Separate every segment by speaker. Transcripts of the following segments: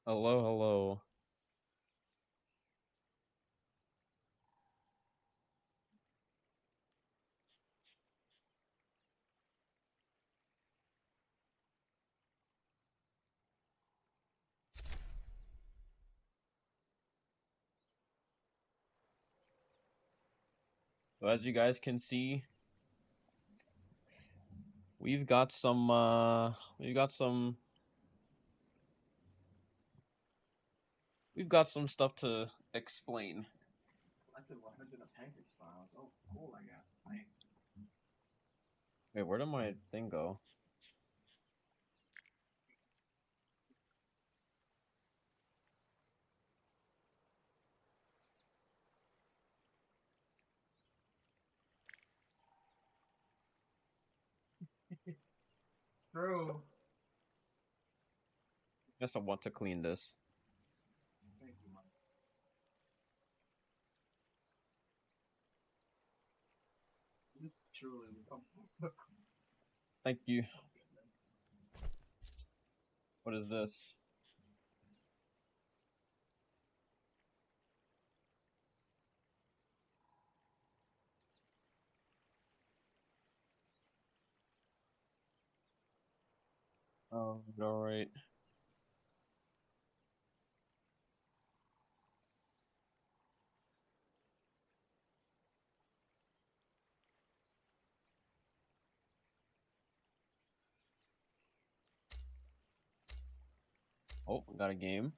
Speaker 1: Hello, hello. So as you guys can see, we've got some we've got some stuff to explain. Wait, where did my thing go?
Speaker 2: True.
Speaker 1: Guess I want to clean this.
Speaker 2: Thank you, Mike. This truly so
Speaker 1: Thank you. What is this? Oh, all right. Oh, got a game.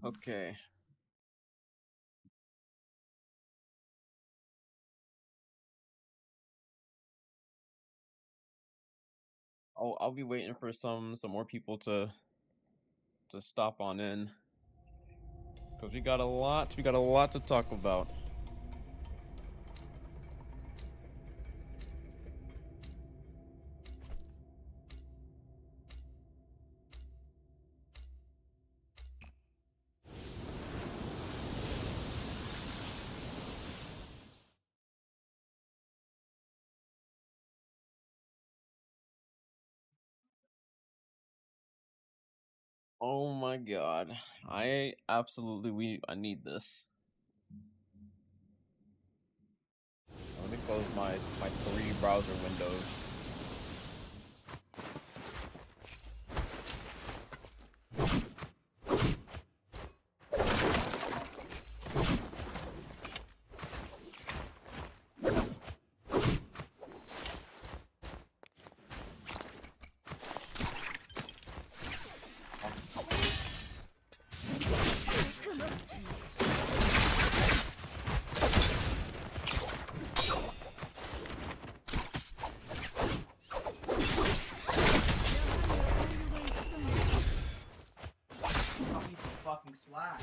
Speaker 1: Okay. I'll be waiting for some more people to stop on in because we got a lot to talk about. Oh my god. I need this. Let me close my three browser windows.
Speaker 2: fucking slack.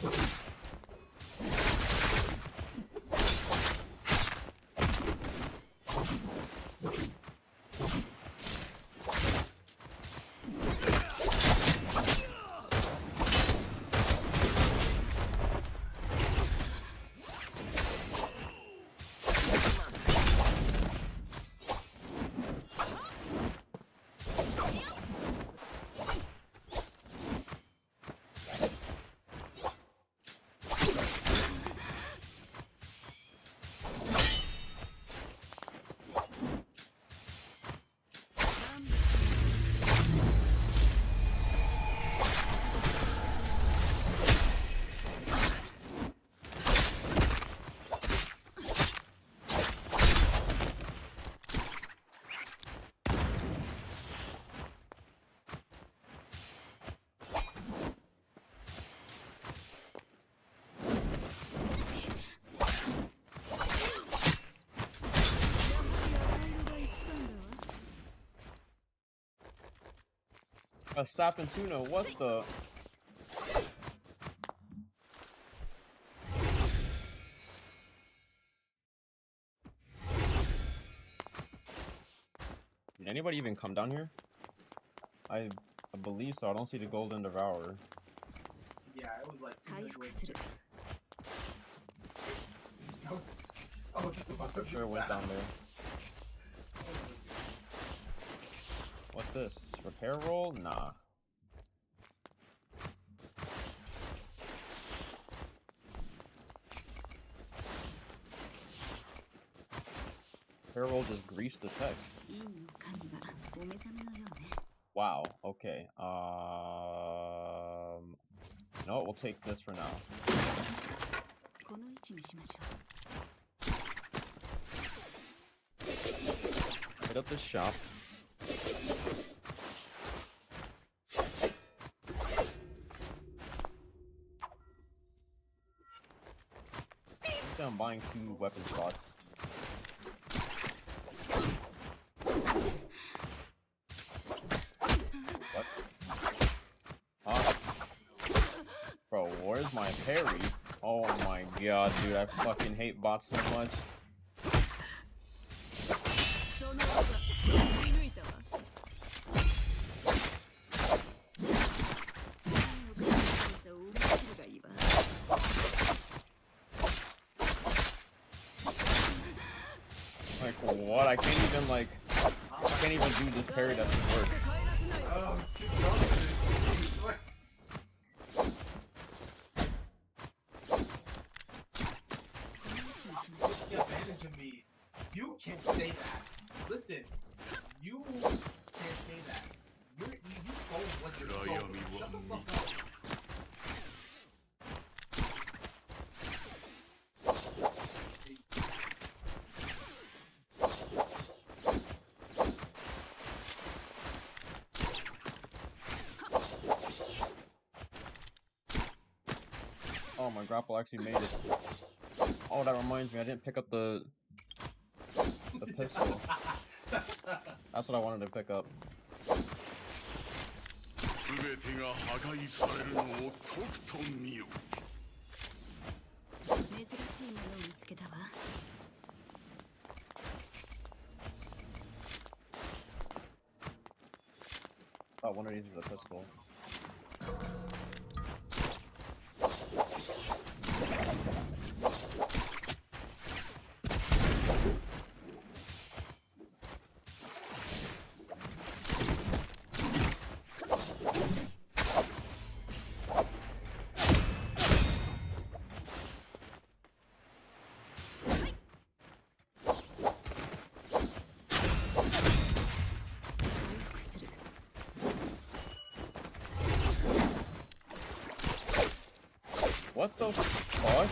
Speaker 1: A sap and tuna, what the? Did anybody even come down here? I believe so. I don't see the golden devourer.
Speaker 2: Yeah, it was like. I was just about to.
Speaker 1: For sure it went down there. What's this? Repair roll? Nah. Repair roll just greased the tech. Wow. Okay. No, we'll take this for now. Hit up this shop. I think I'm buying 2 weapon slots. What? Huh? Bro, where's my parry? Oh my god, dude, I fucking hate bots so much. Like, what? I can't even, like, I can't even do this parry that doesn't work.
Speaker 2: Oh, take advantage of me. You can't say that. Listen, you can't say that. You told what you're sold. Shut the fuck up.
Speaker 1: Oh, my grapple actually made it. Oh, that reminds me, I didn't pick up the pistol. That's what I wanted to pick up. Oh, one of these is a pistol. What the fuck?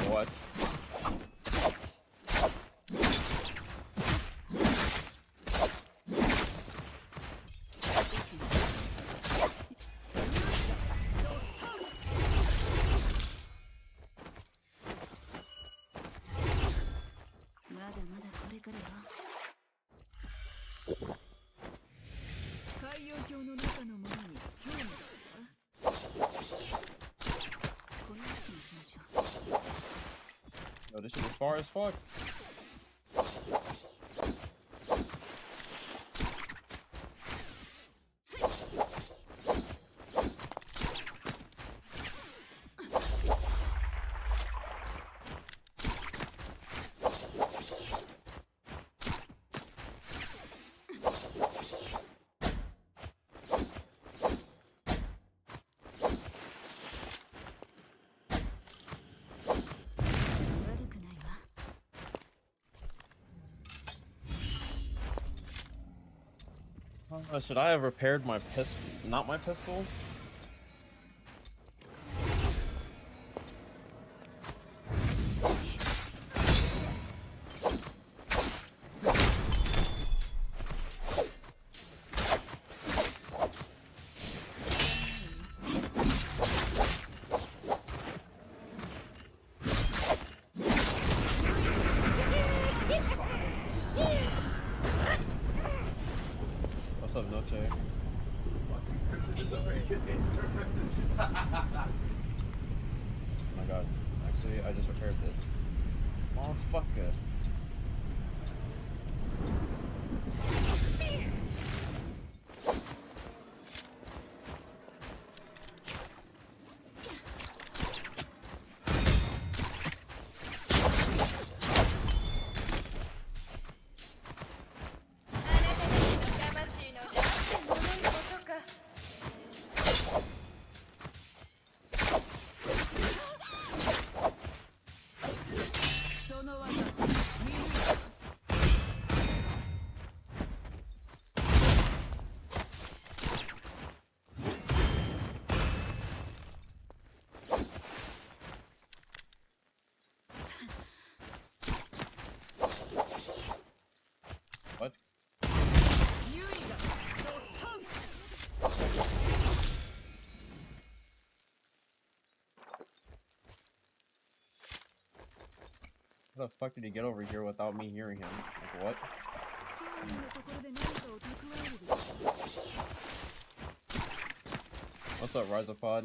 Speaker 1: What? this shit is far as fuck. Should I have repaired my pistol? Not my pistol? What's up, Noche? Oh my god. Actually, I just repaired this. Oh, fuck it. What? How the fuck did he get over here without me hearing him? Like, what? What's up, Rhizopod?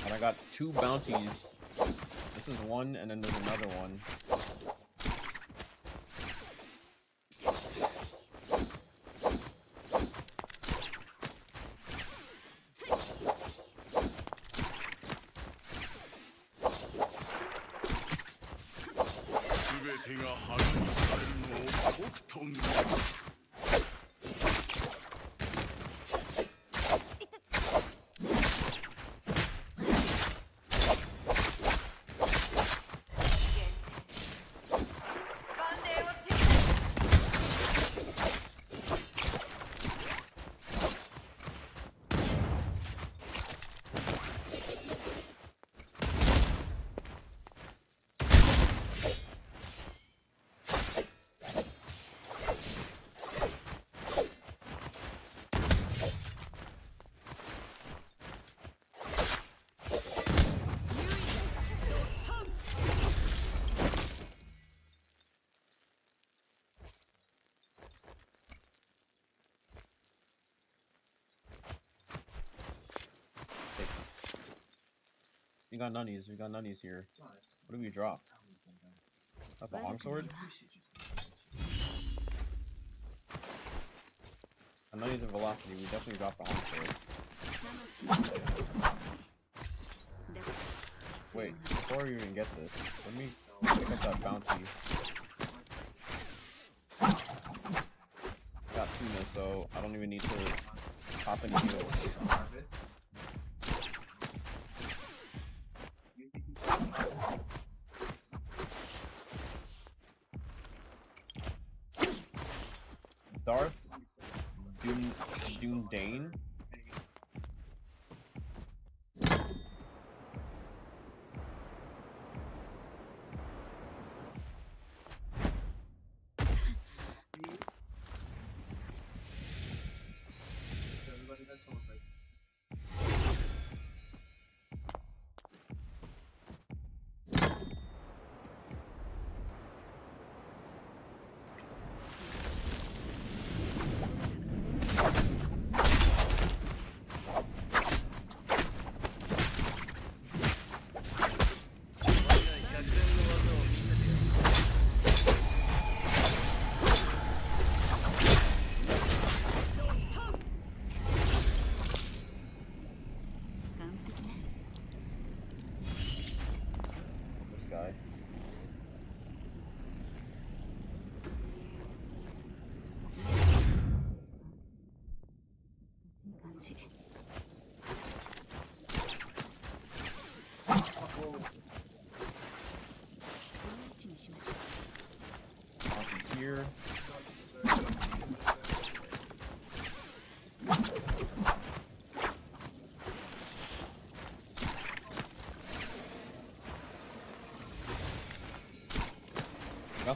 Speaker 1: And I got 2 bounties. This is one, and then there's another one. We got nunnies. We got nunnies here. What do we drop? That's a longsword? A nunnies and velocity. We definitely dropped the longsword. Wait, before we even get this, let me pick up that bounty. I got tuna, so I don't even need to hop into it. Darth Dune.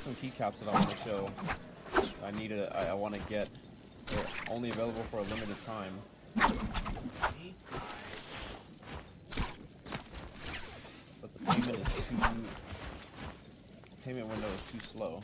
Speaker 1: some keycaps that I want to show. I want to get. They're only available for a limited time. But the payment is too. Payment window is too slow.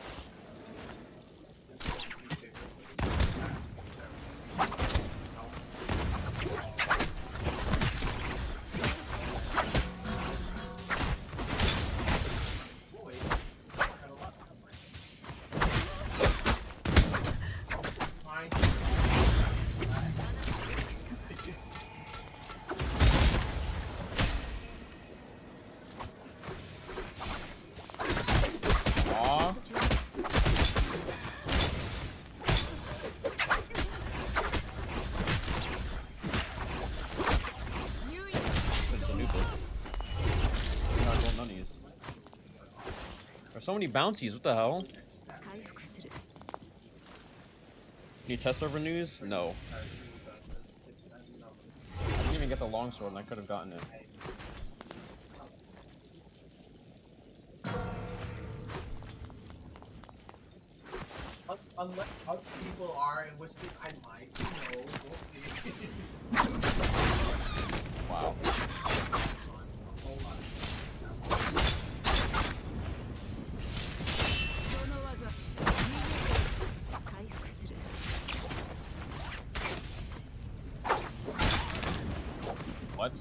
Speaker 1: There's so many bounties, what the hell? Need test server news? No. I didn't even get the longsword and I could have gotten it.
Speaker 2: Unless other people are, in which case I might, we'll see.
Speaker 1: Wow. What?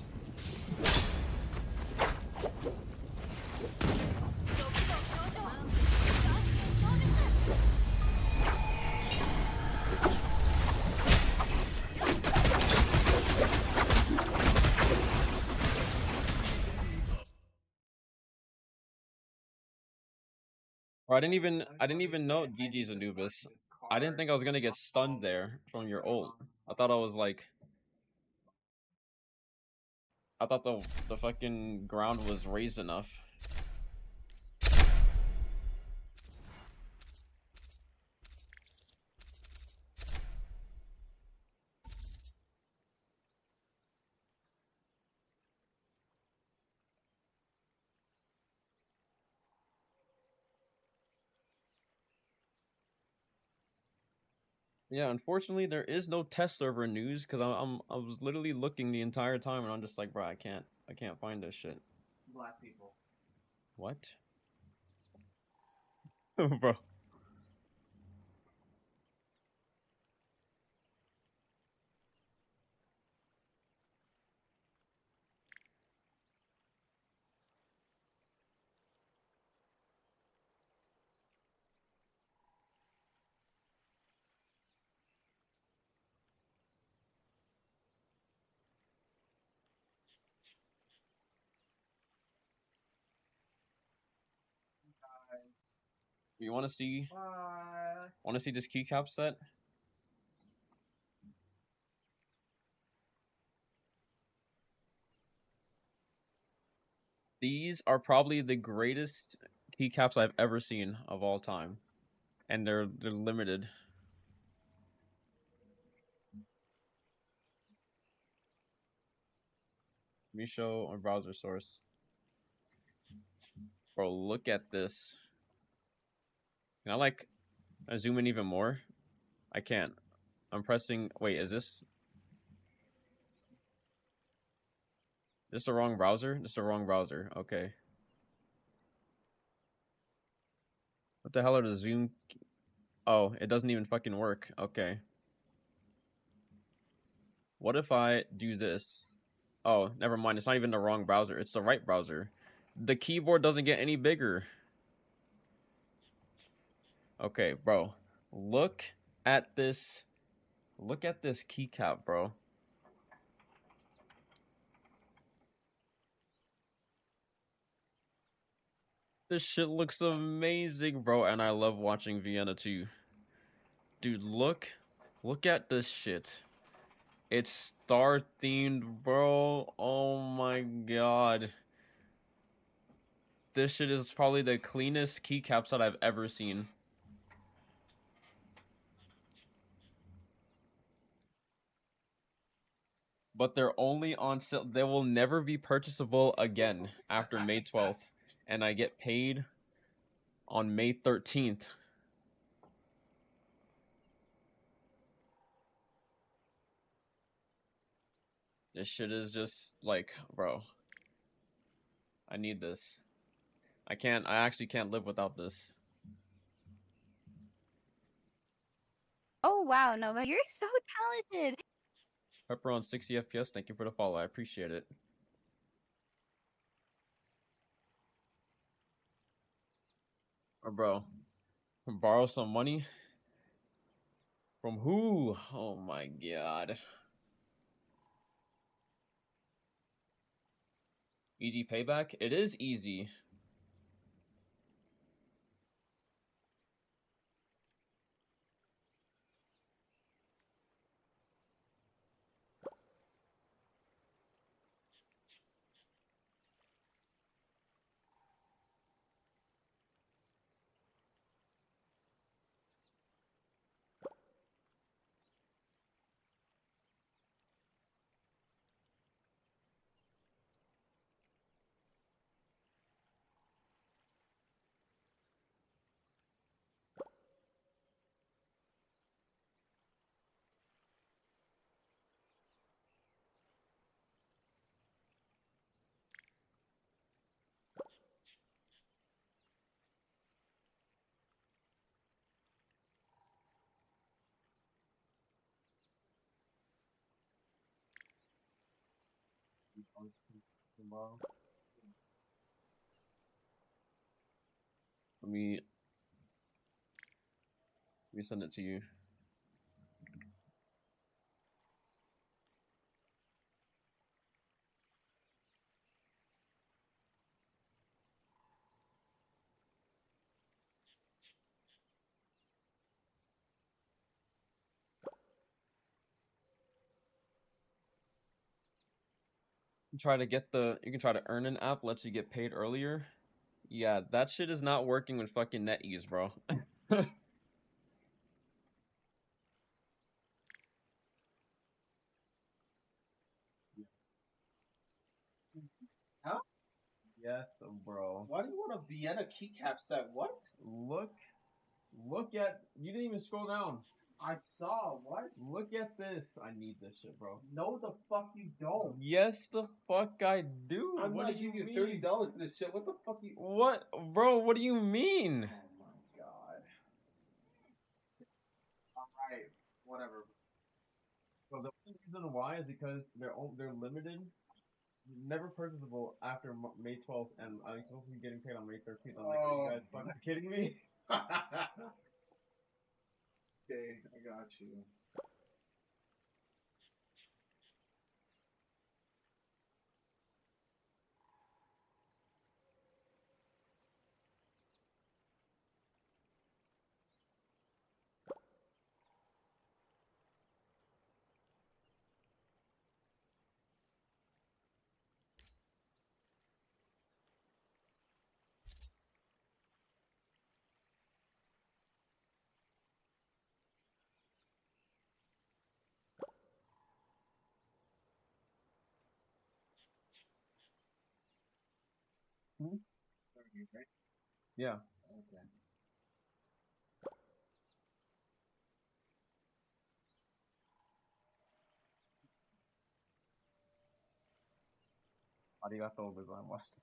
Speaker 1: Bro, I didn't even know GG's Anubis. I didn't think I was gonna get stunned there from your ult. I thought the fucking ground was raised enough. Yeah, unfortunately, there is no test server news because I was literally looking the entire time and I'm just like, bro, I can't find this shit.
Speaker 2: Black people.
Speaker 1: What? Bro. You want to see? Want to see this keycap set? These are probably the greatest keycaps I've ever seen of all time, and they're limited. Let me show my browser source. Bro, look at this. Can I like zoom in even more? I can't. I'm pressing. Wait, is this the wrong browser? This is the wrong browser. Okay. What the hell are the zoom? Oh, it doesn't even fucking work. Okay. What if I do this? Oh, never mind. It's not even the wrong browser. It's the right browser. The keyboard doesn't get any bigger. Okay, bro. Look at this. Look at this keycap, bro. This shit looks amazing, bro, and I love watching Vienna too. Dude, look at this shit. It's star themed, bro. Oh my god. This shit is probably the cleanest keycaps that I've ever seen. But they're only on sale. They will never be purchasable again after May 12th. And I get paid on May 13th. This shit is just like, bro, I need this. I actually can't live without this.
Speaker 3: Oh wow, Nova, you're so talented.
Speaker 1: Pepper on 60 FPS, thank you for the follow. I appreciate it. Or bro, borrow some money? From who? Oh my god. Easy payback? It is easy. Let me send it to you. You can try to earn an app, lets you get paid earlier. Yeah, that shit is not working with fucking NetEase, bro.
Speaker 2: Huh?
Speaker 1: Yes, bro.
Speaker 2: Why do you want a Vienna keycap set? What?
Speaker 1: Look at, you didn't even scroll down.
Speaker 2: I saw. What?
Speaker 1: Look at this. I need this shit, bro.
Speaker 2: No, the fuck you don't.
Speaker 1: Yes, the fuck I do.
Speaker 2: I'm
Speaker 1: What
Speaker 2: not
Speaker 1: do you
Speaker 2: giving you
Speaker 1: mean?
Speaker 2: $30 for this shit. What the fuck you?
Speaker 1: What, bro? What do you mean?
Speaker 2: Oh my god. All right. Whatever.
Speaker 1: So the only reason why is because they're limited, never purchasable after May 12th, and I'm supposed to be getting paid on May 13th. I'm like, are you guys fucking kidding me?
Speaker 2: Okay, I got you.
Speaker 1: Hmm?
Speaker 2: Right?
Speaker 1: Yeah.
Speaker 2: Okay.
Speaker 1: Arigatou gozaimasu.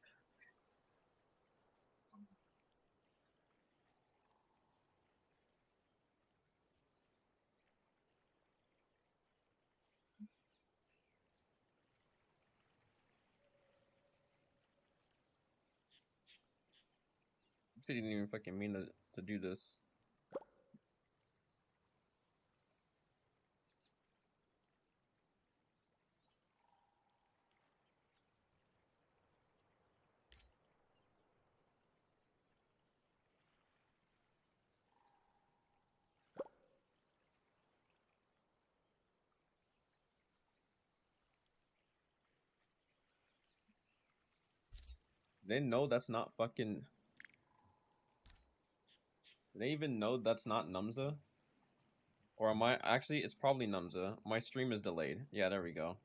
Speaker 1: You said you didn't even fucking mean to do this. They know that's not fucking. They even know that's not Numza? Or am I actually? It's probably Numza. My stream is delayed. Yeah, there we go.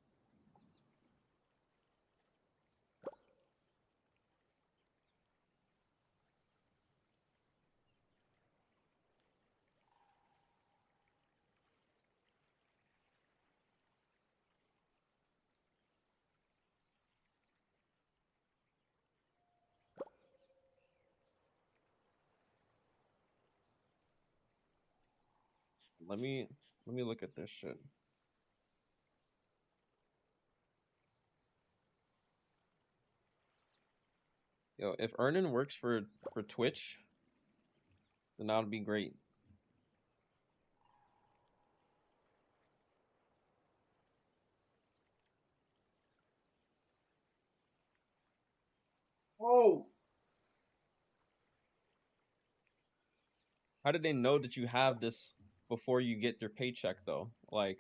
Speaker 1: Let me look at this shit. Yo, if earning works for Twitch, then that would be great.
Speaker 2: Oh,
Speaker 1: How did they know that you have this before you get your paycheck though? Like,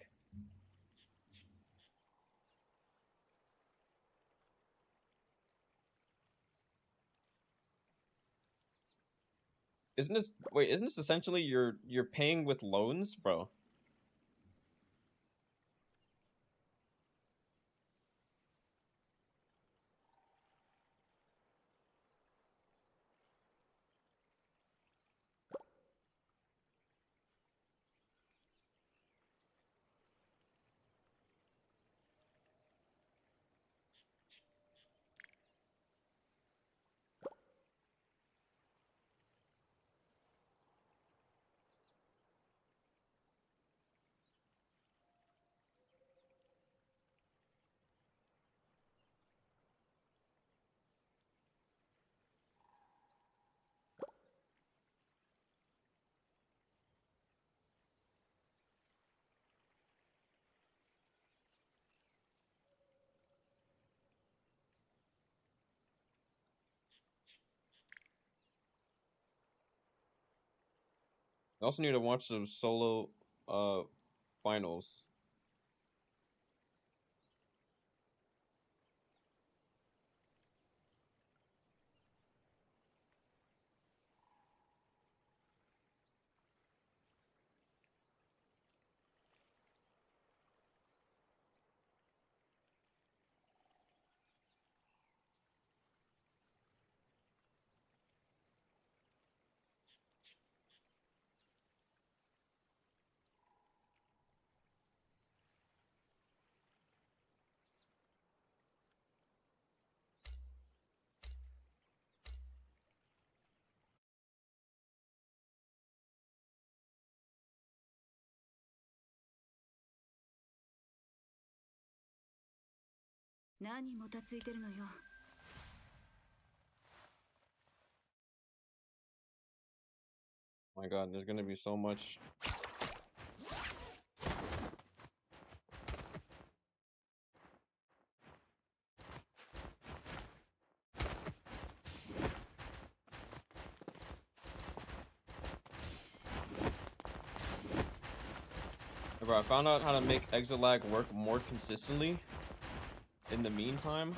Speaker 1: isn't this essentially you're paying with loans, bro? I also need to watch some solo finals. My God, there's gonna be so much. Bro, I found out how to make exit lag work more consistently. In the meantime,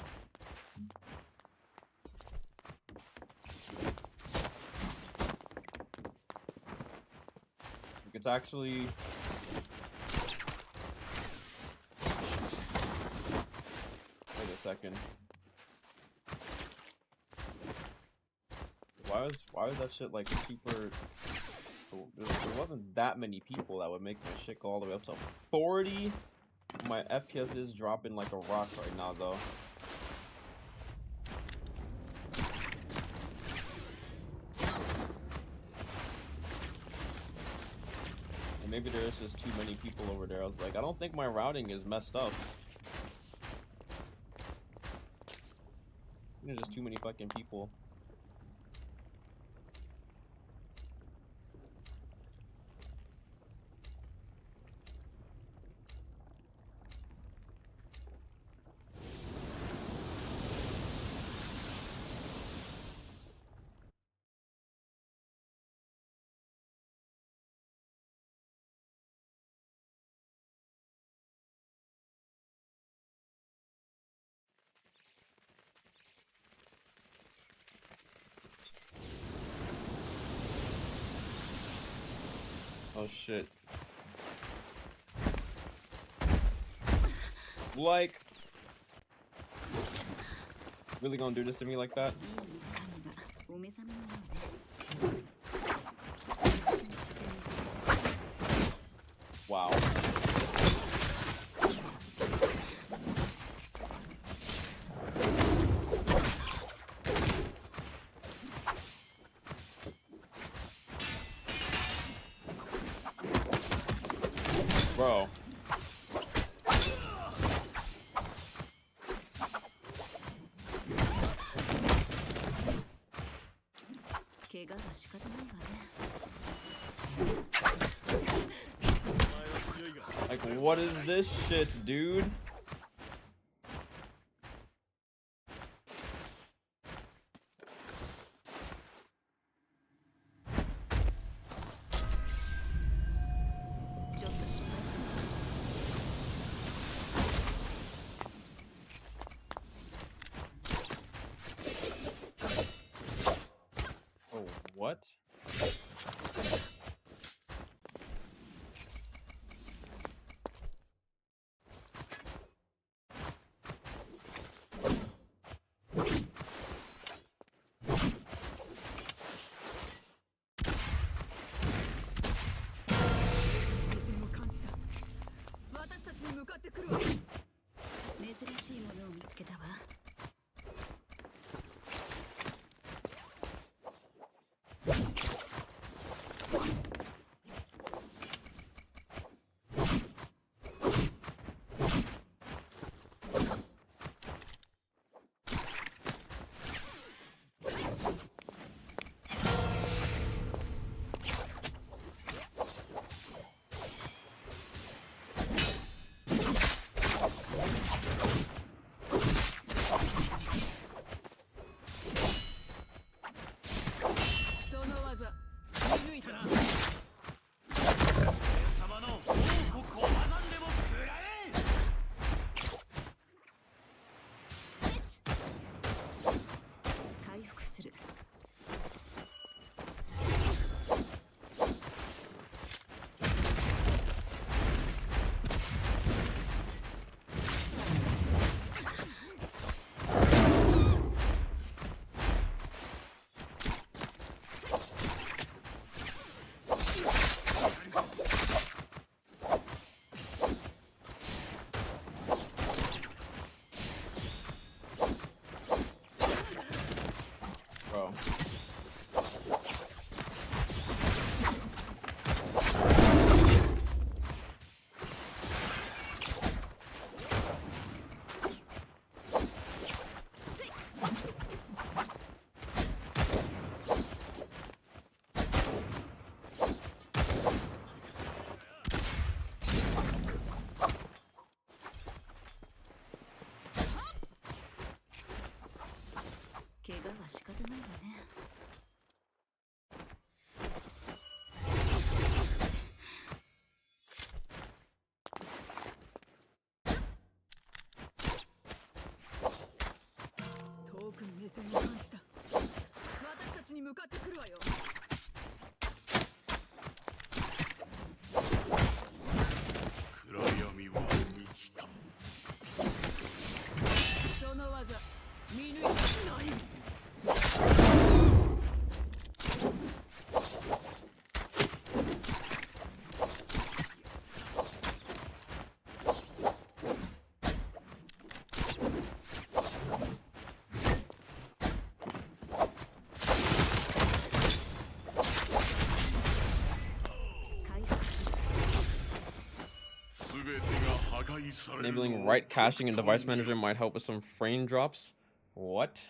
Speaker 1: it's actually wait a second. Why was that shit like super? There wasn't that many people that would make my shit go all the way up to 40. My FPS is dropping like a rock right now, though. And maybe there is just too many people over there. I was like, I don't think my routing is messed up. There's just too many fucking people. Oh shit. Like, really gonna do this to me like that? Wow. Bro. Like, what is this shit, dude? Oh, what? Bro. Enabling right caching and device manager might help with some frame drops. What?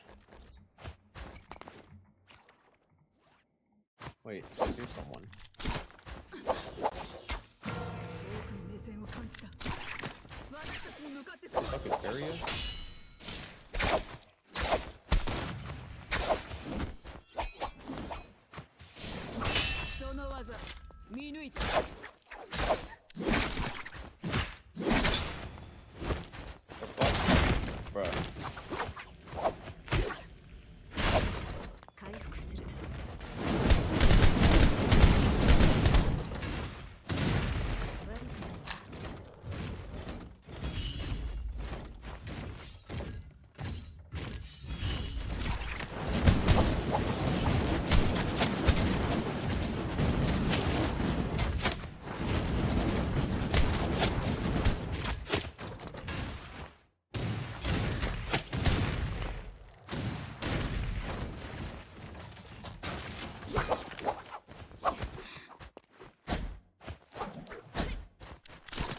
Speaker 1: Wait, here's someone. Fucking area? Bruh.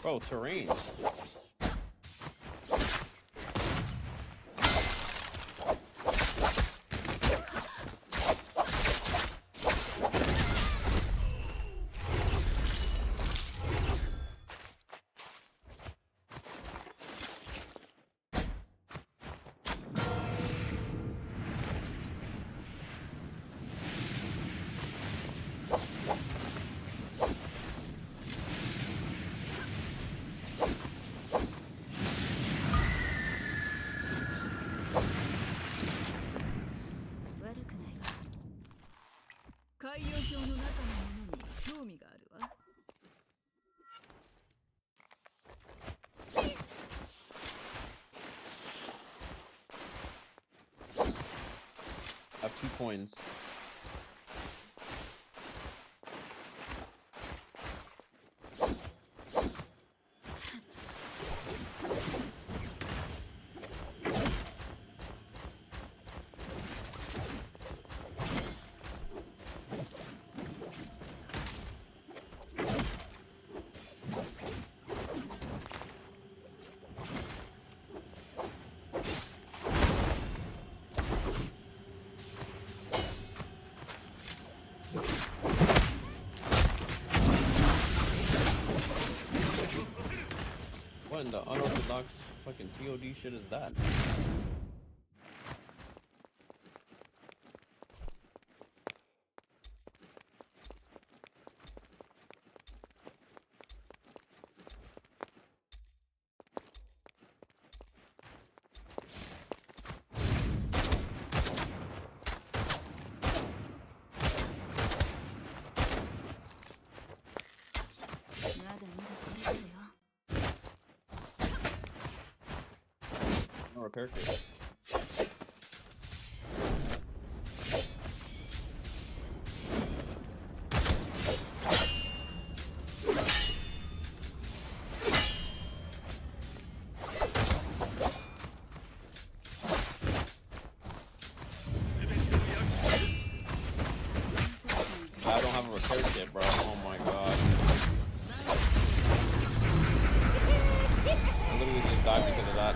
Speaker 1: Bro, terrain. I have 2 coins. What in the unorthodox fucking TOD shit is that? No repair kit. I don't have a repair kit, bro. Oh my god. I literally just died because of that.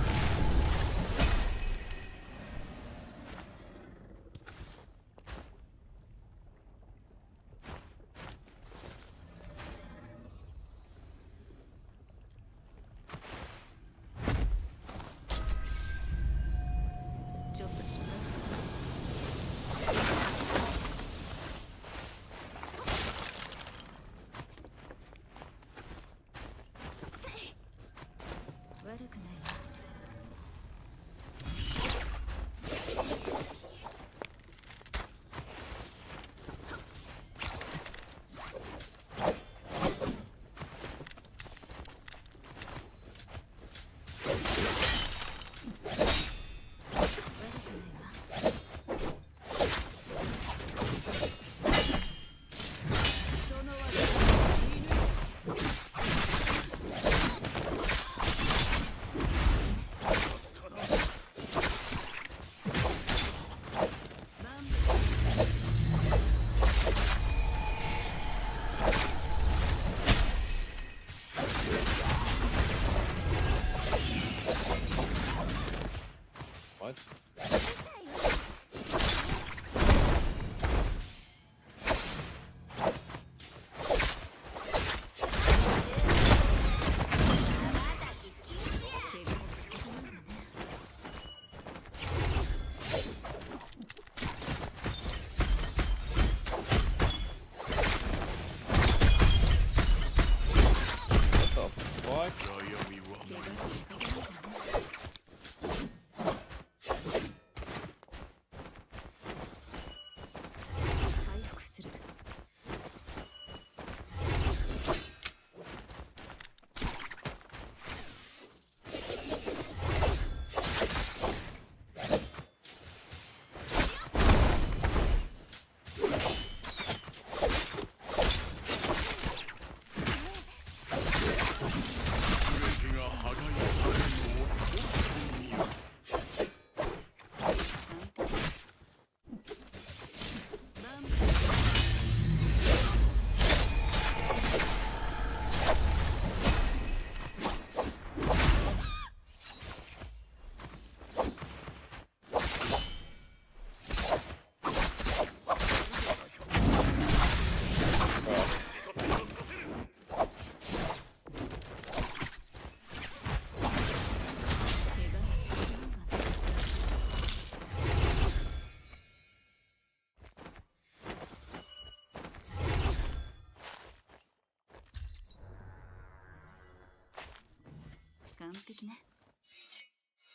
Speaker 1: What? What the fuck?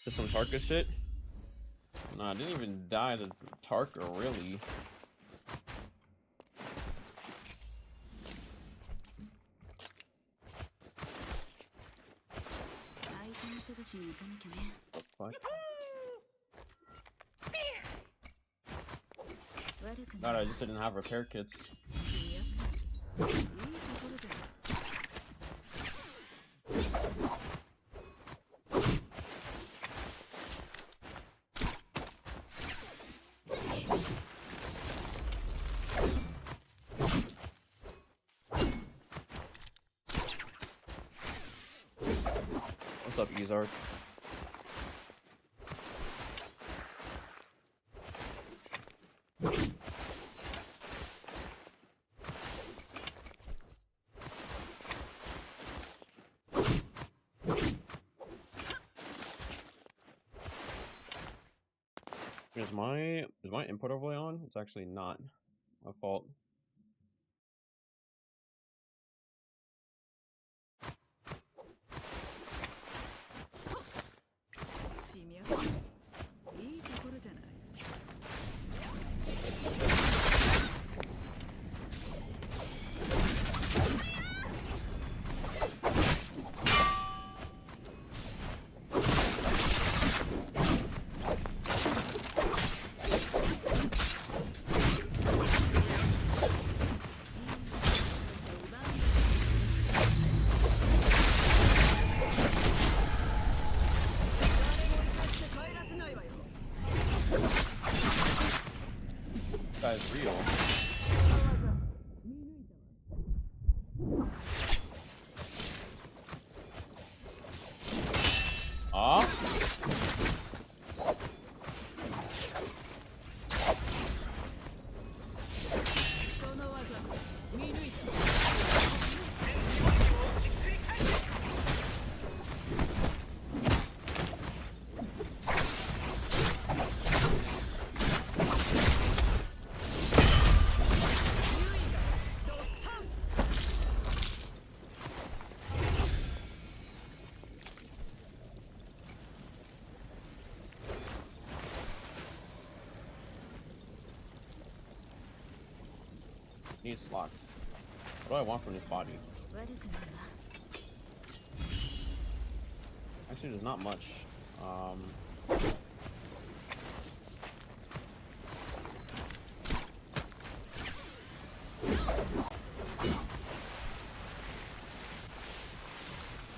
Speaker 1: Just some Tarka shit? Nah, I didn't even die to Tarka, really. What the fuck? God, I just didn't have repair kits. What's up, Izard? Is my input overlay on? It's actually not. My fault. That is real. Ah? Need slots. What do I want from this body? Actually, there's not much.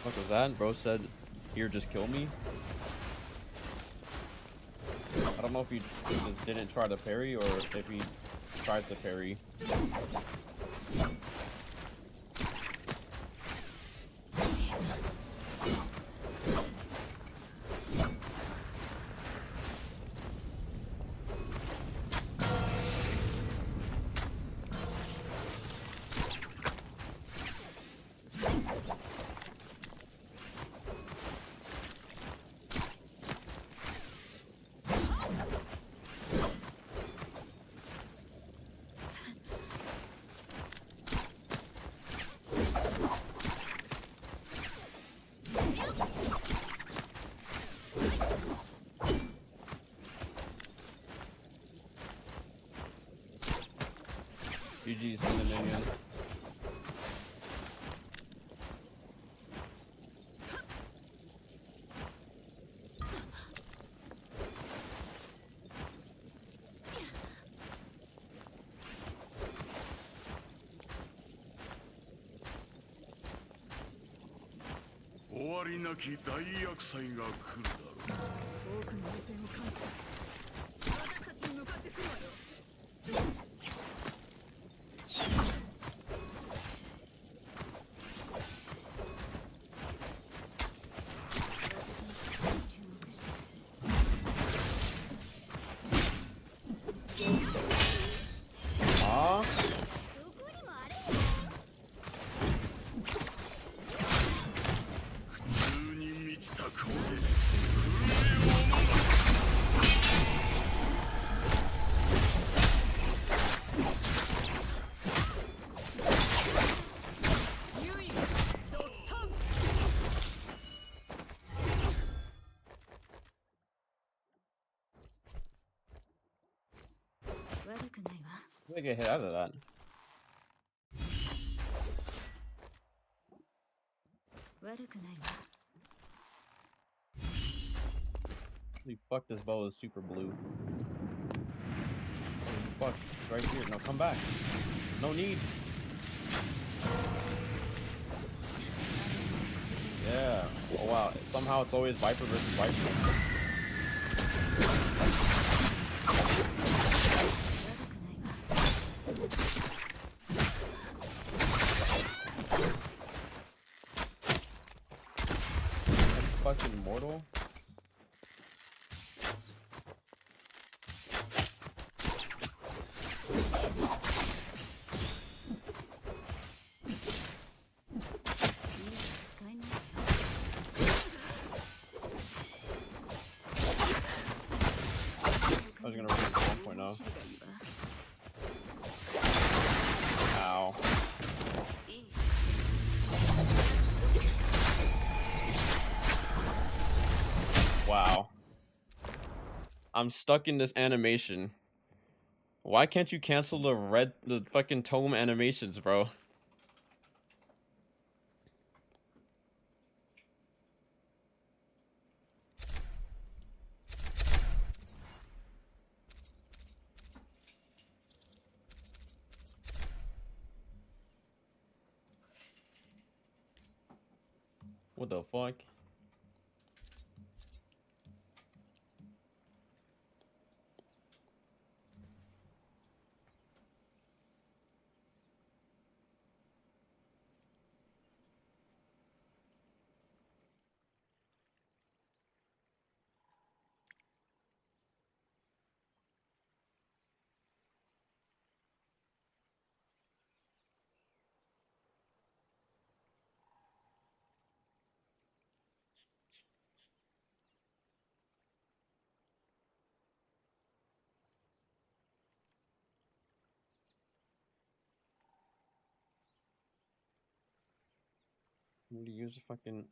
Speaker 1: What was that? Bro said, "Here, just kill me." I don't know if he just didn't try to parry or if he tried to parry. GG's in the minion. I get hit out of that. Holy fuck, this bow is super blue. Holy fuck, it's right here. No, come back. No need. Yeah. Oh wow. Somehow it's always Viper versus Viper. That's fucking mortal. I was gonna run into 1.0. Ow. Wow. I'm stuck in this animation. Why can't you cancel the fucking tome animations, bro? What the fuck? I need to use a fucking...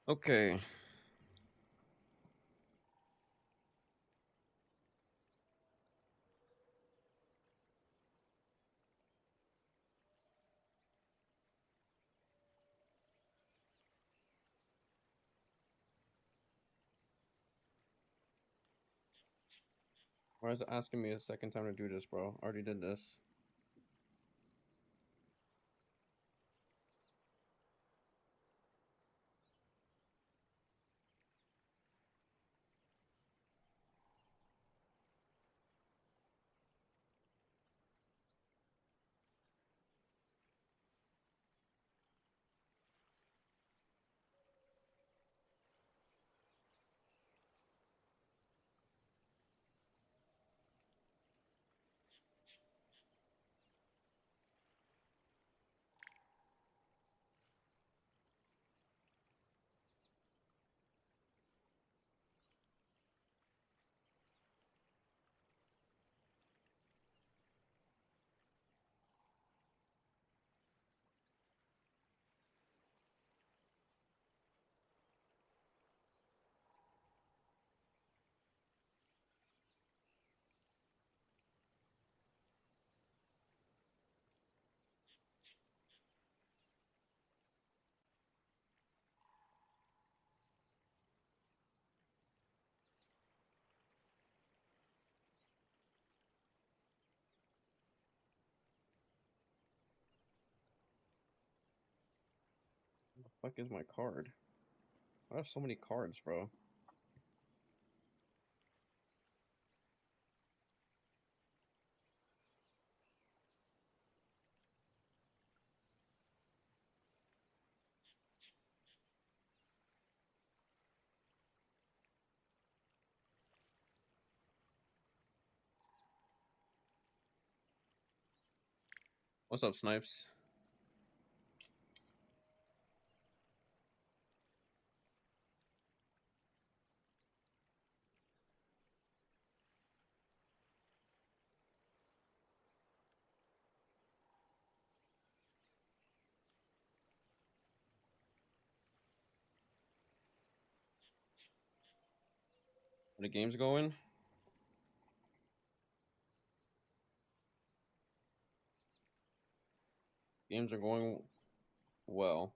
Speaker 1: Okay. Why is it asking me a second time to do this, bro? I already did this. What the fuck is my card? I have so many cards, bro. What's up, Snipes? Are the games going? Games are going well.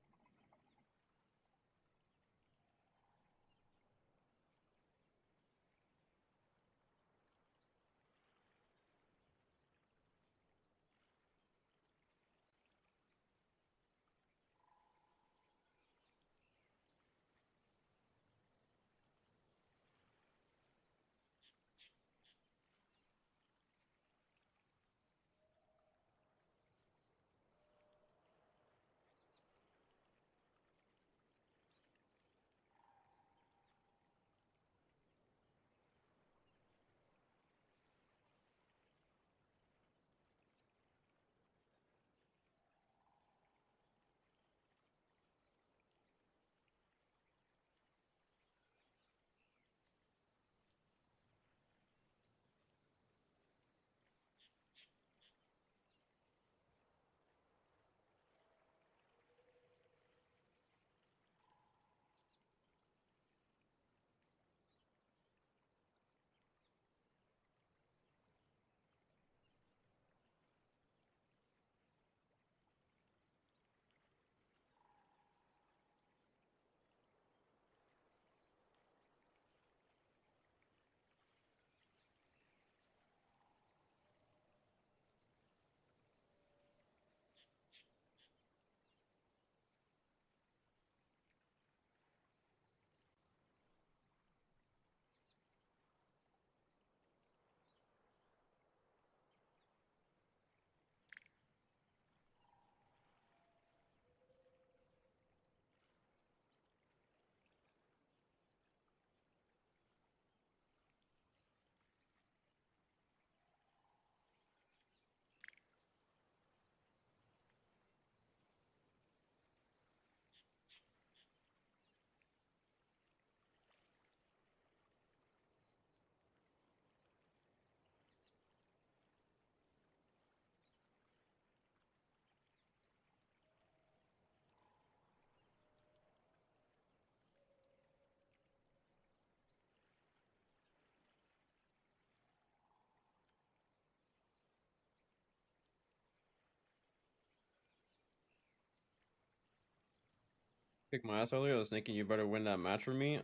Speaker 1: Kick my ass earlier. I was thinking you better win that match for me.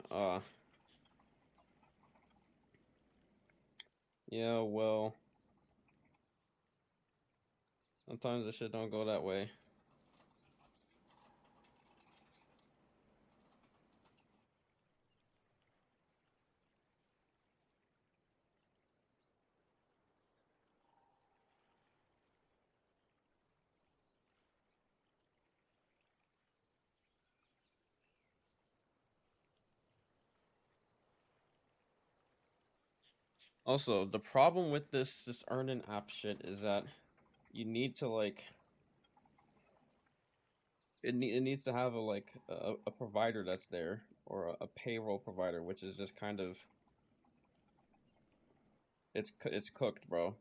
Speaker 1: Yeah, well, sometimes the shit don't go that way. Also, the problem with this earn an app shit is that you need to like it needs to have a provider that's there or a payroll provider, which is just kind of it's cooked, bro.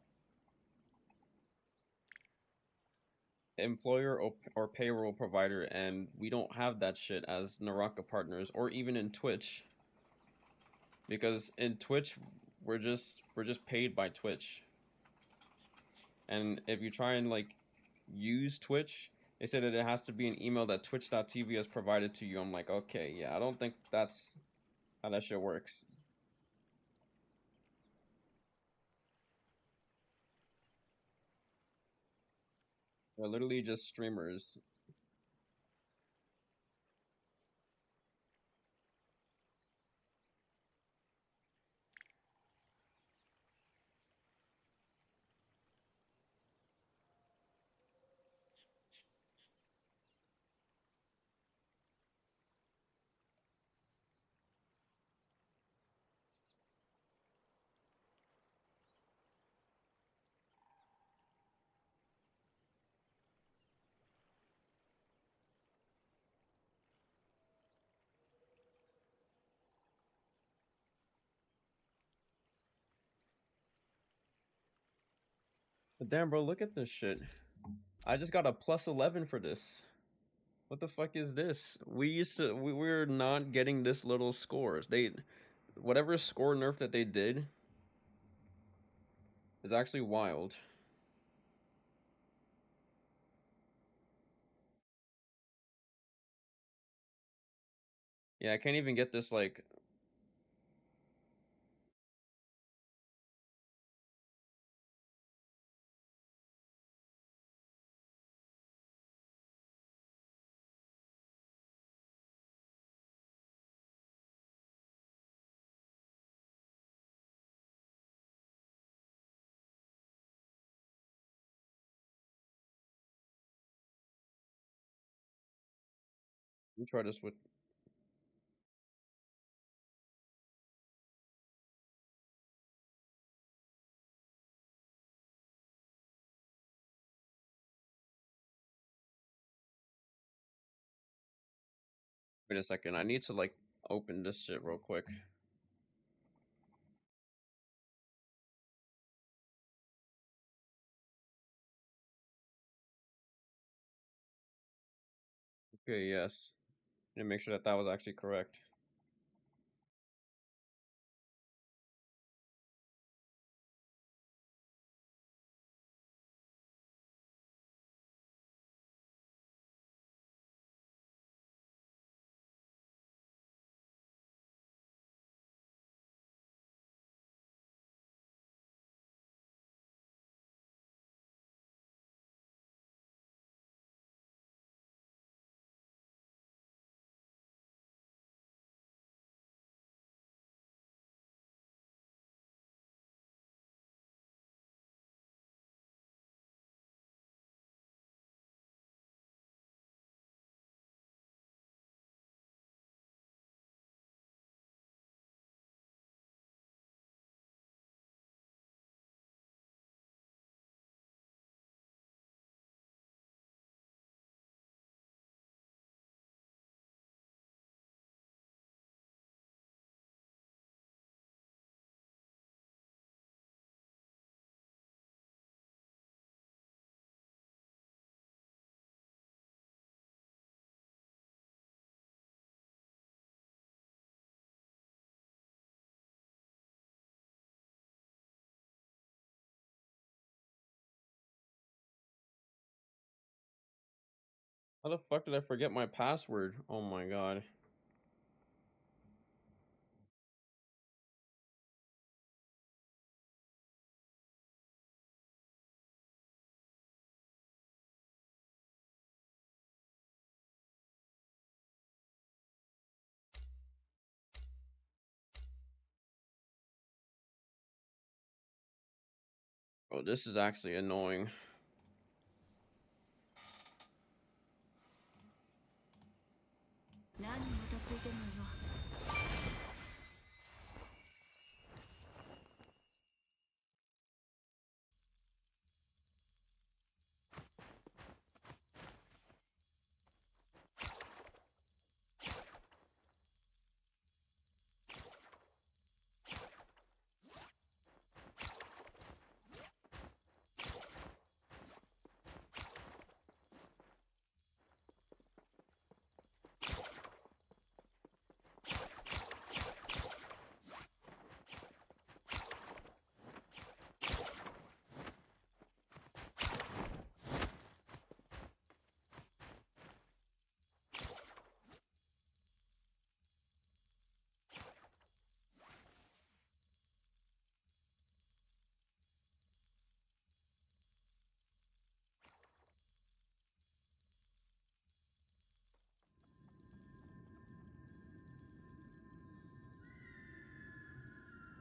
Speaker 1: Employer or payroll provider, and we don't have that shit as Naraka partners or even in Twitch, because in Twitch we're just paid by Twitch, and if you try and like use Twitch, they say that it has to be an email that twitch.tv has provided to you. I'm like, okay, yeah, I don't think that's how that shit works. They're literally just streamers. But damn, bro, look at this shit. I just got a plus 11 for this. What the fuck is this? We're not getting this little scores. Whatever score nerf that they did is actually wild. Yeah, I can't even get this like. Let me try this with. Wait a second. I need to like open this shit real quick. Okay, yes. Need to make sure that that was actually correct. How the fuck did I forget my password? Oh my god. Oh, this is actually annoying.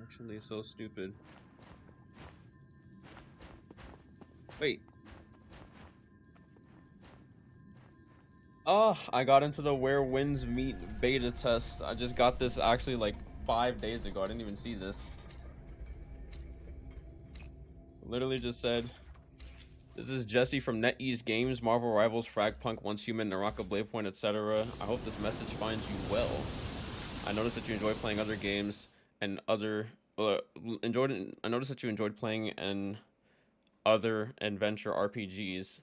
Speaker 1: Actually, so stupid. Wait. Oh, I got into the Where Winds Meet beta test. I just got this actually like 5 days ago. I didn't even see this. Literally just said, this is Jesse from NetEase Games, Marvel Rivals, Fragpunk, Once Human, Naraka, Blade Point, etc. I hope this message finds you well. I noticed that you enjoy playing other games and other I noticed that you enjoyed playing and other adventure RPGs,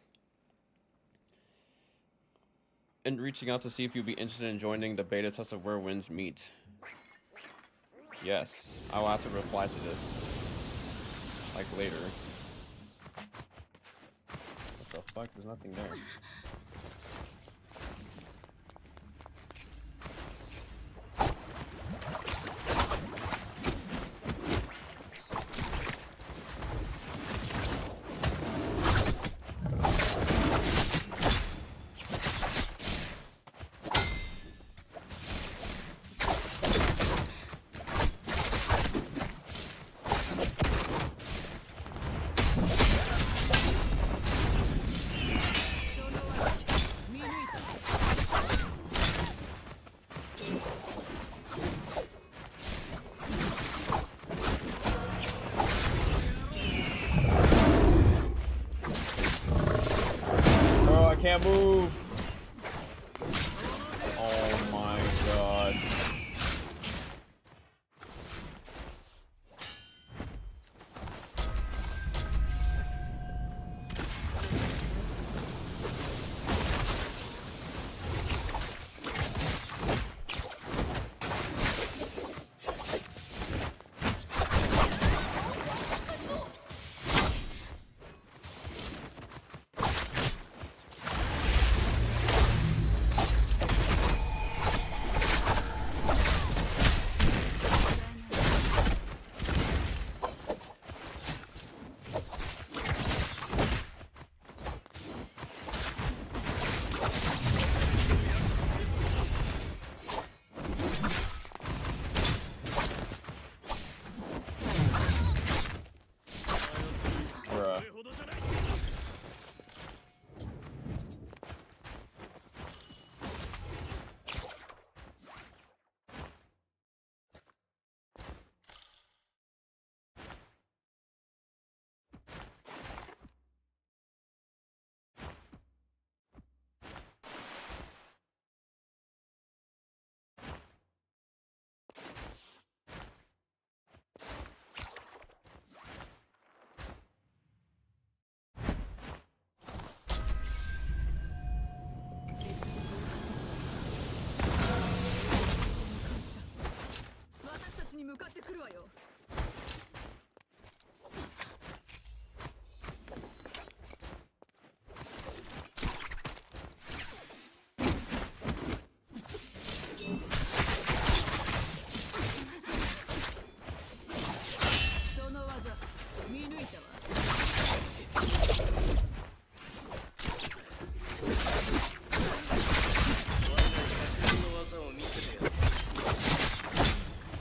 Speaker 1: and reaching out to see if you'd be interested in joining the beta test of Where Winds Meet. Yes, I will have to reply to this, like, later. What the fuck? There's nothing there. Can't move. Oh my god.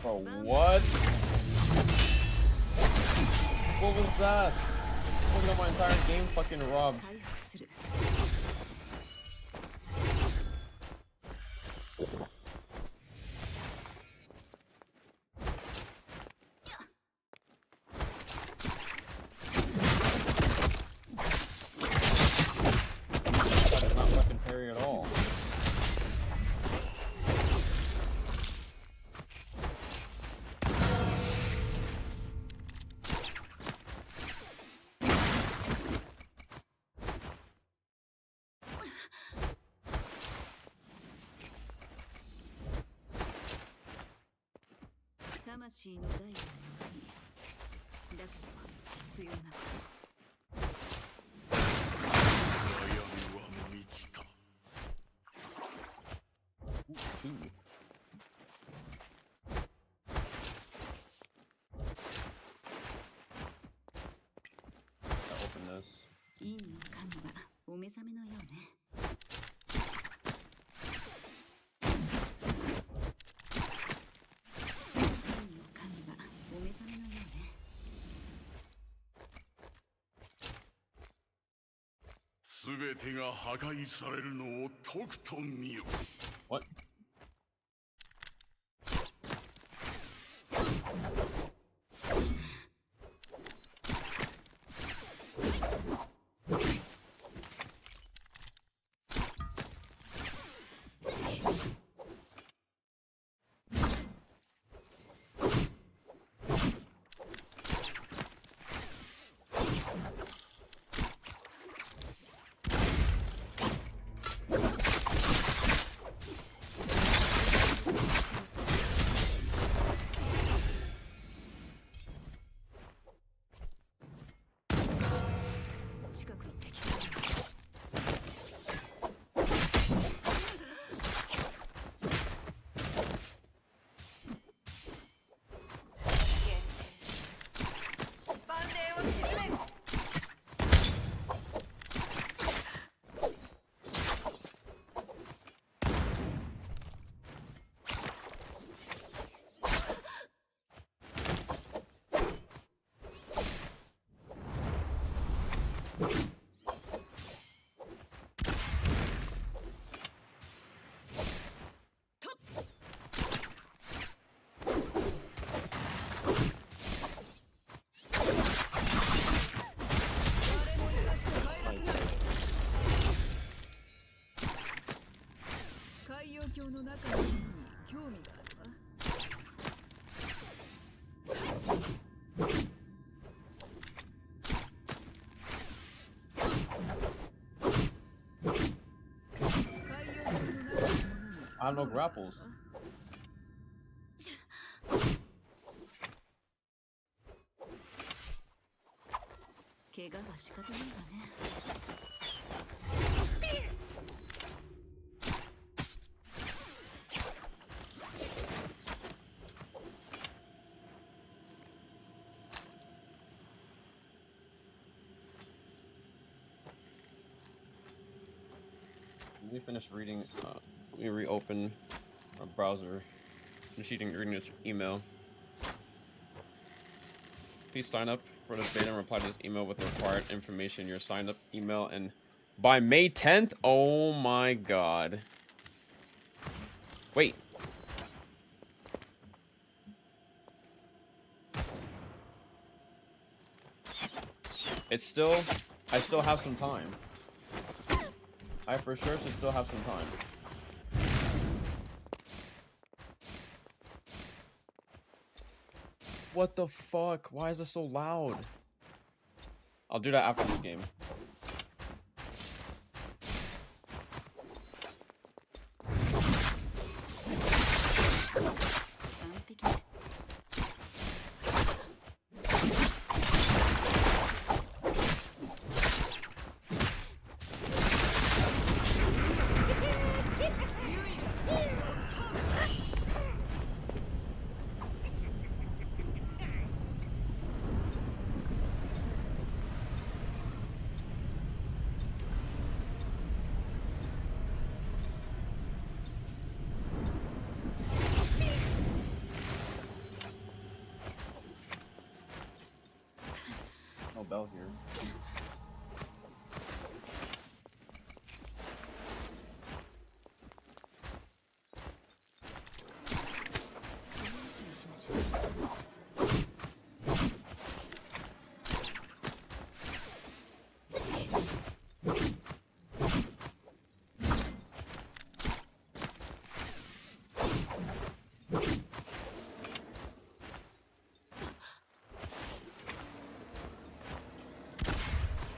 Speaker 1: Bro, what? What was that? Look at my entire game fucking robbed. That is not fucking parry at all. Open this. What? I have no grapples.
Speaker 4: 怪我は仕方ないわね。
Speaker 1: Let me finish reading. Let me reopen our browser. Finish reading this email. Please sign up for the beta and reply to this email with the required information. Your signed up email and by May 10th. Oh my god. Wait. It's still. I still have some time. I for sure should still have some time. What the fuck? Why is it so loud? I'll do that after this game. No bell here.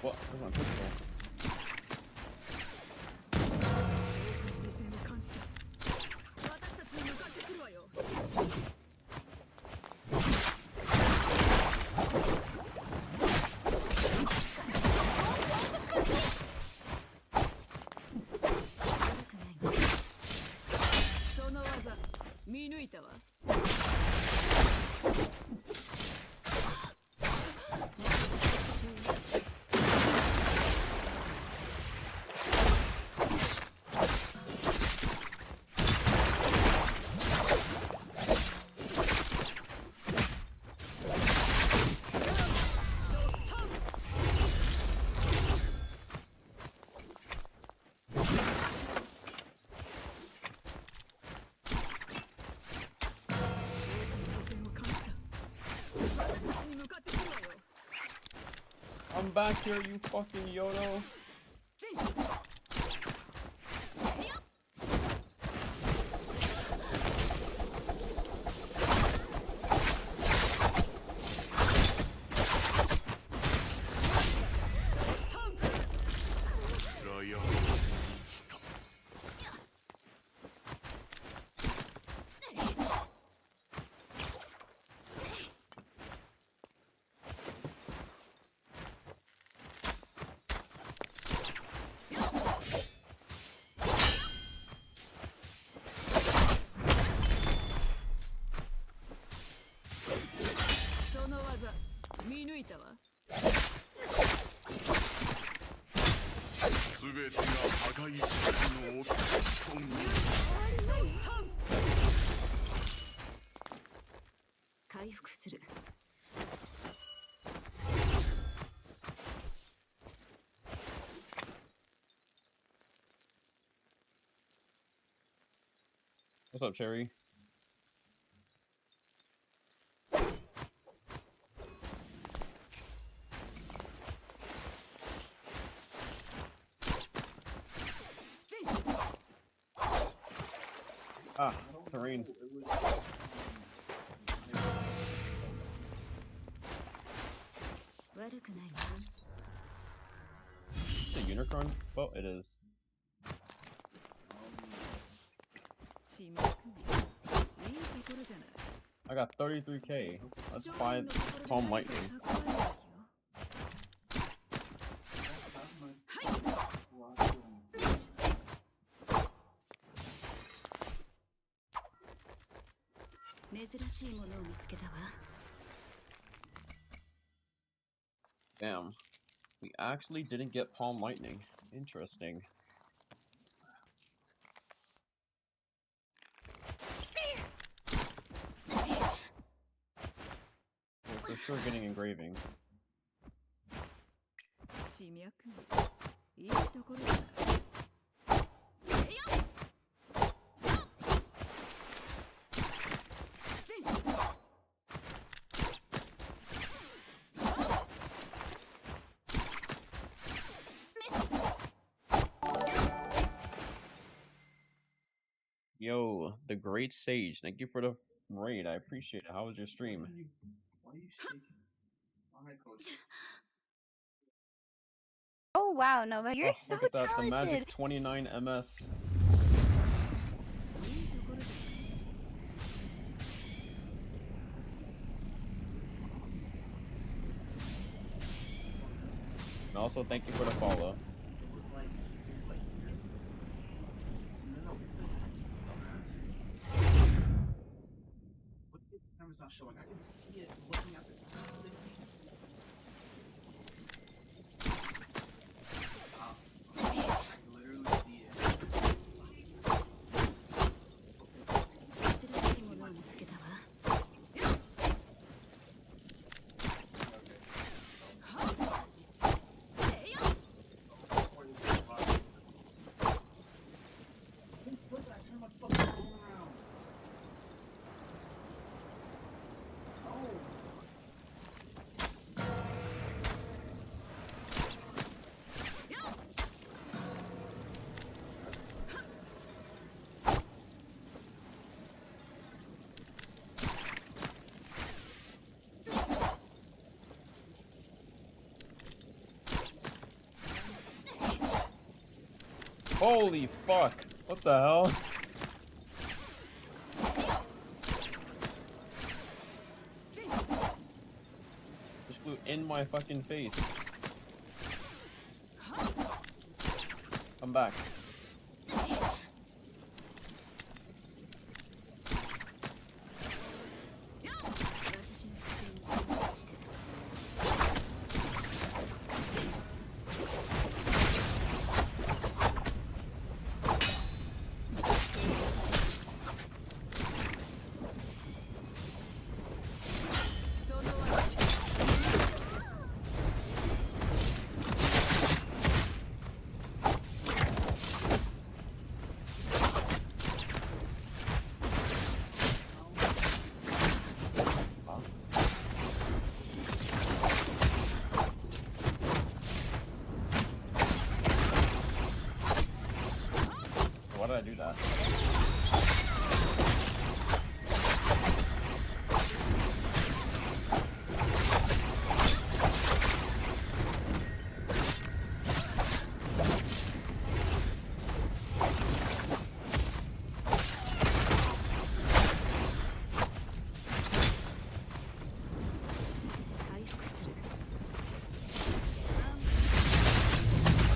Speaker 1: What? Where's my pistol? I'm back here, you fucking Yodo. What's up, Cherry? Ah,
Speaker 2: I don't
Speaker 1: terrain.
Speaker 2: know. It was.
Speaker 1: Is it unicorn? Well, it is. I got 33k. Let's buy Palm Lightning. Damn. We actually didn't get Palm Lightning. Interesting. We're for sure getting engraving. Yo, the Great Sage. Thank you for the raid. I appreciate it. How was your stream?
Speaker 2: Why are you shaking? Alright, coach.
Speaker 3: Oh wow, Nova, you're
Speaker 1: Oh,
Speaker 3: so
Speaker 1: look at that. The
Speaker 3: talented.
Speaker 1: magic 29 MS. And also, thank you for the follow.
Speaker 2: It was like here. No, it's like dumbass. What the camera's not showing? I can see it looking at the I can literally see it. Look, I turned my fucking phone around. Oh.
Speaker 1: Holy fuck! What the hell? Just flew in my fucking face. Come back. Why did I do that?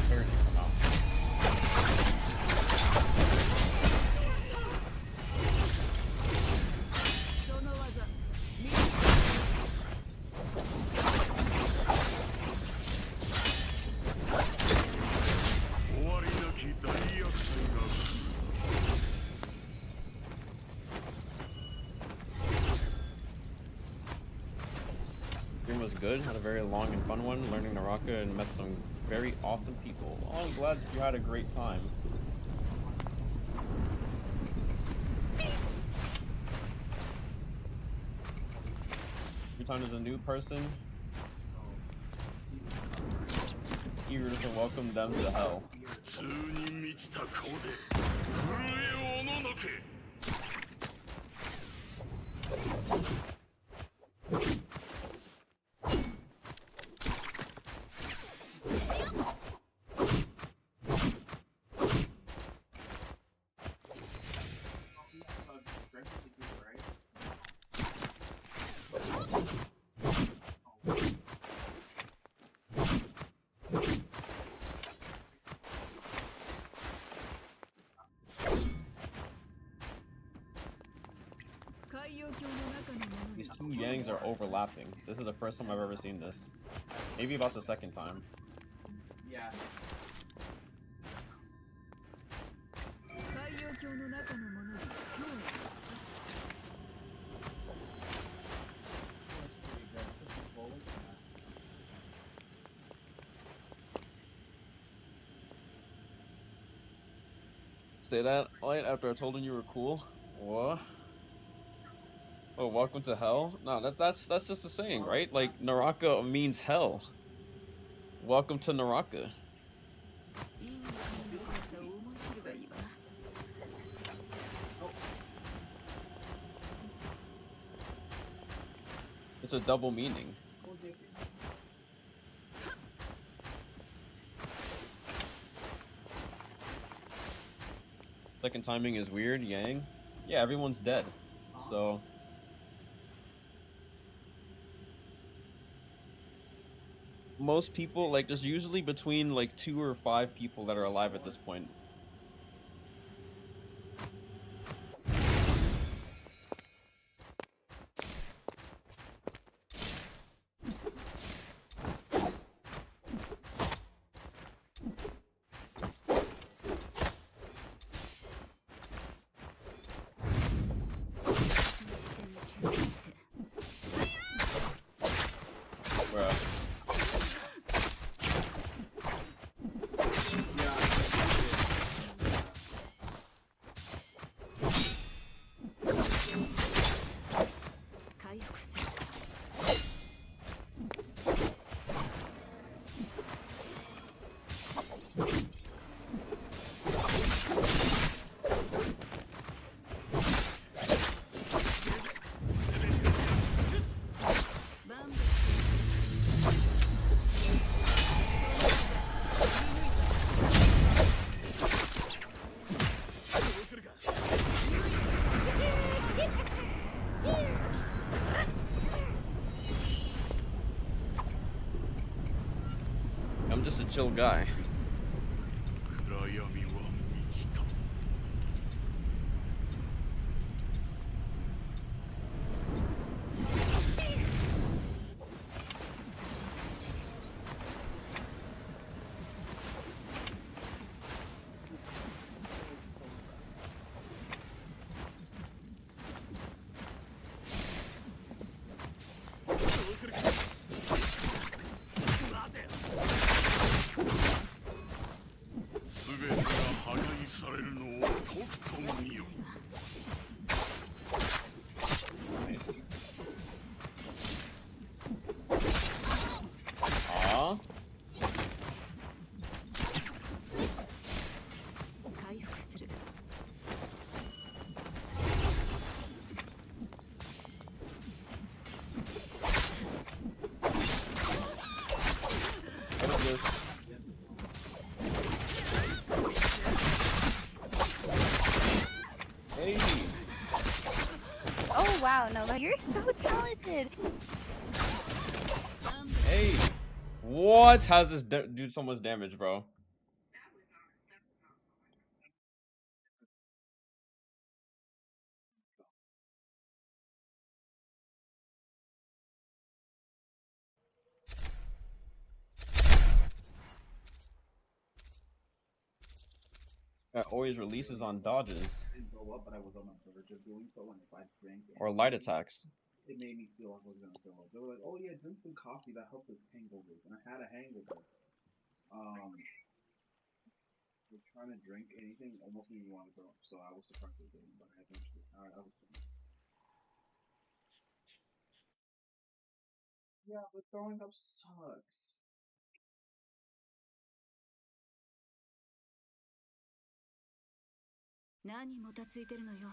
Speaker 1: Where did it come out? Stream was good, had a very long and fun one, learning Naraka and met some very awesome people. Well, I'm glad you had a great time. Every time there's a new person, eager to welcome them to hell. These two Yangs are overlapping. This is the first time I've ever seen this. Maybe about the second time.
Speaker 2: Yeah. That's pretty good. Especially rolling.
Speaker 1: Say that, Light, after I told him you were cool? What? Oh, welcome to hell? No, that's just a saying, right? Like, Naraka means hell. Welcome to Naraka. It's a double meaning. Second timing is weird, Yang. Yeah, everyone's dead. So most people, like, there's usually between like 2 or 5 people that are alive at this point. Bruh. I'm just a chill guy. Aww. What is this? Hey.
Speaker 3: Oh wow, Nova, you're so talented.
Speaker 1: Hey. What? How's this do so much damage, bro? That always releases on dodges
Speaker 2: I didn't throw up, but I was on the verge of doing so, and if I drank
Speaker 1: or light attacks.
Speaker 2: it made me feel like I was gonna throw up. They were like, "Oh yeah, drink some coffee that helps with hangovers," and I had a hangover. Was trying to drink anything almost made me want to throw up, so I was surprised it didn't. But I eventually, I was. Yeah, but throwing up sucks.
Speaker 4: 何もたついてるのよ。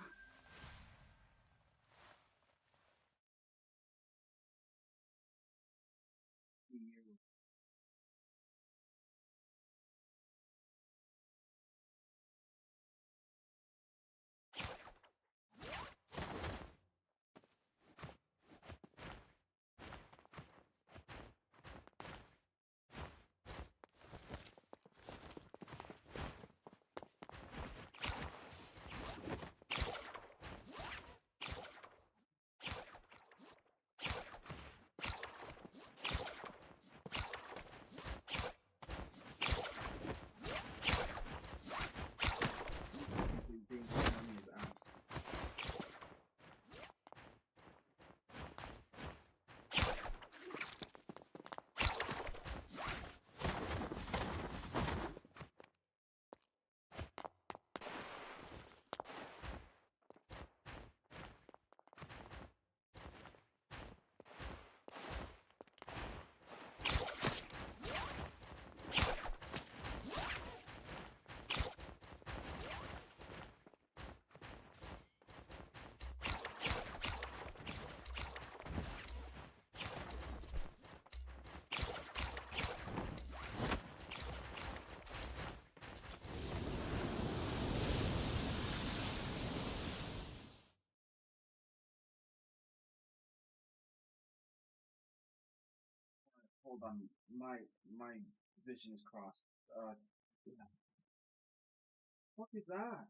Speaker 2: hold on. My vision is crossed. Yeah. What is that?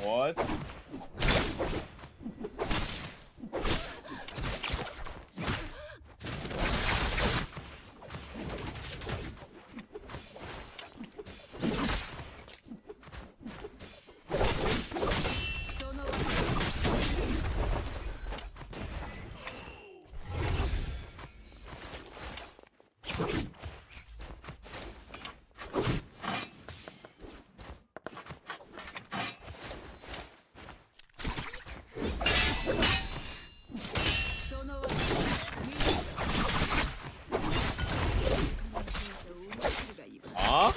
Speaker 1: What? Huh?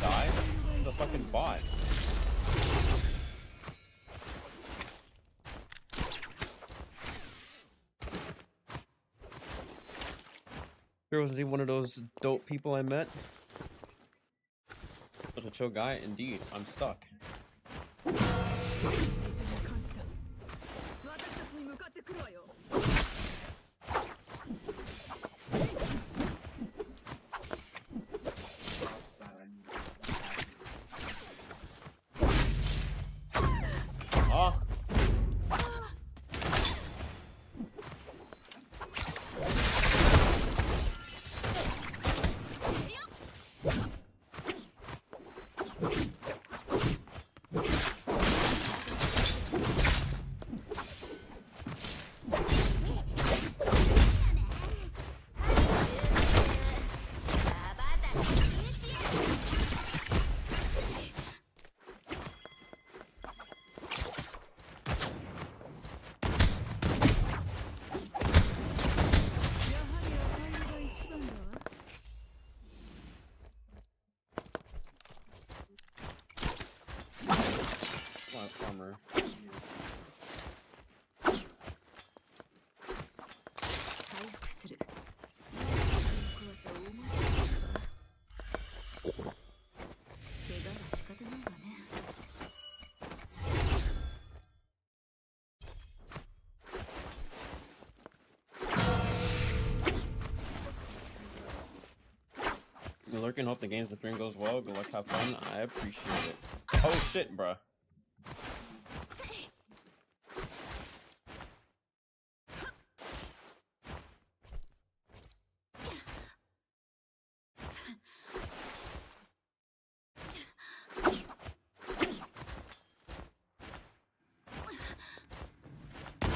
Speaker 1: Die? The fucking bot. There wasn't even one of those dope people I met. But a chill guy, indeed. I'm stuck. Ah! Farmer. You lurking, hope the game's the stream goes well. Good luck, have fun. I appreciate it. Oh shit, bruh.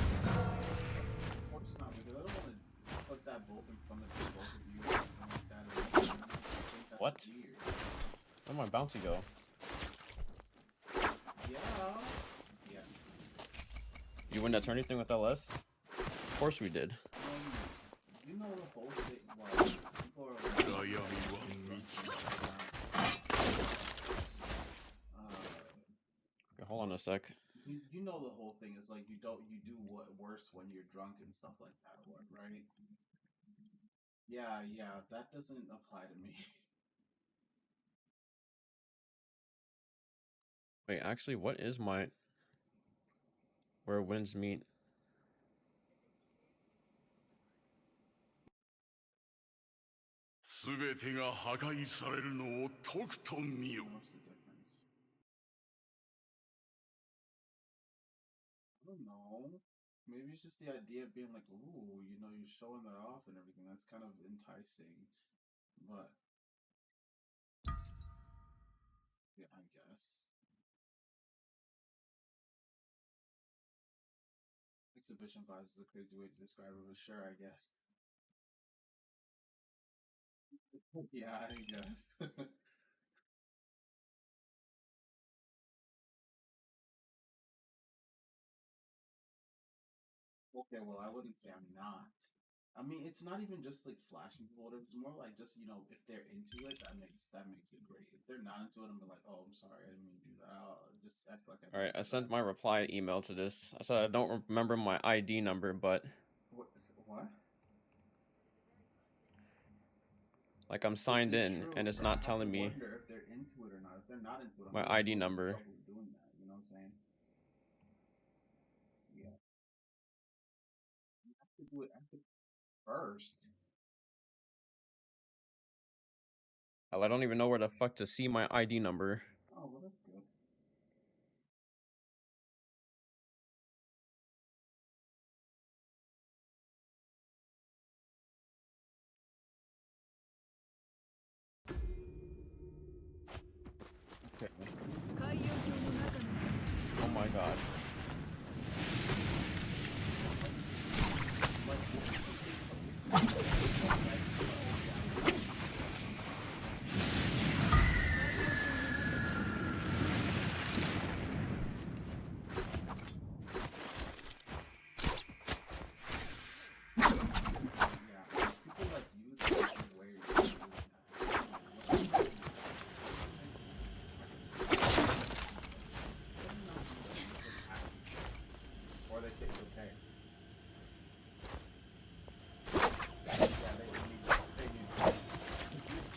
Speaker 2: Of course not, because I don't want to put that both in front of both of you or something like that. I think that's
Speaker 1: What?
Speaker 2: weird.
Speaker 1: Where'd my bounty go?
Speaker 2: Yeah. Yeah.
Speaker 1: You win that tourney thing with LS? Of course we did.
Speaker 2: You know the whole thing. Well, people are like,
Speaker 1: Okay, hold on a sec.
Speaker 2: you know the whole thing is like you do what worse when you're drunk and stuff like that, right? Yeah, that doesn't apply to me.
Speaker 1: Wait, actually, what is my... Where winds meet?
Speaker 2: What's the difference? I don't know. Maybe it's just the idea of being like, ooh, you're showing that off and everything. That's kind of enticing. But yeah, I guess. Exhibition vibes is a crazy way to describe it, but sure, I guess. Yeah, I guess. Okay, well, I wouldn't say I'm not. I mean, it's not even just like flashing people. It's more like just if they're into it, that makes it great. If they're not into it, I'm like, oh, I'm sorry, I didn't mean to do that. I'll just act like I
Speaker 1: All right,
Speaker 2: didn't
Speaker 1: I
Speaker 2: do
Speaker 1: sent
Speaker 2: that.
Speaker 1: my reply email to this. I said I don't remember my ID number, but
Speaker 2: What?
Speaker 1: like I'm
Speaker 2: This
Speaker 1: signed
Speaker 2: is
Speaker 1: in
Speaker 2: true,
Speaker 1: and it's
Speaker 2: but I
Speaker 1: not
Speaker 2: have to
Speaker 1: telling me
Speaker 2: wonder if they're into it or not. If they're not into it, I'm
Speaker 1: my
Speaker 2: not
Speaker 1: ID
Speaker 2: going to the
Speaker 1: number.
Speaker 2: trouble of doing that. You know what I'm saying? Yeah, you have to do it at the first.
Speaker 1: Hell, I don't even know where the fuck to see my ID number.
Speaker 2: Oh, well, that's good.
Speaker 1: Okay.
Speaker 4: 海洋上の中の
Speaker 1: Oh my god.
Speaker 2: Yeah, people like you that are aware you're doing that. Or they say it's okay. Yeah, they need. That's fucking crazy.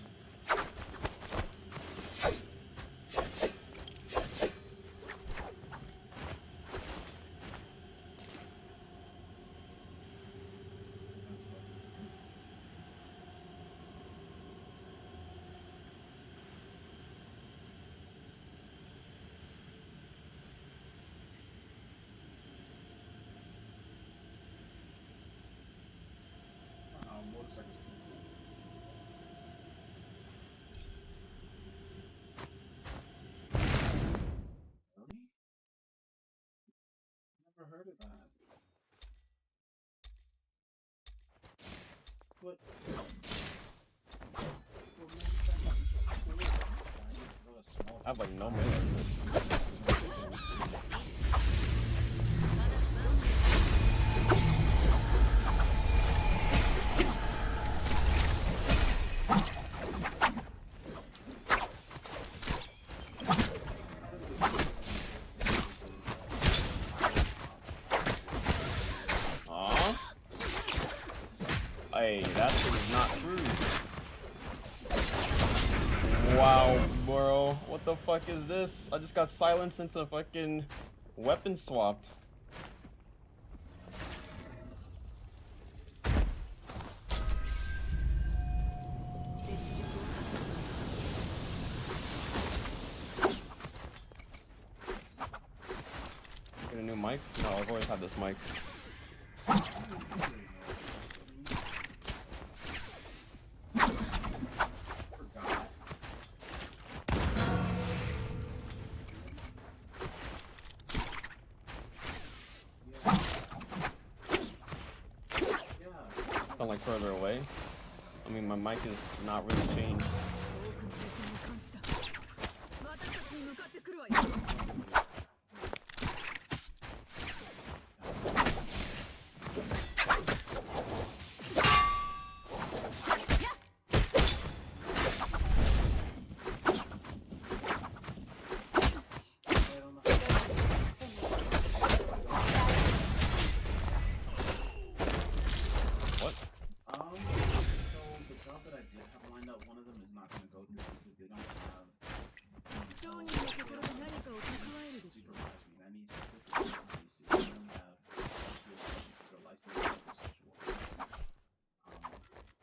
Speaker 2: Motorcycles too cool. Really? Never heard of that. But
Speaker 1: I have like no memory. Aw. Hey, that shit is not true. Wow, bro. What the fuck is this? I just got silenced into fucking weapon swapped. Get a new mic? No, I've always had this mic. Sound like further away. I mean, my mic is not really changed.
Speaker 4: 多くの責任を感じた私たちに向かってくるわよ
Speaker 1: What?
Speaker 2: So the job that I did have lined up, one of them is not going to go through because they don't have
Speaker 4: 商人のところで何かを蓄えるでしょ
Speaker 2: supervise me. That needs specific PC. They only have for license for sexual.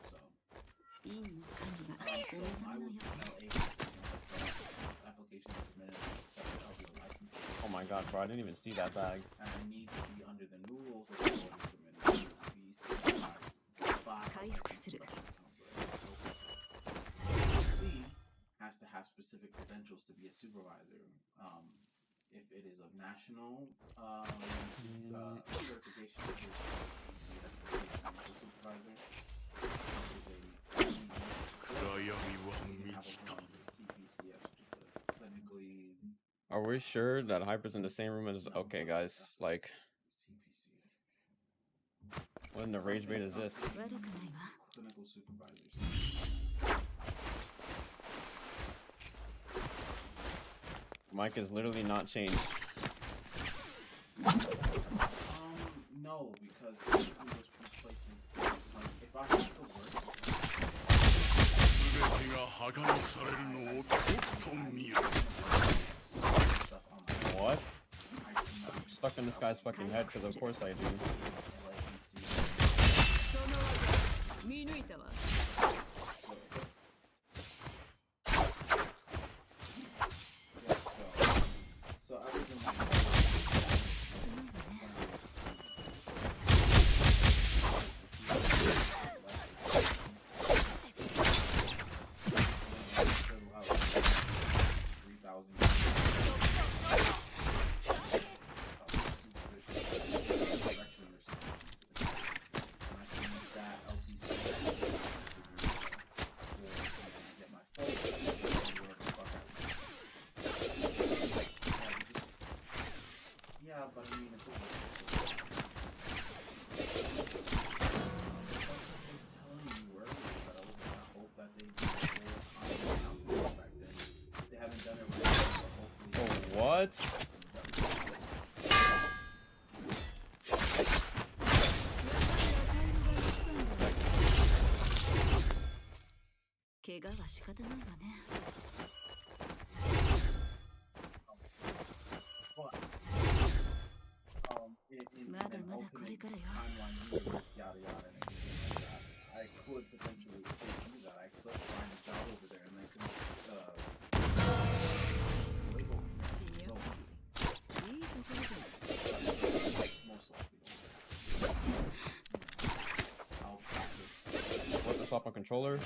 Speaker 2: So
Speaker 4: 院の神がお目
Speaker 2: so
Speaker 4: 覚
Speaker 2: I
Speaker 4: めの
Speaker 2: would
Speaker 4: よ
Speaker 2: tell A application is submitted for accepted of your license.
Speaker 1: Oh my god, bro, I didn't even see that bag.
Speaker 2: And it needs to be under the new rules that the board is submitted. It needs to be supervised by
Speaker 4: 回復する
Speaker 2: C has to have specific credentials to be a supervisor. If it is of national certification, it is CSA, financial supervisor. It is a CPCS, which is a clinically
Speaker 1: Are we sure that Hyper's in the same room as? Okay, guys. Like,
Speaker 2: CPCS.
Speaker 1: what in the rage bait is this?
Speaker 4: 悪くないわ
Speaker 2: Clinical supervisors.
Speaker 1: Mike is literally not changed.
Speaker 2: No, because it was places. Like, if I have to work, stuff on my
Speaker 1: What?
Speaker 2: I cannot
Speaker 1: I'm stuck in this guy's fucking head because of course I do.
Speaker 2: let me see.
Speaker 4: その技見抜いたわ
Speaker 2: So I was in my 怪我は仕方ないわね まだまだこれからよ I could potentially do that. I could find a job over there and they could most likely. I'll practice.
Speaker 1: What, the swap on controller?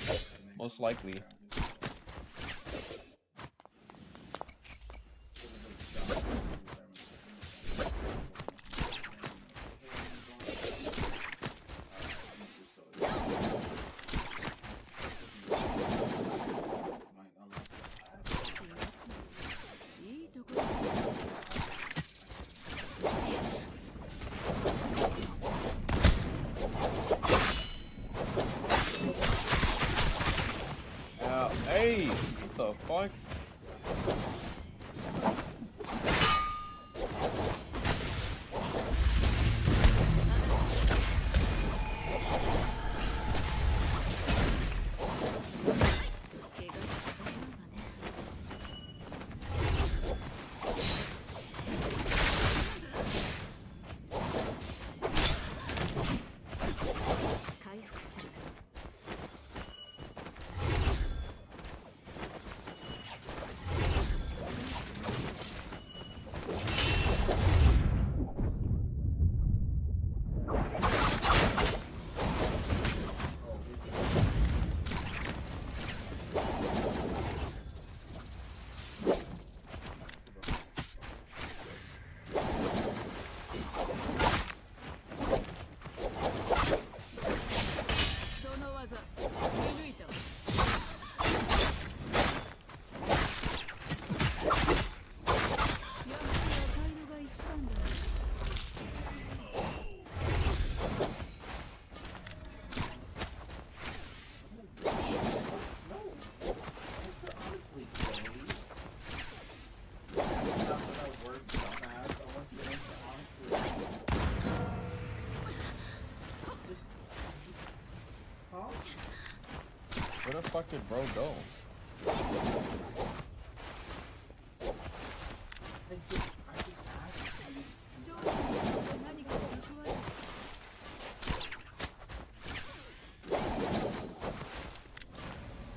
Speaker 1: Most likely. Hey, what the fuck? Where the fuck did bro go?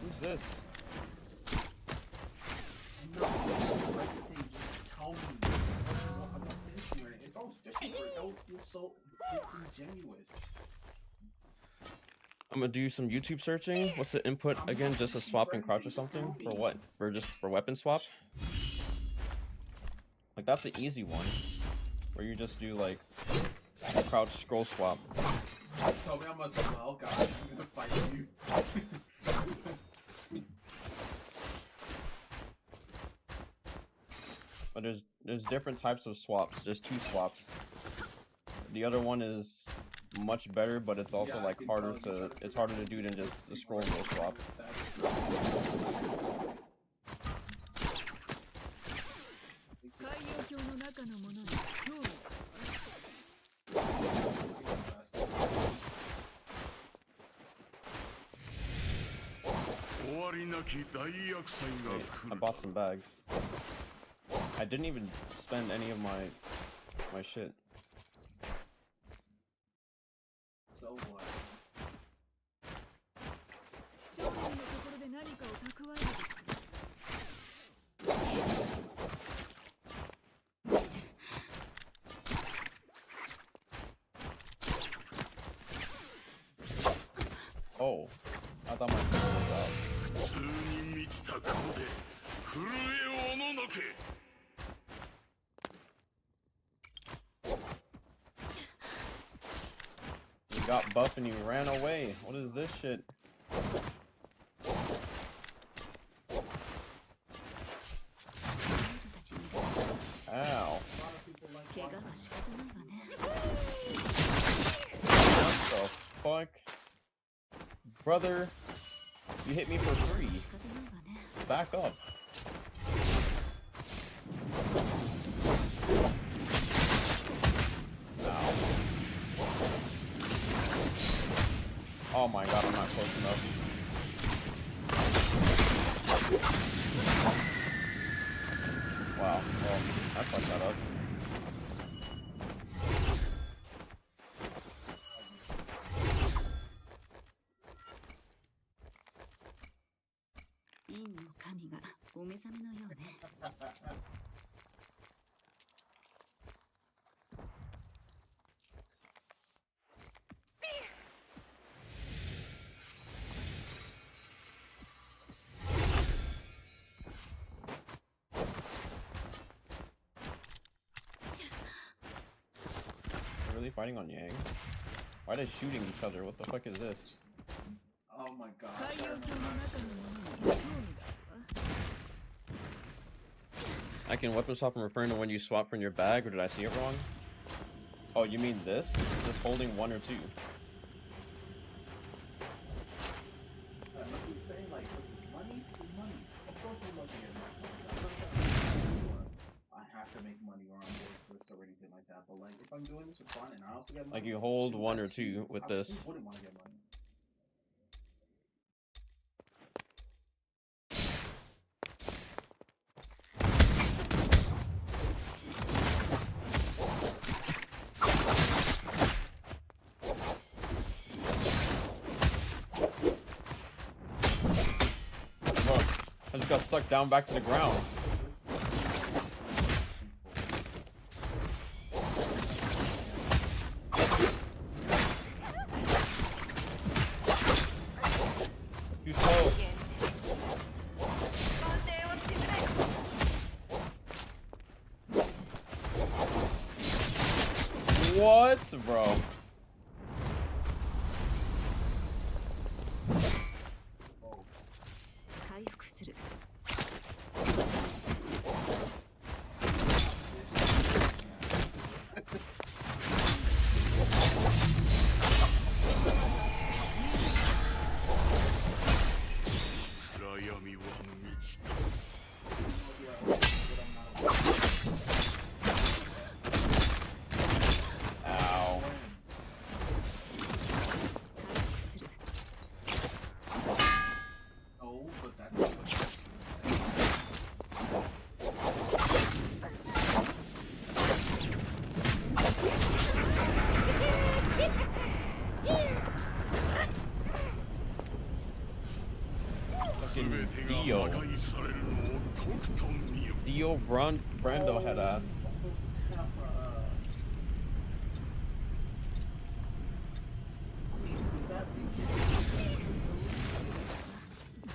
Speaker 1: Who's this?
Speaker 2: No, tell me. I'm not finishing right. If I was fishing for it, that would feel so disingenuous.
Speaker 1: I'm gonna do some YouTube searching. What's the input again? Just a swap and crouch or something? For what? For just for weapon swap? Like that's an easy one. Where you just do like crouch scroll swap.
Speaker 2: Tell me I'm a swell guy. I'm gonna fight you.
Speaker 1: But there's different types of swaps. There's 2 swaps. The other one is much better, but it's also like harder to do than just the scroll wheel swap. I bought some bags. I didn't even spend any of my shit.
Speaker 2: So what?
Speaker 1: Oh, I thought my food was out. You got buff and you ran away. What is this shit? Ow. What the fuck? Brother, you hit me for free. Back up. Ow. Oh my god, I'm not close enough. Wow, well, I fucked that up. They're really fighting on Yang? Why are they shooting each other? What the fuck is this?
Speaker 2: Oh my god.
Speaker 1: I can weapon swap and referring to when you swap from your bag, or did I see it wrong? Oh, you mean this? Just holding 1 or 2?
Speaker 2: I have to make money or I'm doing this or anything like that. But like, if I'm doing this for fun and I also get money,
Speaker 1: Like you hold 1 or 2 with this.
Speaker 2: I wouldn't want to get money.
Speaker 1: Look, I just got sucked down back to the ground. Too slow. What, bro? Ow.
Speaker 2: Oh, but that's what
Speaker 1: Fucking Dio Brando head ass.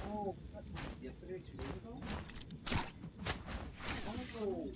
Speaker 2: Oh, yesterday, 2 days ago? Oh.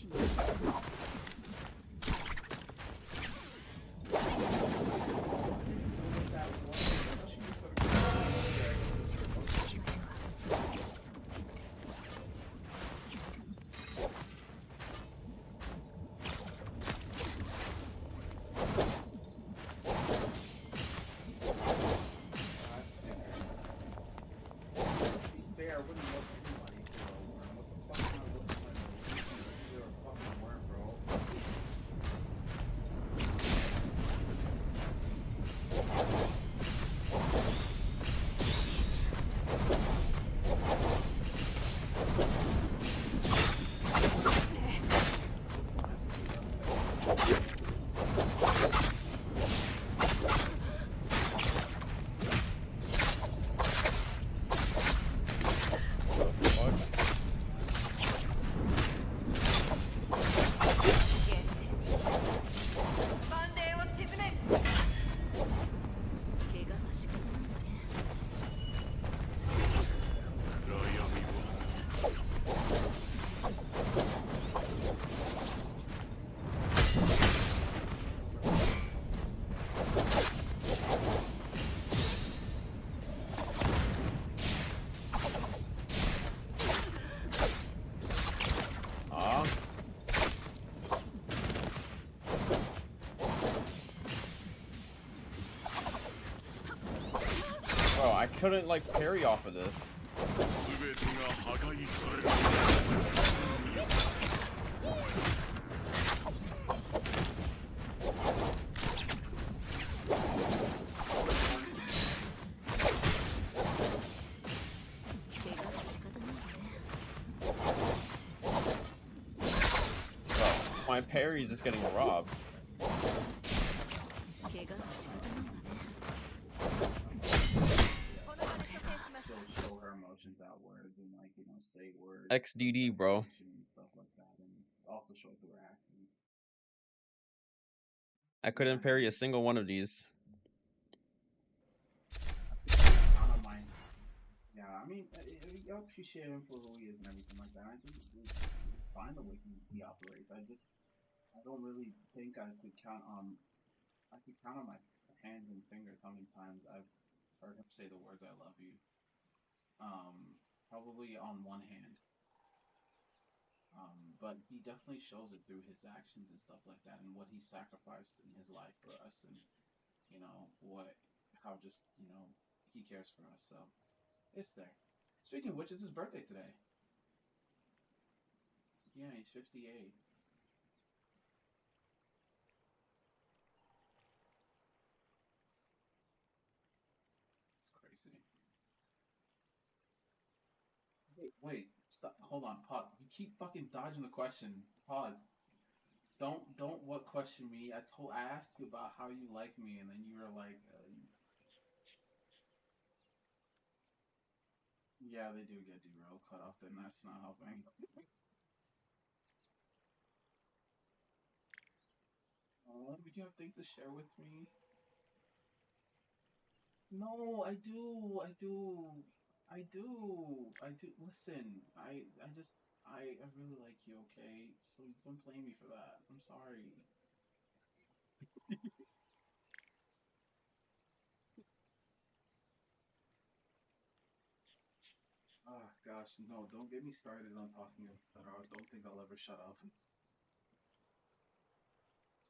Speaker 1: I couldn't like parry off of this. My parry is just getting robbed.
Speaker 2: Show her emotions outwards and like say words.
Speaker 1: XDD, bro.
Speaker 2: And stuff like that, and also show through her actions.
Speaker 1: I couldn't parry a single one of these.
Speaker 2: Yeah, I mean, I appreciate him for who he is and everything like that. I just find the way he operates. I don't really think I could count on. I could count on my hands and fingers how many times I've heard him say the words "I love you." Probably on one hand. But he definitely shows it through his actions and stuff like that, and what he sacrificed in his life for us, and how just he cares for us. So it's there. Speaking of which, it's his birthday today. Yeah, he's 58. It's crazy. Wait, stop. Hold on. Pause. You keep fucking dodging the question. Pause. Don't what question me. I asked you about how you like me, and then you were like, yeah, they do get derailed cut off. Then that's not helping. Would you have things to share with me? No, I do. Listen, I really like you. Okay, so don't blame me for that. I'm sorry. Oh gosh, no! Don't get me started on talking about that. I don't think I'll ever shut up.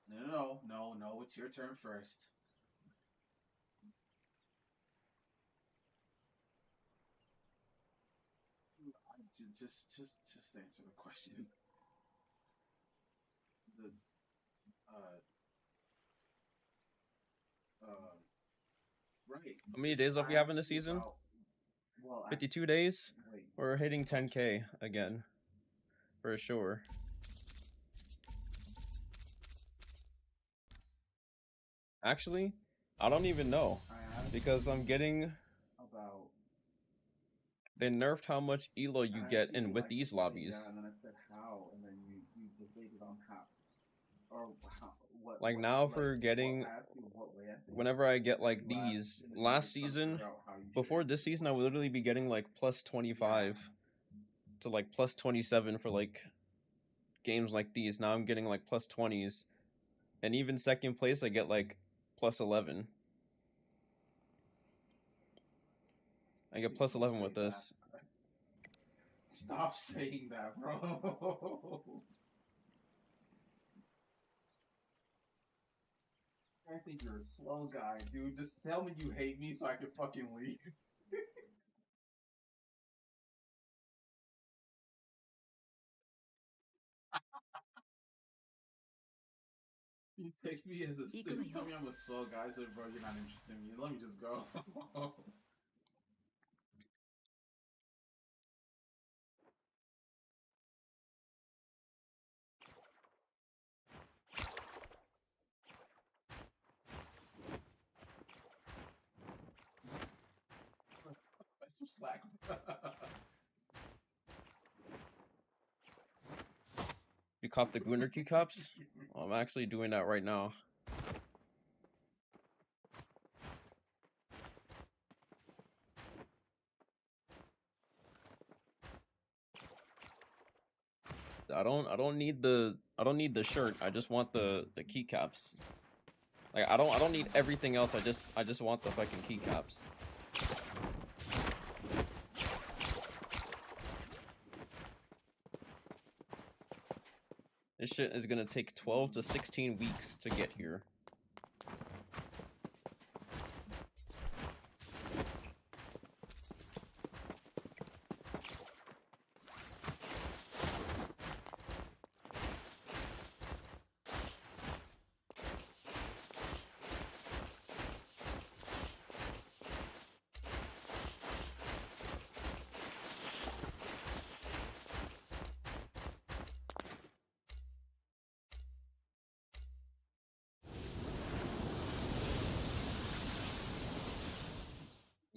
Speaker 2: No! It's your turn first. Just answer the question. The uh right.
Speaker 1: How many days left we have in the season?
Speaker 2: About, well,
Speaker 1: 52 days?
Speaker 2: wait.
Speaker 1: We're hitting 10K again. For sure. Actually, I don't even know. Because I'm getting...
Speaker 2: About...
Speaker 1: They nerfed how much elo you get in with these lobbies.
Speaker 2: Yeah, and then I said how, and then you debated on how. Or how, what...
Speaker 1: Like now for getting... Whenever I get like these, last season, before this season, I would literally be getting like plus 25 to like plus 27 for like games like these. Now I'm getting like plus 20s. And even second place, I get like plus 11. I get plus 11 with this.
Speaker 2: Stop saying that, bro. I think you're a slow guy, dude. Just tell me you hate me so I can fucking leave. You take me as a simp. Tell me I'm a slow guy, so bro, you're not interested in me. Let me just go. That's some slack.
Speaker 1: You caught the Gunner key cups? Well, I'm actually doing that right now. I don't need the shirt. I just want the keycaps. Like I don't need everything else. I just want the fucking keycaps. This shit is gonna take 12 to 16 weeks to get here.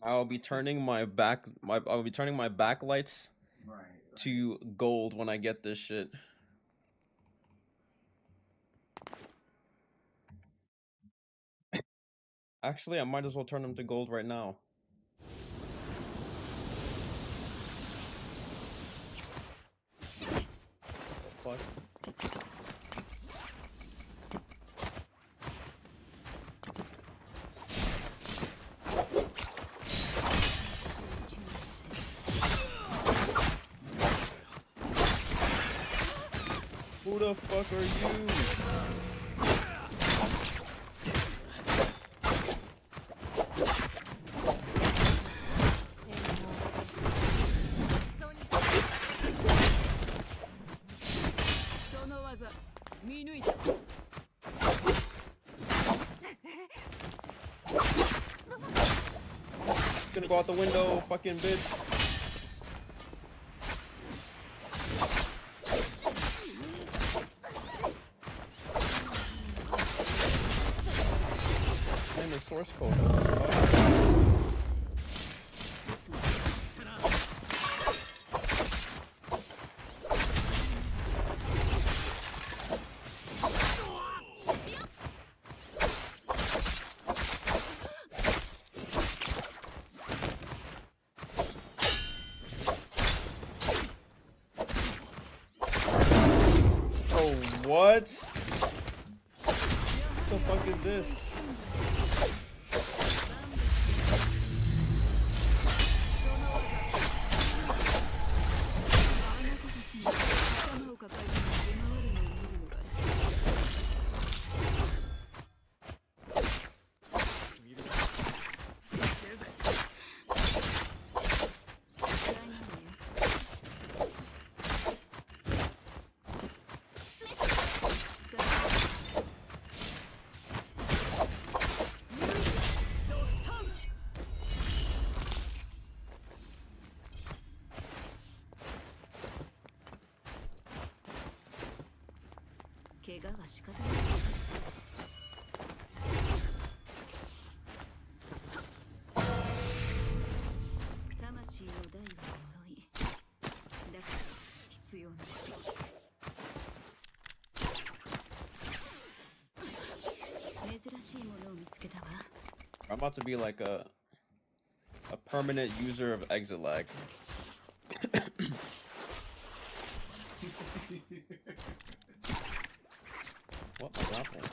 Speaker 1: I'll be turning my backlights
Speaker 2: Right.
Speaker 1: to gold when I get this shit. Actually, I might as well turn them to gold right now. What the fuck? Who the fuck are you? Gonna go out the window, fucking bitch. Name is source code. What the fuck? Oh, what? What the fuck is this? I'm about to be like a permanent user of exit lag. What was happening?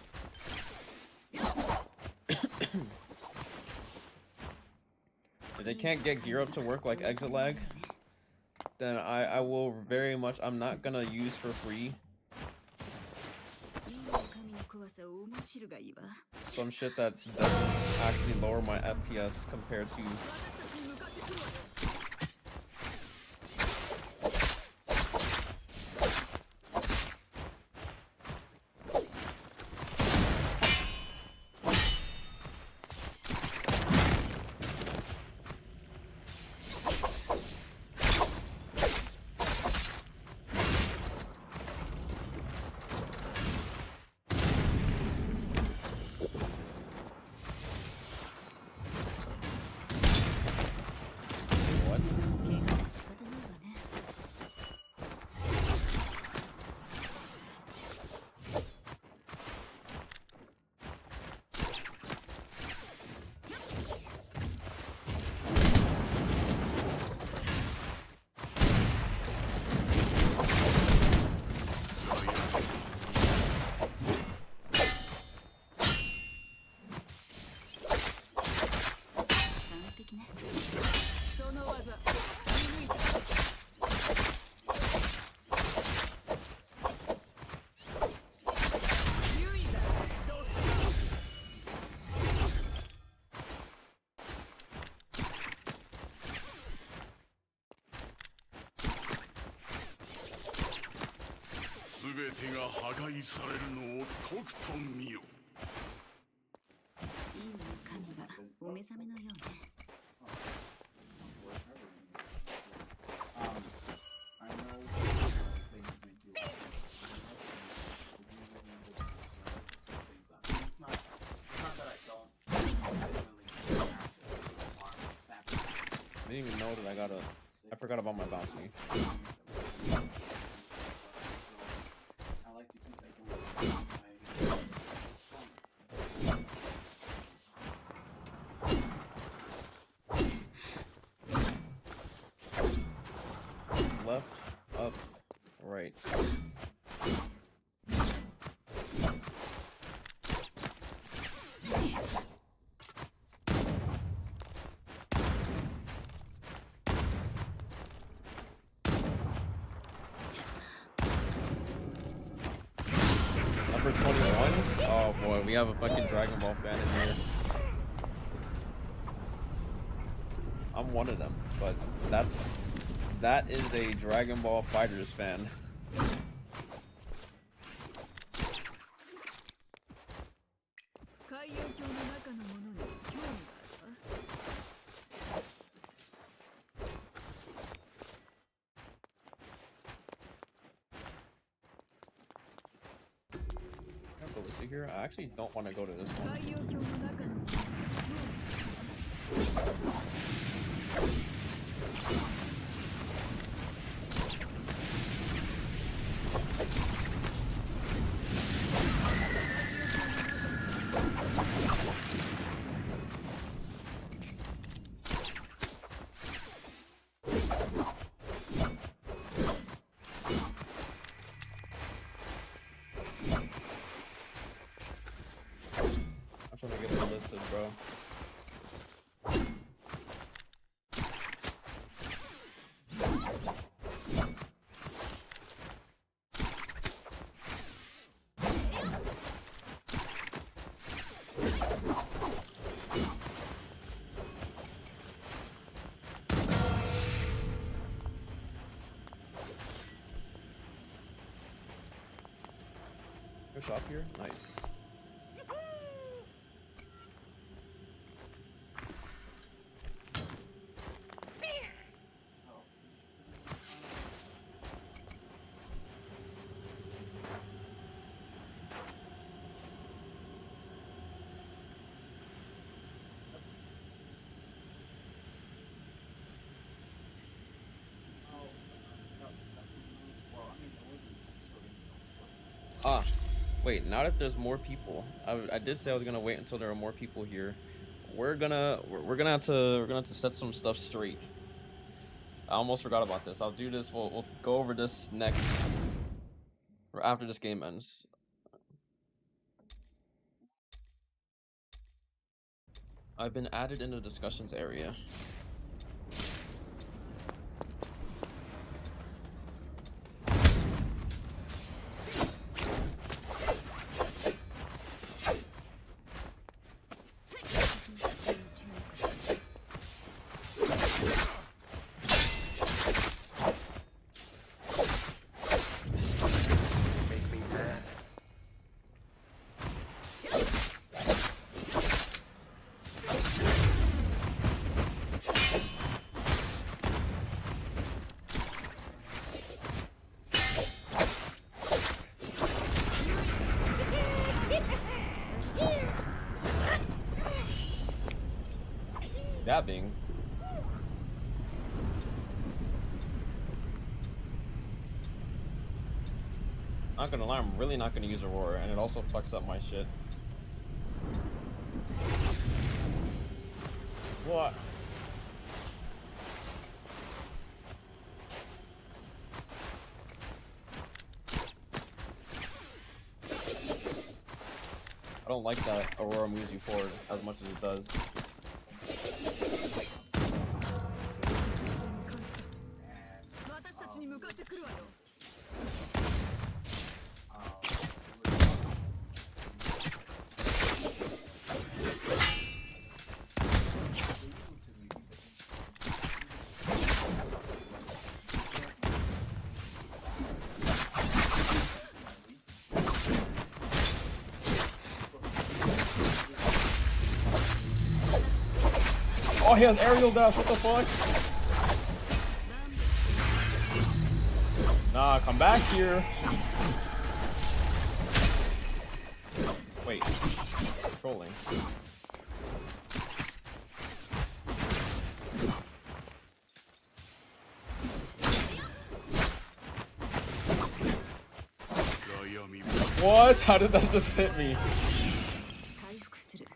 Speaker 1: If they can't get gear up to work like exit lag, then I will very much, I'm not gonna use for free some shit that doesn't actually lower my FPS compared to didn't even know that I got a. I forgot about my bounty.
Speaker 2: I like to keep that going.
Speaker 1: Left, up, right. Number 21? Oh boy, we have a fucking Dragon Ball fan in here. I'm one of them, but that is a Dragon Ball Fighters fan.
Speaker 4: 海洋鏡の中のものに興味があるわ。
Speaker 1: Can I go to here? I actually don't want to go to this one.
Speaker 4: 海洋鏡の中のものに興味があるわ。
Speaker 1: I'm trying to get it listed, bro. Go shop here? Nice. Ah, wait, not if there's more people. I did say I was gonna wait until there are more people here. We're gonna have to set some stuff straight. I almost forgot about this. I'll do this. We'll go over this next, or after this game ends. I've been added in the discussions area. Dabbing. Not gonna lie, I'm really not gonna use Aurora, and it also fucks up my shit. What? I don't like that Aurora moves you forward as much as it does. Oh, he has aerial dash, what the fuck? Nah, come back here. Wait, trolling. What? How did that just hit me?
Speaker 4: 回復する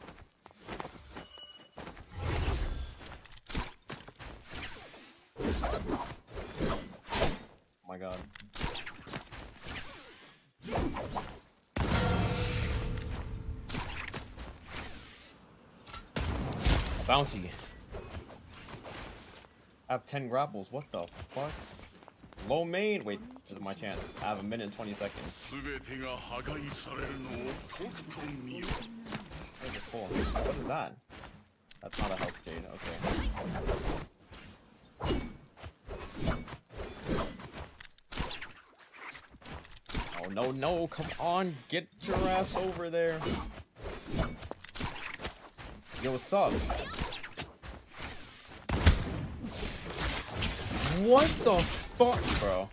Speaker 1: Oh my god. A bounty. I have 10 grapples. What the fuck? Low main. Wait, this is my chance. I have a minute and 20 seconds. Where's it for? What is that? That's not a health jade. Okay. Oh no, no, come on, get your ass over there. Yo, what's up? What the fuck, bro?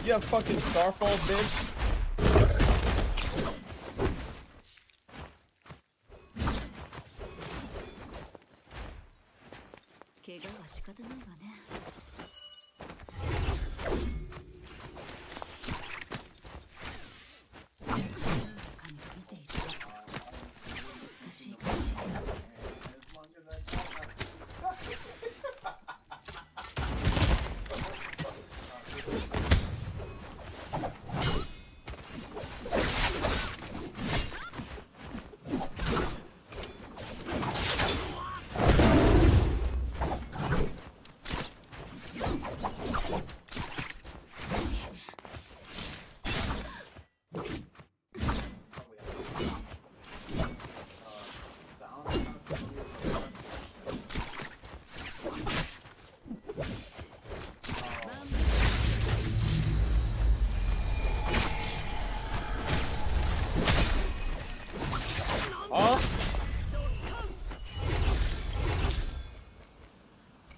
Speaker 1: You have fucking Starfall, bitch.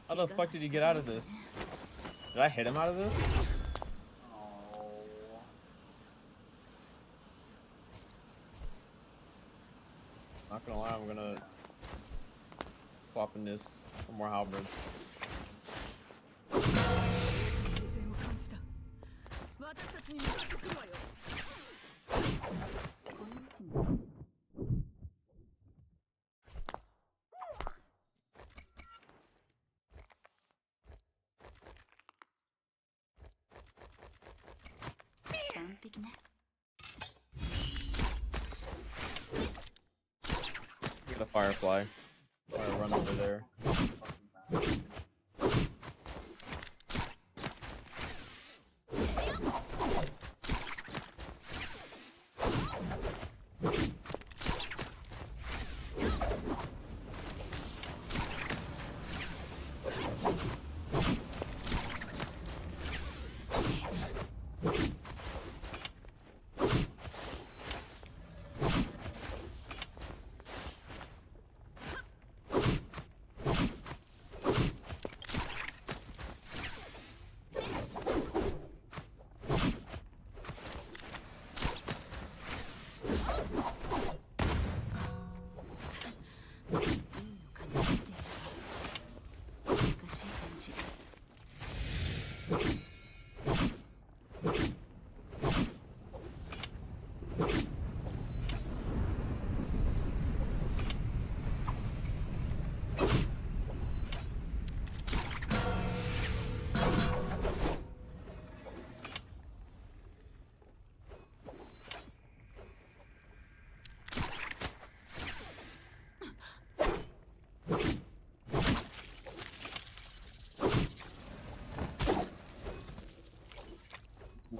Speaker 1: How the fuck did he get out of this? Did I hit him out of this? Not gonna lie, I'm gonna swap in this for more halberds.
Speaker 4: 目線を感じた私たちに向かってくるわよ
Speaker 1: Get a firefly. I'll run over there.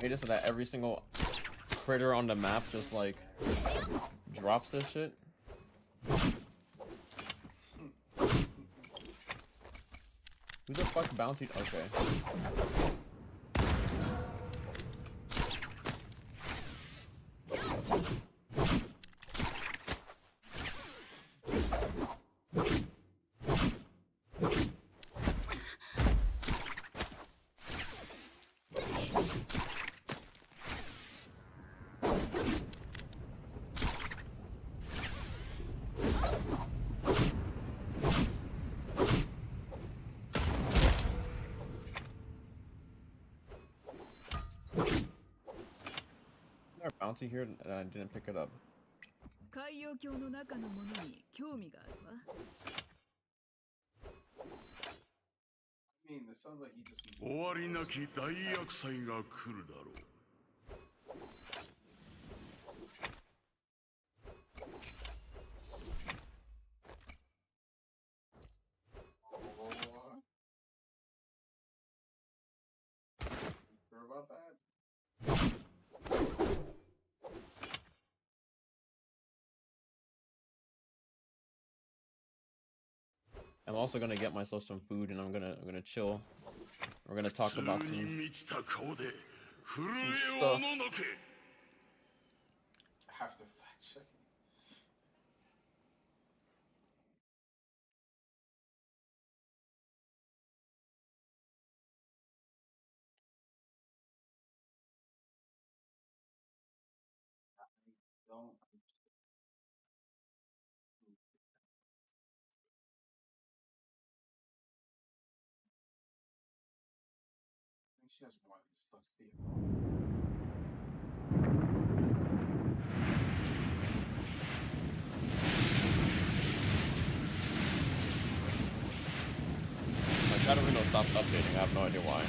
Speaker 1: Made it so that every single critter on the map just like drops this shit. Who the fuck bounty? Okay. there a bounty here and I didn't pick it up?
Speaker 4: 海洋鏡の中のものに興味があるわ。
Speaker 2: I mean, this sounds like he just.
Speaker 5: 終わりなき大厄災が来るだろう。
Speaker 2: Sure about that?
Speaker 1: I'm also gonna get myself some food and I'm gonna chill. We're gonna talk about some stuff.
Speaker 2: I have to fact check. I don't. I think she has more of this stuff, Steve.
Speaker 1: My Shadow Reno stopped updating. I have no idea why.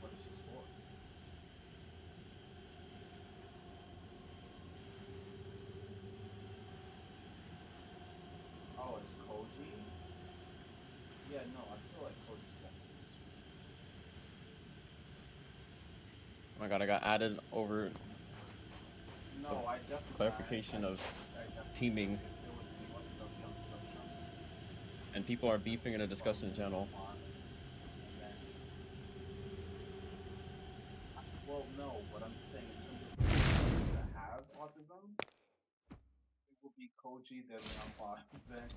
Speaker 2: What is she for? Oh, it's Koji? Yeah, no, I feel like Koji's definitely on Switch.
Speaker 1: Oh my god, I got added over
Speaker 2: No, I definitely.
Speaker 1: clarification of
Speaker 2: I definitely.
Speaker 1: teaming,
Speaker 2: If there was anyone who does jump,
Speaker 1: and people are beefing in a discussion channel.
Speaker 2: and then. Well, no, but I'm just saying in terms of people that have autism, it will be Koji, then Leon, then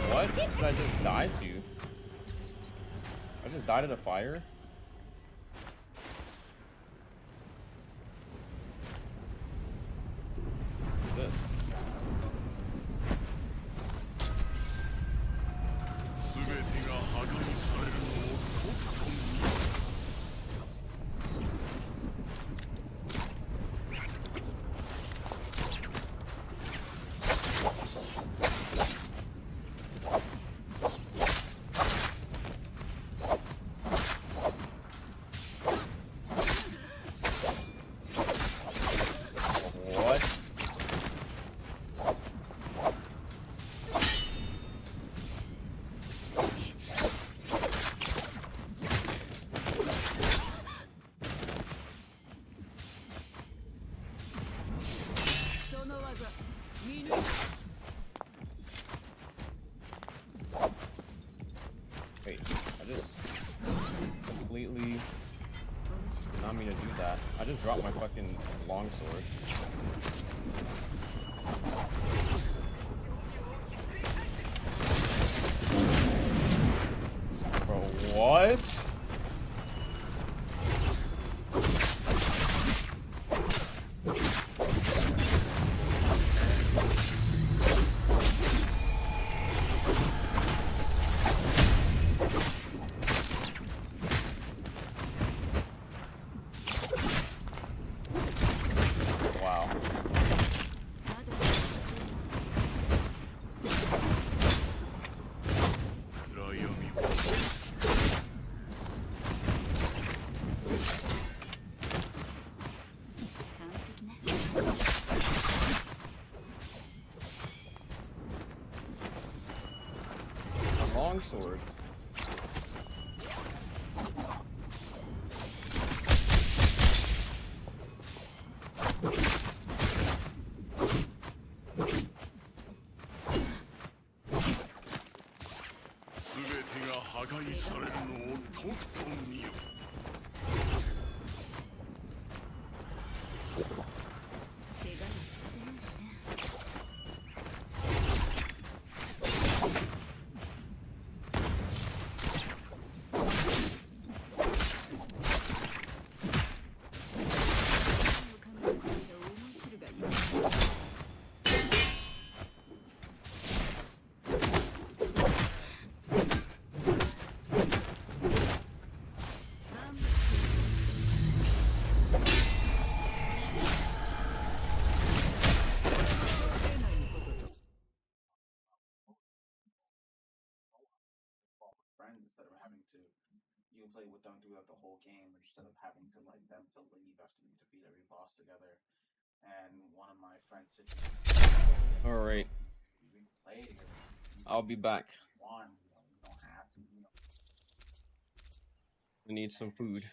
Speaker 1: What did I just die to? I just died in a fire? What's this? want me to do that? I just dropped my fucking longsword. Bro, what? Wow. A longsword.
Speaker 2: Friends instead of having to you can play with them throughout the whole game instead of having to like them to leave after you defeat every boss together. And one of my friends said,
Speaker 1: All right.
Speaker 2: we can play together.
Speaker 1: I'll be back.
Speaker 2: One, you don't have to,
Speaker 1: I need some food.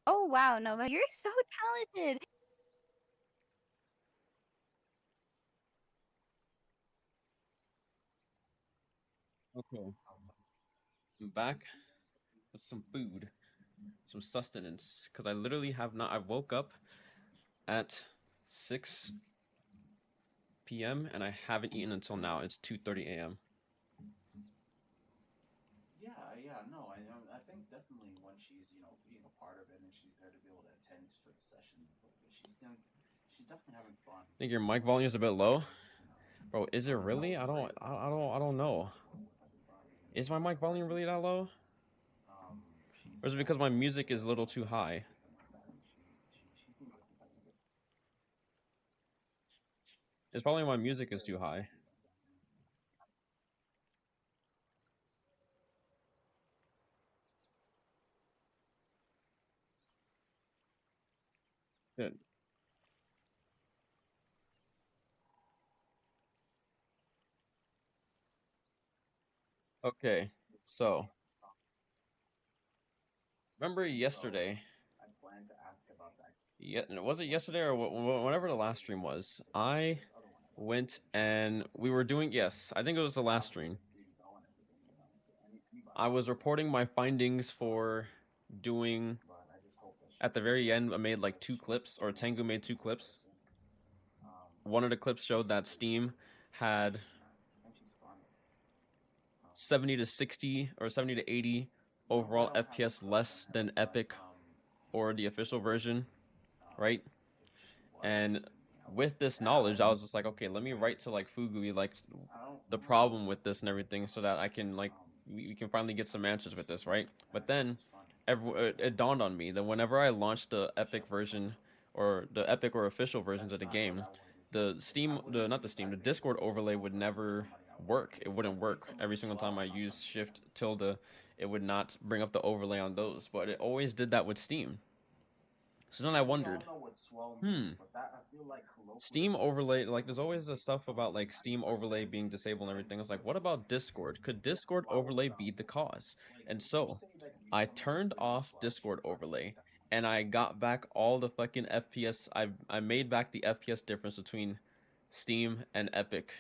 Speaker 3: Oh wow, Nova, you're so talented.
Speaker 1: Okay. I'm back with some food, some sustenance, because I literally have not. I woke up at 6 p.m. and I haven't eaten until now. It's 2:30 a.m.
Speaker 2: Yeah, no, I think definitely when she's being a part of it and she's there to be able to attend for the sessions, like she's
Speaker 1: Think your mic volume is a bit low, bro? Is it really? I don't know. Is my mic volume really that low? Or is it because my music is a little too high? It's probably my music is too high. Good. Okay, so remember yesterday? Yeah, was it yesterday or whenever the last stream was? I went and we were doing, yes, I think it was the last stream. I was reporting my findings for doing, at the very end, I made like 2 clips, or Tengu made 2 clips. One of the clips showed that Steam had 70 to 60 or 70 to 80 overall FPS less than Epic or the official version, right? And with this knowledge, I was just like, okay, let me write to like Fugui like the problem with this and everything, so that I can like we can finally get some answers with this, right? But then it dawned on me that whenever I launched the Epic version or the Epic or official versions of the game, the Steam, the not the Steam, the Discord overlay would never work. It wouldn't work every single time I used Shift tilde. It would not bring up the overlay on those, but it always did that with Steam. So then I wondered, Steam overlay, like there's always the stuff about like Steam overlay being disabled and everything. I was like, what about Discord? Could Discord overlay be the cause? And so I turned off Discord overlay and I got back all the fucking FPS. I made back the FPS difference between Steam and Epic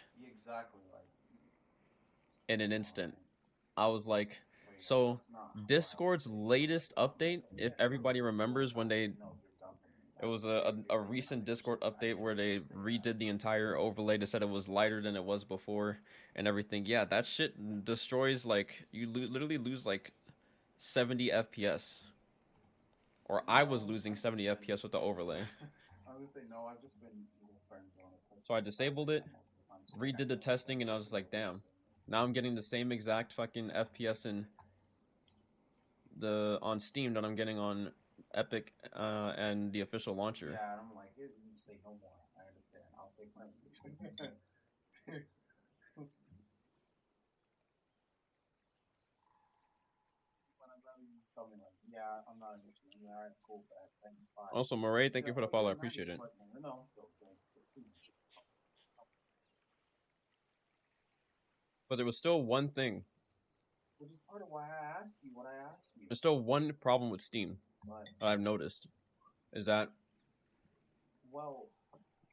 Speaker 1: in an instant. I was like, so Discord's latest update, if everybody remembers when they it was a recent Discord update where they redid the entire overlay. They said it was lighter than it was before and everything. Yeah, that shit destroys, like, you literally lose like 70 FPS. Or I was losing 70 FPS with the overlay. So I disabled it, redid the testing, and I was like, damn. Now I'm getting the same exact fucking FPS on Steam that I'm getting on Epic and the official launcher. Yeah, and I'm like, you say no more. I understand. I'll take my Also, Murray, thank you for the follow. I appreciate it. But there was still one thing. Which is part of why I asked you what I asked you. There's still one problem with Steam that I've noticed. Is that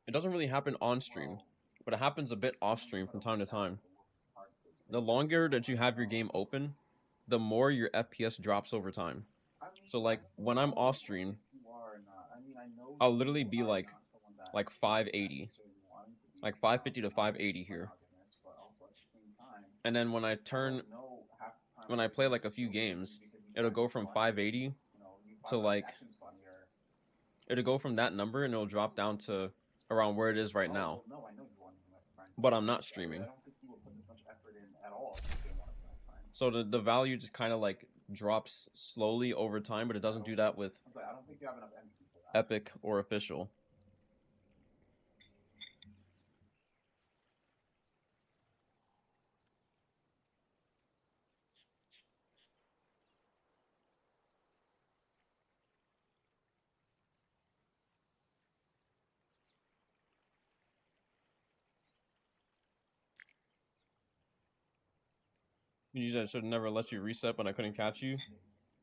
Speaker 1: it doesn't really happen on stream, but it happens a bit off stream from time to time. The longer that you have your game open, the more your FPS drops over time. So like when I'm off stream, I'll literally be like 580, like 550 to 580 here. And then when I play like a few games, it'll go from 580 to like, it'll go from that number and it'll drop down to around where it is right now. But I'm not streaming. So the value just kind of like drops slowly over time, but it doesn't do that with Epic or official. You should never let you reset, but I couldn't catch you.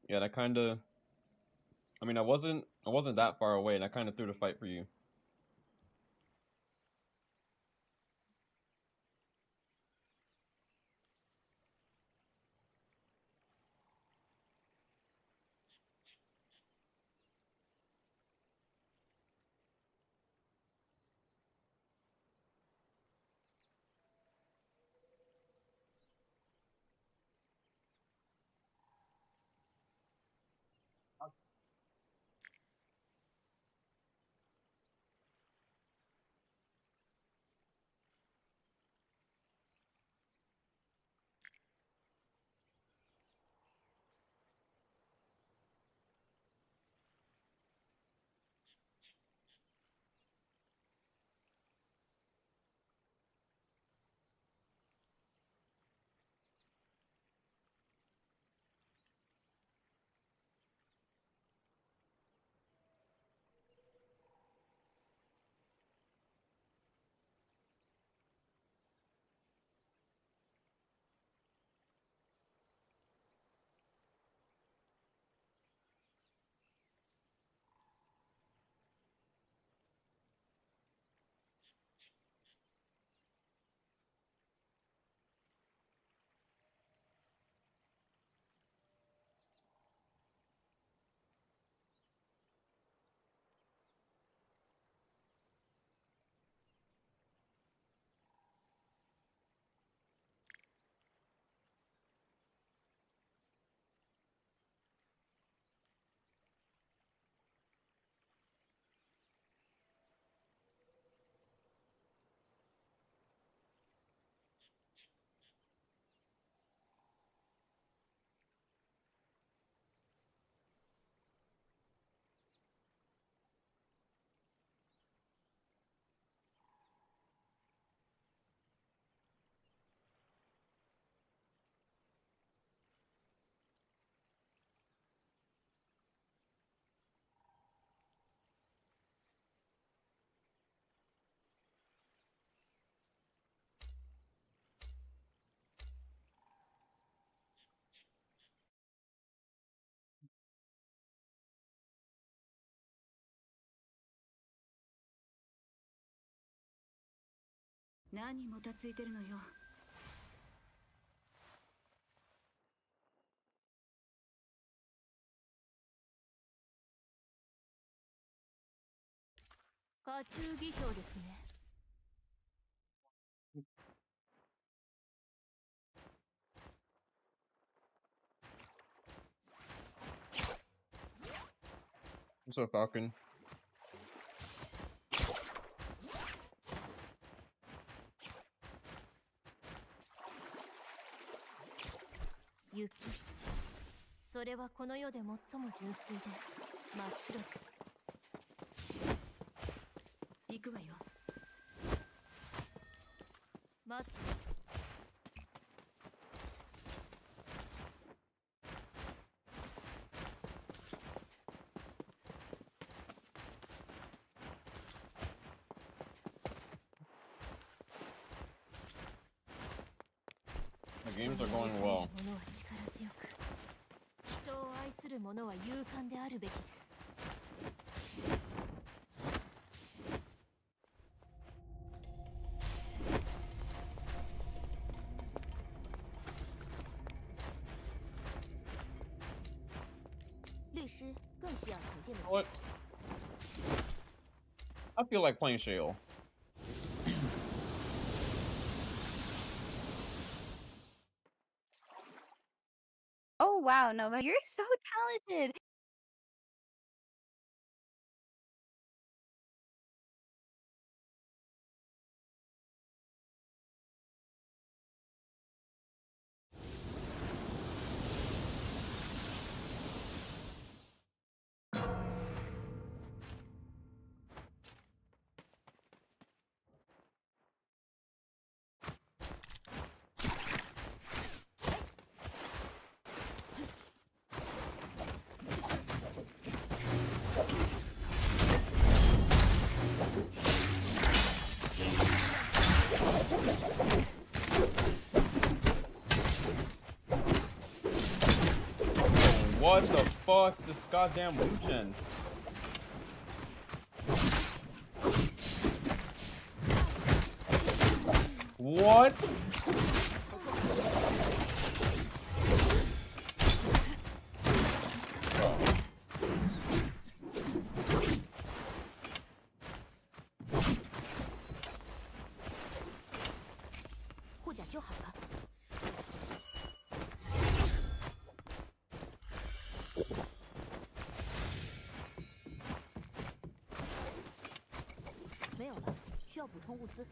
Speaker 1: Yeah, that kind of. I mean, I wasn't that far away, and I kind of threw the fight for you.
Speaker 4: 何もたついてるのよ。家中技巧ですね。
Speaker 1: What's up, Falcon?
Speaker 4: 雪。それはこの世で最も純粋で真っ白です。行くわよ。まず。
Speaker 1: The games are going well.
Speaker 4: 者は力強く、人を愛する者は勇敢であるべきです。律师更需要常见的。
Speaker 1: What? I feel like playing Shale.
Speaker 3: Oh wow, Nova, you're so talented.
Speaker 1: What the fuck? This goddamn Wuchen. What? Bro.
Speaker 4: 护甲修好了。没有了，需要补充物资。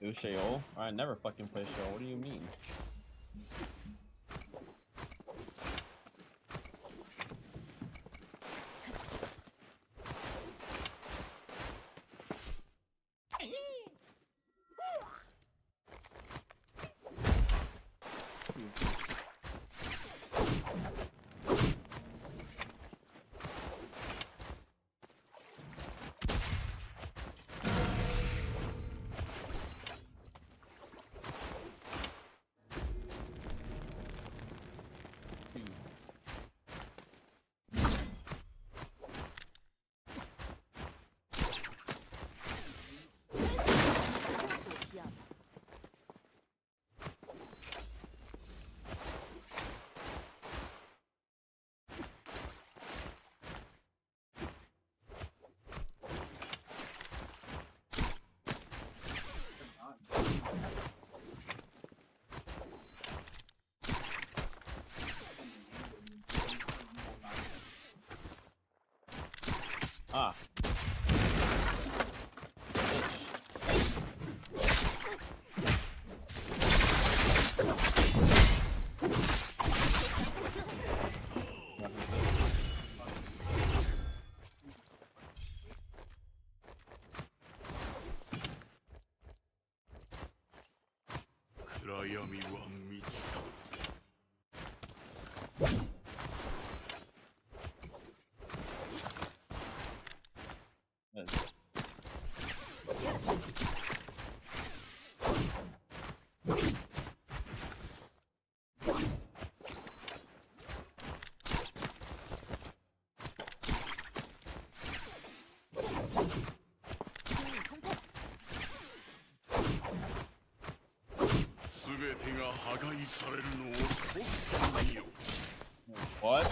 Speaker 1: Do Sheol? I never fucking play Sheol. What do you mean?
Speaker 5: てが破壊されるのをとってみよ。
Speaker 1: What?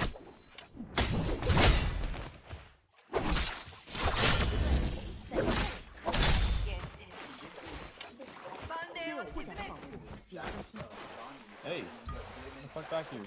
Speaker 1: Hey, get the fuck back here.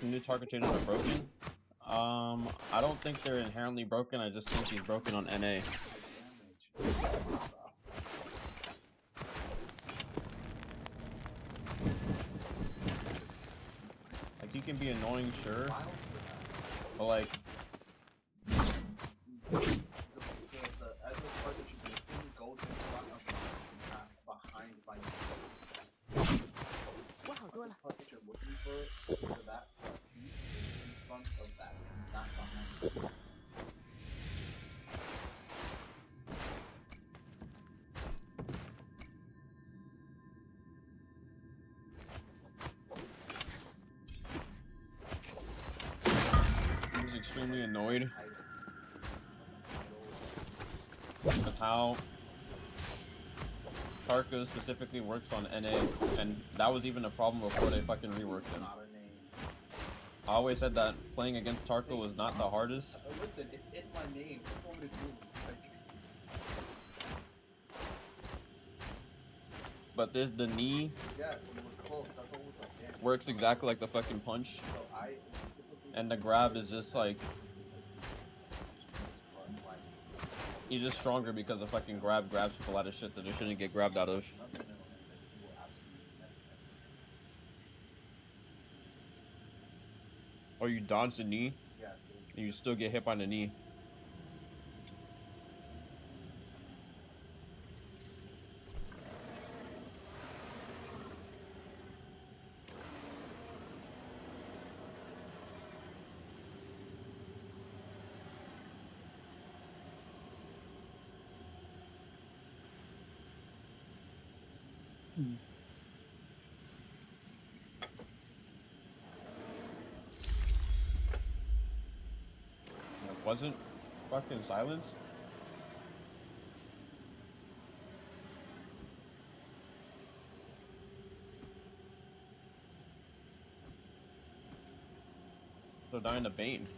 Speaker 1: New target changes are broken. I don't think they're inherently broken. I just think he's broken on NA. Like he can be annoying, sure, but like. He's extremely annoyed with how Tarka specifically works on NA, and that was even a problem before they fucking reworked him. I always said that playing against Tarka was not the hardest.
Speaker 2: Listen, it's my name. What's wrong with you?
Speaker 1: But there's the knee works exactly like the fucking punch, and the grab is just like he's just stronger because the fucking grabs with a lot of shit that they shouldn't get grabbed out of. Or you dodge the knee, and you still get hit by the knee. It wasn't fucking silence. So dying to Bane.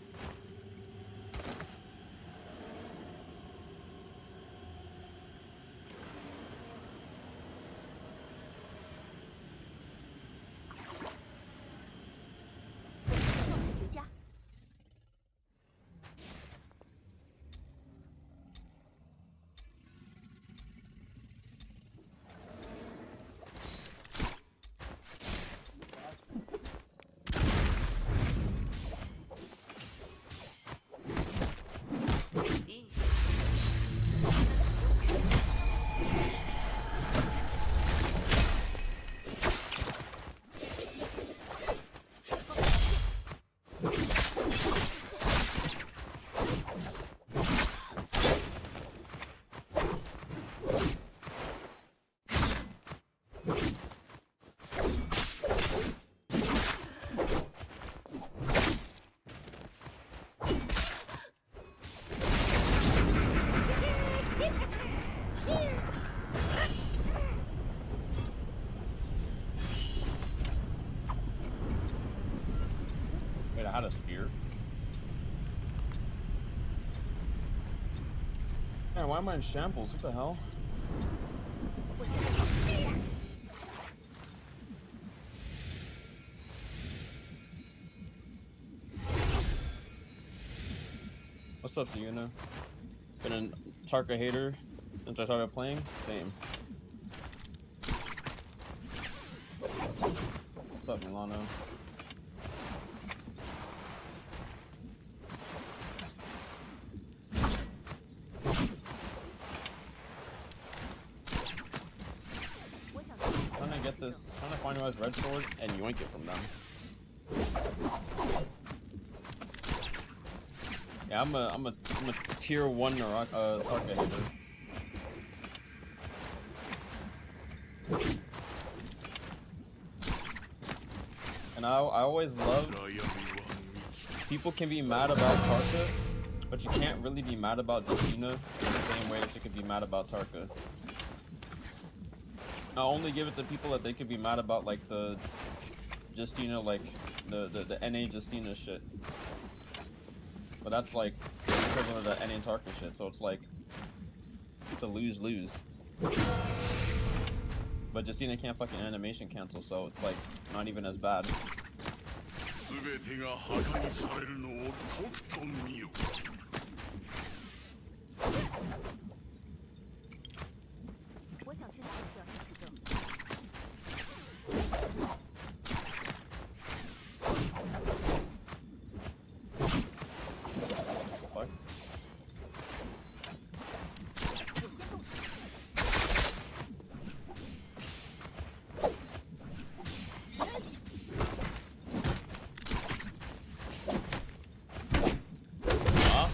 Speaker 1: Wait, I had a spear? Man, why am I in shambles? What the hell? What's up, Sienna? Been a Tarka hater since I started playing? Same. What's up, Milano? get this, trying to find who has red sword and yoink it from them. Yeah, I'm a tier 1 Tarka hater. And I always love people can be mad about Tarka, but you can't really be mad about Justina in the same way that you could be mad about Tarka. I only give it to people that they could be mad about, like the Justina, like the NA Justina shit. But that's like equivalent of the NA Tarka shit, so it's like it's a lose-lose. But Justina can't fucking animation cancel, so it's like not even as bad.
Speaker 5: 全てが墓にされるのをとっと見よ。
Speaker 4: 我想知道这条指证。
Speaker 1: Fuck. Huh?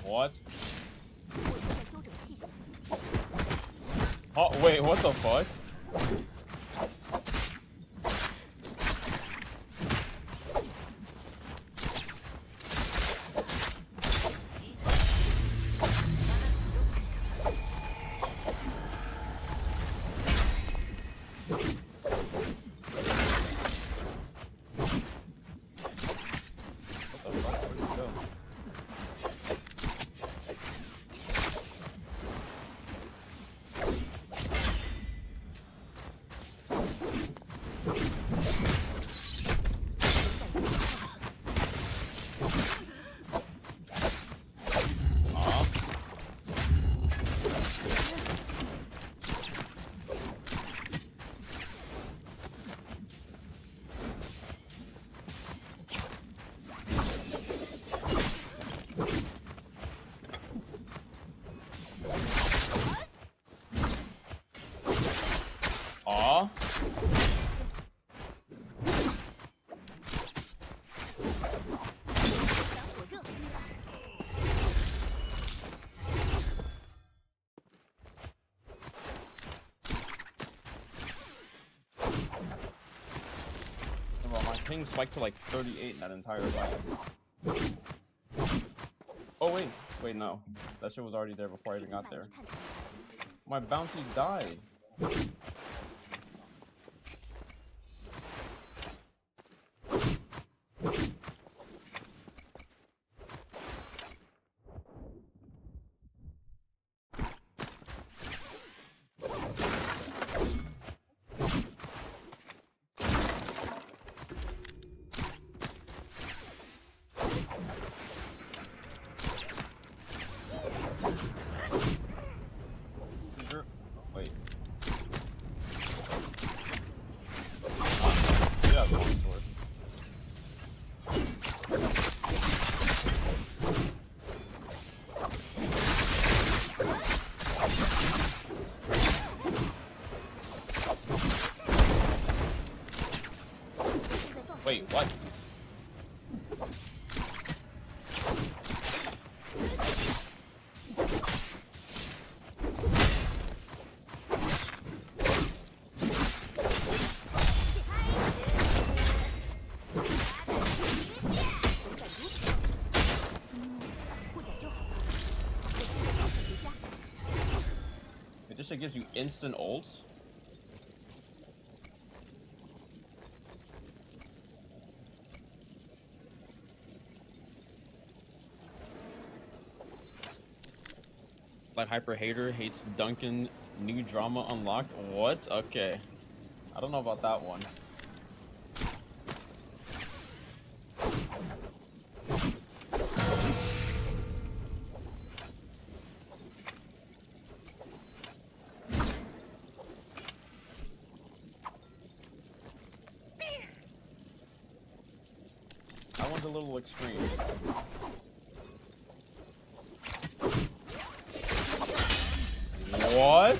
Speaker 1: What? Oh, wait, what the fuck? Aw. Bro, my ping spiked to like 38 in that entire fight. Oh wait, wait no. That shit was already there before I even got there. My bounty died. Wait. Yeah, long sword. Wait, what? This shit gives you instant ults? Like Hyper Hater hates Duncan, new drama unlocked. What? Okay. I don't know about that one. That one's a little extreme. What?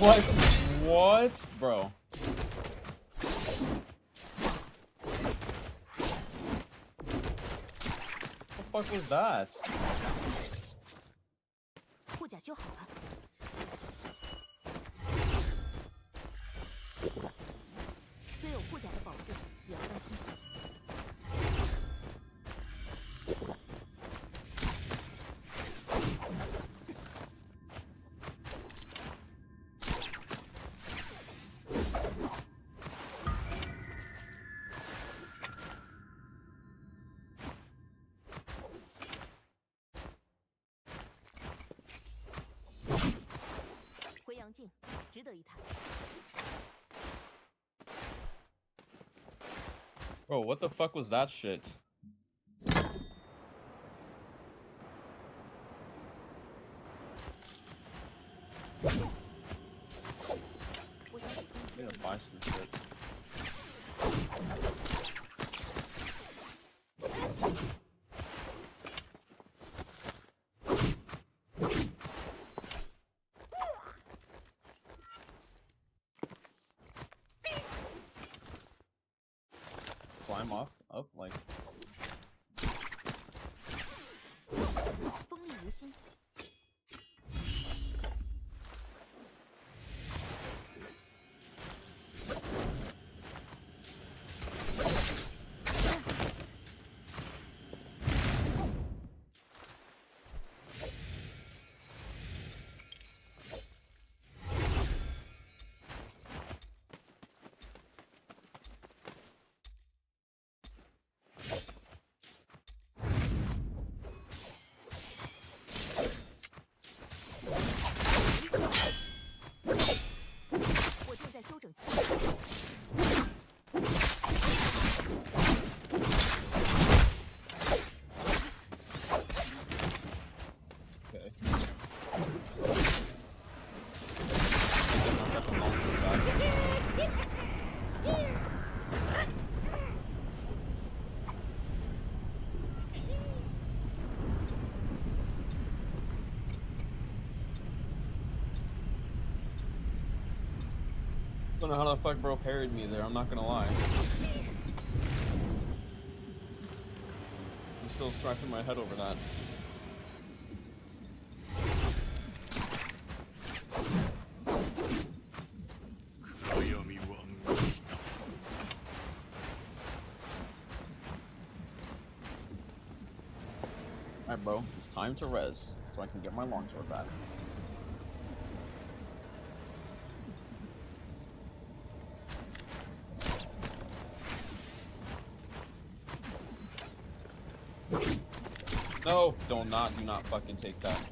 Speaker 1: What? What? Bro. What the fuck was that?
Speaker 4: 护甲修好了。虽有护甲的保护，也要当心。回阳镜，值得一谈。
Speaker 1: Bro, what the fuck was that shit? I need to buy some shit. Climb up, like.
Speaker 4: 锋利无心。我正在修整器。
Speaker 1: Okay. Got the launcher back. Don't know how the fuck bro parried me there, I'm not gonna lie. I'm still scratching my head over that. Alright bro, it's time to res, so I can get my longsword back. No, do not fucking take that.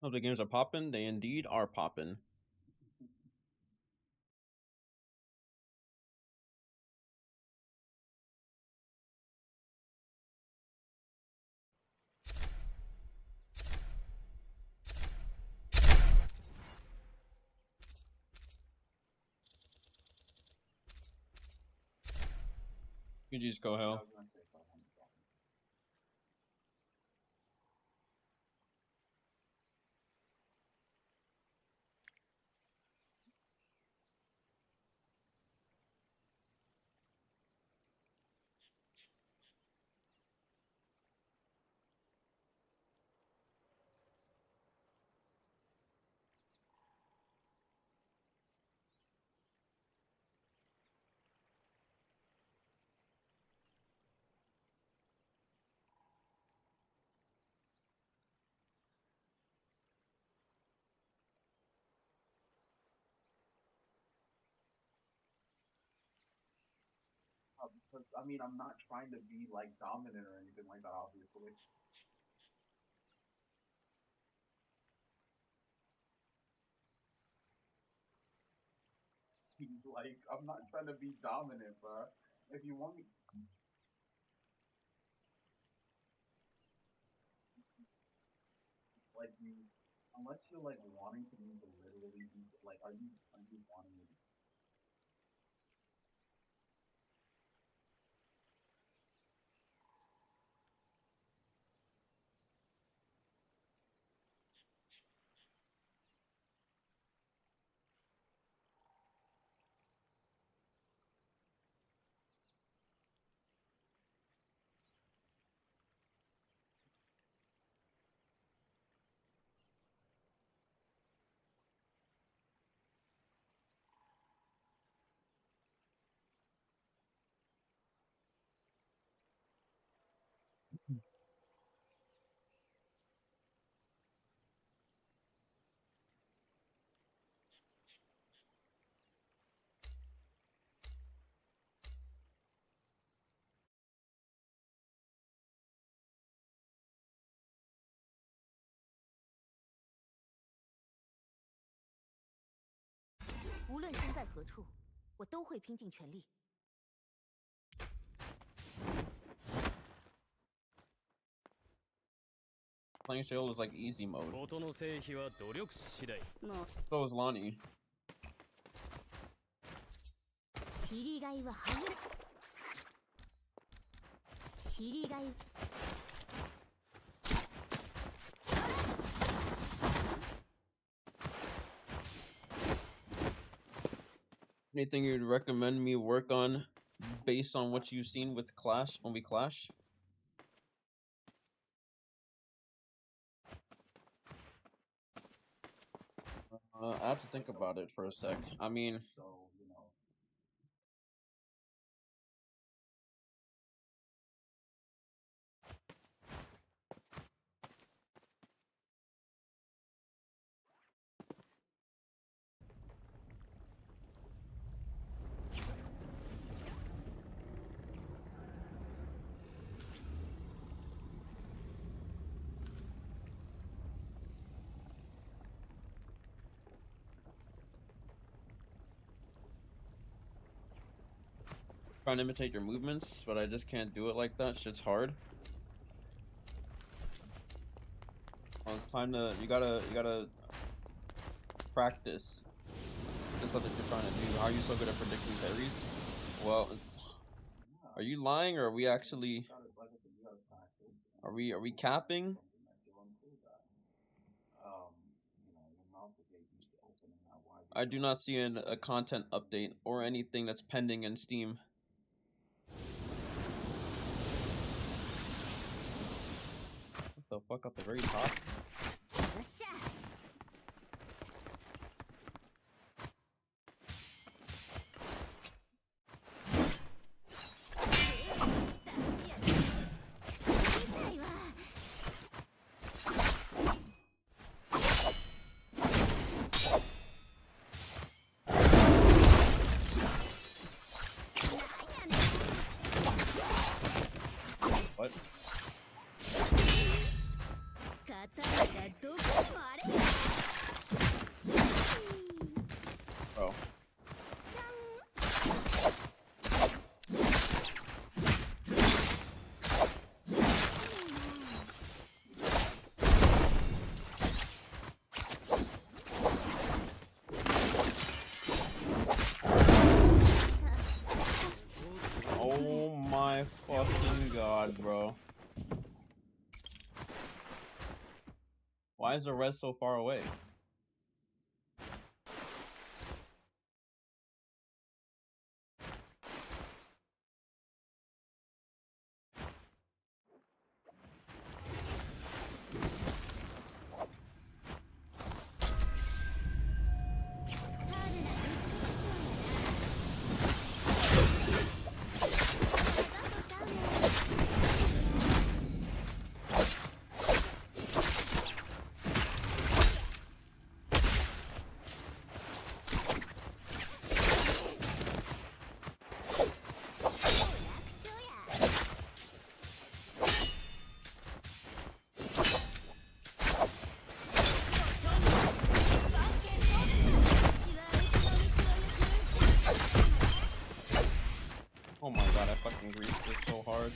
Speaker 1: Oh, the games are popping. They indeed are popping. You just go
Speaker 2: I
Speaker 1: hell.
Speaker 2: was gonna say go ahead. Because I mean, I'm not trying to be like dominant or anything like that. Obviously, like I'm not trying to be dominant, bro. If you want me, like you, unless you're like wanting to me to literally be like, are you wanting me?
Speaker 1: Playing Shield is like easy mode.
Speaker 4: 事の成否は努力次第。
Speaker 1: So is Lonnie.
Speaker 6: 知りがいははぐれ知りがい
Speaker 1: Anything you'd recommend me work on based on what you've seen with Clash when we clash? I have to think about it for a sec. I mean,
Speaker 2: So you know,
Speaker 1: trying to imitate your movements, but I just can't do it like that. Shit's hard. Well, it's time to you gotta practice. That's something you're trying to do. How are you so good at predicting parries? Well,
Speaker 2: yeah,
Speaker 1: are you lying or are we actually
Speaker 2: you gotta, like I said, you gotta practice.
Speaker 1: are we capping?
Speaker 2: Something that you'll improve at. You know, your mouth is getting used to opening that wide.
Speaker 1: I do not see a content update or anything that's pending in Steam. What the fuck at the very top?
Speaker 6: よっしゃ
Speaker 1: What?
Speaker 6: 刀がどこにもあれへん
Speaker 1: my fucking god, bro. Why is the red so far away? Oh my god, I fucking greased this so hard.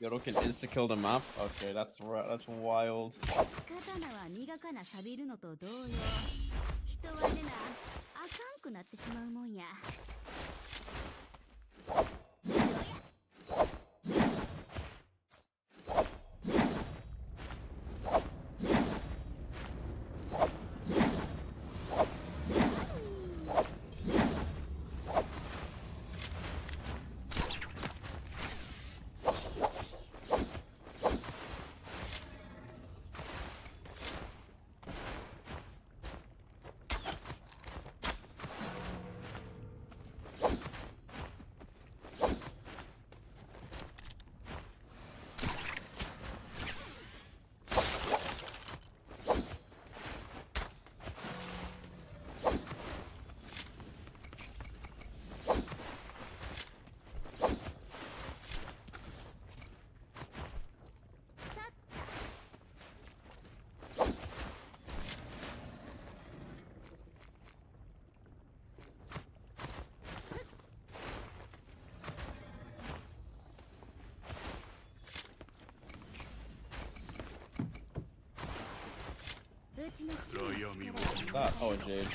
Speaker 1: Yodo can insta-kill the map? Okay, that's wild.
Speaker 6: 刀は磨かな錆びるのと同様、人はねな、あかんくなってしまうもんや。
Speaker 1: That, oh, Jade.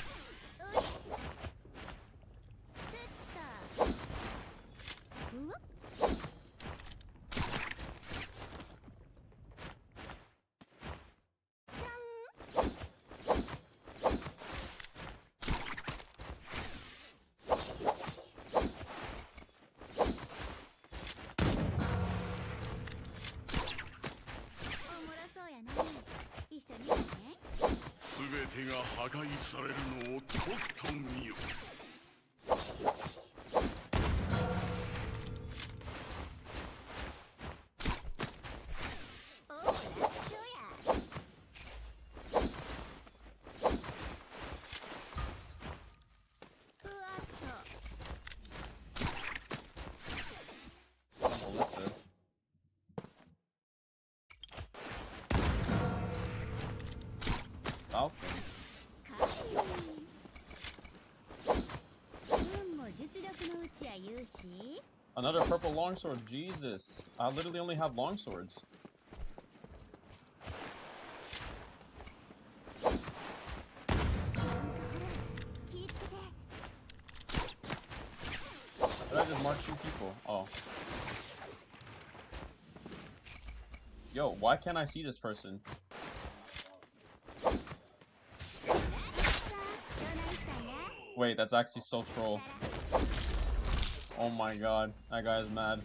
Speaker 1: Another purple longsword, Jesus. I literally only have longswords. Did I just mark 2 people? Oh. Yo, why can't I see this person? Wait, that's actually so troll. Oh my god, that guy is mad.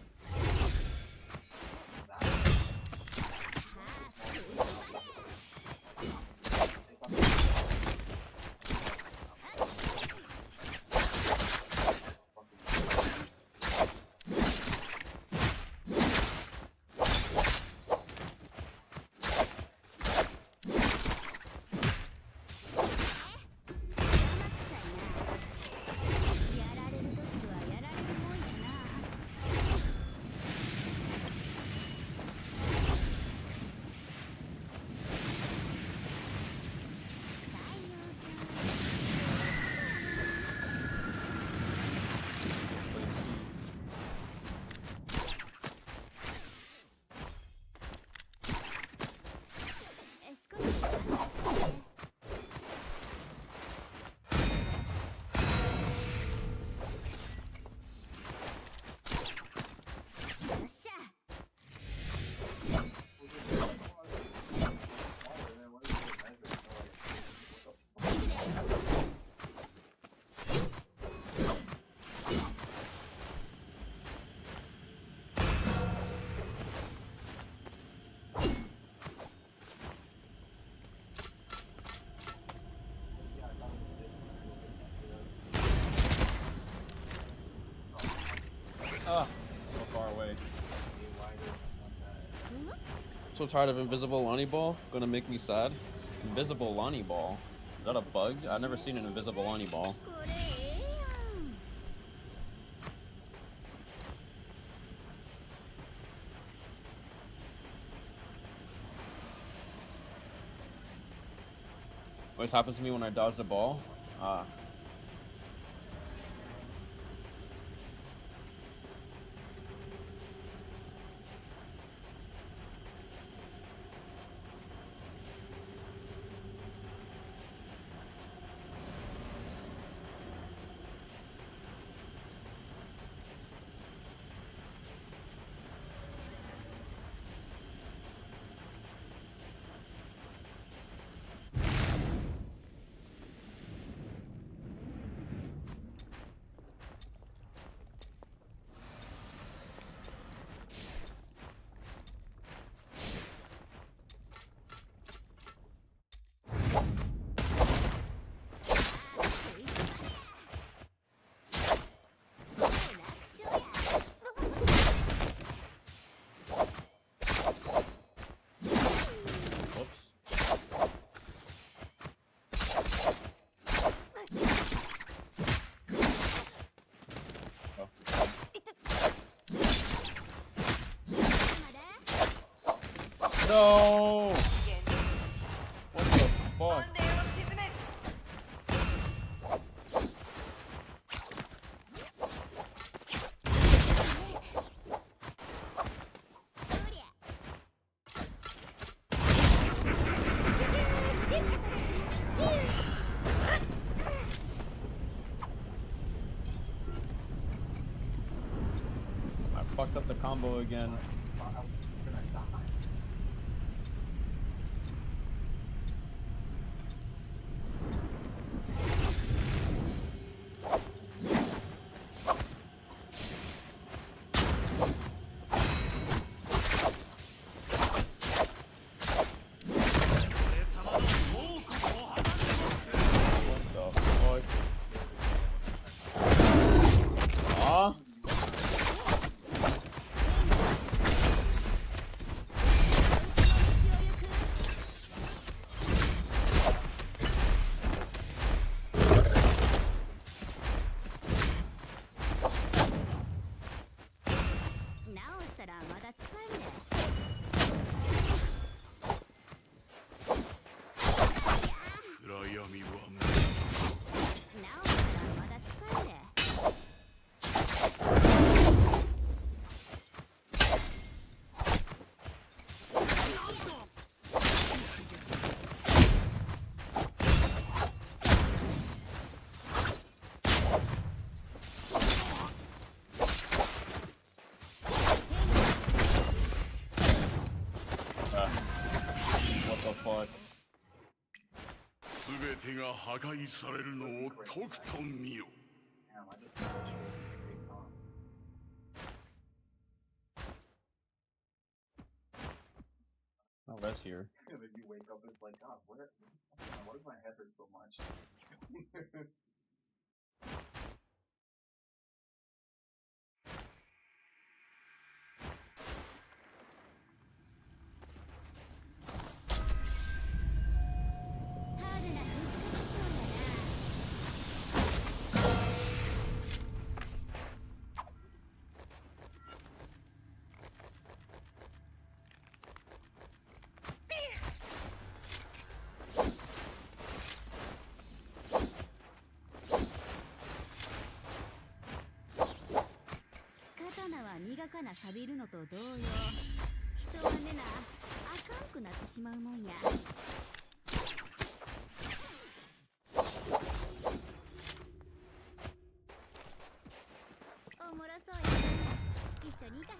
Speaker 1: So tired of invisible Lonnie Ball. Gonna make me sad. Invisible Lonnie Ball. Is that a bug? I've never seen an invisible Lonnie Ball.
Speaker 6: これええやん
Speaker 1: Always happens to me when I dodge the ball. Ah. No! What the fuck? I fucked up the combo again. What the fuck?
Speaker 5: 全てが破壊されるのをとくと見よ。
Speaker 1: Oh, that's here.
Speaker 2: And then you wake up and it's like, God, why does my head hurt so much?
Speaker 6: 刀は磨かな錆びるのと同様、人はねなあかんくなってしまうもんや。おもろそうやな。一緒に行かへ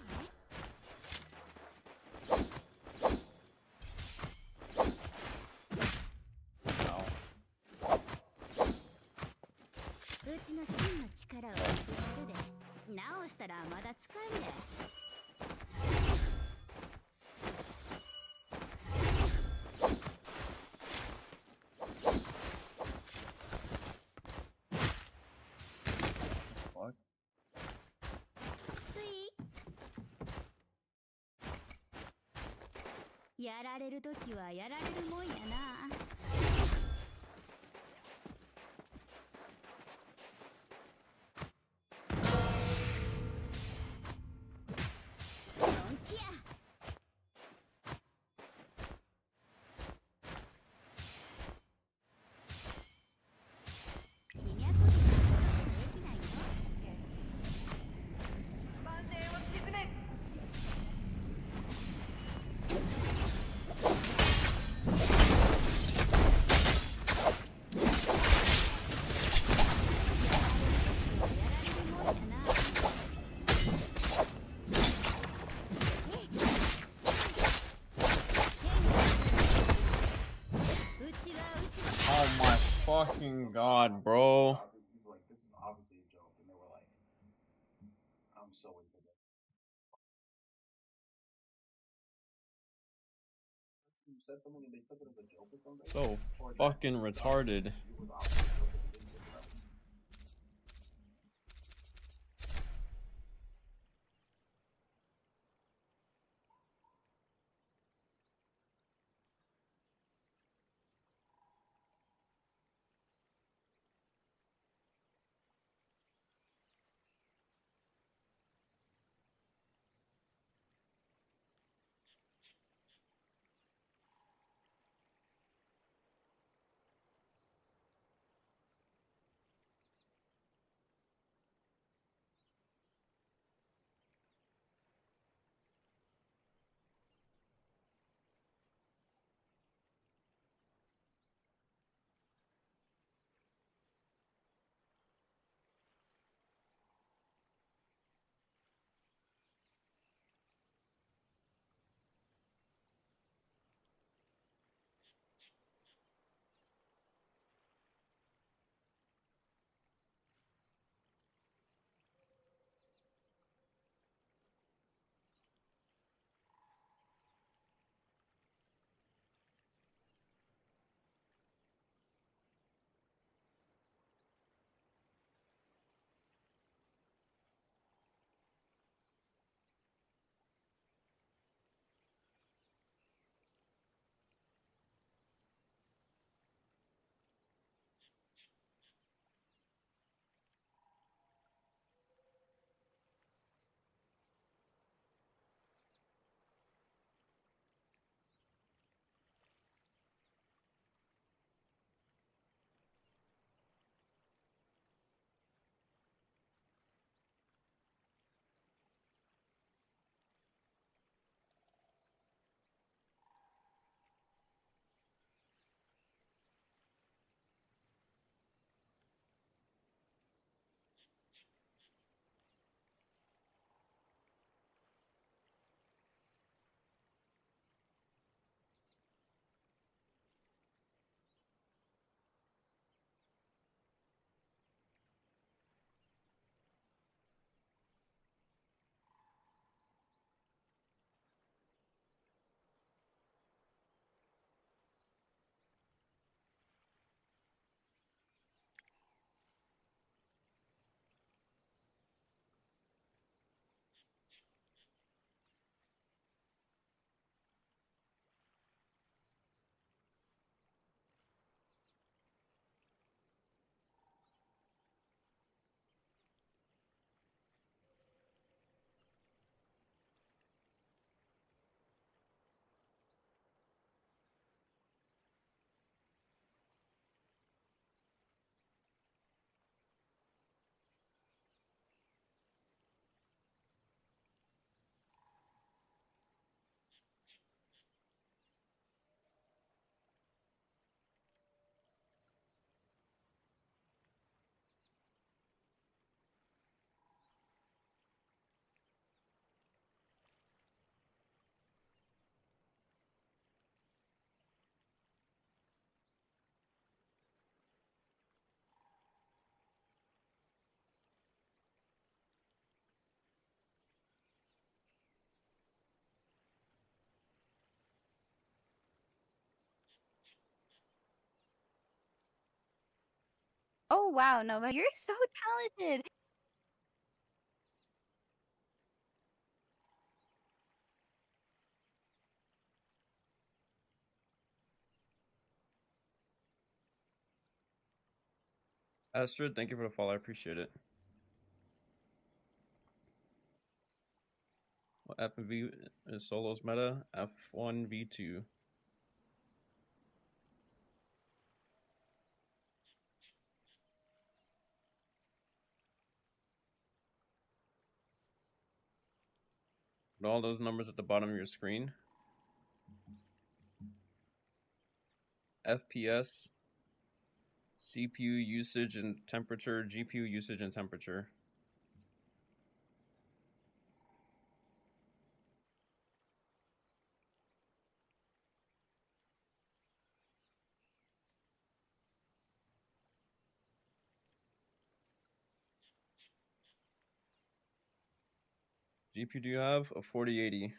Speaker 6: ん？うちの真の力を見せてやるで。直したらまだ使えるで。
Speaker 1: What?
Speaker 6: ついやられるときはやられるもんやな。本気や。君はこそできないよ。
Speaker 4: 万年を沈め。
Speaker 1: Oh my fucking god, bro.
Speaker 2: People like, this is obviously a joke, and they were like, I'm so into this. You said something and they took it as a joke or something?
Speaker 1: So
Speaker 2: Or that
Speaker 1: fucking
Speaker 2: it was
Speaker 1: retarded.
Speaker 2: it was obviously a joke and they didn't take it out.
Speaker 3: Oh wow, Nova, you're so talented.
Speaker 1: Astrid, thank you for the follow. I appreciate it. What F and V is solos meta? F1 V2. Put all those numbers at the bottom of your screen. FPS, CPU usage and temperature, GPU usage and temperature. GPU do you have? A 4080.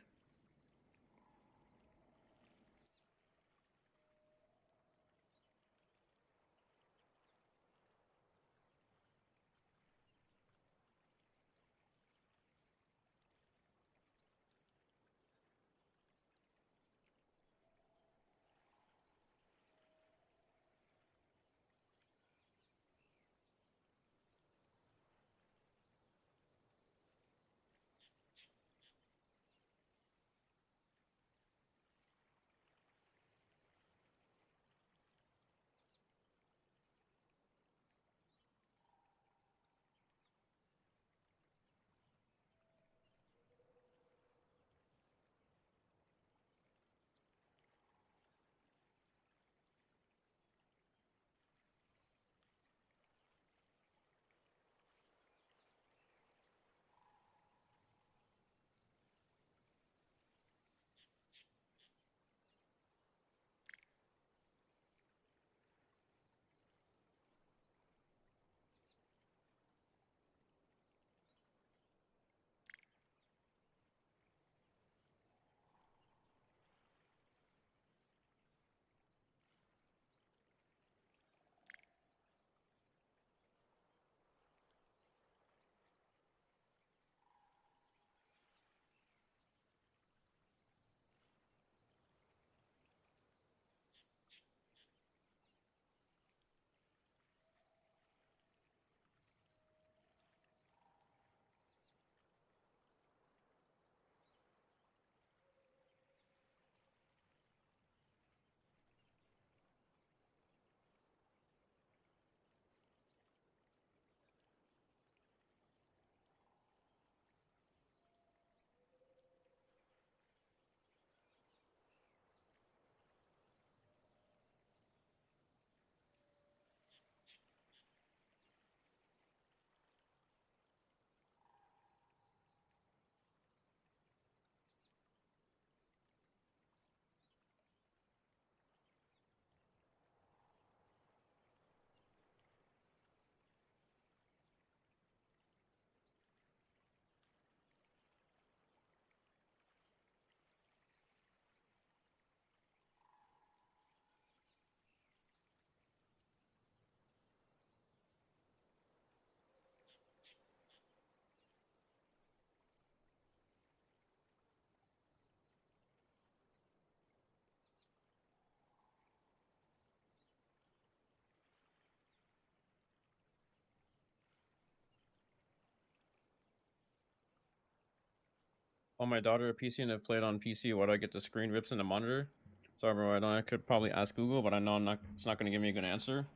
Speaker 1: Oh, my daughter a PC and I played on PC. Why do I get the screen rips in the monitor? Sorry, bro. I could probably ask Google, but I know it's not going to give me a good answer.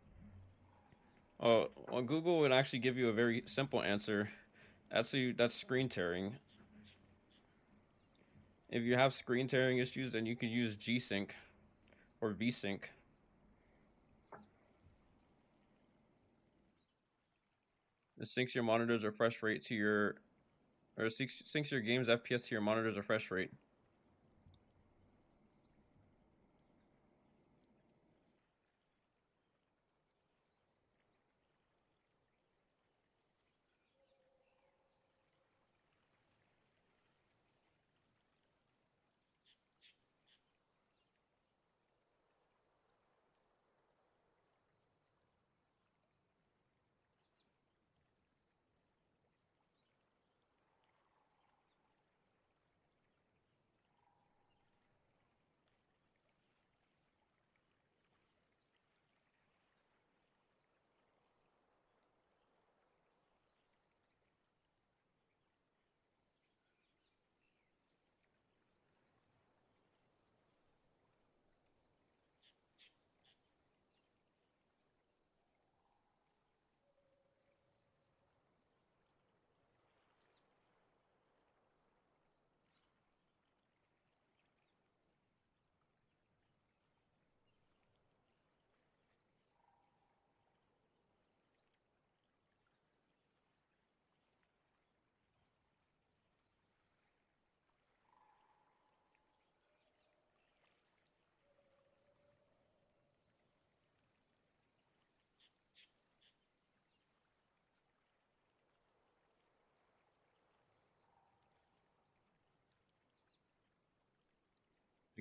Speaker 1: Oh, well, Google would actually give you a very simple answer. That's screen tearing. If you have screen tearing issues, then you could use G-Sync or V-Sync. It syncs your monitor's refresh rate to your, or syncs your game's FPS to your monitor's refresh rate.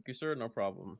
Speaker 1: Thank you, sir. No problem.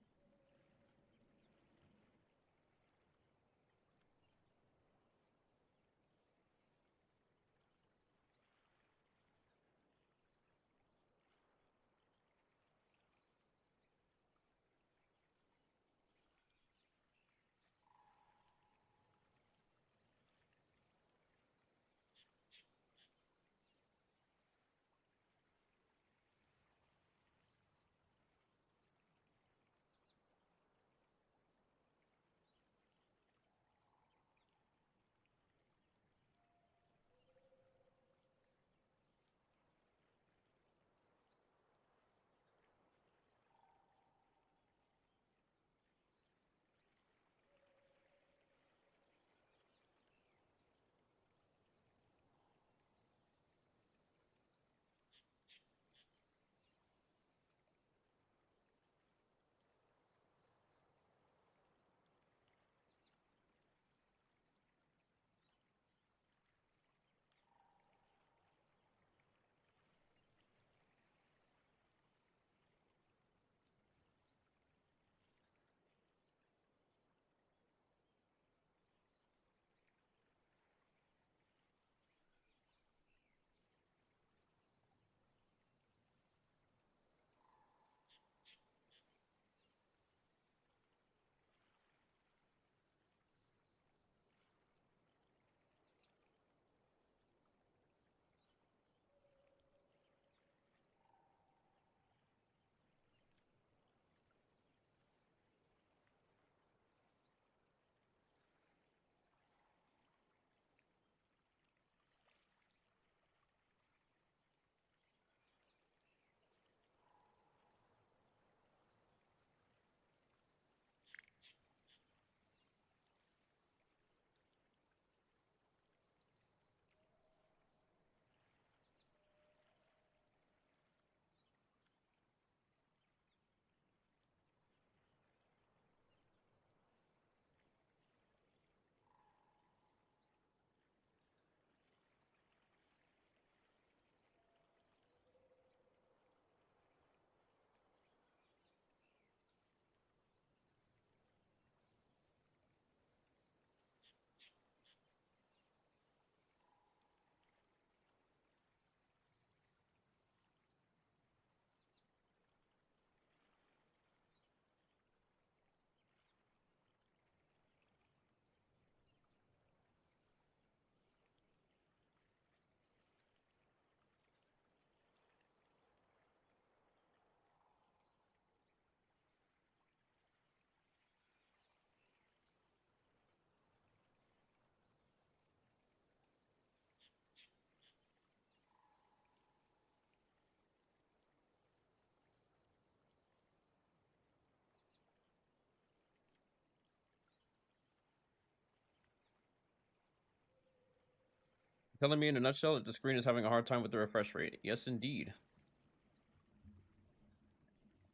Speaker 1: Telling me in a nutshell that the screen is having a hard time with the refresh rate. Yes, indeed.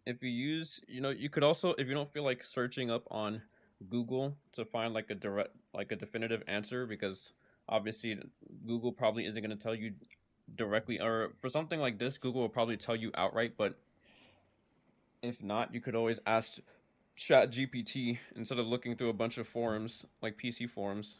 Speaker 1: If you use, you could also, if you don't feel like searching up on Google to find like a direct, like a definitive answer, because obviously Google probably isn't going to tell you directly, or for something like this, Google will probably tell you outright. But if not, you could always ask Chat GPT instead of looking through a bunch of forums, like PC forums.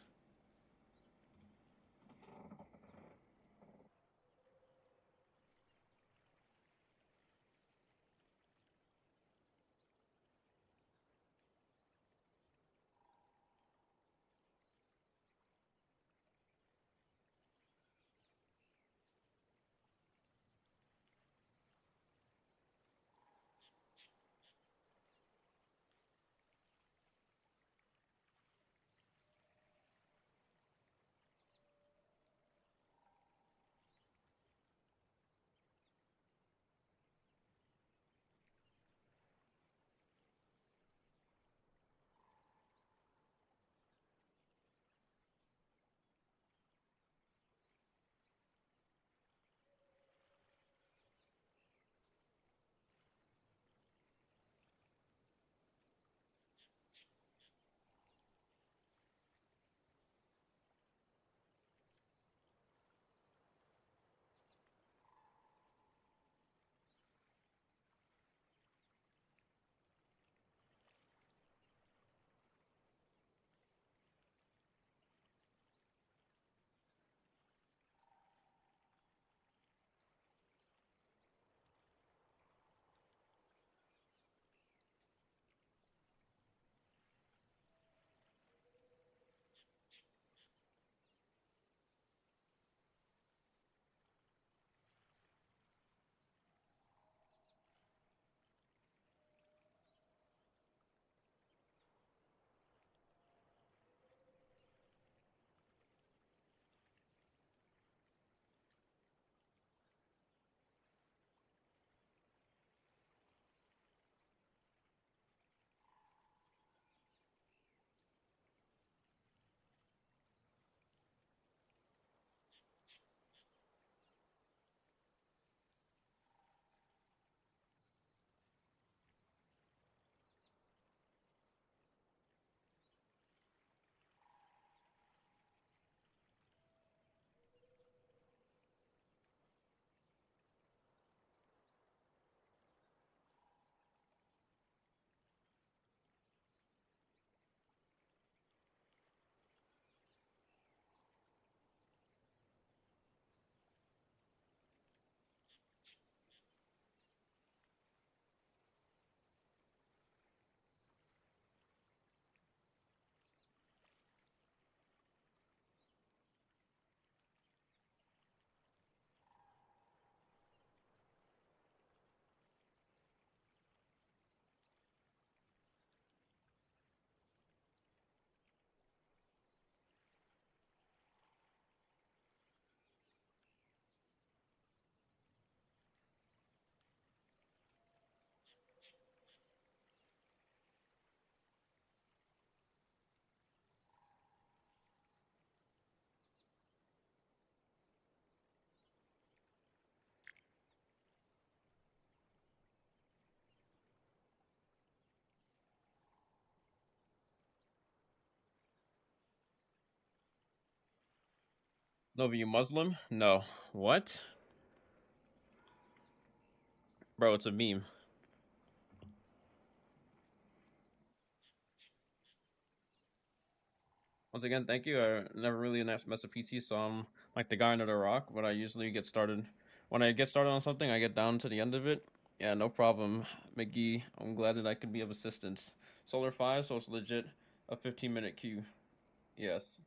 Speaker 1: Nova, you Muslim? No. What? Bro, it's a meme. Once again, thank you. I never really mess with PC, so I'm like the guy under the rock, but I usually get started. When I get started on something, I get down to the end of it. Yeah, no problem, McGee. I'm glad that I could be of assistance. Solar 5, so it's legit a 15-minute queue. Yes.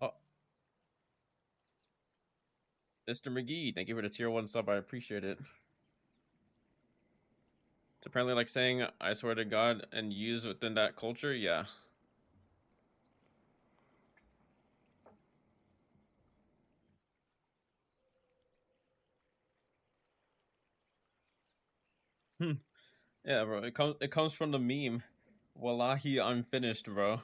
Speaker 1: Oh, Mr. McGee, thank you for the tier 1 sub. I appreciate it. It's apparently like saying, I swear to God, and use within that culture. Yeah. Hmm. Yeah, bro. It comes from the meme. Wallahi, I'm finished, bro.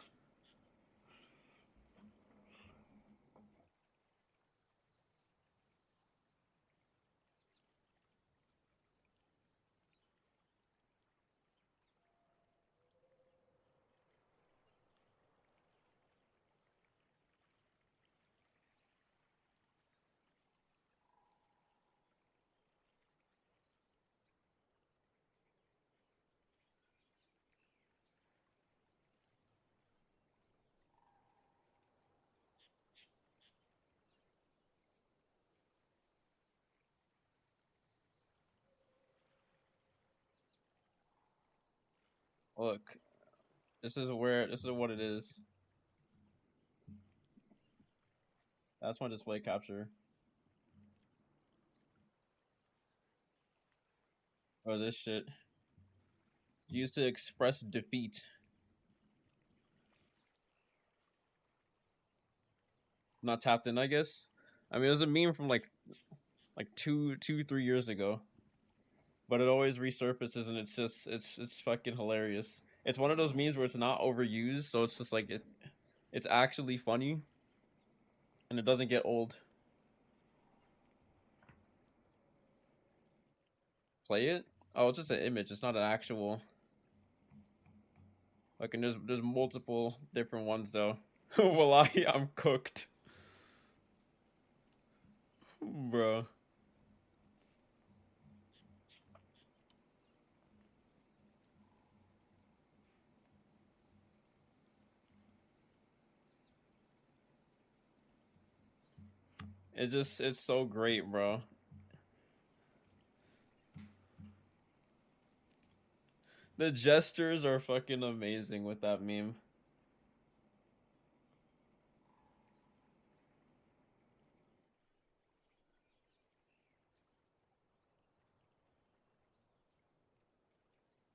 Speaker 1: Look, this is what it is. That's my display capture. Or this shit. Used to express defeat. not tapped in, I guess. I mean, it was a meme from like 3 years ago, but it always resurfaces, and it's fucking hilarious. It's one of those memes where it's not overused, so it's just like it's actually funny, and it doesn't get old. Play it? Oh, it's just an image. It's not an actual. Like, and there's multiple different ones though. Wallahi, I'm cooked, bro. It's so great, bro. The gestures are fucking amazing with that meme.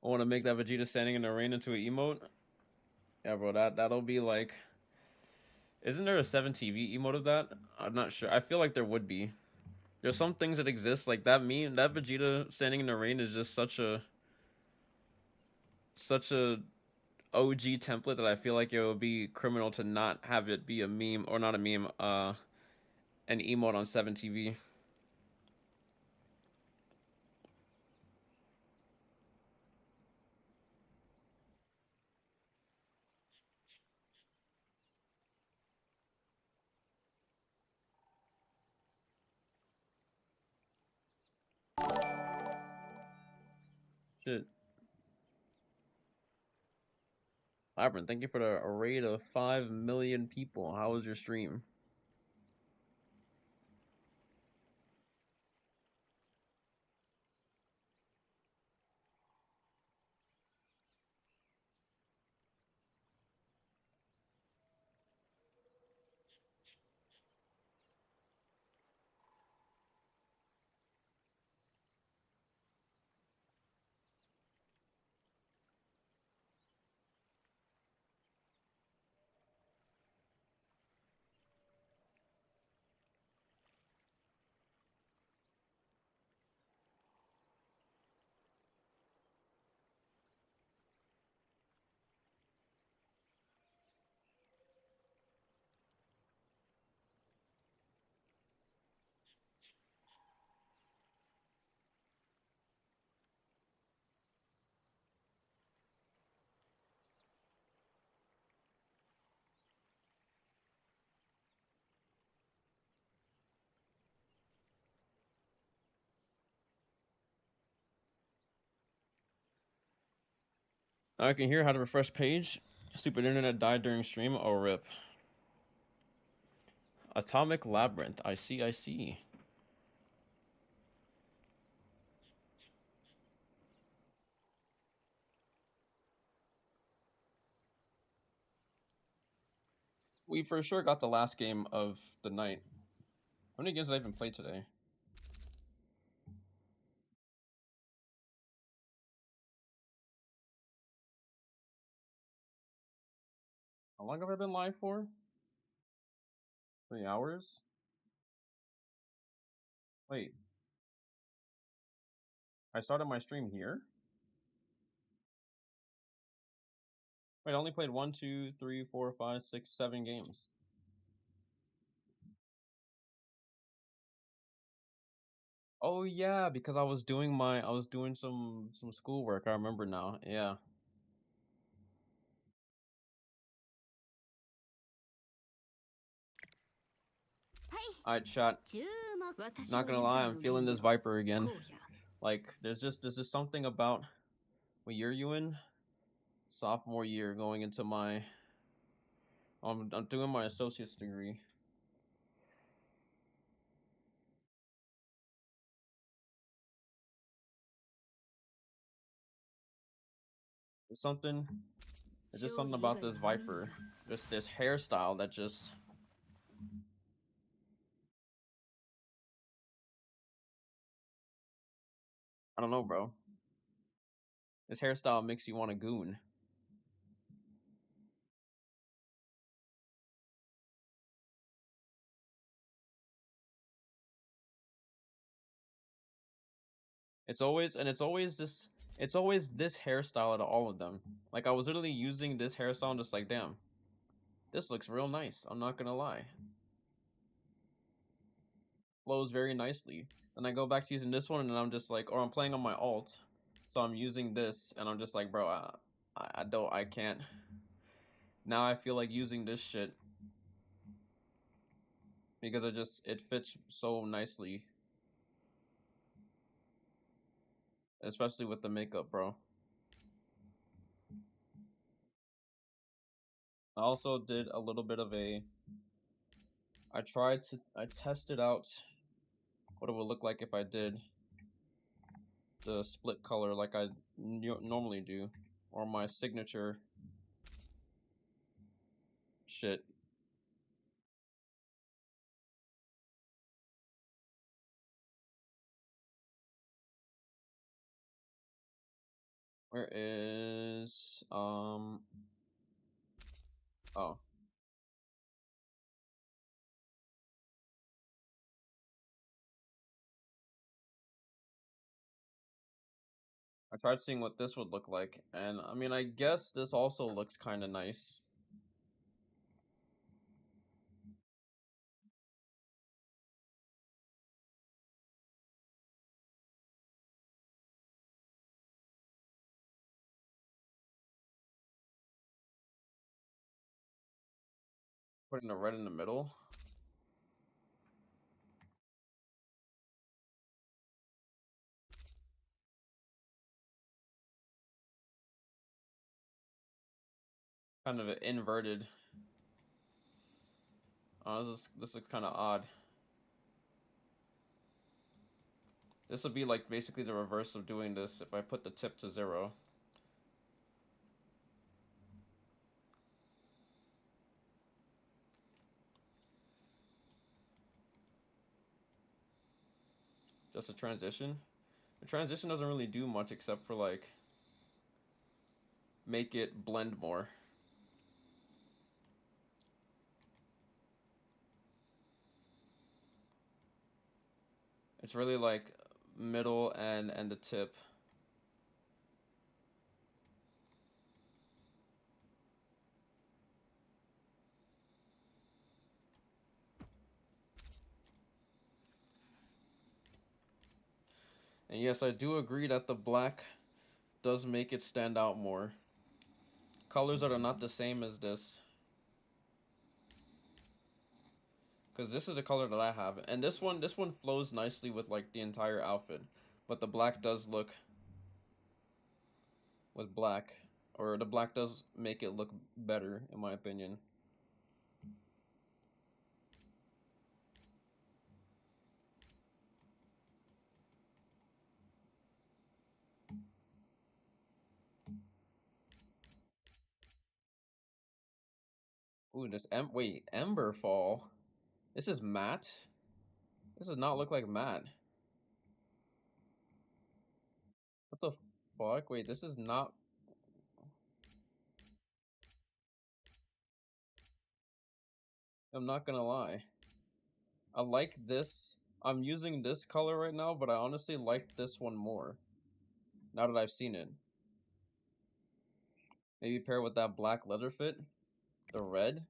Speaker 1: I want to make that Vegeta standing in the rain into an emote. Yeah, bro, that'll be like. Isn't there a 7TV emote of that? I'm not sure. I feel like there would be. There's some things that exist like that meme. That Vegeta standing in the rain is just such a OG template that I feel like it would be criminal to not have it be a meme, or not a meme. An emote on 7TV. Shit. Labyrinth, thank you for the raid of 5 million people. How was your stream? I can hear how to refresh page. Stupid internet died during stream. Oh, rip. Atomic Labyrinth. I see, I see. We for sure got the last game of the night. How many games did I even play today? How long have I been live for? 3 hours? Wait, I started my stream here? Wait, I only played 1, 2, 3, 4, 5, 6, 7 games. Oh yeah, because I was doing some schoolwork. I remember now. Yeah. Alright, chat. Not gonna lie, I'm feeling this Viper again. Like, there's just something about what year you in? Sophomore year, going into my I'm doing my associate's degree. There's something there's just something about this Viper. Just this hairstyle that just I don't know, bro. This hairstyle makes you want a goon. It's always this hairstyle out of all of them. Like I was literally using this hairstyle and just like, damn, this looks real nice. I'm not gonna lie. Flows very nicely. Then I go back to using this one and I'm just like, or I'm playing on my alt, so I'm using this and I'm just like, bro, I can't. Now I feel like using this shit because it fits so nicely, especially with the makeup, bro. I also did a little bit of I tested out what it would look like if I did the split color like I normally do, or my signature shit. Where is oh, I tried seeing what this would look like, and I mean, I guess this also looks kind of nice. Putting the red in the middle. Kind of inverted. Oh, this looks kind of odd. This would be like basically the reverse of doing this if I put the tip to 0. Just a transition. The transition doesn't really do much except for like make it blend more. It's really like middle and the tip. And yes, I do agree that the black does make it stand out more. Colors that are not the same as this. Because this is the color that I have. And this one flows nicely with like the entire outfit. But the black does look with black. Or the black does make it look better, in my opinion. Ooh, wait, Ember Fall? This is matte? This does not look like matte. What the fuck? Wait, this is not... I'm not gonna lie. I like this. I'm using this color right now, but I honestly like this one more. Now that I've seen it. Maybe pair with that black leather fit. The red.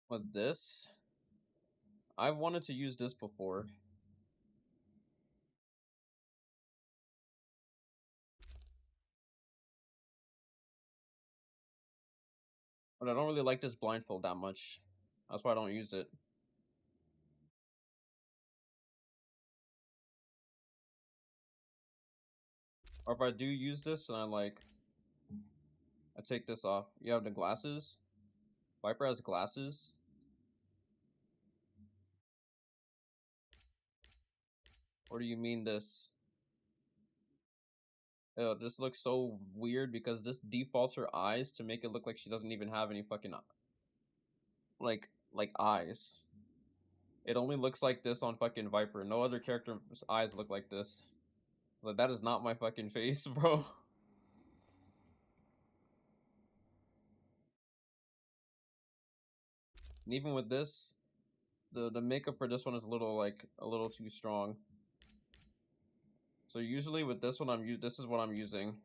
Speaker 1: With this. I've wanted to use this before. But I don't really like this blindfold that much. That's why I don't use it. Or if I do use this and I take this off. You have the glasses. Viper has glasses. Or do you mean this? This looks so weird because this defaults her eyes to make it look like she doesn't even have any fucking like eyes. It only looks like this on fucking Viper. No other character's eyes look like this. Like, that is not my fucking face, bro. And even with this, the makeup for this one is a little too strong. So usually with this one, this is what I'm using.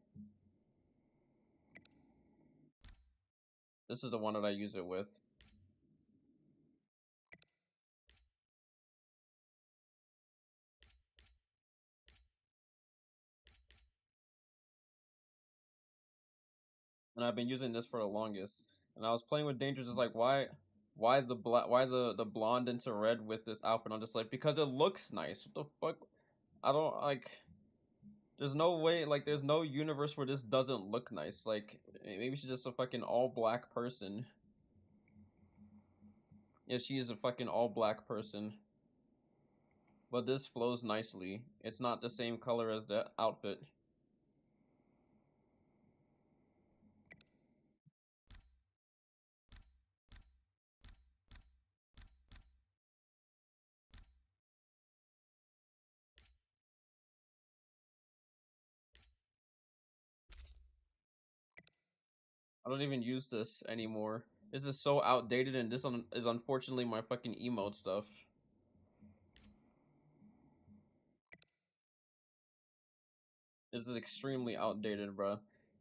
Speaker 1: This is the one that I use it with. And I've been using this for the longest. And I was playing with Danger, just like, why the blonde into red with this outfit? I'm just like, because it looks nice. What the fuck? I don't like. There's no way, like, there's no universe where this doesn't look nice. Like, maybe she's just a fucking all black person. Yeah, she is a fucking all black person. But this flows nicely. It's not the same color as the outfit. I don't even use this anymore. This is so outdated, and this is unfortunately my fucking emote stuff. This is extremely outdated, bro.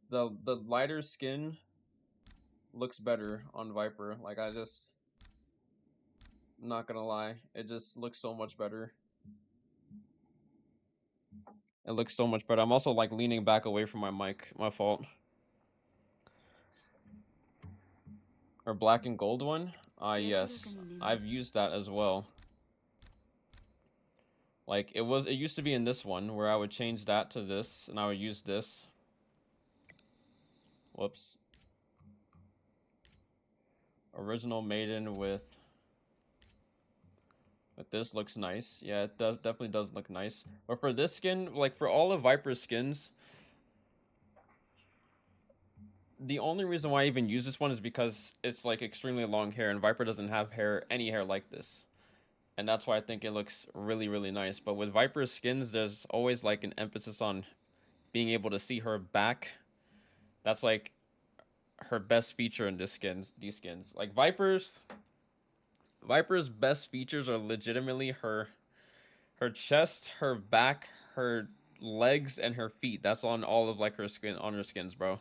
Speaker 1: The lighter skin looks better on Viper. Like, I'm not gonna lie, it just looks so much better. It looks so much better. I'm also like leaning back away from my mic. My fault. Or black and gold one? Yes. I've used that as well. Like, it used to be in this one where I would change that to this and I would use this. Whoops. Original Maiden with this looks nice. Yeah, it definitely does look nice. But for this skin, like for all of Viper's skins, the only reason why I even use this one is because it's like extremely long hair and Viper doesn't have any hair like this. And that's why I think it looks really, really nice. But with Viper's skins, there's always like an emphasis on being able to see her back. That's like her best feature in these skins. Like Viper's best features are legitimately her chest, her back, her legs, and her feet. That's on all of like her skins, bro.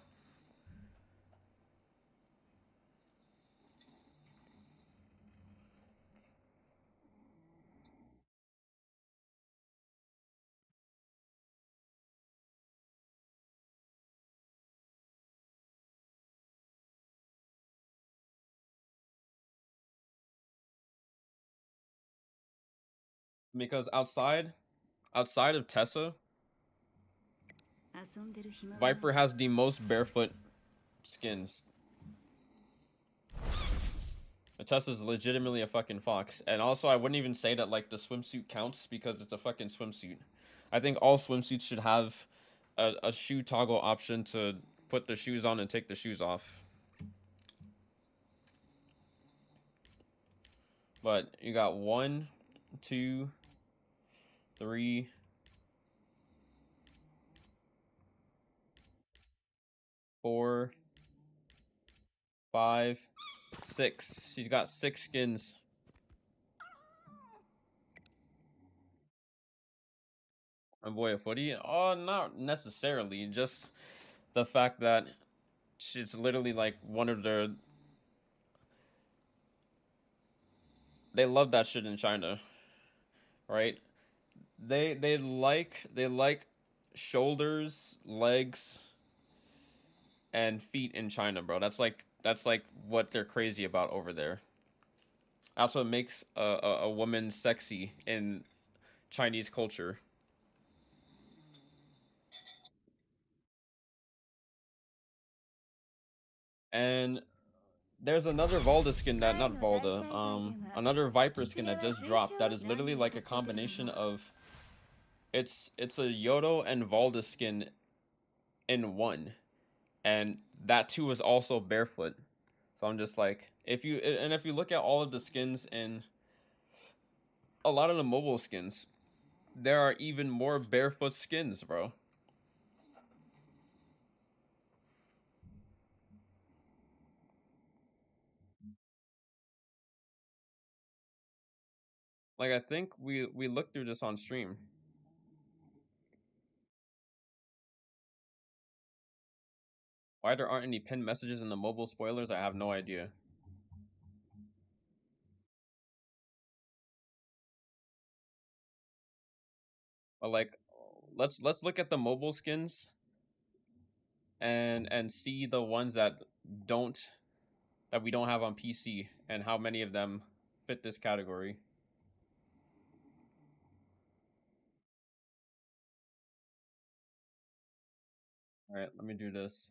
Speaker 1: Because outside of Tessa, Viper has the most barefoot skins. Tessa's legitimately a fucking fox. And also, I wouldn't even say that like the swimsuit counts because it's a fucking swimsuit. I think all swimsuits should have a shoe toggle option to put the shoes on and take the shoes off. But you got 1, 2, 3, 4, 5, 6. She's got 6 skins. And boy, a footy? Oh, not necessarily. Just the fact that she's literally like one of their. They love that shit in China, right? They like shoulders, legs, and feet in China, bro. That's like what they're crazy about over there. That's what makes a woman sexy in Chinese culture. And there's another Valda skin that not Valda, another Viper skin that just dropped that is literally like a combination of it's a Yodo and Valda skin in one, and that too is also barefoot. So I'm just like, if you look at all of the skins in a lot of the mobile skins, there are even more barefoot skins, bro. Like I think we looked through this on stream. Why there aren't any pinned messages in the mobile spoilers, I have no idea. But like, let's look at the mobile skins and see the ones don't that we don't have on PC and how many of them fit this category. All right, let me do this.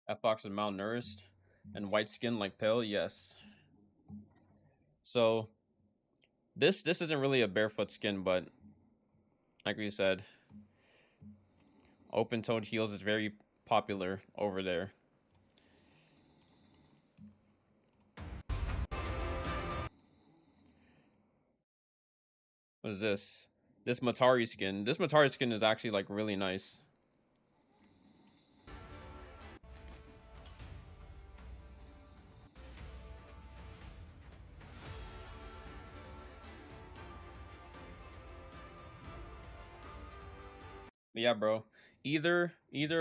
Speaker 1: That fox is malnourished and white skin like pale. Yes. So this isn't really a barefoot skin, but like we said, open-toed heels is very popular over there. What is this? This Matari skin. This Matari skin is actually like really nice. But yeah, bro. Either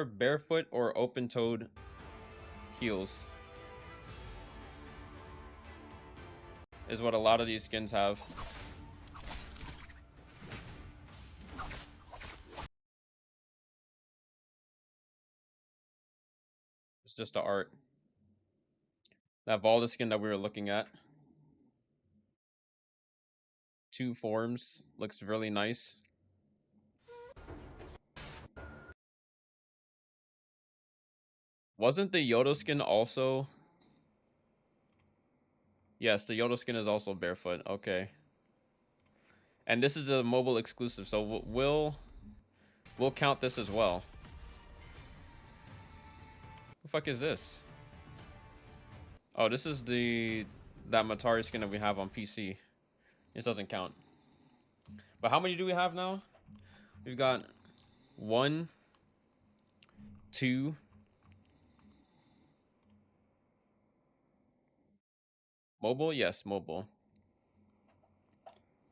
Speaker 1: barefoot or open-toed heels is what a lot of these skins have. It's just the art. That Valda skin that we were looking at. Two forms. Looks really nice. Wasn't the Yodo skin also? Yes, the Yodo skin is also barefoot. Okay. And this is a mobile exclusive, so we'll count this as well. The fuck is this? Oh, this is that Matari skin that we have on PC. This doesn't count. But how many do we have now? We've got 1, 2. Mobile? Yes, mobile.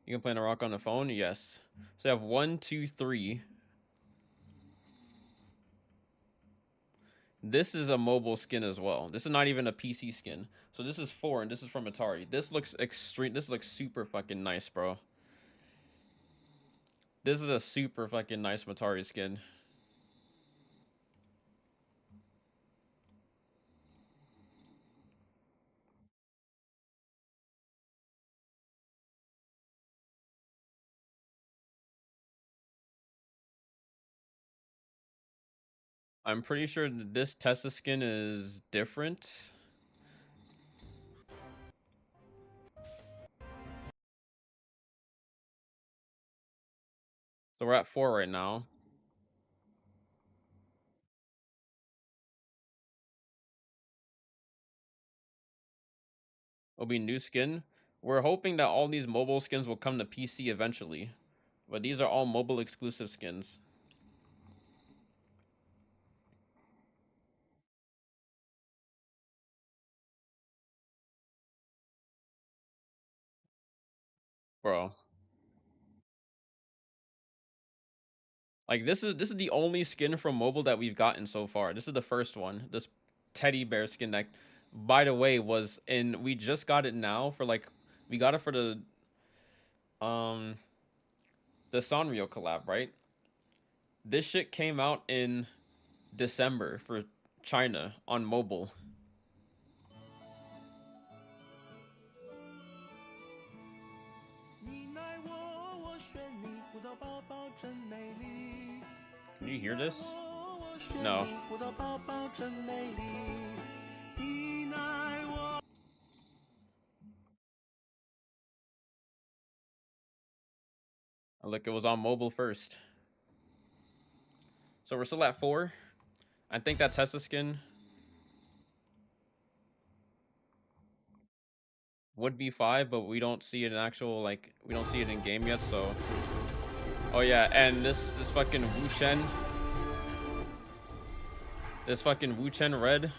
Speaker 1: You can play in a rock on the phone? Yes. So I have 1, 2, 3. This is a mobile skin as well. This is not even a PC skin. So this is 4, and this is from Atari. This looks extreme. This looks super fucking nice, bro. This is a super fucking nice Atari skin. I'm pretty sure this Tessa skin is different. So we're at 4 right now. It'll be new skin. We're hoping that all these mobile skins will come to PC eventually. But these are all mobile exclusive skins. Bro. Like this is the only skin from mobile that we've gotten so far. This is the first one. This teddy bear skin that, by the way, was in. We just got it now for like, we got it for um the Sanrio collab, right? This shit came out in December for China on mobile. Can you hear this? No. Look, it was on mobile first. So we're still at 4. I think that Tessa skin would be 5, but we don't see it in actual, like, we don't see it in game yet, so. Oh yeah, and this fucking Wu Chen. This fucking Wu Chen red.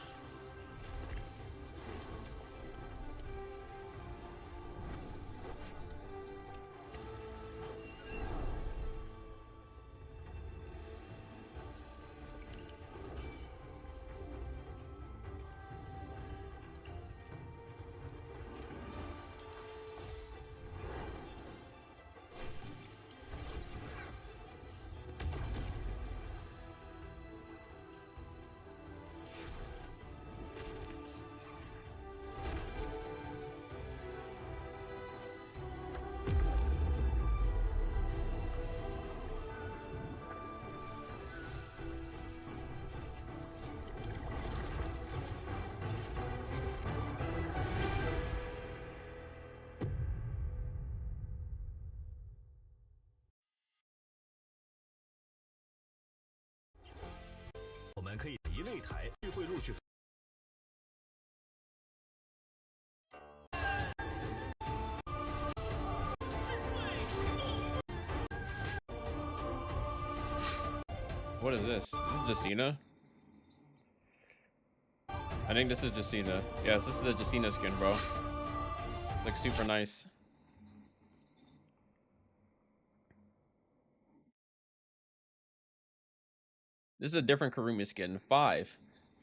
Speaker 1: What is this? This is Justina. I think this is Justina. Yes, this is the Justina skin, bro. It's like super nice. This is a different Karumi skin. 5.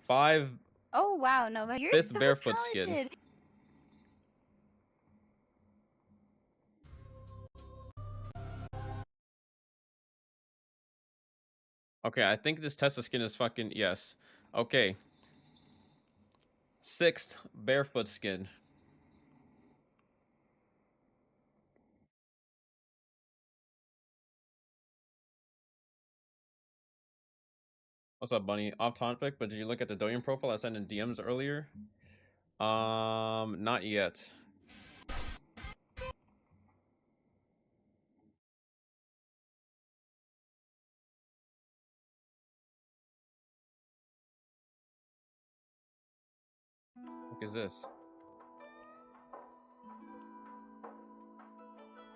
Speaker 3: Oh wow, Nova, you're
Speaker 1: 5th
Speaker 3: so
Speaker 1: barefoot skin.
Speaker 3: talented.
Speaker 1: Okay, I think this Tessa skin is fucking, yes. Okay. 6th barefoot skin. What's up, Bunny? Off topic, but did you look at the Douyin profile I sent in DMs earlier? Not yet. What is this?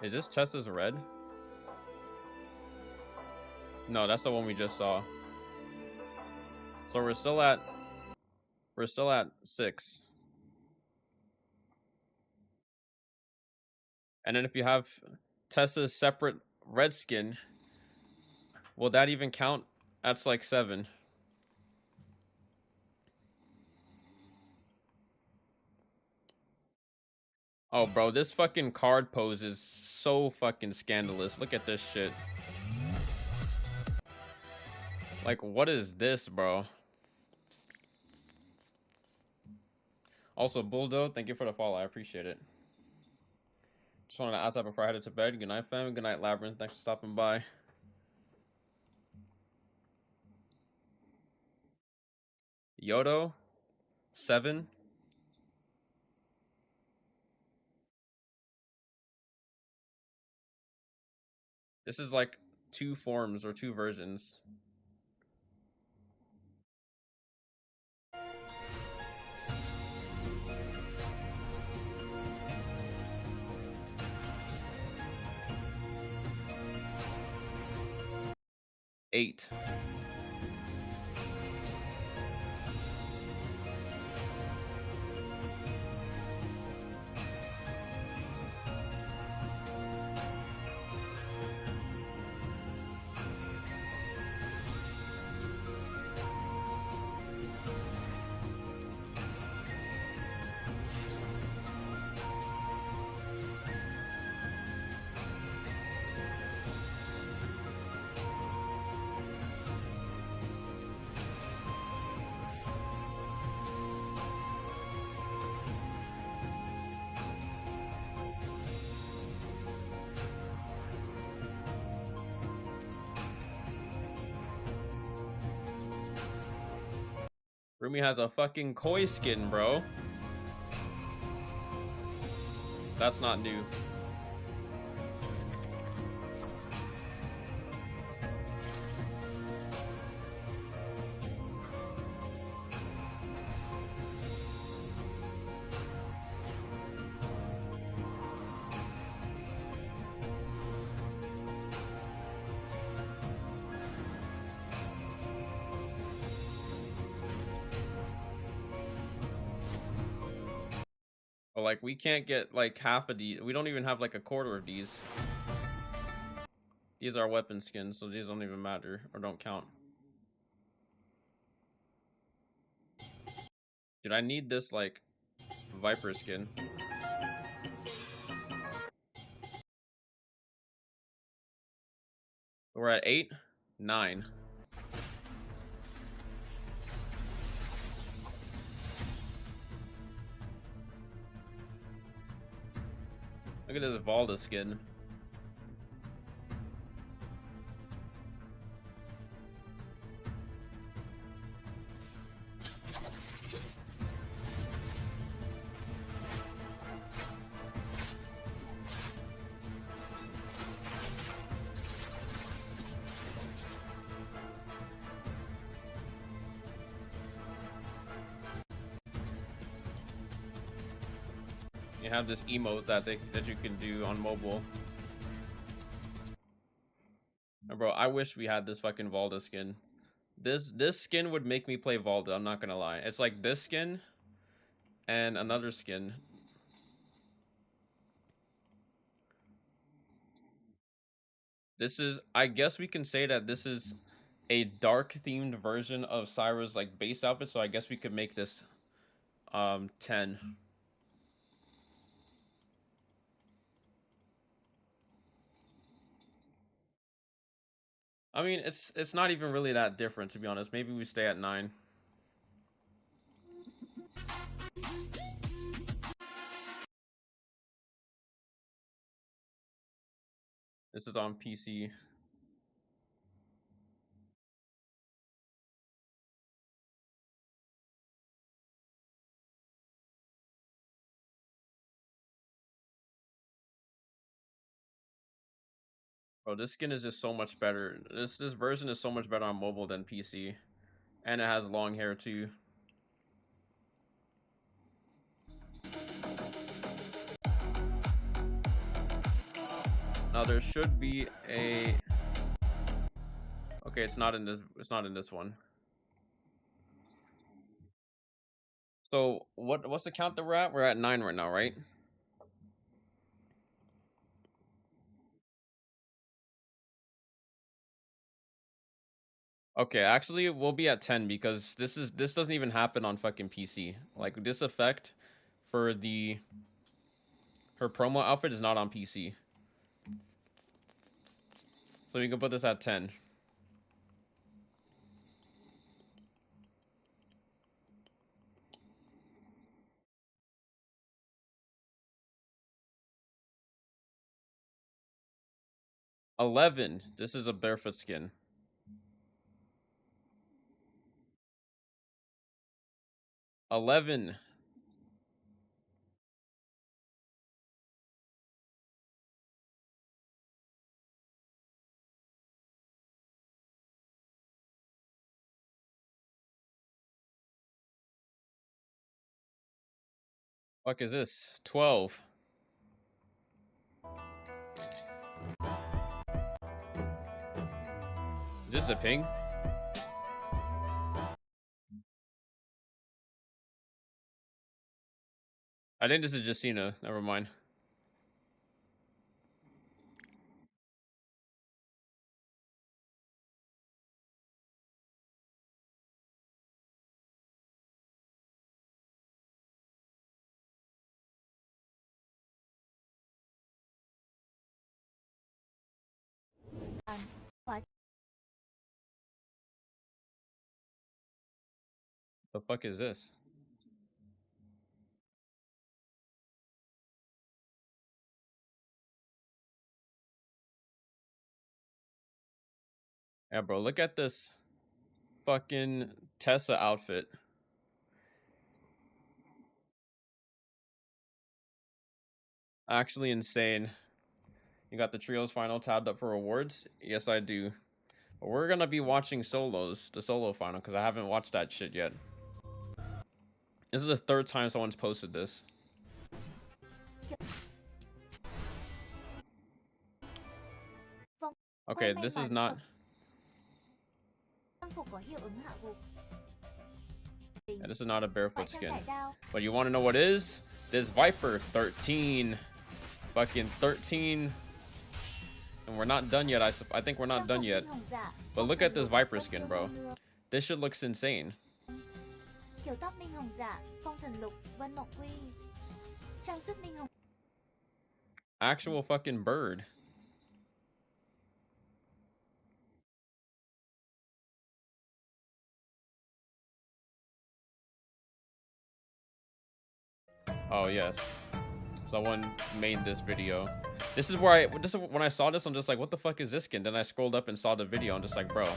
Speaker 1: Is this Tessa's red? No, that's the one we just saw. So we're still at 6. And then if you have Tessa's separate red skin, will that even count? That's like 7. Oh, bro, this fucking card pose is so fucking scandalous. Look at this shit. Like, what is this, bro? Also, Bulldo, thank you for the follow. I appreciate it. Just wanted to ask that before I headed to bed. Good night, fam. Good night, Labyrinth. Thanks for stopping by. Yodo, 7. This is like 2 forms or 2 versions. Eight. Rumi has a fucking koi skin, bro. That's not new. But like we can't get like half of these. We don't even have like a quarter of these. These are weapon skins, so these don't even matter or don't count. Dude, I need this like Viper skin. We're at 8, 9. Look at this Valda skin. You have this emote that you can do on mobile. And bro, I wish we had this fucking Valda skin. This skin would make me play Valda, I'm not gonna lie. It's like this skin and another skin. This is, I guess we can say that this is a dark themed version of Syra's like base outfit, so I guess we could make this 10. I mean, it's not even really that different, to be honest. Maybe we stay at 9. This is on PC. Bro, this skin is just so much better. This version is so much better on mobile than PC. And it has long hair too. Now there should be a... Okay, it's not in this one. So what's the count that we're at? We're at 9 right now, right? Okay, actually we'll be at 10 because this doesn't even happen on fucking PC. Like this effect for her promo outfit is not on PC. So we can put this at 10. $11. This is a barefoot skin. $11. Fuck is this? 12. Is this a ping? I think this is Justina. Never mind.
Speaker 3: What?
Speaker 1: The fuck is this? Yeah, bro, look at this fucking Tessa outfit. Actually insane. You got the trios final tabbed up for awards? Yes, I do. But we're gonna be watching solos, the solo final, because I haven't watched that shit yet. This is the 3rd time someone's posted this. Okay, this is not... Yeah, this is not a barefoot
Speaker 3: Ngoại trang
Speaker 1: skin.
Speaker 3: đại đao.
Speaker 1: But you want to know what is? This Viper 13. Fucking 13. And we're not done yet. I think we're not
Speaker 3: Trang
Speaker 1: done
Speaker 3: phục
Speaker 1: yet.
Speaker 3: linh hồn dạ.
Speaker 1: But
Speaker 3: Phong
Speaker 1: look
Speaker 3: thần
Speaker 1: at this
Speaker 3: lục,
Speaker 1: Viper
Speaker 3: đất
Speaker 1: skin,
Speaker 3: hương
Speaker 1: bro.
Speaker 3: hương nưa.
Speaker 1: This shit looks insane.
Speaker 3: Kiểu tóc linh hồn dạ. Phong thần lục, vân mộng quy. Trang sức linh hồn.
Speaker 1: Actual fucking bird. Oh yes, someone made this video. This is when I saw this, I'm just like, what the fuck is this skin? Then I scrolled up and saw the video. I'm just like, bro.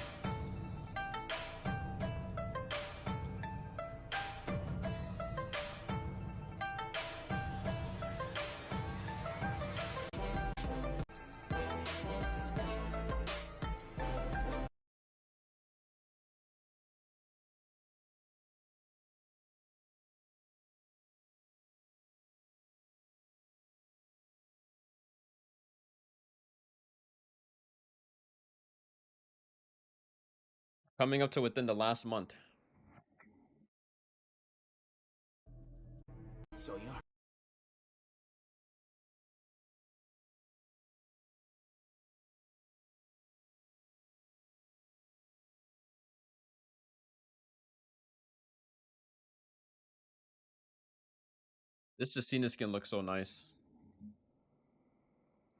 Speaker 1: Coming up to within the last month.
Speaker 5: So you
Speaker 1: This Justina skin looks so nice.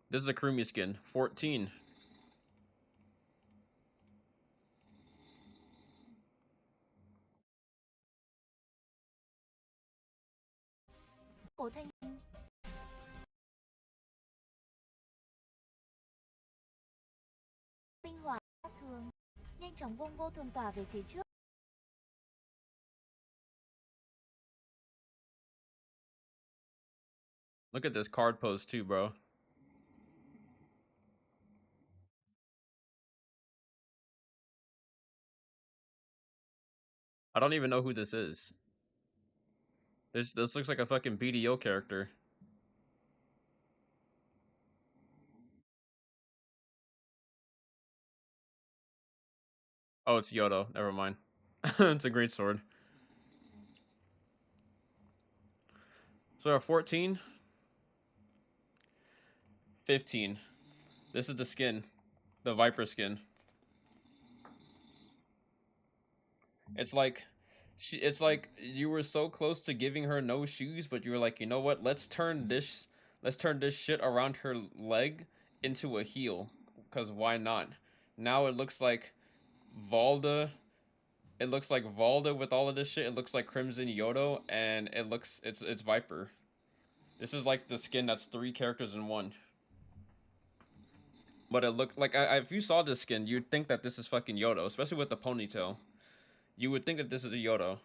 Speaker 1: This is a Kurumi skin, 14.
Speaker 3: Cổ thanh. Tinh hỏa, thường. Nhanh chóng vung vô thường tỏa về phía trước.
Speaker 1: Look at this card pose too, bro. I don't even know who this is. This looks like a fucking BDO character. Oh, it's Yodo. Never mind. It's a great sword. So our 14, 15. This is the skin, the Viper skin. It's like it's like you were so close to giving her no shoes, but you were like, you know what? Let's turn this shit around her leg into a heel, cuz why not? Now it looks like Valda. It looks like Valda with all of this shit. It looks like Crimson Yodo, and it's Viper. This is like the skin that's 3 characters in one. But it looked like if you saw this skin, you'd think that this is fucking Yodo, especially with the ponytail. You would think that this is a Yodo.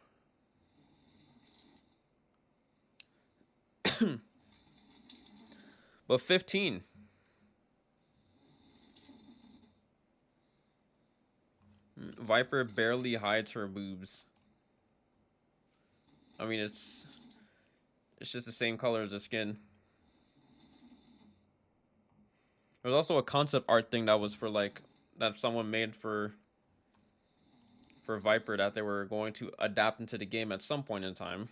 Speaker 1: But 15. Viper barely hides her boobs. I mean, it's just the same color as the skin. There's also a concept art thing that was for like that someone made for Viper that they were going to adapt into the game at some point in time,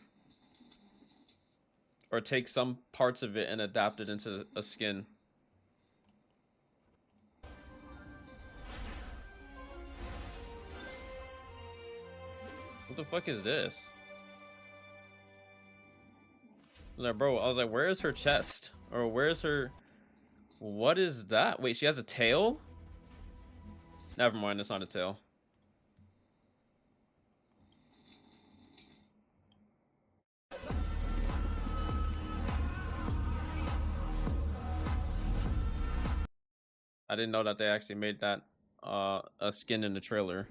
Speaker 1: or take some parts of it and adapt it into a skin. What the fuck is this? I was like, bro, I was like, where is her chest? Or where's her... What is that? Wait, she has a tail? Never mind, it's not a tail. I didn't know that they actually made that a skin in the trailer.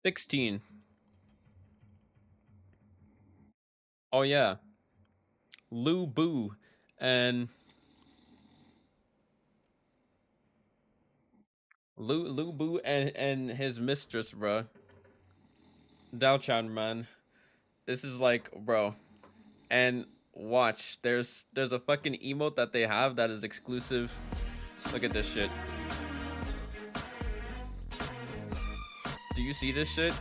Speaker 1: $16. Oh yeah, Lu Bu and Lu Bu and his mistress, bruh. Dao Chan, man. This is like, bro. And watch, there's a fucking emote that they have that is exclusive. Look at this shit. Do you see this shit?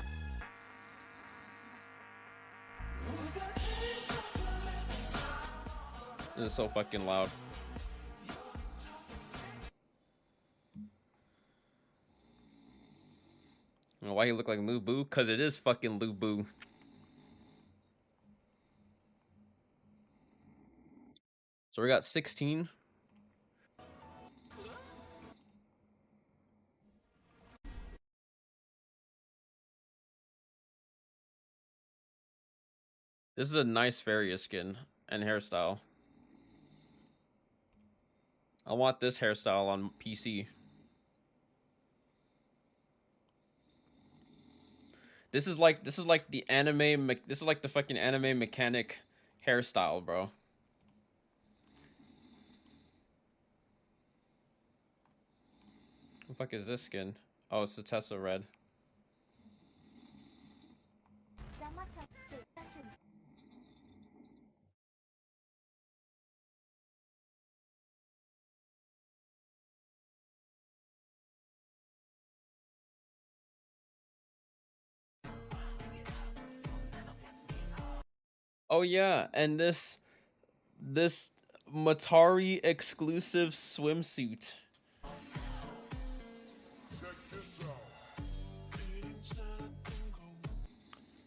Speaker 1: This is so fucking loud. You know why he look like Lu Bu? Cause it is fucking Lu Bu. So we got 16. This is a nice Faria skin and hairstyle. I want this hairstyle on PC. This is like the anime. This is like the fucking anime mechanic hairstyle, bro. What the fuck is this skin? Oh, it's the Tesla red.
Speaker 3: ra mắt trong từ gia truyền.
Speaker 1: Oh yeah, and this Matari exclusive swimsuit.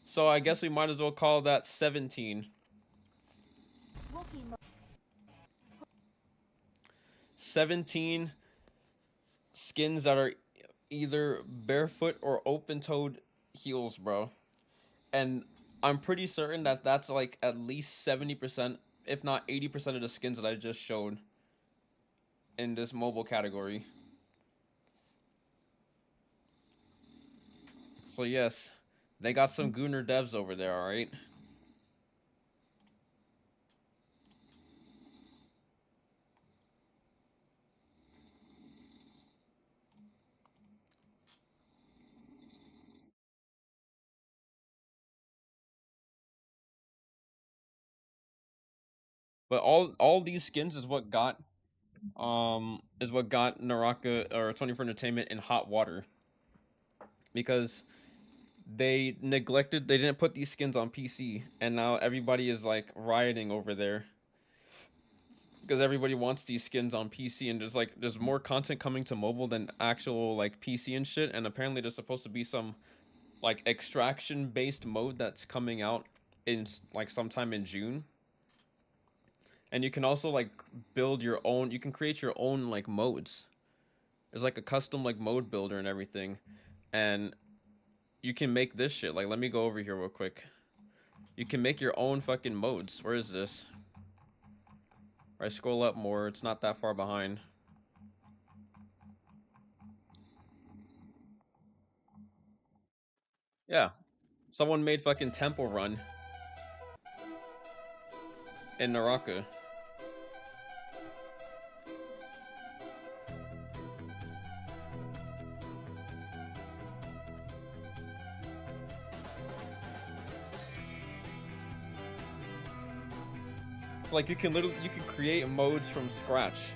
Speaker 1: So I guess we might as well call that 17.
Speaker 3: Vô kỳ mở
Speaker 1: 17 skins that are either barefoot or open-toed heels, bro. And I'm pretty certain that that's like at least 70%, if not 80% of the skins that I just showed in this mobile category. So yes, they got some Gooner devs over there, alright? But all these skins is what got Naraka or 24 Entertainment in hot water, because they didn't put these skins on PC, and now everybody is like rioting over there because everybody wants these skins on PC, and there's more content coming to mobile than actual like PC and shit, and apparently there's supposed to be some like extraction based mode that's coming out in like sometime in June. And you can also like build your own, you can create your own like modes. There's like a custom like mode builder and everything. And you can make this shit. Like let me go over here real quick. You can make your own fucking modes. Where is this? I scroll up more, it's not that far behind. Yeah. Someone made fucking Temple Run in Naraka. Like you can create modes from scratch.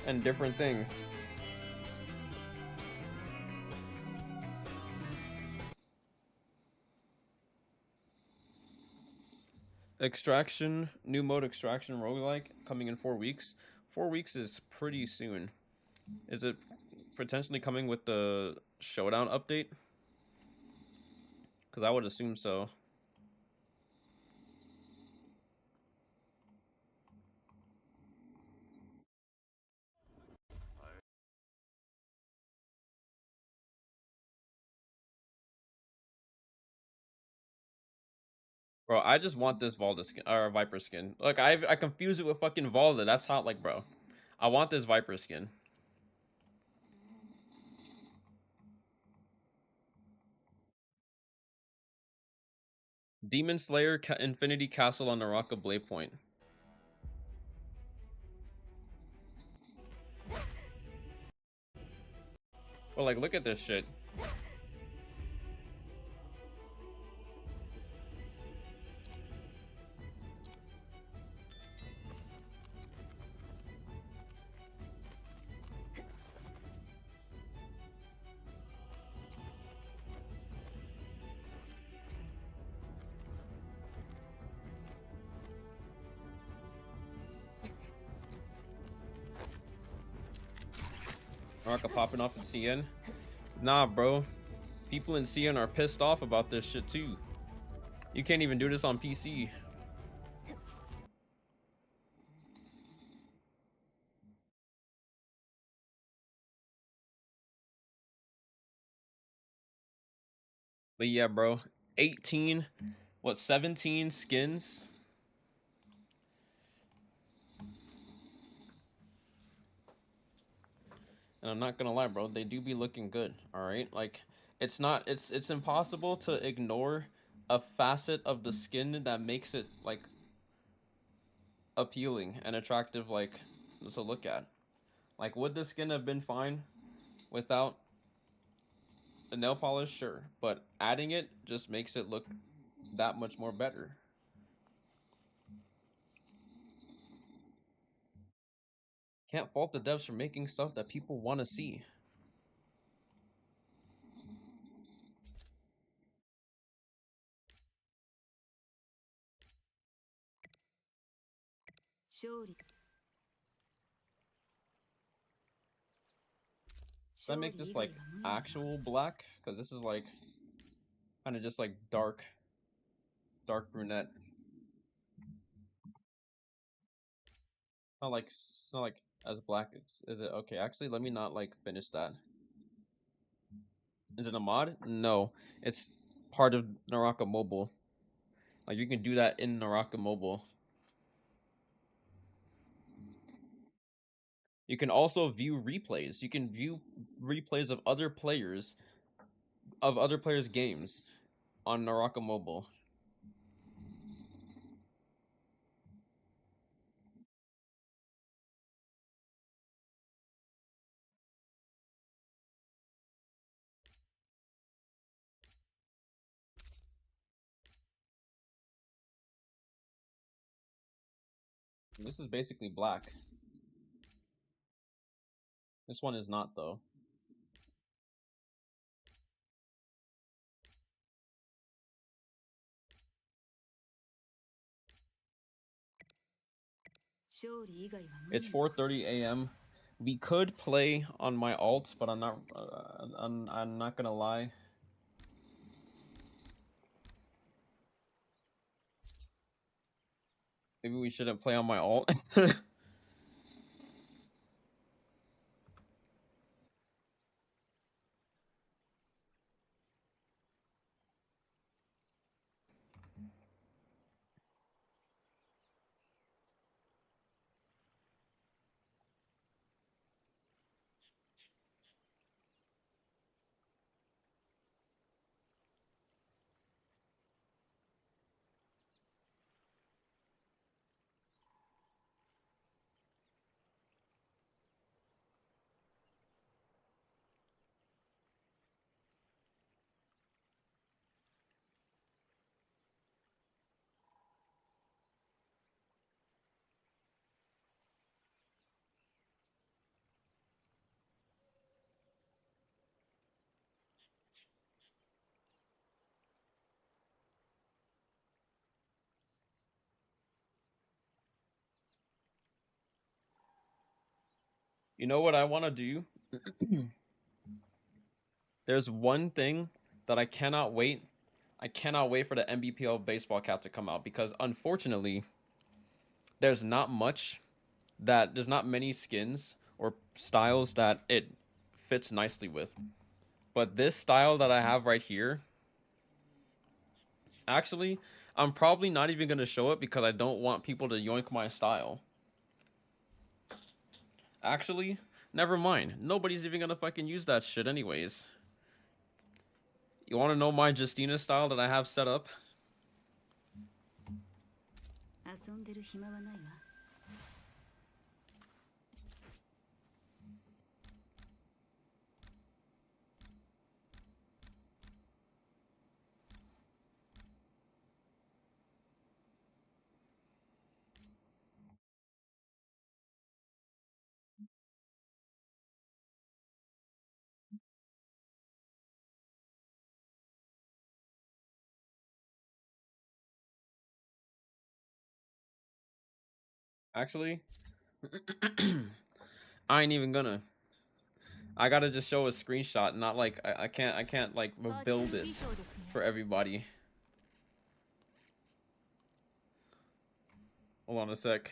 Speaker 1: And different things. Extraction, new mode extraction roguelike coming in 4 weeks. 4 weeks is pretty soon. Is it potentially coming with the Showdown update? Because I would assume so. Bro, I just want this Valda skin or Viper skin. Look, I confuse it with fucking Valda. That's hot, like, bro. I want this Viper skin. Demon Slayer Infinity Castle on Naraka Blade Point. Well, like, look at this shit. Naraka popping off in CN. Nah, bro. People in CN are pissed off about this shit too. You can't even do this on PC. But yeah, bro. 18, 17 skins? And I'm not gonna lie, bro, they do be looking good, alright? Like, it's impossible to ignore a facet of the skin that makes it, like, appealing and attractive, like, to look at. Like, would the skin have been fine without the nail polish? Sure. But adding it just makes it look that much more better. Can't fault the devs for making stuff that people want to see. Does that make this like actual black? Because this is like kind of just like dark brunette. It's not like as black. Is it okay? Actually, let me not like finish that. Is it a mod? No, it's part of Naraka Mobile. Like you can do that in Naraka Mobile. You can also view replays. You can view replays of other players games on Naraka Mobile. This is basically black. This one is not though. It's 4:30 a.m. We could play on my alt, but I'm not gonna lie. Maybe we shouldn't play on my alt. You know what I want to do? There's one thing that I cannot wait. I cannot wait for the NBPL baseball cap to come out because unfortunately, there's not many skins or styles that it fits nicely with. But this style that I have right here, actually, I'm probably not even going to show it because I don't want people to yoink my style. Actually, never mind. Nobody's even going to fucking use that shit anyways. You want to know my Justina style that I have set up? Actually, I ain't even gonna. I gotta just show a screenshot, not like I can't like build it for everybody. Hold on a sec.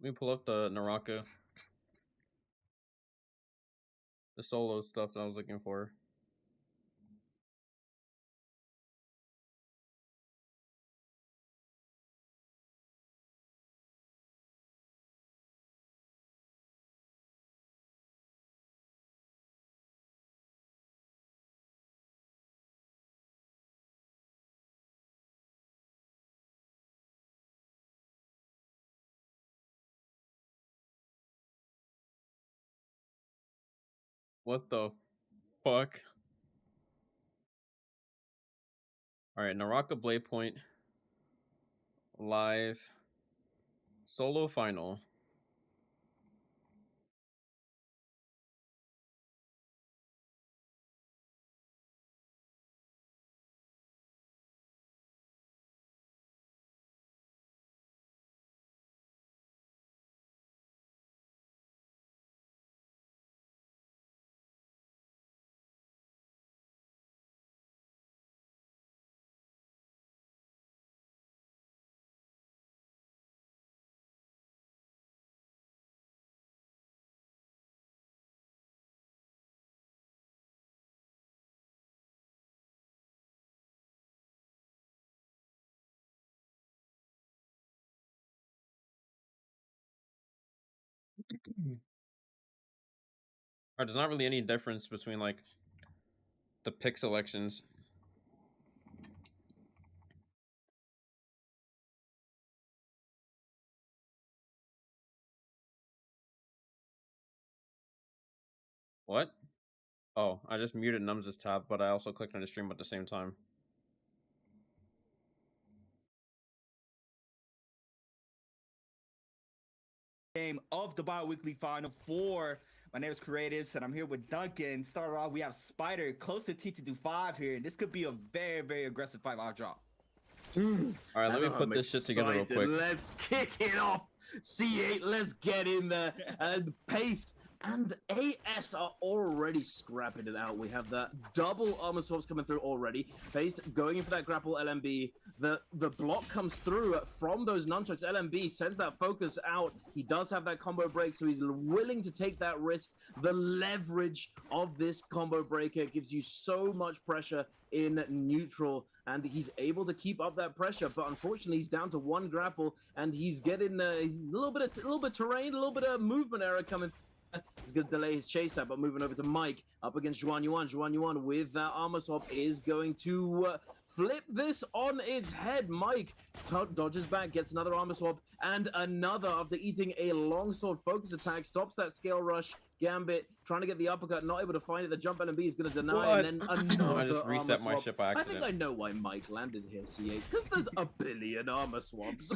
Speaker 1: Let me pull up the Naraka, the solo stuff that I was looking for. What the fuck? Alright, Naraka Blade Point live solo final. Alright, there's not really any difference between like the pick selections. What? Oh, I just muted Nums' tab, but I also clicked on the stream at the same time.
Speaker 7: Game of the bi-weekly final four. My name is Creatives, and I'm here with Duncan. Started off, we have Spider close to T to do 5 here, and this could be a very, very aggressive 5-hour drop.
Speaker 1: All right, let me put this shit together real quick.
Speaker 8: Let's kick it off. C8, let's get in there. Pace and AS are already scrapping it out. We have that double armor swaps coming through already. Pace going in for that grapple LMB. The block comes through from those nunchucks. LMB sends that focus out. He does have that combo break, so he's willing to take that risk. The leverage of this combo breaker gives you so much pressure in neutral, and he's able to keep up that pressure, but unfortunately he's down to one grapple, and he's getting he's a little bit terrain, a little bit of movement error coming. He's going to delay his chase out, but moving over to Mike up against Juan Yuan. Juan Yuan with that armor swap is going to flip this on its head. Mike dodges back, gets another armor swap, and another after eating a longsword focus attack. Stops that scale rush. Gambit trying to get the uppercut, not able to find it. The jump LMB is going to deny, and then another
Speaker 1: I just reset my
Speaker 8: swap.
Speaker 1: ship by accident.
Speaker 8: I think I know why Mike landed here, C8, because there's a billion armor swaps.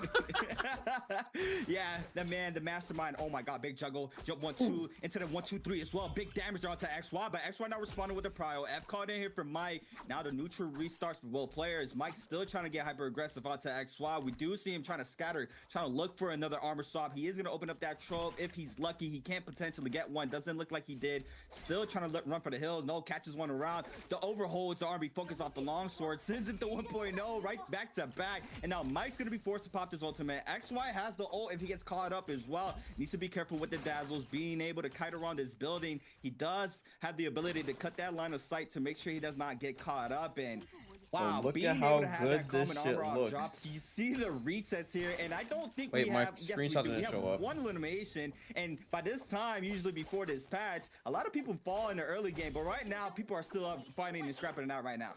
Speaker 7: Yeah, the man, the mastermind. Oh my god, big juggle. Jump 1-2 into the 1-2-3 as well. Big damage onto XY, but XY not responding with the prio. F caught in here for Mike. Now the neutral restarts for both players. Mike still trying to get hyper aggressive onto XY. We do see him trying to scatter, trying to look for another armor swap. He is going to open up that trope. If he's lucky, he can potentially get one. Doesn't look like he did. Still trying to run for the hill. No, catches one around. The overholds the RB focus off the longsword. Sends it to 1.0 right back to back. And now Mike's going to be forced to pop this ultimate. XY has the ult if he gets caught up as well. Needs to be careful with the dazzles. Being able to kite around this building. He does have the ability to cut that line of sight to make sure he does not get caught up. And wow,
Speaker 1: look
Speaker 7: being
Speaker 1: at
Speaker 7: able
Speaker 1: how
Speaker 7: to have
Speaker 1: good
Speaker 7: that
Speaker 1: this
Speaker 7: common
Speaker 1: shit
Speaker 7: armor
Speaker 1: looks.
Speaker 7: drop. You see the resets here, and I don't think
Speaker 1: Wait,
Speaker 7: we
Speaker 1: my
Speaker 7: have. Yes, we
Speaker 1: screenshot
Speaker 7: do. We
Speaker 1: didn't
Speaker 7: have
Speaker 1: show up.
Speaker 7: one elimination, and by this time, usually before this patch, a lot of people fall in the early game. But right now, people are still up fighting and scrapping it out right now.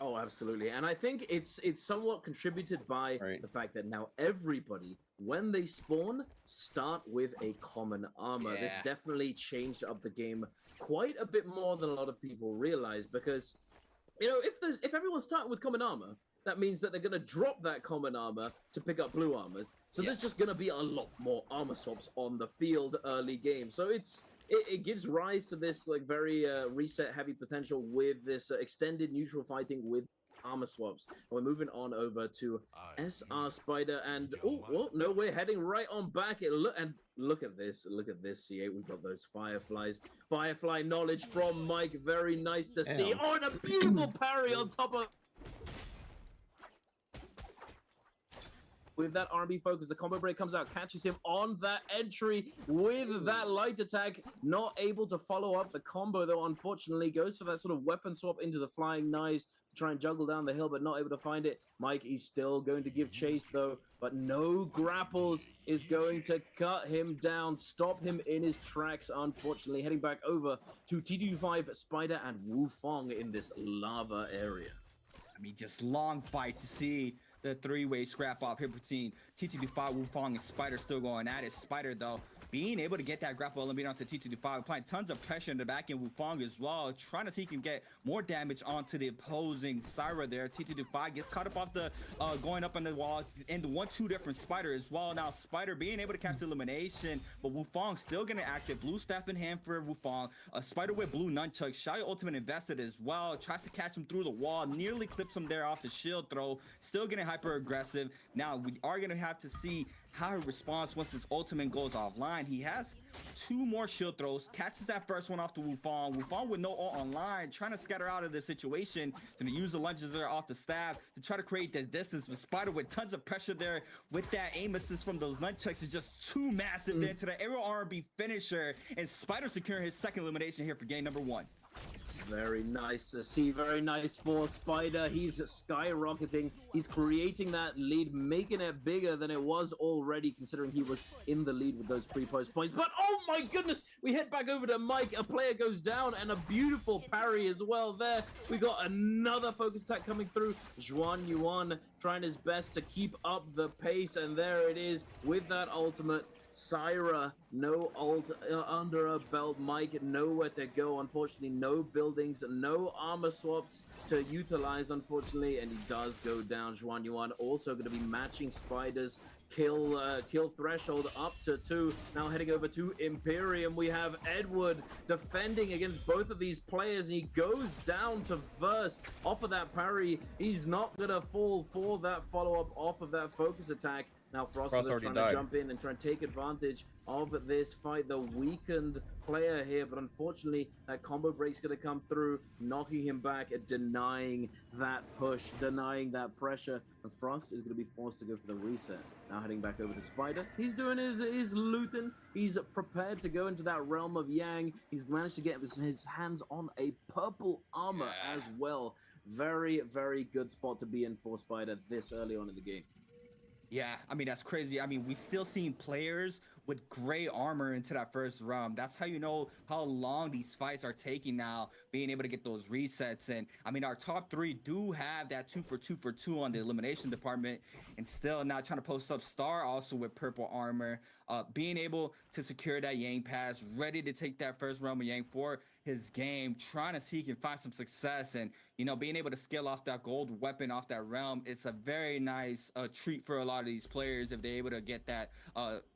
Speaker 8: Oh, absolutely. And I think it's somewhat contributed by the fact that now everybody, when they spawn, start with a common armor. This definitely changed up the game quite a bit more than a lot of people realize, because, you know, if everyone's starting with common armor, that means that they're going to drop that common armor to pick up blue armors. So there's just going to be a lot more armor swaps on the field early game. So it's it gives rise to this like very reset heavy potential with this extended neutral fighting with armor swaps. And we're moving on over to SR Spider, and oh well, no, we're heading right on back. Look at this, C8. We've got those firefly knowledge from Mike. Very nice to see.
Speaker 1: Damn.
Speaker 8: Oh, and a beautiful parry on top of. With that R&B focus, the combo break comes out, catches him on that entry with that light attack. Not able to follow up the combo, though, unfortunately. Goes for that sort of weapon swap into the flying knives to try and juggle down the hill, but not able to find it. Mike, he's still going to give chase, though, but no grapples is going to cut him down, stop him in his tracks, unfortunately. Heading back over to T25, Spider, and Wu Fong in this lava area.
Speaker 7: I mean, just long fight to see the three-way scrap off here between T225, Wu Fong, and Spider still going at it. Spider, though, being able to get that grapple eliminate onto T225, applying tons of pressure in the back end. Wu Fong as well, trying to see if he can get more damage onto the opposing Syra there. T225 gets caught up off the going up on the wall, and the 1-2 different Spider as well. Now Spider being able to catch the elimination, but Wu Fong still gonna active. Blue staff in hand for Wu Fong. Spider with blue nunchuck. Shy ultimate invested as well. Tries to catch him through the wall, nearly clips him there off the shield throw. Still getting hyper aggressive. Now we are gonna have to see how he responds once his ultimate goes offline. He has 2 more shield throws, catches that first one off to Wu Fong. Wu Fong with no ult online, trying to scatter out of this situation, to use the lunges there off the staff to try to create this distance. But Spider with tons of pressure there with that aim assist from those nunchucks is just too massive there to the aerial R&B finisher, and Spider securing his second elimination here for game number 1.
Speaker 8: Very nice to see. Very nice for Spider. He's skyrocketing. He's creating that lead, making it bigger than it was already, considering he was in the lead with those pre-post points. But oh my goodness, we head back over to Mike. A player goes down, and a beautiful parry as well there. We got another focus attack coming through. Zhuan Yuan trying his best to keep up the pace, and there it is with that ultimate. Syra, no ult under a belt. Mike, nowhere to go. Unfortunately, no buildings, no armor swaps to utilize, unfortunately, and he does go down. Zhuan Yuan also going to be matching Spider's kill threshold up to 2. Now heading over to Imperium, we have Edward defending against both of these players, and he goes down to Verse off of that parry. He's not going to fall for that follow-up off of that focus attack. Now Frost is trying to jump in and try and take advantage of this fight, the weakened player here, but unfortunately that combo break's going to come through, knocking him back, denying that push, denying that pressure, and Frost is going to be forced to go for the reset. Now heading back over to Spider, he's doing his looting, he's prepared to go into that realm of Yang. He's managed to get his hands on a purple armor as well. Very, very good spot to be in for Spider this early on in the game.
Speaker 7: Yeah, I mean, that's crazy. I mean, we still seen players with gray armor into that first round. That's how you know how long these fights are taking now, being able to get those resets. And I mean, our top 3 do have that 2 for 2 on the elimination department, and still not trying to post up. Star also with purple armor, being able to secure that Yang pass, ready to take that first realm of Yang for his game, trying to see he can find some success, and you know, being able to scale off that gold weapon off that realm. It's a very nice treat for a lot of these players if they're able to get that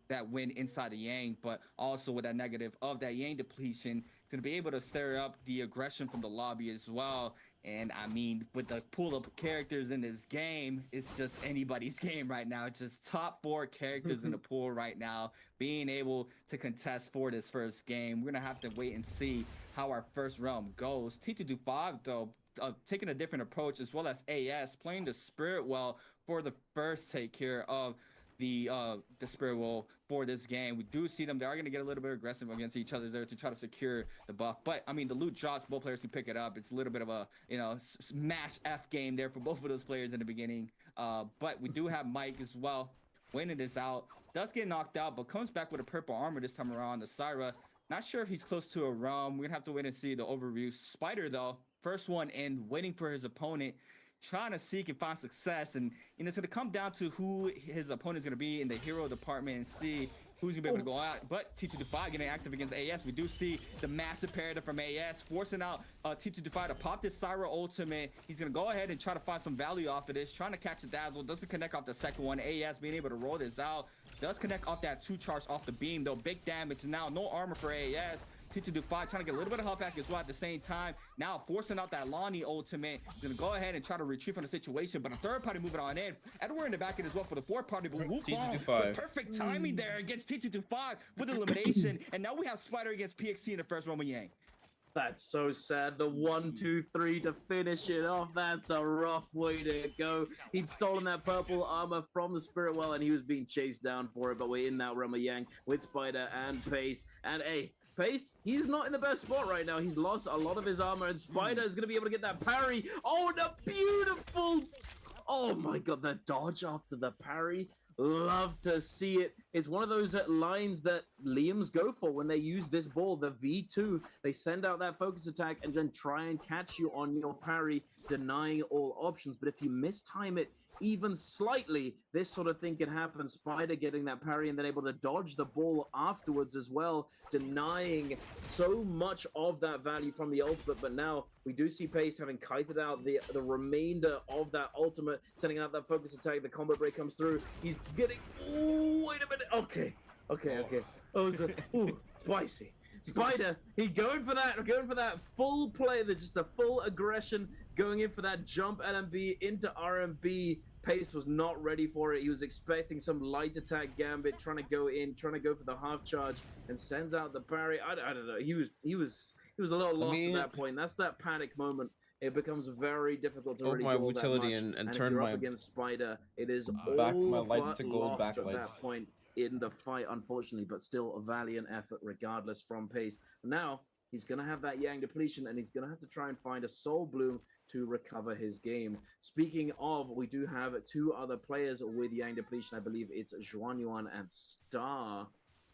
Speaker 7: that win inside the Yang, but also with that negative of that Yang depletion to be able to stir up the aggression from the lobby as well. And I mean, with the pool of characters in this game, it's just anybody's game right now. It's just top 4 characters in the pool right now, being able to contest for this first game. We're gonna have to wait and see how our first realm goes. T225 though, taking a different approach, as well as AS playing the Spirit well for the first take here of the Spirit well for this game. We do see them, they are going to get a little bit aggressive against each other there to try to secure the buff, but I mean, the loot drops, both players can pick it up. It's a little bit of a, you know, smash F game there for both of those players in the beginning, but we do have Mike as well winning this out. Does get knocked out, but comes back with a purple armor this time around. The Syra, not sure if he's close to a realm. We're gonna have to wait and see the overview. Spider though, first one in, waiting for his opponent, trying to seek and find success, and you know, it's gonna come down to who his opponent is gonna be in the hero department and see who's gonna be able to go out. But T225 getting active against AS. We do see the massive parry from AS forcing out T225 to pop this Syra ultimate. He's gonna go ahead and try to find some value off of this, trying to catch the dazzle. Doesn't connect off the second one. AS being able to roll this out. Does connect off that 2 charge off the beam though. Big damage now. No armor for AS. T2 5 trying to get a little bit of health back as well at the same time. Now forcing out that Lonnie ultimate. Gonna go ahead and try to retreat from the situation, but a third party moving on in. Edward in the back end as well for the fourth party, but
Speaker 1: T225.
Speaker 7: perfect timing there against T225 with elimination. And now we have Spider against PXC in the first Roman Yang.
Speaker 8: That's so sad. The 1, 2, 3 to finish it off. That's a rough way to go. He'd stolen that purple armor from the Spirit Well, and he was being chased down for it. But we're in now, Rama Yang with Spider and Pace. And hey, Pace, he's not in the best spot right now. He's lost a lot of his armor, and Spider is going to be able to get that parry. Oh, the beautiful... Oh my god, the dodge after the parry. Love to see it. It's one of those lines that Liams go for when they use this ball, the V2. They send out that focus attack and then try and catch you on your parry, denying all options. But if you mistime it even slightly, this sort of thing can happen. Spider getting that parry and then able to dodge the ball afterwards as well, denying so much of that value from the ultimate. But now we do see Pace having kited out the remainder of that ultimate, sending out that focus attack. The combo break comes through. He's getting... Ooh, wait a minute. Okay. Oh, it's spicy. Spider, he's going for that full play, just a full aggression, going in for that jump LMB into RMB. Pace was not ready for it. He was expecting some light attack gambit, trying to go for the half charge, and sends out the parry. I don't know. He was a little lost at that point. That's that panic moment. It becomes very difficult to really do all that much.
Speaker 1: And
Speaker 8: if
Speaker 1: turn
Speaker 8: you're
Speaker 1: my
Speaker 8: up against Spider, it is
Speaker 1: back,
Speaker 8: all
Speaker 1: my lights
Speaker 8: but
Speaker 1: to gold
Speaker 8: lost at
Speaker 1: backlights.
Speaker 8: that point in the fight, unfortunately, but still a valiant effort regardless from Pace. Now he's going to have that Yang depletion, and he's going to have to try and find a Soul Bloom to recover his game. Speaking of, we do have two other players with Yang depletion. I believe it's Zhuan Yuan and Star.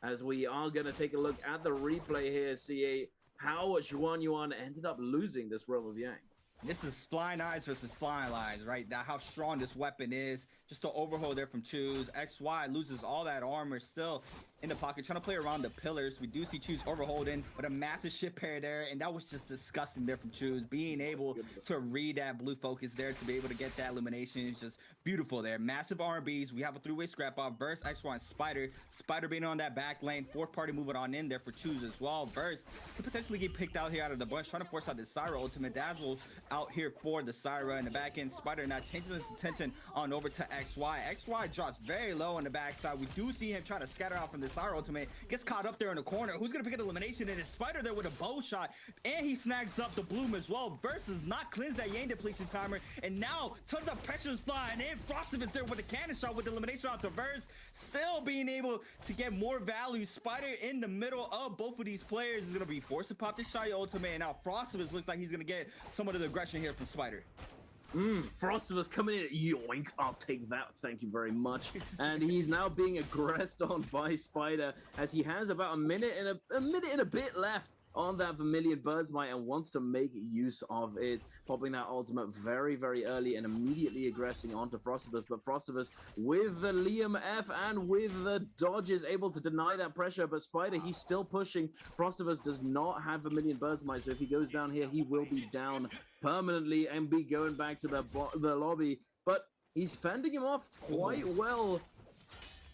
Speaker 8: As we are going to take a look at the replay here, see how Zhuan Yuan ended up losing this Realm of Yang.
Speaker 7: This is Flying Eyes versus Flying Eyes, right? Now, how strong this weapon is. Just the overhaul there from Choose. XY loses all that armor still in the pocket, trying to play around the pillars. We do see Choose overholding with a massive ship pair there, and that was just disgusting there from Choose. Being able to read that blue focus there to be able to get that elimination is just beautiful there. Massive R&Bs. We have a three-way scrap off. Verse, XY, and Spider. Spider being on that back lane. Fourth party moving on in there for Choose as well. Verse could potentially get picked out here out of the bunch, trying to force out the Syra ultimate. Dazzle out here for the Syra in the back end. Spider now changes his attention on over to XY. XY drops very low on the backside. We do see him try to scatter out from the Syra ultimate. Gets caught up there in the corner. Who's gonna pick an elimination? And it's Spider there with a bow shot, and he snags up the bloom as well. Versus not cleanse that Yang depletion timer, and now tons of pressure is flying in. Frosted is there with a cannon shot with the elimination onto Verse, still being able to get more value. Spider in the middle of both of these players is gonna be forced to pop the shy ultimate, and now Frosted looks like he's gonna get some of the aggression here from Spider.
Speaker 8: Frostivus coming in, yoink, I'll take that, thank you very much. And he's now being aggressed on by Spider, as he has about a minute and a bit left on that Vermilion Bird's Might and wants to make use of it, popping that ultimate very, very early and immediately aggressing onto Frostivus. But Frostivus with the Liam F and with the dodge is able to deny that pressure, but Spider, he's still pushing. Frostivus does not have Vermilion Bird's Might, so if he goes down here, he will be down permanently and be going back to the lobby. But he's fending him off quite well.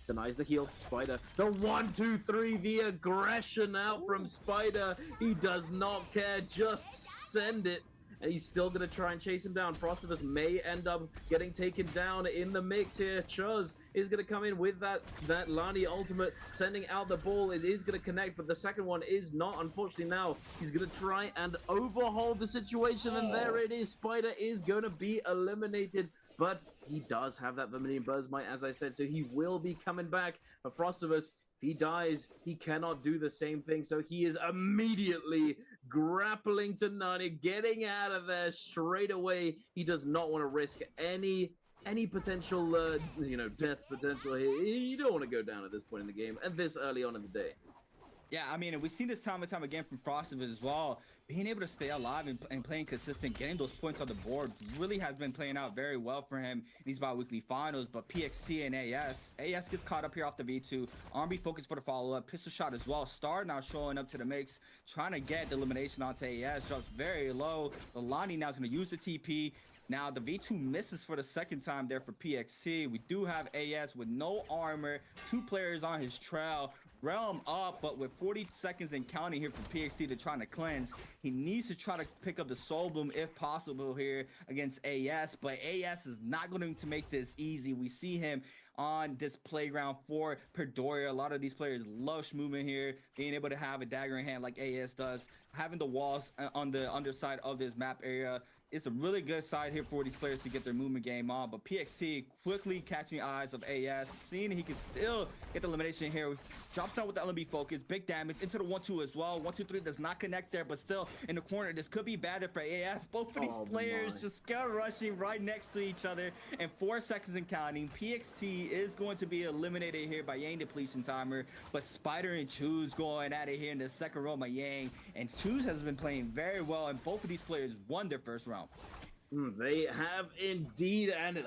Speaker 8: Denies the heal. Spider. The 1, 2, 3. The aggression out from Spider. He does not care. Just send it. And he's still going to try and chase him down. Frostivus may end up getting taken down in the mix here. Chuz is going to come in with that Lani ultimate, sending out the ball. It is going to connect, but the second one is not. Unfortunately, now he's going to try and overhaul the situation, and there it is. Spider is going to be eliminated, but he does have that Vermilion Bird's Might, as I said, so he will be coming back. But Frostivus, if he dies, he cannot do the same thing, so he is immediately grappling to Nani, getting out of there straight away. He does not want to risk any potential, death potential here. You don't want to go down at this point in the game and this early on in the day.
Speaker 7: Yeah, I mean, we've seen this time and time again from Frostivus as well. Being able to stay alive and playing consistent, getting those points on the board really has been playing out very well for him in these bi-weekly finals. But PXT and AS gets caught up here off the V2. RB focused for the follow-up. Pistol shot as well. Star now showing up to the mix, trying to get the elimination onto AS. Drops very low. Lonnie now is going to use the TP. Now, the V2 misses for the second time there for PXC. We do have AS with no armor, 2 players on his trail. realm up, but with 40 seconds and counting here for PXT to try to cleanse, he needs to try to pick up the Soul Bloom if possible here against AS, but AS is not going to make this easy. We see him on this playground for Perdoria. A lot of these players love movement here, being able to have a dagger in hand like AS does, having the walls on the underside of this map area. It's a really good side here for these players to get their movement game on, but PXT quickly catching eyes of AS, seeing he can still get the elimination here. Drops down with the LMB focus, big damage into the 1-2 as well. 1-2-3 does not connect there, but still in the corner. This could be bad for AS. Both of these players just scout rushing right next to each other, and 4 seconds and counting. PXT is going to be eliminated here by Yang Depletion Timer, but Spider and Choose going at it here in the second round by Yang, and Choose has been playing very well, and both of these players won their first round.
Speaker 8: They have indeed, and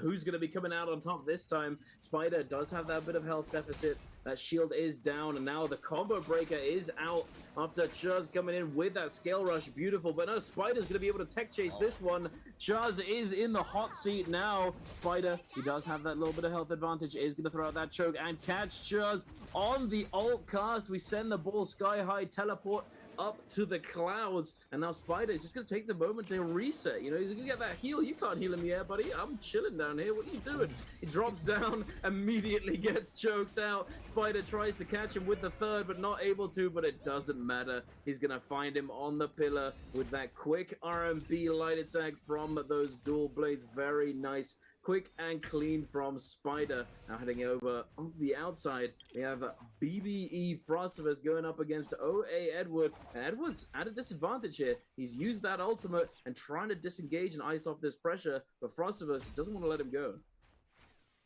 Speaker 8: who's going to be coming out on top this time? Spider does have that bit of health deficit. That shield is down, and now the combo breaker is out after Chuz coming in with that scale rush. Beautiful, but no, Spider's going to be able to tech chase this one. Chuz is in the hot seat now. Spider, he does have that little bit of health advantage, is going to throw out that choke and catch Chuz on the ult cast. We send the ball sky high, teleport up to the clouds, and now Spider is just going to take the moment to reset. You know, he's going to get that heal. You can't heal in the air, buddy. I'm chilling down here. What are you doing? He drops down, immediately gets choked out. Spider tries to catch him with the third, but not able to, but it doesn't matter. He's going to find him on the pillar with that quick RMB light attack from those dual blades. Very nice. Quick and clean from Spider. Now heading over on the outside, we have BBE Frostivus going up against OA Edward. And Edward's at a disadvantage here. He's used that ultimate and trying to disengage and ice off this pressure, but Frostivus doesn't want to let him go.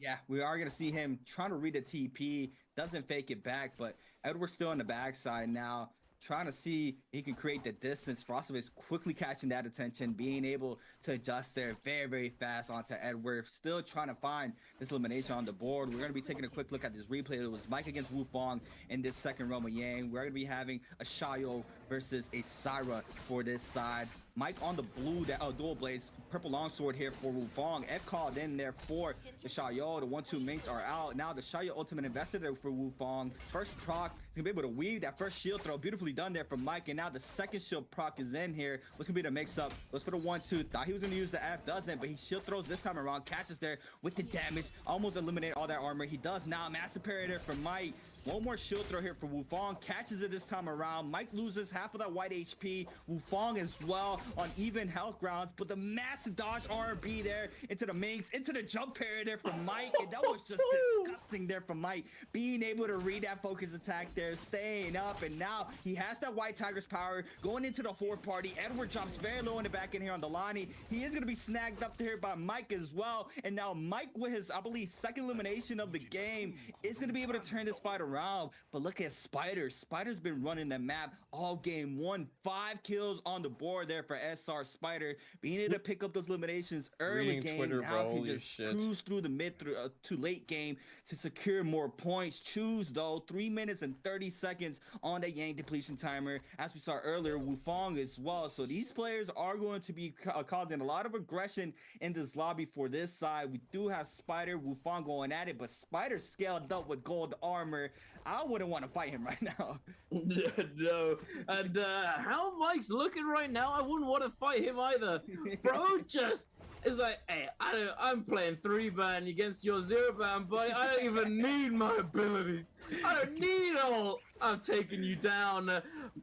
Speaker 7: Yeah, we are going to see him trying to read the TP. Doesn't fake it back, but Edward's still on the backside now, trying to see he can create the distance. Frostivus quickly catching that attention, being able to adjust there very, very fast onto Edward. Still trying to find this elimination on the board. We're going to be taking a quick look at this replay. It was Mike against Wufong in this second round with Yang. We're going to be having a Shayo versus a Syra for this side. Mike on the blue, that dual blades, purple longsword here for Wufong. Ed called in there for the Shayo. The 1-2 minks are out. Now the Shayo ultimate invested there for Wufong. First proc, he's gonna be able to weave that first shield throw. Beautifully done there from Mike. And now the second shield proc is in here. What's gonna be the mix up? Was for the 1-2. Thought he was gonna use the F, doesn't, but he shield throws this time around. Catches there with the damage. Almost eliminate all that armor. He does now. Mass superior there for Mike. One more shield throw here for Wufong. Catches it this time around. Mike loses half of that white HP. Wufong as well on even health grounds, but the massive dodge RB there into the minks, into the jump parry there from Mike, and that was just disgusting there from Mike, being able to read that focus attack there, staying up, and now he has that White Tiger's power going into the fourth party. Edward jumps very low in the back end here on the Lonnie. He is going to be snagged up here by Mike as well, and now Mike with his, I believe, second elimination of the game is going to be able to turn this fight around. But look at Spider. Spider's been running the map all game. 5 kills on the board there for SR. Spider being able to pick up those eliminations early
Speaker 1: Reading
Speaker 7: game.
Speaker 1: Twitter,
Speaker 7: Now
Speaker 1: bro.
Speaker 7: can just cruise through the mid to late game to secure more points. Choose though 3 minutes and 30 seconds on that Yang Depletion Timer, as we saw earlier. Wufong as well. So these players are going to be causing a lot of aggression in this lobby for this side. We do have Spider, Wufong going at it, but Spider scaled up with gold armor. I wouldn't want to fight him right now.
Speaker 8: No, and how Mike's looking right now, I wouldn't want to fight him either. Bro just is like, hey, I'm playing 3-ban against your 0-ban, buddy. I don't even need my abilities. I don't need all. I'm taking you down.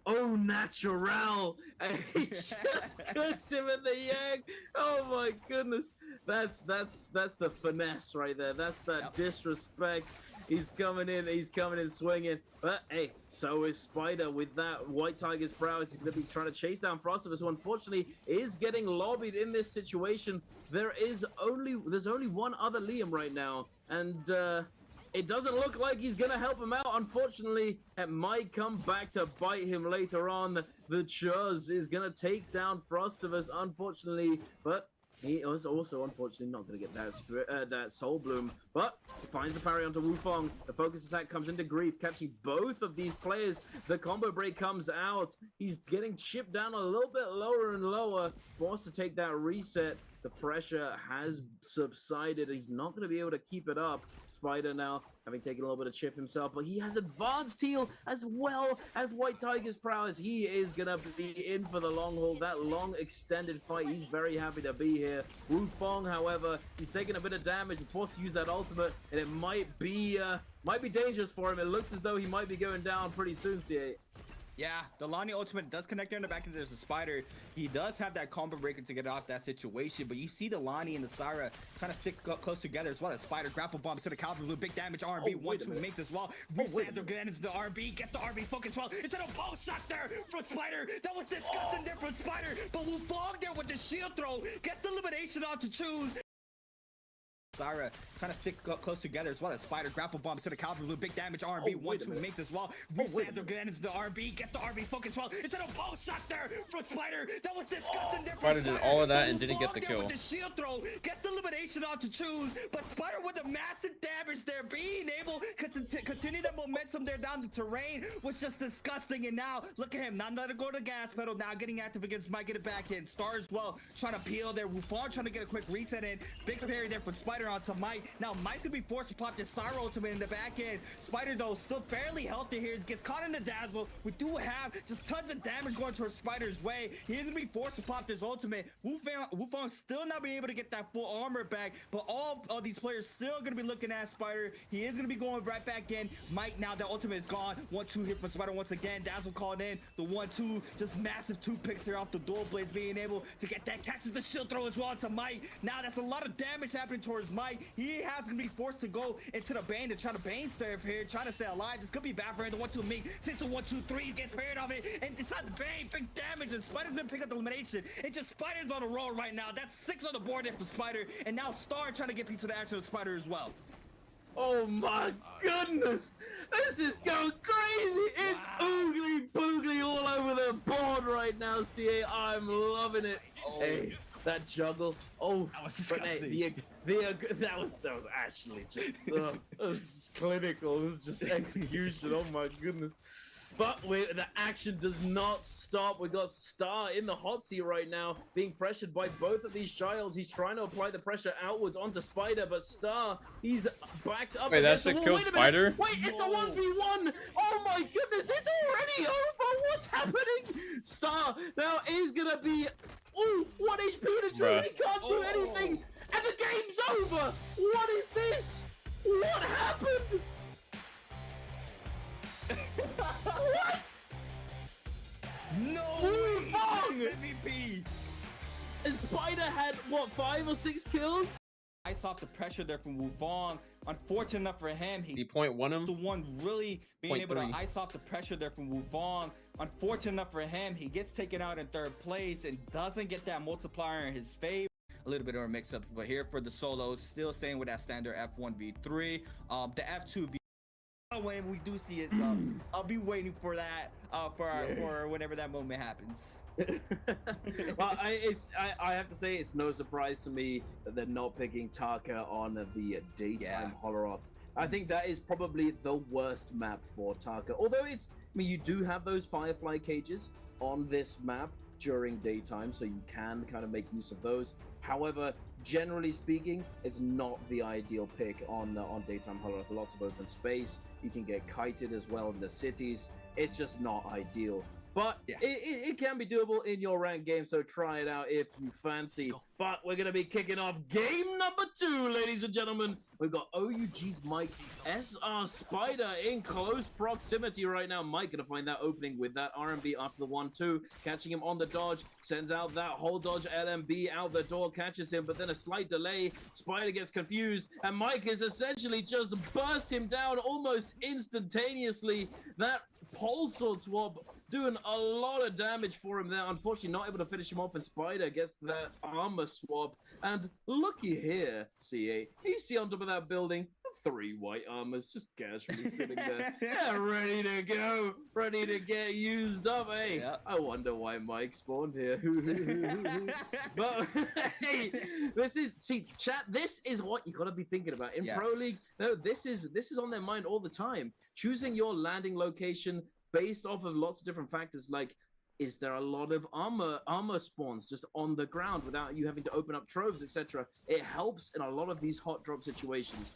Speaker 8: Au natural. And he just cooks him at the Yang. Oh my goodness. That's the finesse right there. That's that disrespect. He's coming in swinging. But hey, so is Spider with that White Tiger's prowess. He's going to be trying to chase down Frostivus, who unfortunately is getting lobbied in this situation. There's only one other Liam right now, and it doesn't look like he's going to help him out. Unfortunately, it might come back to bite him later on. The Chuz is going to take down Frostivus, unfortunately, but he was also unfortunately not going to get that Soul Bloom but finds the parry onto Wufong. The focus attack comes into Grief, catching both of these players. The combo break comes out. He's getting chipped down a little bit lower and lower, forced to take that reset. The pressure has subsided. He's not going to be able to keep it up. Spider now having taken a little bit of chip himself, but he has advanced heal as well as White Tiger's prowess. He is going to be in for the long haul, that long extended fight. He's very happy to be here. Wufong, however, he's taking a bit of damage, forced to use that ultimate, and it might be dangerous for him. It looks as though he might be going down pretty soon, CA.
Speaker 7: Yeah, the Lonnie ultimate does connect there in the back, and there's a Spider. He does have that combo breaker to get off that situation, but you see the Lonnie and the Syra trying to stick close together as well as Spider grapple bomb to the Calvin Blue. Big damage R&B, 1-2 makes as well. Stands against the R&B, gets the R&B focus well. It's a bow shot there from Spider. That was disgusting there from Spider, but Wufong there with the shield throw. Gets the elimination on to choose. Syra trying to stick close together as well as Spider grapple bomb to the Calvin Blue. Big damage R&B, 1-2 makes as well. Stands against the R&B, gets the R&B focus well. It's a bow shot there from Spider. That was disgusting there from
Speaker 1: Spider did all of that and didn't get the kill.
Speaker 7: With the shield throw, gets the elimination on to choose, but Spider with the massive damage there, being able to continue the momentum there down the terrain was just disgusting. And now look at him, not letting go to the gas pedal, now getting active against Mike in the back end. Star as well, trying to peel there. Wufong trying to get a quick reset in. Big parry there for Spider onto Mike. Now Mike's gonna be forced to pop this Syra ultimate in the back end. Spider though still fairly healthy here. He gets caught in the dazzle. We do have just tons of damage going towards Spider's way. He is gonna be forced to pop this ultimate. Wufong still not being able to get that full armor back, but all of these players still gonna be looking at Spider. He is gonna be going right back in. Mike now, the ultimate is gone. 1-2 hit for Spider once again. Dazzle called in. The 1-2, just massive 2 picks here off the dual blades, being able to get that, catches the shield throw as well to Mike. Now that's a lot of damage happening towards Mike. He has gonna be forced to go into the Bane to try to Bane serve here, trying to stay alive. This could be bad for him. The 1-2 make, since the 1-2-3 gets paired of it, and decide the Bane, big damage, and Spider's gonna pick up the elimination. And just Spider's on a roll right now. That's 6 on the board there for Spider, and now Star trying to get piece of the action of Spider as well.
Speaker 8: Oh my goodness! This is going crazy! It's oogly boogly all over the board right now, CA. I'm loving it. Hey, that juggle. Oh,
Speaker 7: that was disgusting.
Speaker 8: That was actually just it was clinical. It was just execution. Oh my goodness. But the action does not stop. We got Star in the hot seat right now, being pressured by both of these childs. He's trying to apply the pressure outwards onto Spider, but Star, he's backed up.
Speaker 1: Wait, that's a kill Spider?
Speaker 8: Wait, it's a 1v1. Oh my goodness, it's already over. What's happening? Star now is gonna be 1 HP to true. He can't do anything, and the game's over. What is this? What happened? What?
Speaker 7: No
Speaker 8: way!
Speaker 7: MVP!
Speaker 8: And Spider had, what, 5 or 6 kills?
Speaker 7: Ice off the pressure there from Wufong. Unfortunate enough for him,
Speaker 1: he 0.1 him.
Speaker 7: The one really being able to
Speaker 1: 0.3.
Speaker 7: ice off the pressure there from Wufong. Unfortunate enough for him, he gets taken out in 3rd place and doesn't get that multiplier in his favor. A little bit of a mix-up, but here for the solos, still staying with that standard F1v3. The F2v when we do see it, so I'll be waiting for that for whenever that moment happens.
Speaker 8: Well, I have to say it's no surprise to me that they're not picking Taka on the daytime Holoroth. I think that is probably the worst map for Taka. Although I mean, you do have those Firefly cages on this map during daytime, so you can kind of make use of those. However, generally speaking, it's not the ideal pick on daytime Holoroth. Lots of open space. You can get kited as well in the cities. It's just not ideal. But it can be doable in your ranked game, so try it out if you fancy. But we're going to be kicking off game number 2, ladies and gentlemen. We've got OUG's Mike, SR Spider in close proximity right now. Mike going to find that opening with that R&B after the 1-2. Catching him on the dodge, sends out that whole dodge LMB out the door, catches him, but then a slight delay. Spider gets confused, and Mike is essentially just burst him down almost instantaneously. That pole sword swap doing a lot of damage for him there. Unfortunately, not able to finish him off, and Spider gets that armor swap. And looky here, CA. You see on top of that building, 3 white armors just casually sitting there, yeah, ready to go, ready to get used up. Hey,
Speaker 7: Yep.
Speaker 8: I wonder why Mike spawned here. But hey, chat. This is what you gotta be thinking about in Pro
Speaker 7: Yes.
Speaker 8: League. No, this is on their mind all the time. Choosing your landing location based off of lots of different factors, like, is there a lot of armor spawns just on the ground without you having to open up troves, etc.? It helps in a lot of these hot drop situations.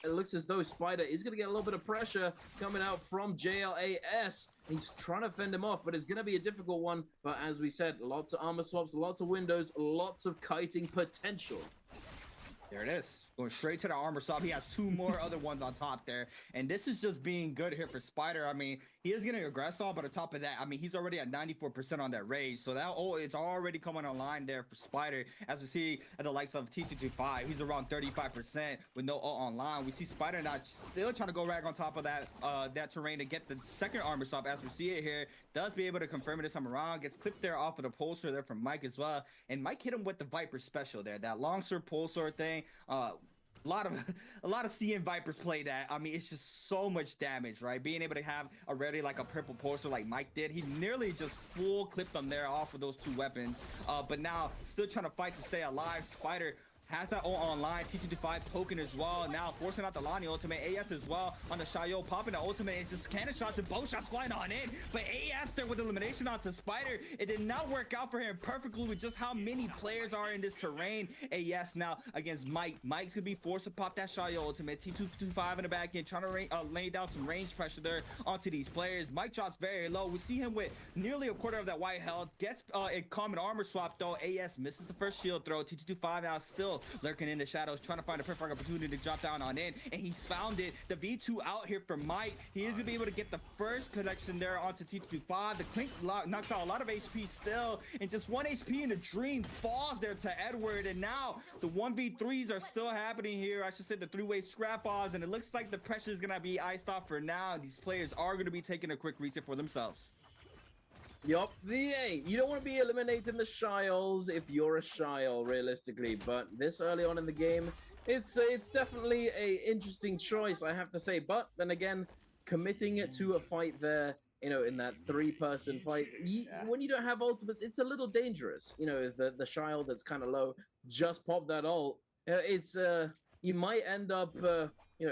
Speaker 8: It looks as though Spider is going to get a little bit of pressure coming out from JLAS. He's trying to fend him off, but it's going to be a difficult one. But as we said, lots of armor swaps, lots of windows, lots of kiting potential.
Speaker 7: There it is. Going straight to the armor swap. He has 2 more other ones on top there. And this is just being good here for Spider. I mean, he is getting aggressive, but on top of that, I mean, he's already at 94% on that rage. So that it's already coming online there for Spider. As we see at the likes of T225, he's around 35% with no ult online. We see Spider now still trying to go rag on top of that that terrain to get the second armor swap. As we see it here, does be able to confirm it this time around. Gets clipped there off of the pulsar there from Mike as well. And Mike hit him with the Viper special there. That long sword pulsar thing. A lot of CN Vipers play that. I mean, it's just so much damage, right? Being able to have already like a purple pulsar like Mike did, he nearly just full clipped them there off of those 2 weapons. But now still trying to fight to stay alive. Spider has that ult online. T225 poking as well. Now forcing out the Lonnie ultimate. AS as well on the Shayo, popping the ultimate. It's just cannon shots and bow shots flying on in. But AS there with elimination onto Spider. It did not work out for him perfectly with just how many players are in this terrain. AS now against Mike. Mike's gonna be forced to pop that Shayo ultimate. T225 in the back end, trying to lay down some range pressure there onto these players. Mike drops very low. We see him with nearly a quarter of that white health. Gets a common armor swap though. AS misses the first shield throw. T225 now still lurking in the shadows, trying to find a perfect opportunity to drop down on in, and he's found it. The V2 out here for Mike. He is gonna be able to get the first connection there onto T225. The Clink knocks out a lot of HP still, and just 1 HP in the dream falls there to Edward. And now the 1v3s are still happening here. I should say the 3-way scrap offs, and it looks like the pressure is gonna be iced off for now. These players are gonna be taking a quick reset for themselves.
Speaker 8: Yup, you don't want to be eliminating the Shiles if you're a Shile, realistically, but this early on in the game, it's definitely a interesting choice, I have to say. But then again, committing it to a fight there, you know, in that 3-person fight, when you don't have ultimates, it's a little dangerous. You know, the Shile that's kind of low just pop that ult. It's you might end up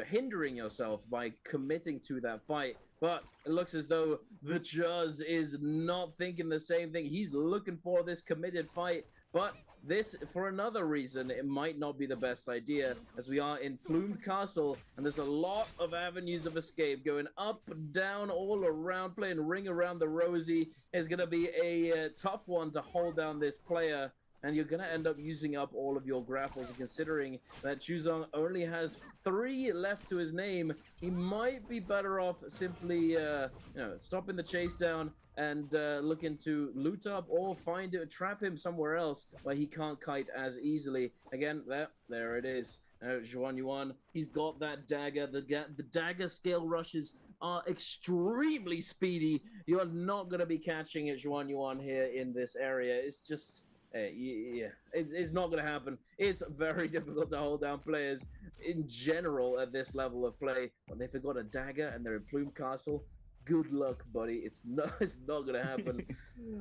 Speaker 8: hindering yourself by committing to that fight. But it looks as though the Juz is not thinking the same thing. He's looking for this committed fight. But this, for another reason, it might not be the best idea, as we are in Plumed Castle, and there's a lot of avenues of escape going up, down, all around, playing Ring Around the Rosie. It's going to be a tough one to hold down this player. And you're going to end up using up all of your grapples. And considering that Chuzong only has 3 left to his name, he might be better off simply, stopping the chase down and looking to loot up or trap him somewhere else where he can't kite as easily. Again, there it is. Zhuan Yuan, he's got that dagger. The dagger scale rushes are extremely speedy. You are not going to be catching it, Zhuan Yuan, here in this area. It's just... it's not going to happen. It's very difficult to hold down players in general at this level of play. When they've got a dagger and they're in Plume Castle, good luck, buddy. It's not going to happen.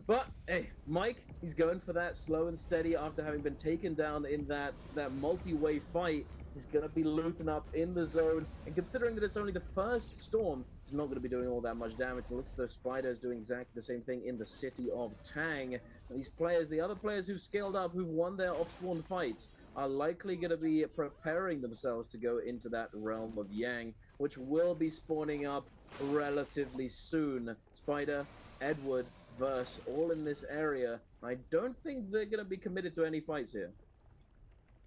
Speaker 8: But hey, Mike, he's going for that slow and steady after having been taken down in that multi-way fight. He's going to be looting up in the zone, and considering that it's only the first storm, he's not going to be doing all that much damage. It looks as though Spider is doing exactly the same thing in the city of Tang. And these players, the other players who've scaled up, who've won their off-spawn fights, are likely going to be preparing themselves to go into that realm of Yang, which will be spawning up relatively soon. Spider, Edward, Verse, all in this area. I don't think they're going to be committed to any fights here.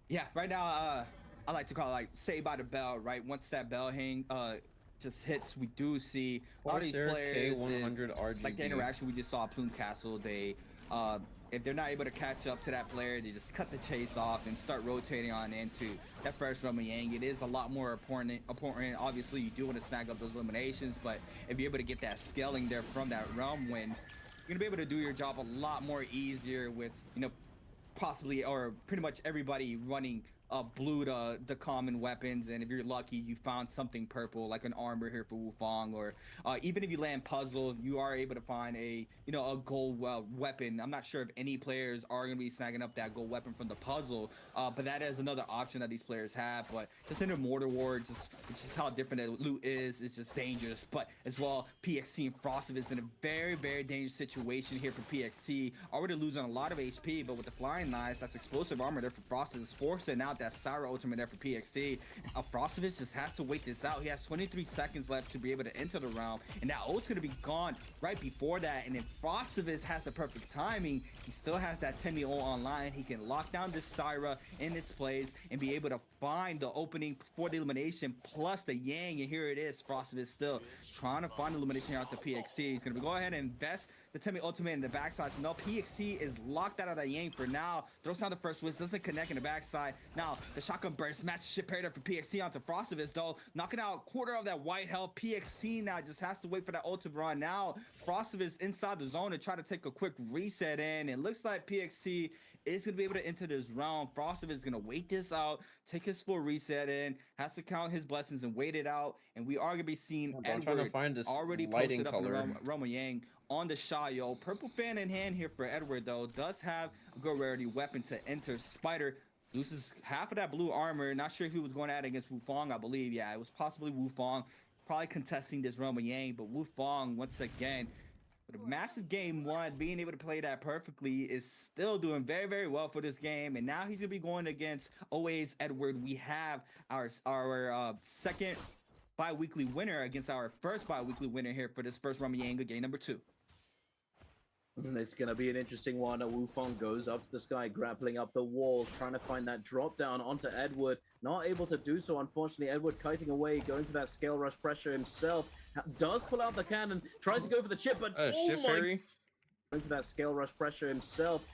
Speaker 7: Yeah, right now, I like to call it like Saved by the Bell, right? Once that bell just hits, we do see a lot of these players,
Speaker 1: K100 RGB.
Speaker 7: like the interaction we just saw at Plume Castle, they if they're not able to catch up to that player, they just cut the chase off and start rotating on into that first realm of Yang. It is a lot more important. Obviously, you do want to snag up those eliminations, but if you're able to get that scaling there from that realm win, you're gonna be able to do your job a lot more easier with, possibly or pretty much everybody running blue the common weapons, and if you're lucky, you found something purple like an armor here for Wufong, or even if you land puzzle, you are able to find a a gold weapon. I'm not sure if any players are going to be snagging up that gold weapon from the puzzle, but that is another option that these players have. But just in a Mortar War, just how different the loot is, it's just dangerous. But as well, PXC and Frosted is in a very, very dangerous situation here for PXC. Already losing a lot of HP, but with the flying knives, that's explosive armor there for Frosted, is forcing out that Syra ultimate there for PXC. Frosted just has to wait this out. He has 23 seconds left to be able to enter the round, and that ult's going to be gone right before that. And then Frostivus has the perfect timing. He still has that 10 ult online. He can lock down this Syra in its place and be able to find the opening for the elimination plus the Yang. And here it is. Frostivus still trying to find the elimination here out to PXC. He's going to go ahead and invest the 10 ultimate in the backside. So no, PXC is locked out of that Yang for now. Throws down the first whiz, doesn't connect in the backside. Now the shotgun burst, massive shit parried up for PXC onto Frostivus though, knocking out a quarter of that white health. PXC now just has to wait for that ult to run. Now Frostivus inside the zone to try to take a quick reset in. It looks like PXC is going to be able to enter this round. Frostivus is going to wait this out, take his full reset in, has to count his blessings and wait it out. And we are going to be seeing
Speaker 1: I'm trying to
Speaker 7: Edward
Speaker 1: find this
Speaker 7: already
Speaker 1: lighting
Speaker 7: posted up in the
Speaker 1: color.
Speaker 7: Roma Yang on the Shayo. Purple fan in hand here for Edward though. Does have a good rarity weapon to enter. Spider loses half of that blue armor. Not sure if he was going at it against Wufong, I believe. Yeah, it was possibly Wufong. Probably contesting this Roma Yang, but Wufong once again, with a massive game one, being able to play that perfectly, is still doing very, very well for this game. And now he's going to be going against OA's Edward. We have our second bi-weekly winner against our first bi-weekly winner here for this first Roma Yang game number 2.
Speaker 8: It's going to be an interesting one. Wufong goes up to the sky, grappling up the wall, trying to find that drop down onto Edward. Not able to do so, unfortunately. Edward kiting away, going to that scale rush pressure himself. Does pull out the cannon, tries to go for the chip, but
Speaker 1: Shift parry.
Speaker 8: Going for that scale rush pressure himself.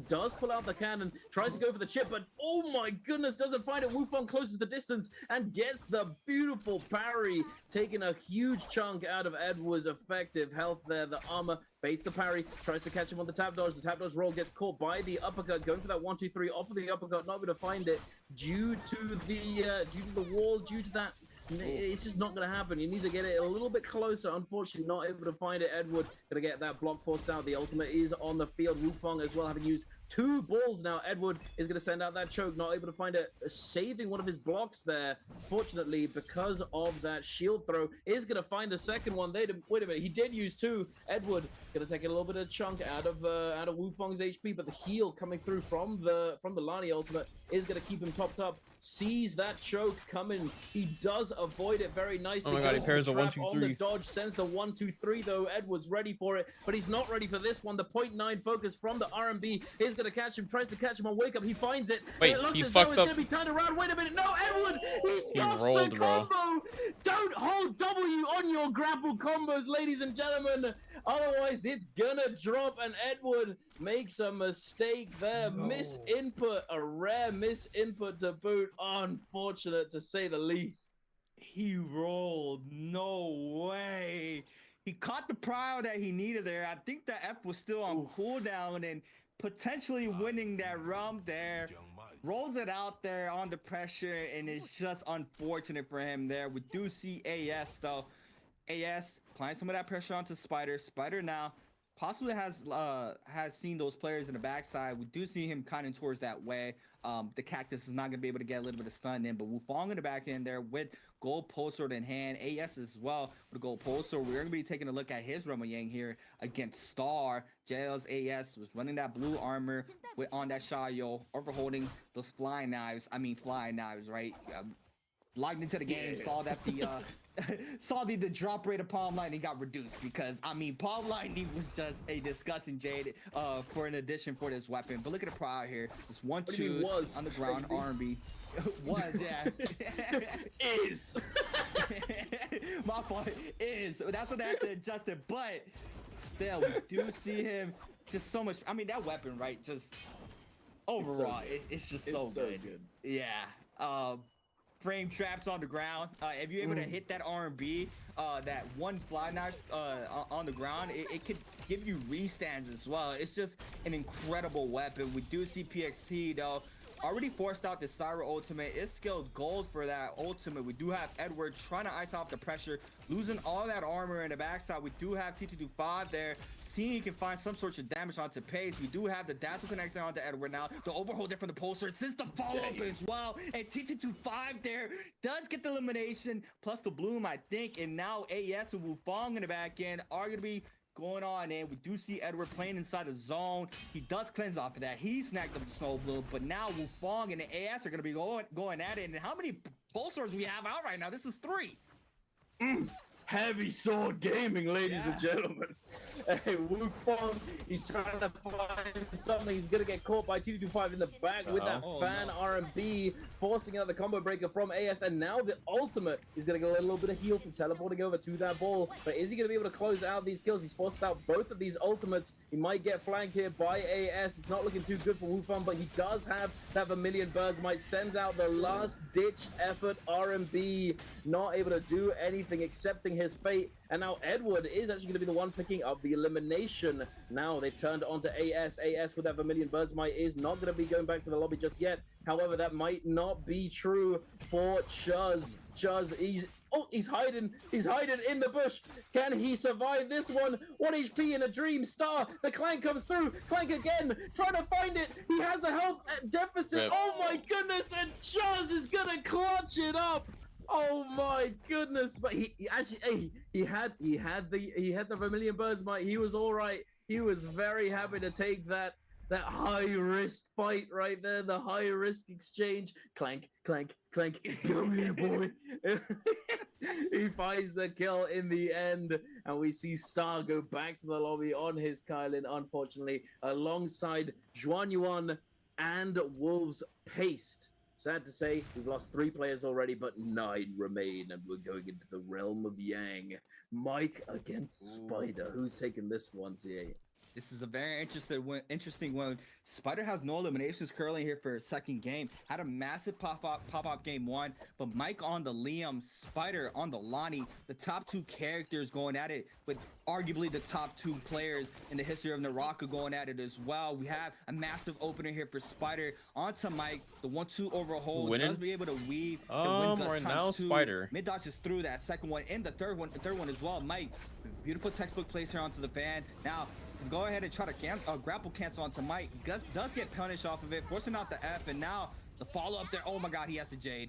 Speaker 8: Does pull out the cannon, tries to go for the chip, but oh my goodness, doesn't find it. Wufong closes the distance and gets the beautiful parry, taking a huge chunk out of Edward's effective health there. The armor baits the parry, tries to catch him on the tap dodge. The tap dodge roll gets caught by the uppercut, going for that 1-2-3 off of the uppercut, not able to find it due to the wall, due to that. It's just not going to happen. You need to get it a little bit closer. Unfortunately, not able to find it. Edward going to get that block forced out. The ultimate is on the field. Wufong as well, having used 2 balls now. Edward is going to send out that choke, not able to find it, saving one of his blocks there. Fortunately, because of that shield throw, is going to find the second one. Wait a minute, he did use 2. Edward going to take a little bit of chunk out of Wufong's HP, but the heal coming through from the Lani ultimate is going to keep him topped up. Sees that choke coming. He does avoid it very nicely.
Speaker 1: Oh my god, he pairs the 1-2-3.
Speaker 8: On the dodge, sends the 1-2-3 though. Edward's ready for it, but he's not ready for this one. The 0.9 focus from the RMB is going to catch him, tries to catch him on wake up. He finds it.
Speaker 1: Wait,
Speaker 8: it looks
Speaker 1: he
Speaker 8: as though
Speaker 1: fucked
Speaker 8: it's
Speaker 1: up.
Speaker 8: going to be turned around. Wait a minute. No, Edward, he stops
Speaker 1: rolled,
Speaker 8: the
Speaker 1: bro.
Speaker 8: combo. Don't hold W on your grapple combos, ladies and gentlemen. Otherwise, it's going to drop, and Edward makes a mistake there. Misinput, a rare misinput to boot. Unfortunate to say the least.
Speaker 7: He rolled. No way. He caught the prio that he needed there. I think the F was still on cooldown and potentially winning that round there. Rolls it out there on the pressure, and it's just unfortunate for him there. We do see AS though. AS applying some of that pressure onto Spider. Spider now possibly has seen those players in the backside. We do see him kind of towards that way. The Cactus is not going to be able to get a little bit of stun in, but Wufong in the back end there with gold pulse sword in hand. AS as well with gold pulse sword. We're going to be taking a look at his Roma Yang here against Star. JL's AS was running that blue armor on that Shayo, overholding those flying knives, right? Logged into the game, saw that the saw the drop rate of Palm Lightning got reduced because Palm Lightning was just a disgusting jade for an addition for this weapon. But look at the prio here, just 1-2 on the ground. R&B was, yeah.
Speaker 8: Is
Speaker 7: my fault. Is that's what I had to adjust it, but still we do see him just so much. That weapon, right? Just overall, it's just so good. Yeah. Frame traps on the ground. If you're able to hit that R&B, that one fly knife on the ground, it could give you restands as well. It's just an incredible weapon. We do see PXT though already forced out the Syra ultimate. It's skilled gold for that ultimate. We do have Edward trying to ice off the pressure, losing all that armor in the backside. We do have T225 there, seeing he can find some sort of damage onto Pace. We do have the Dazzle connecting onto Edward now. The overhold there from the Pulsar since the follow-up as well. And T225 there does get the elimination, plus the Bloom, I think. And now AES and Wufong in the back end are going to be going on, and we do see Edward playing inside the zone. He does cleanse off of that. He snagged up the Soul Bloom, but now Wufong and the AS are going to be going at it. And how many Pulsars we have out right now? This is 3.
Speaker 8: Heavy sword gaming, ladies and gentlemen. Hey, Wufong, he's trying to find something. He's gonna get caught by T225 in the back with that fan R&B, forcing out the combo breaker from AS, and now the ultimate is gonna get a little bit of heal from teleporting over to that ball. But is he gonna be able to close out these kills? He's forced out both of these ultimates. He might get flanked here by AS. It's not looking too good for Wufong, but he does have that Vermilion Birds. Might send out the last ditch effort R&B, not able to do anything, accepting his fate. And now Edward is actually going to be the one picking up the elimination. Now they've turned onto AS. AS with that Vermilion Birds might is not going to be going back to the lobby just yet. However, that might not be true for Chuz. Chuz, he's hiding in the bush. Can he survive this one? 1 HP in a dream. Star, the Clank comes through. Clank again, trying to find it. He has a health deficit.
Speaker 1: Rip.
Speaker 8: Oh my goodness, and Chuz is gonna clutch it up. Oh my goodness! But he actually, hey, he had the Vermilion Birds might. He was all right. He was very happy to take that high risk fight right there, the high risk exchange. Clank, clank, clank. Come here, boy. He finds the kill in the end, and we see Star go back to the lobby on his Kylan, unfortunately, alongside Zhuan Yuan and Wolves Paste. Sad to say, we've lost 3 players already, but 9 remain, and we're going into the realm of Yang. Mike against Spider. Who's taking this one, CA?
Speaker 7: This is a very interesting one. Spider has no eliminations currently here for a second game. Had a massive pop-up game 1, but Mike on the Liam, Spider on the Lonnie, the top 2 characters going at it, with arguably the top 2 players in the history of Naraka going at it as well. We have a massive opener here for Spider onto Mike. The 1-2 overhold does be able to weave. The win
Speaker 1: right now, Spider.
Speaker 7: Mid dodges through that second one and the third one as well. Mike, beautiful textbook plays here onto the fan. Now, go ahead and try to grapple cancel onto Mike. He does get punished off of it, forcing out the F, and now the follow-up there. Oh my god, he has the Jade.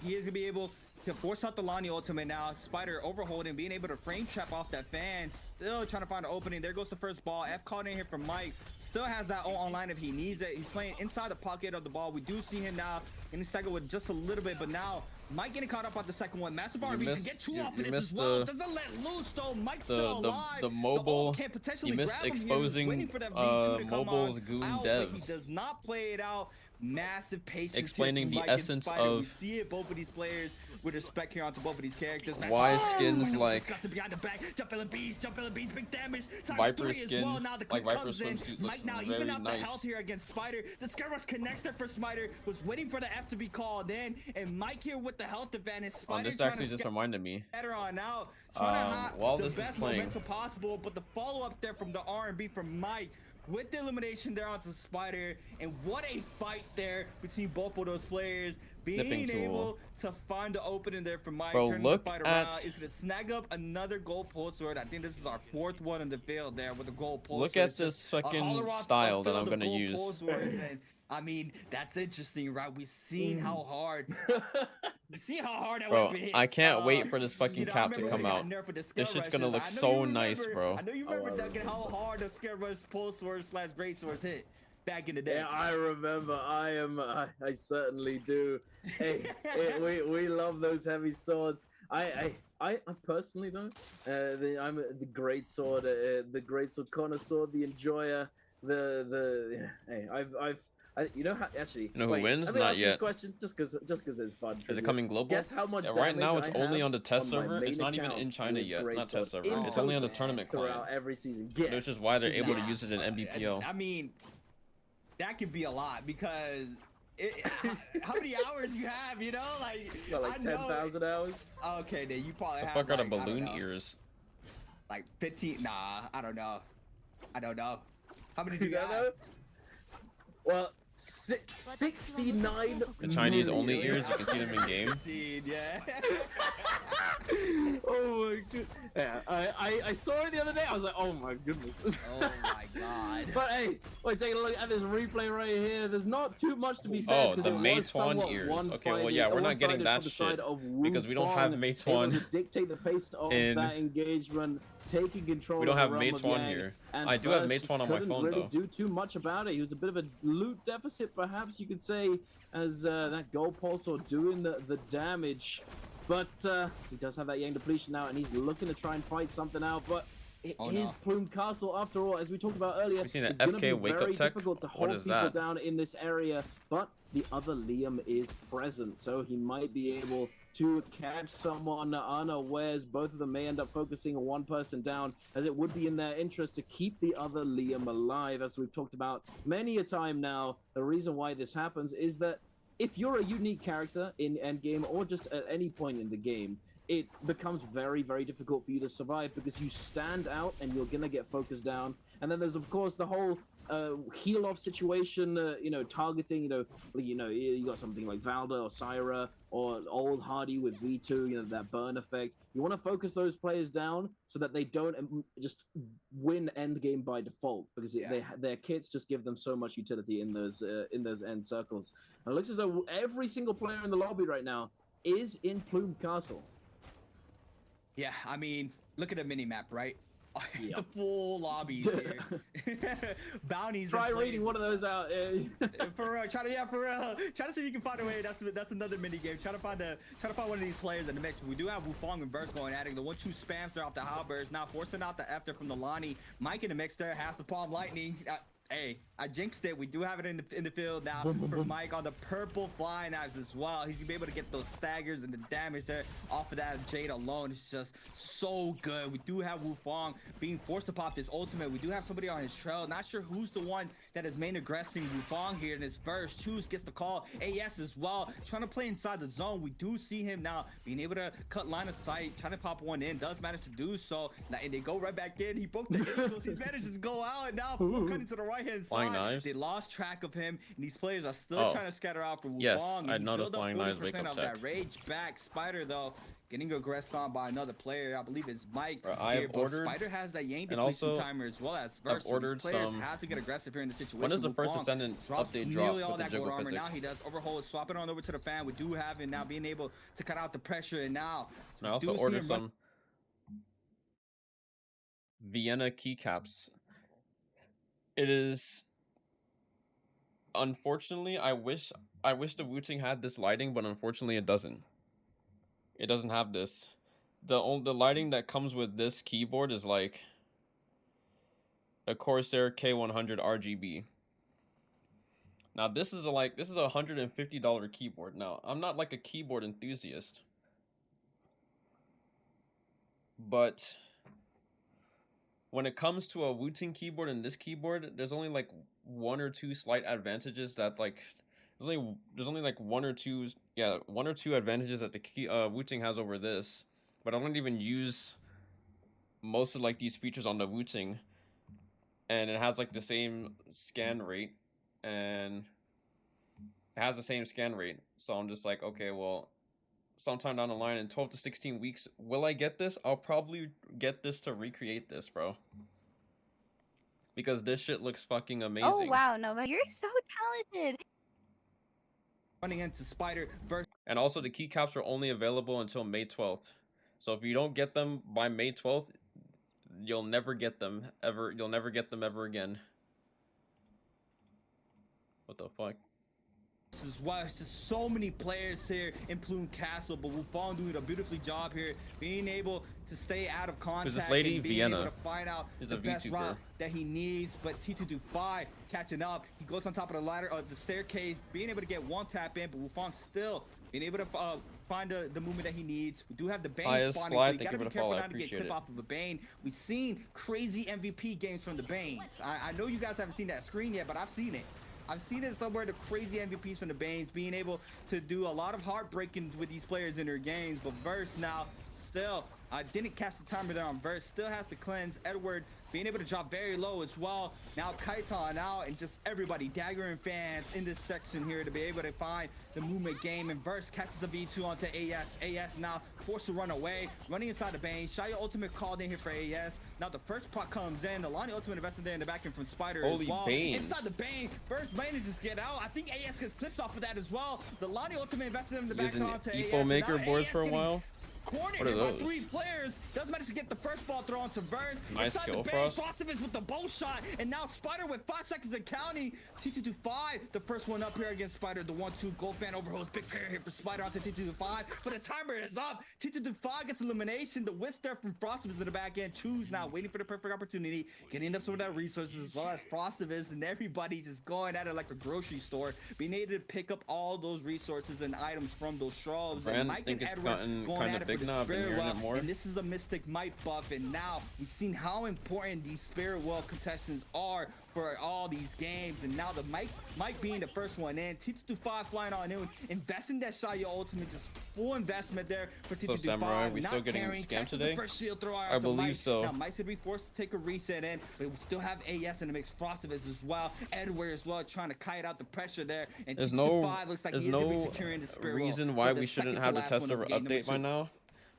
Speaker 7: He is going to be able to force out the Lonnie ultimate now. Spider overholding, being able to frame trap off that fan. Still trying to find an opening. There goes the first ball. F caught in here from Mike. Still has that online if he needs it. He's playing inside the pocket of the ball. We do see him now getting staggered with just a little bit, but now Mike getting caught up on the second one. Massive RBs can get 2 off of this as well. Doesn't let loose though. Mike's still alive.
Speaker 1: The mobile,
Speaker 7: can potentially
Speaker 1: you missed
Speaker 7: grab him
Speaker 1: exposing
Speaker 7: here. Waiting for that V2 to come
Speaker 1: mobile's
Speaker 7: on
Speaker 1: goon
Speaker 7: out,
Speaker 1: devs.
Speaker 7: but he does not play it out. Massive patience
Speaker 1: Explaining
Speaker 7: here
Speaker 1: the
Speaker 7: from Mike
Speaker 1: essence
Speaker 7: and Spider.
Speaker 1: of
Speaker 7: We see it, both of these players with respect here onto both of these characters.
Speaker 1: Why skins like
Speaker 7: behind the back, jump LBs, big damage.
Speaker 1: Viper
Speaker 7: 3
Speaker 1: skin,
Speaker 7: as well. Now the clip
Speaker 1: like Viper
Speaker 7: comes in.
Speaker 1: swimsuit
Speaker 7: Mike now
Speaker 1: looks
Speaker 7: even
Speaker 1: very
Speaker 7: out the
Speaker 1: nice.
Speaker 7: health here against Spider. The Scare Rush connects there for Spider. Was waiting for the F to be called in, and Mike here with the health advantage. Spider
Speaker 1: this actually just reminded me.
Speaker 7: Better on out, trying to have
Speaker 1: while
Speaker 7: the
Speaker 1: this is
Speaker 7: best
Speaker 1: playing,
Speaker 7: momentum possible, but the follow-up there from the R&B from Mike with the elimination there onto Spider, and what a fight there between both of those players, being able to find the opening there for Mike, turning the fight around. Is gonna snag up another gold pulse sword. I think this is our 4th one in the field there with the gold pulse
Speaker 1: Look
Speaker 7: sword.
Speaker 1: at this fucking style that I'm gonna use.
Speaker 7: And, I mean, that's interesting, right? We've seen how hard that weapon hits.
Speaker 1: I can't wait for this fucking cap to come out. This shit's gonna look so nice, bro.
Speaker 7: I know you remember, Duncan, how hard the Scare Rush pulse sword / great swords hit back in the day.
Speaker 8: Yeah, I remember. I certainly do. Hey, we love those heavy swords. I personally though, I'm the great sword connoisseur, the enjoyer. Hey, you know how actually.
Speaker 1: You know who wins?
Speaker 8: Let me
Speaker 1: Not
Speaker 8: ask
Speaker 1: yet.
Speaker 8: This question just because it's fun.
Speaker 1: Is it coming global?
Speaker 8: Guess how much
Speaker 1: right now it's
Speaker 8: damage I
Speaker 1: only
Speaker 8: have
Speaker 1: on the test
Speaker 8: on my
Speaker 1: server.
Speaker 8: main
Speaker 1: It's not even
Speaker 8: account
Speaker 1: in China
Speaker 8: with
Speaker 1: yet.
Speaker 8: Great
Speaker 1: Not
Speaker 8: Sword
Speaker 1: test server.
Speaker 8: in
Speaker 1: It's only on the
Speaker 8: total
Speaker 1: tournament client.
Speaker 8: throughout every season. Guess.
Speaker 1: Which is why they're able to
Speaker 7: Nah.
Speaker 1: use it in NBPL.
Speaker 7: I mean, that could be a lot because how many hours you have, you know?
Speaker 8: Like 10,000 hours.
Speaker 7: Okay, then you probably
Speaker 1: The
Speaker 7: have.
Speaker 1: fuck out of
Speaker 7: like, I don't
Speaker 1: balloon
Speaker 7: know,
Speaker 1: ears.
Speaker 7: Like 15. Nah, I don't know. How many do
Speaker 8: You
Speaker 7: you
Speaker 8: don't
Speaker 7: have?
Speaker 8: know? Well, 69
Speaker 1: The Chinese
Speaker 8: million.
Speaker 1: only ears, you can see them in game.
Speaker 7: Indeed, yeah.
Speaker 8: Oh my god. Yeah, I saw it the other day. I was like, oh my goodness.
Speaker 7: Oh my god.
Speaker 8: But hey, wait, take a look at this replay right here. There's not too much to be said
Speaker 1: Oh,
Speaker 8: because
Speaker 1: the
Speaker 8: it was
Speaker 1: Meituan
Speaker 8: somewhat
Speaker 1: ears.
Speaker 8: one-sided.
Speaker 1: Okay, well, yeah, we're not getting
Speaker 8: one-sided
Speaker 1: that
Speaker 8: for the
Speaker 1: shit
Speaker 8: side of
Speaker 1: because we don't have
Speaker 8: Wu Fong,
Speaker 1: Meituan
Speaker 8: able to dictate the pace of
Speaker 1: in-
Speaker 8: that engagement, taking control.
Speaker 1: We don't
Speaker 8: of
Speaker 1: have
Speaker 8: the realm of
Speaker 1: Meituan
Speaker 8: Yang,
Speaker 1: here.
Speaker 8: and
Speaker 1: I do have
Speaker 8: First just
Speaker 1: Meituan on my
Speaker 8: couldn't
Speaker 1: phone,
Speaker 8: really
Speaker 1: though.
Speaker 8: do too much about it. He was a bit of a loot deficit, perhaps you could say, as that gold pulse or doing the damage. But he does have that Yang depletion now, and he's looking to try and fight something out. But it is Plume Castle after all, as we talked about earlier.
Speaker 1: We've seen that
Speaker 8: It's going to be
Speaker 1: FK wake-up
Speaker 8: very
Speaker 1: tech.
Speaker 8: difficult to
Speaker 1: What
Speaker 8: hold
Speaker 1: is
Speaker 8: people
Speaker 1: that?
Speaker 8: down in this area. But the other Liam is present, so he might be able to catch someone unawares. Both of them may end up focusing one person down, as it would be in their interest to keep the other Liam alive. As we've talked about many a time now, the reason why this happens is that if you're a unique character in endgame or just at any point in the game, it becomes very, very difficult for you to survive because you stand out and you're gonna get focused down. And then there's of course the whole heal off situation, targeting, you got something like Valda or Syra or Old Hardy with V2, that burn effect. You want to focus those players down so that they don't just win end game by default because their kits just give them so much utility in those end circles. And it looks as though every single player in the lobby right now is in Plume Castle.
Speaker 7: Yeah, I mean, look at the mini map, right?
Speaker 8: Yep.
Speaker 7: The full lobbies here. Bounties.
Speaker 8: Try reading one of those out.
Speaker 7: For real, try to see if you can find a way. That's another mini game. Try to find one of these players in the mix. We do have Wu Fong and Verse going at it. The 1-2 spams there off the halberds, now forcing out the After from the Lonnie. Mike in the mix there has the Palm Lightning. Hey, I jinxed it. We do have it in the field now for Mike on the purple flying knives as well. He's gonna be able to get those staggers and the damage there off of that Jade alone. It's just so good. We do have Wu Fong being forced to pop this ultimate. We do have somebody on his trail. Not sure who's the one that is main aggressing Wu Fong here in his first. Choose gets the call. AS as well, trying to play inside the zone. We do see him now being able to cut line of sight, trying to pop one in. Does manage to do so. Now, and they go right back in. He broke the ankles. He manages to go out, and now cutting to the right hand
Speaker 1: Flying
Speaker 7: side.
Speaker 1: knives?
Speaker 7: They lost track of him, and these players are still trying to scatter out for Wu
Speaker 1: Yes,
Speaker 7: Fong.
Speaker 1: I
Speaker 7: He
Speaker 1: know the
Speaker 7: built up
Speaker 1: flying knives
Speaker 7: 40%
Speaker 1: wake-up
Speaker 7: of
Speaker 1: tech.
Speaker 7: that rage back. Spider though getting aggressed on by another player. I believe it's Mike.
Speaker 1: Bro, I
Speaker 7: here,
Speaker 1: have
Speaker 7: but
Speaker 1: ordered,
Speaker 7: Spider has that Yang
Speaker 1: and
Speaker 7: depletion
Speaker 1: also
Speaker 7: timer as well as
Speaker 1: I've
Speaker 7: Verse.
Speaker 1: ordered
Speaker 7: So these players
Speaker 1: some.
Speaker 7: have to get aggressive here in the situation.
Speaker 1: When does the
Speaker 7: Wu
Speaker 1: first
Speaker 7: Fong
Speaker 1: Ascendant
Speaker 7: drops
Speaker 1: update drop
Speaker 7: nearly all
Speaker 1: with the
Speaker 7: that gold
Speaker 1: jiggle
Speaker 7: armor. Now
Speaker 1: physics?
Speaker 7: he does overhaul, swap it on over to the fan. We do have him now being able to cut out the pressure, and now
Speaker 1: I also
Speaker 7: do see
Speaker 1: ordered
Speaker 7: him run-
Speaker 1: some Vienna keycaps. It is unfortunately, I wish the Wu-Ting had this lighting, but unfortunately it doesn't. It doesn't have this. The lighting that comes with this keyboard is like a Corsair K100 RGB. Now this is a $150 keyboard. Now I'm not like a keyboard enthusiast, but when it comes to a Wu-Ting keyboard and this keyboard, there's only like one or two slight advantages that there's only like one or two advantages that the Wu-Ting has over this. But I don't even use most of like these features on the Wu-Ting, and it has like the same scan rate, and it has the same scan rate. So I'm just like, okay, well, sometime down the line in 12 to 16 weeks, will I get this? I'll probably get this to recreate this, bro. Because this shit looks fucking amazing.
Speaker 9: Oh wow, Nova, you're so talented.
Speaker 7: running into Spider Verse.
Speaker 1: And also the keycaps are only available until May 12th. So if you don't get them by May 12th, you'll never get them ever. You'll never get them ever again. What the fuck?
Speaker 7: This is why it's just so many players here in Plume Castle, but Wu Fong doing a beautifully job here, being able to stay out of contact
Speaker 1: this lady,
Speaker 7: and being
Speaker 1: Vienna,
Speaker 7: able to find out
Speaker 1: is
Speaker 7: the
Speaker 1: a
Speaker 7: best
Speaker 1: VTuber.
Speaker 7: route that he needs. But T225 catching up, he goes on top of the ladder, the staircase, being able to get one tap in, but Wu Fong still being able to find the movement that he needs. We do have the Bane spawning, so you gotta be careful not to get clipped off of a Bane. We've seen crazy MVP games from the Banes. I know you guys haven't seen that screen yet, but I've seen it. I've seen it somewhere, the crazy MVPs from the Banes being able to do a lot of heartbreaking with these players in their games. But Verse now still Didn't cast the timer there on Verse. Still has to cleanse. Edward being able to drop very low as well. Now Kaiton out, and just everybody, Dagger and fans in this section here to be able to find the movement game. And Verse catches a V2 onto AS. AS now forced to run away, running inside the Bane. Shia ultimate called in here for AS. Now the first puck comes in. The Lonnie ultimate invested there in the back end from Spider
Speaker 1: Holy
Speaker 7: as well.
Speaker 1: Banes.
Speaker 7: Inside the Bane, Verse manages to get out. I think AS gets clips off of that as well. The Lonnie ultimate invested in the back
Speaker 1: Using
Speaker 7: onto
Speaker 1: Epo
Speaker 7: AS.
Speaker 1: Maker
Speaker 7: Now
Speaker 1: boards
Speaker 7: AS
Speaker 1: for a
Speaker 7: getting
Speaker 1: while.
Speaker 7: cornered
Speaker 1: What are
Speaker 7: by
Speaker 1: those?
Speaker 7: 3 players. Doesn't manage to get the first ball thrown to Verse.
Speaker 1: Nice
Speaker 7: Inside
Speaker 1: kill,
Speaker 7: the Bane,
Speaker 1: Frost.
Speaker 7: Frostivus with the bow shot, and now Spider with 5 seconds of counting. T225, the first one up here against Spider. The 1-2 gold fan overholds. Big pair here for Spider onto T225, but the timer is up. T225 gets elimination. The whisk there from Frostivus in the back end. Choose now, waiting for the perfect opportunity, getting up some of that resources as well as Frostivus, and everybody just going at it like a grocery store, being able to pick up all those resources and items from those shrubs.
Speaker 1: Brand,
Speaker 7: And Mike
Speaker 1: think
Speaker 7: and
Speaker 1: it's
Speaker 7: Edward
Speaker 1: gotten
Speaker 7: going
Speaker 1: kind
Speaker 7: at
Speaker 1: of
Speaker 7: it
Speaker 1: big
Speaker 7: for the
Speaker 1: now. I've been
Speaker 7: Spirit
Speaker 1: hearing
Speaker 7: Well,
Speaker 1: it more.
Speaker 7: and this is a Mystic Might buff, and now we've seen how important these Spirit Well contestants are for all these games. And now the Mike being the first one in, T225 flying on in, investing that Shaya ultimate, just full investment there for T225.
Speaker 1: Samurai, we
Speaker 7: not
Speaker 1: still getting
Speaker 7: carrying,
Speaker 1: scammed
Speaker 7: catches
Speaker 1: today?
Speaker 7: the first shield throw out
Speaker 1: I
Speaker 7: to
Speaker 1: believe
Speaker 7: Mike.
Speaker 1: so.
Speaker 7: Now Mike's gonna be forced to take a reset in, but we still have AS in the mix. Frostivus as well, Edward as well, trying to kite out the pressure there. And
Speaker 1: There's
Speaker 7: T225 looks like
Speaker 1: there's
Speaker 7: he is gonna be
Speaker 1: no
Speaker 7: securing the Spirit Well
Speaker 1: reason
Speaker 7: for
Speaker 1: why
Speaker 7: the
Speaker 1: we shouldn't
Speaker 7: second
Speaker 1: have
Speaker 7: to
Speaker 1: the
Speaker 7: last
Speaker 1: test
Speaker 7: one
Speaker 1: server
Speaker 7: of game number
Speaker 1: update by
Speaker 7: 2.
Speaker 1: now.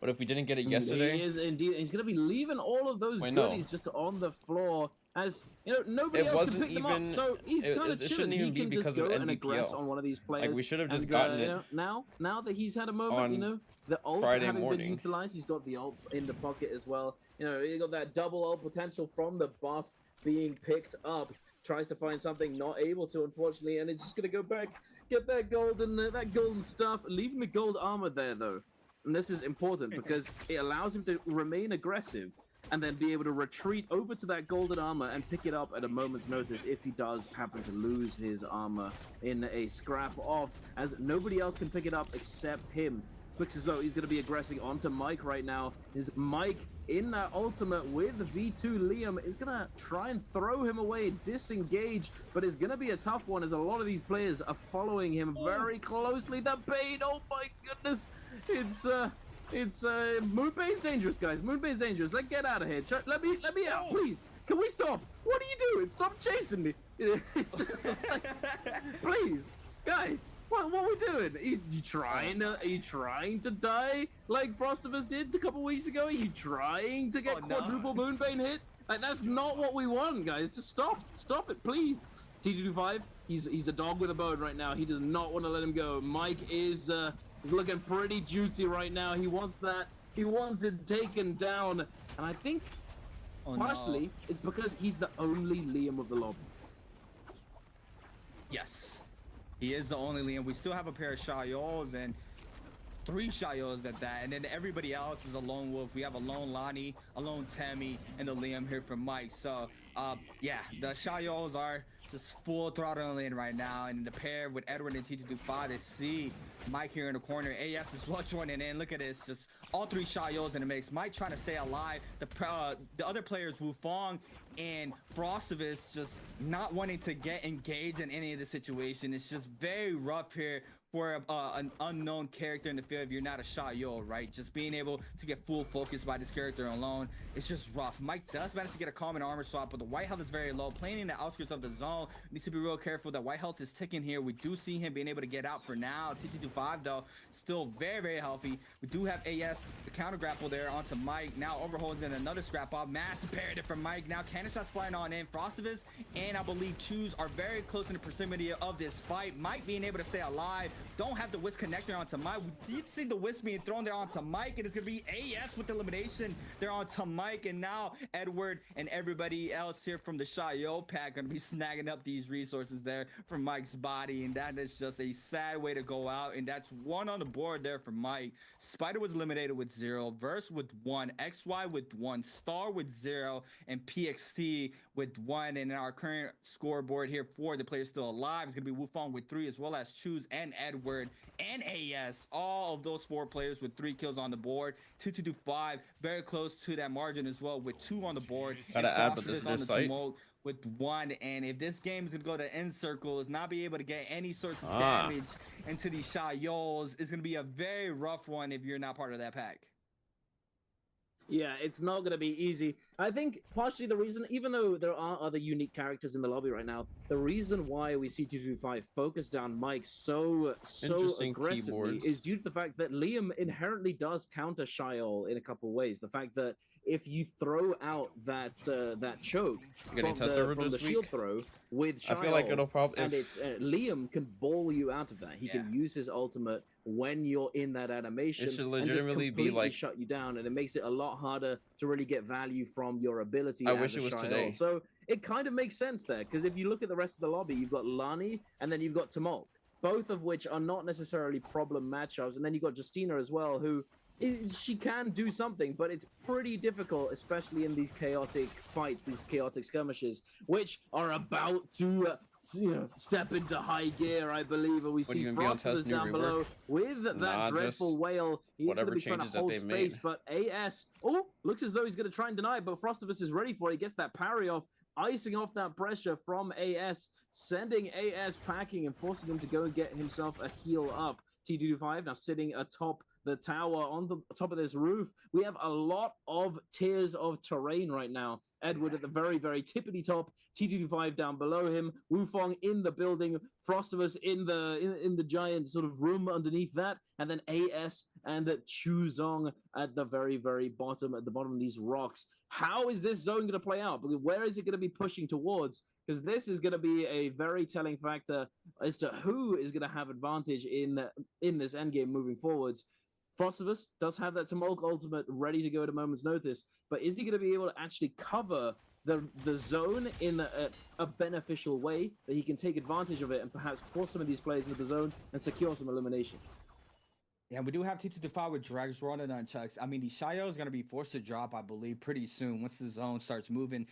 Speaker 1: But if we didn't get it
Speaker 8: He
Speaker 1: yesterday,
Speaker 8: is indeed. He's going to be leaving all of those
Speaker 1: Wait, no.
Speaker 8: goodies just on the floor, as you know, nobody
Speaker 1: It
Speaker 8: else can
Speaker 1: wasn't
Speaker 8: pick them up.
Speaker 1: even-
Speaker 8: So he's
Speaker 1: it-
Speaker 8: kind of
Speaker 1: it
Speaker 8: chilling.
Speaker 1: shouldn't
Speaker 8: He
Speaker 1: even be
Speaker 8: can just
Speaker 1: because of
Speaker 8: go and aggress
Speaker 1: NDPL.
Speaker 8: on one of these players.
Speaker 1: we should have just
Speaker 8: and,
Speaker 1: gotten
Speaker 8: you
Speaker 1: it
Speaker 8: know, now that he's had a moment, you
Speaker 1: on
Speaker 8: know, the ult
Speaker 1: Friday
Speaker 8: having
Speaker 1: morning.
Speaker 8: been utilized, he's got the ult in the pocket as well. You know, he got that double ult potential from the buff being picked up. Tries to find something, not able to, unfortunately, and it's just gonna go back, get that golden stuff, leaving the gold armor there though. And this is important because it allows him to remain aggressive and then be able to retreat over to that golden armor and pick it up at a moment's notice if he does happen to lose his armor in a scrap off, as nobody else can pick it up except him. Looks as though he's going to be aggressing onto Mike right now. Is Mike in that ultimate with V2 Liam is going to try and throw him away, disengage, but it's going to be a tough one as a lot of these players are following him very closely. The Bane, oh my goodness, it's Moonbane's dangerous, guys. Moonbane's dangerous. Let's get out of here. Let me out, please. Can we stop? What are you doing? Stop chasing me. Please. Guys, what are we doing? Are you trying to die like Frostivus did a couple weeks ago? Are you trying to get quadruple Moonbane hit? Like, that's not what we want, guys. Just stop it, please. T225, he's a dog with a bone right now. He does not want to let him go. Mike is looking pretty juicy right now. He wants that. He wants it taken down, and I think partially it's because he's the only Liam of the lobby.
Speaker 7: Yes. He is the only Liam. We still have a pair of Shayos and 3 Shayos at that. And then everybody else is a lone wolf. We have a lone Lonnie, a lone Tammy, and the Liam here from Mike. So, yeah, the Shayos are just full throttling in right now. And the pair with Edward and T225 to see Mike here in the corner. AS is well joining in. Look at this. Just all 3 Shayos in the mix. Mike trying to stay alive. The other players, Wufong and Frostivus, just not wanting to get engaged in any of the situation. It's just very rough here for an unknown character in the field if you're not a Shayo, right? Just being able to get full focus by this character alone, it's just rough. Mike does manage to get a common armor swap, but the white health is very low. Playing in the outskirts of the zone, needs to be real careful. That white health is ticking here. We do see him being able to get out for now. T225 though, still very, very healthy. We do have AS, the counter grapple there onto Mike. Now overholds in another scrap off. Massive parry from Mike. Now cannon shots flying on in. Frostivus and I believe Choose are very close in the proximity of this fight. Mike being able to stay alive. Don't have the Wisp connector onto Mike. We did see the Wisp being thrown there onto Mike. It is going to be AS with the elimination there onto Mike. And now Edward and everybody else here from the Shayo pack going to be snagging up these resources there from Mike's body. And that is just a sad way to go out. And that's 1 on the board there for Mike. Spider was eliminated with 0. Verse with 1. XY with 1. Star with 0. And PXT with 1. And in our current scoreboard here for the players still alive, it's going to be Wufong with 3, as well as Choose and Edward and AS. All of those 4 players with 3 kills on the board. 2-2-5, very close to that margin as well with 2 on the board.
Speaker 1: Gotta
Speaker 7: And
Speaker 1: add, but
Speaker 7: Frostivus
Speaker 1: this is
Speaker 7: on
Speaker 1: their
Speaker 7: the
Speaker 1: site.
Speaker 7: tumult with 1. And if this game is gonna go to end circles, not be able to get any sorts of damage into these Shayos, is gonna be a very rough one if you're not part of that pack.
Speaker 8: Yeah, it's not going to be easy. I think partially the reason, even though there are other unique characters in the lobby right now, the reason why we see 225 focus down Mike so
Speaker 1: Interesting
Speaker 8: aggressively
Speaker 1: keyboards.
Speaker 8: is due to the fact that Liam inherently does counter Shiol in a couple of ways. The fact that if you throw out that choke
Speaker 1: Getting
Speaker 8: from
Speaker 1: test server
Speaker 8: the
Speaker 1: this
Speaker 8: shield
Speaker 1: week.
Speaker 8: throw with Shiol,
Speaker 1: I feel like it'll probably
Speaker 8: and it's Liam can ball you out of that. He can use his ultimate when you're in that animation
Speaker 1: it should
Speaker 8: and just
Speaker 1: legitimately
Speaker 8: completely
Speaker 1: be like.
Speaker 8: shut you down, and it makes it a lot harder to really get value from your ability
Speaker 1: I
Speaker 8: as
Speaker 1: wish
Speaker 8: a
Speaker 1: it was
Speaker 8: Shiol.
Speaker 1: today.
Speaker 8: So it kind of makes sense there, because if you look at the rest of the lobby, you've got Lani and then you've got Tamok, both of which are not necessarily problem matchups, and then you've got Justina as well, who she can do something, but it's pretty difficult, especially in these chaotic fights, these chaotic skirmishes, which are about to step into high gear, I believe. And we see Frostus down below with that dreadful whale. He's going to be trying to hold space, but AS, looks as though he's going to try and deny it, but Frostus is ready for it. He gets that parry off, icing off that pressure from AS, sending AS packing and forcing him to go and get himself a heal up. T225 now sitting atop the tower on the top of this roof. We have a lot of tiers of terrain right now. Edward at the very, very tippity top. T225 down below him. Wufong in the building. Frostivus in the giant sort of room underneath that. And then AS and Chuzong at the very, very bottom, at the bottom of these rocks. How is this zone going to play out? Where is it going to be pushing towards? Because this is going to be a very telling factor as to who is going to have advantage in this endgame moving forwards. Frostivus does have that Tamok ultimate ready to go at a moment's notice, but is he going to be able to actually cover the zone in a beneficial way that he can take advantage of it and perhaps force some of these players into the zone and secure some eliminations?
Speaker 7: Yeah, we do have T225 with Drags running on chucks. I mean, the Shiol is going to be forced to drop, I believe, pretty soon once the zone starts moving.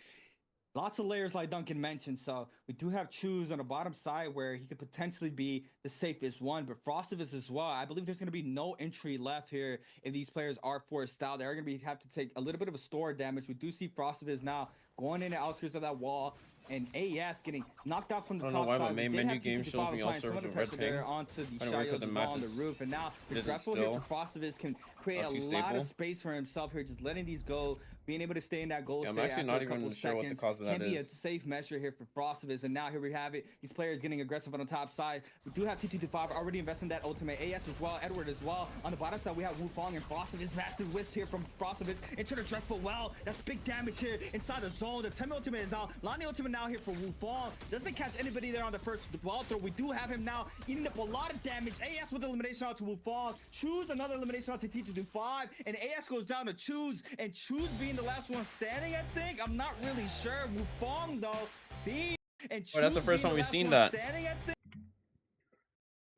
Speaker 7: Lots of layers like Duncan mentioned, so we do have Choose on the bottom side where he could potentially be the safest one, but Frostivus as well. I believe there's going to be no entry left here if these players are forced out. They're going to have to take a little bit of a store damage. We do see Frostivus now going in the outskirts of that wall, and AS getting knocked out from the top side.
Speaker 1: My main menu game shows me all
Speaker 7: some of the pressure there onto the Shios as well on the roof, and now the dreadful hit for Frostivus can create a lot of space for himself here, just letting these go, being able to stay in that goal
Speaker 1: I'm
Speaker 7: stay
Speaker 1: actually
Speaker 7: after
Speaker 1: not
Speaker 7: a couple
Speaker 1: even sure
Speaker 7: seconds.
Speaker 1: what the cause of that
Speaker 7: can be
Speaker 1: is.
Speaker 7: A safe measure here for Frostivus, and now here we have it. These players getting aggressive on the top side. We do have T225 already investing that ultimate. AS as well, Edward as well. On the bottom side, we have Wufong and Frostivus. Massive whisk here from Frostivus into the dreadful well. That's big damage here inside the zone. The 10 ultimate is out. Lani ultimate now here for Wufong. Doesn't catch anybody there on the first ball throw. We do have him now eating up a lot of damage. AS with the elimination out to Wufong. Choose another elimination out to T225. And AS goes down to Choose. And Choose being the last one standing, I think. I'm not really sure. Wufong, though, being... And Choose
Speaker 1: that's the first time we've seen that.
Speaker 7: Standing, I think.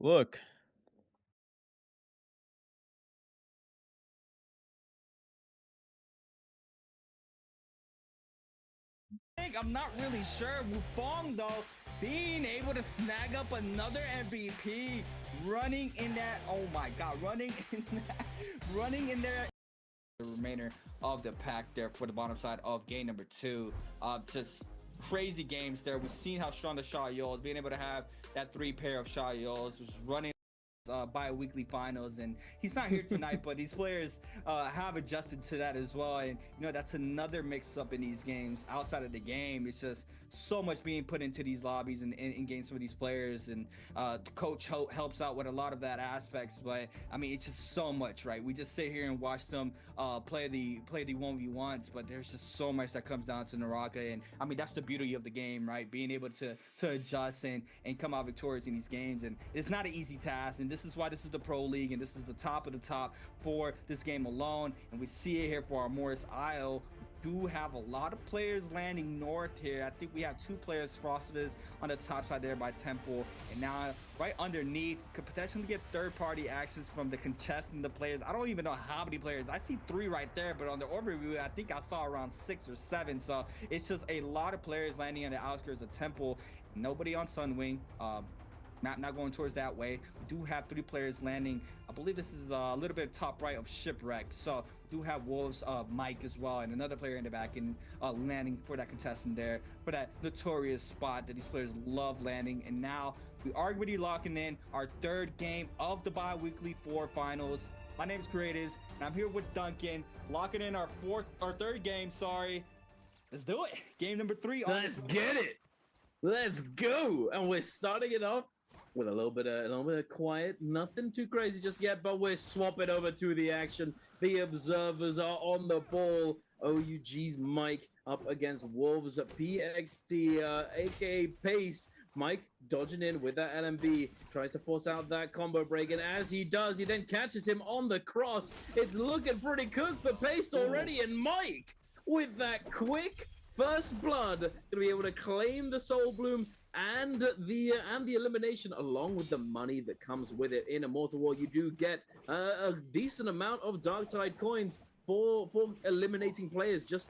Speaker 1: Look.
Speaker 7: I'm not really sure. Wufong, though, being able to snag up another MVP, running in that, oh my god, running in there. The remainder of the pack there for the bottom side of game number 2. Just crazy games there. We've seen how strong the Shiol is, being able to have that 3 pair of Shiols just running bi-weekly finals, and he's not here tonight, but these players have adjusted to that as well. And you know, that's another mix-up in these games outside of the game. It's just so much being put into these lobbies and in games for these players, and the coach helps out with a lot of that aspects. But I mean, it's just so much, right? We just sit here and watch them play the 1v1s, but there's just so much that comes down to Naraka. And I mean, that's the beauty of the game, right? Being able to adjust and come out victorious in these games. And it's not an easy task, and this is why this is the Pro League, and this is the top of the top for this game alone. And we see it here for our Morris Isle. Do have a lot of players landing north here. I think we have 2 players, Frostivus on the top side there by Temple, and now right underneath could potentially get third-party actions from the contestant, the players. I don't even know how many players. I see 3 right there, but on the overview, I think I saw around 6 or 7. So it's just a lot of players landing on the outskirts of Temple. Nobody on Sunwing. Not going towards that way. We do have 3 players landing. I believe this is a little bit top right of Shipwreck. So we do have Wolves, Mike as well, and another player in the back, and landing for that contestant there, for that notorious spot that these players love landing. And now we are going to be locking in our 3rd game of the bi-weekly 4 finals. My name's Creatives, and I'm here with Duncan, locking in our third game. Sorry, let's do it. Game number 3.
Speaker 8: Let's get it. Let's go. And we're starting it off with a little bit of quiet. Nothing too crazy just yet, but we're swapping over to the action. The observers are on the ball. OUG's Mike up against Wolves at PXT, aka Pace. Mike dodging in with that LMB, tries to force out that combo break, and as he does, he then catches him on the cross. It's looking pretty cooked for Pace already, and Mike, with that quick first blood, gonna be able to claim the Soul Bloom and the elimination, along with the money that comes with it. In Immortal War, you do get a decent amount of Darktide coins for eliminating players just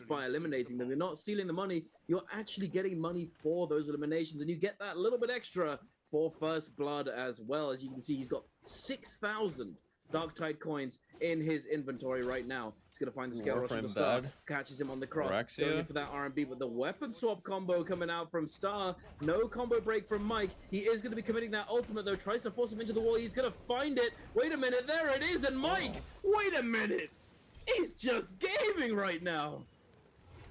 Speaker 8: by eliminating them. You're not stealing the money, you're actually getting money for those eliminations, and you get that little bit extra for first blood as well. As you can see, he's got 6,000 Darktide coins in his inventory right now. He's gonna find the scale rush from the Star, catches him on the cross, going in for that R&B, but the weapon swap combo coming out from Star. No combo break from Mike. He is gonna be committing that ultimate though, tries to force him into the wall. He's gonna find it. Wait a minute, there it is, and Mike, wait a minute. He's just gaming right now.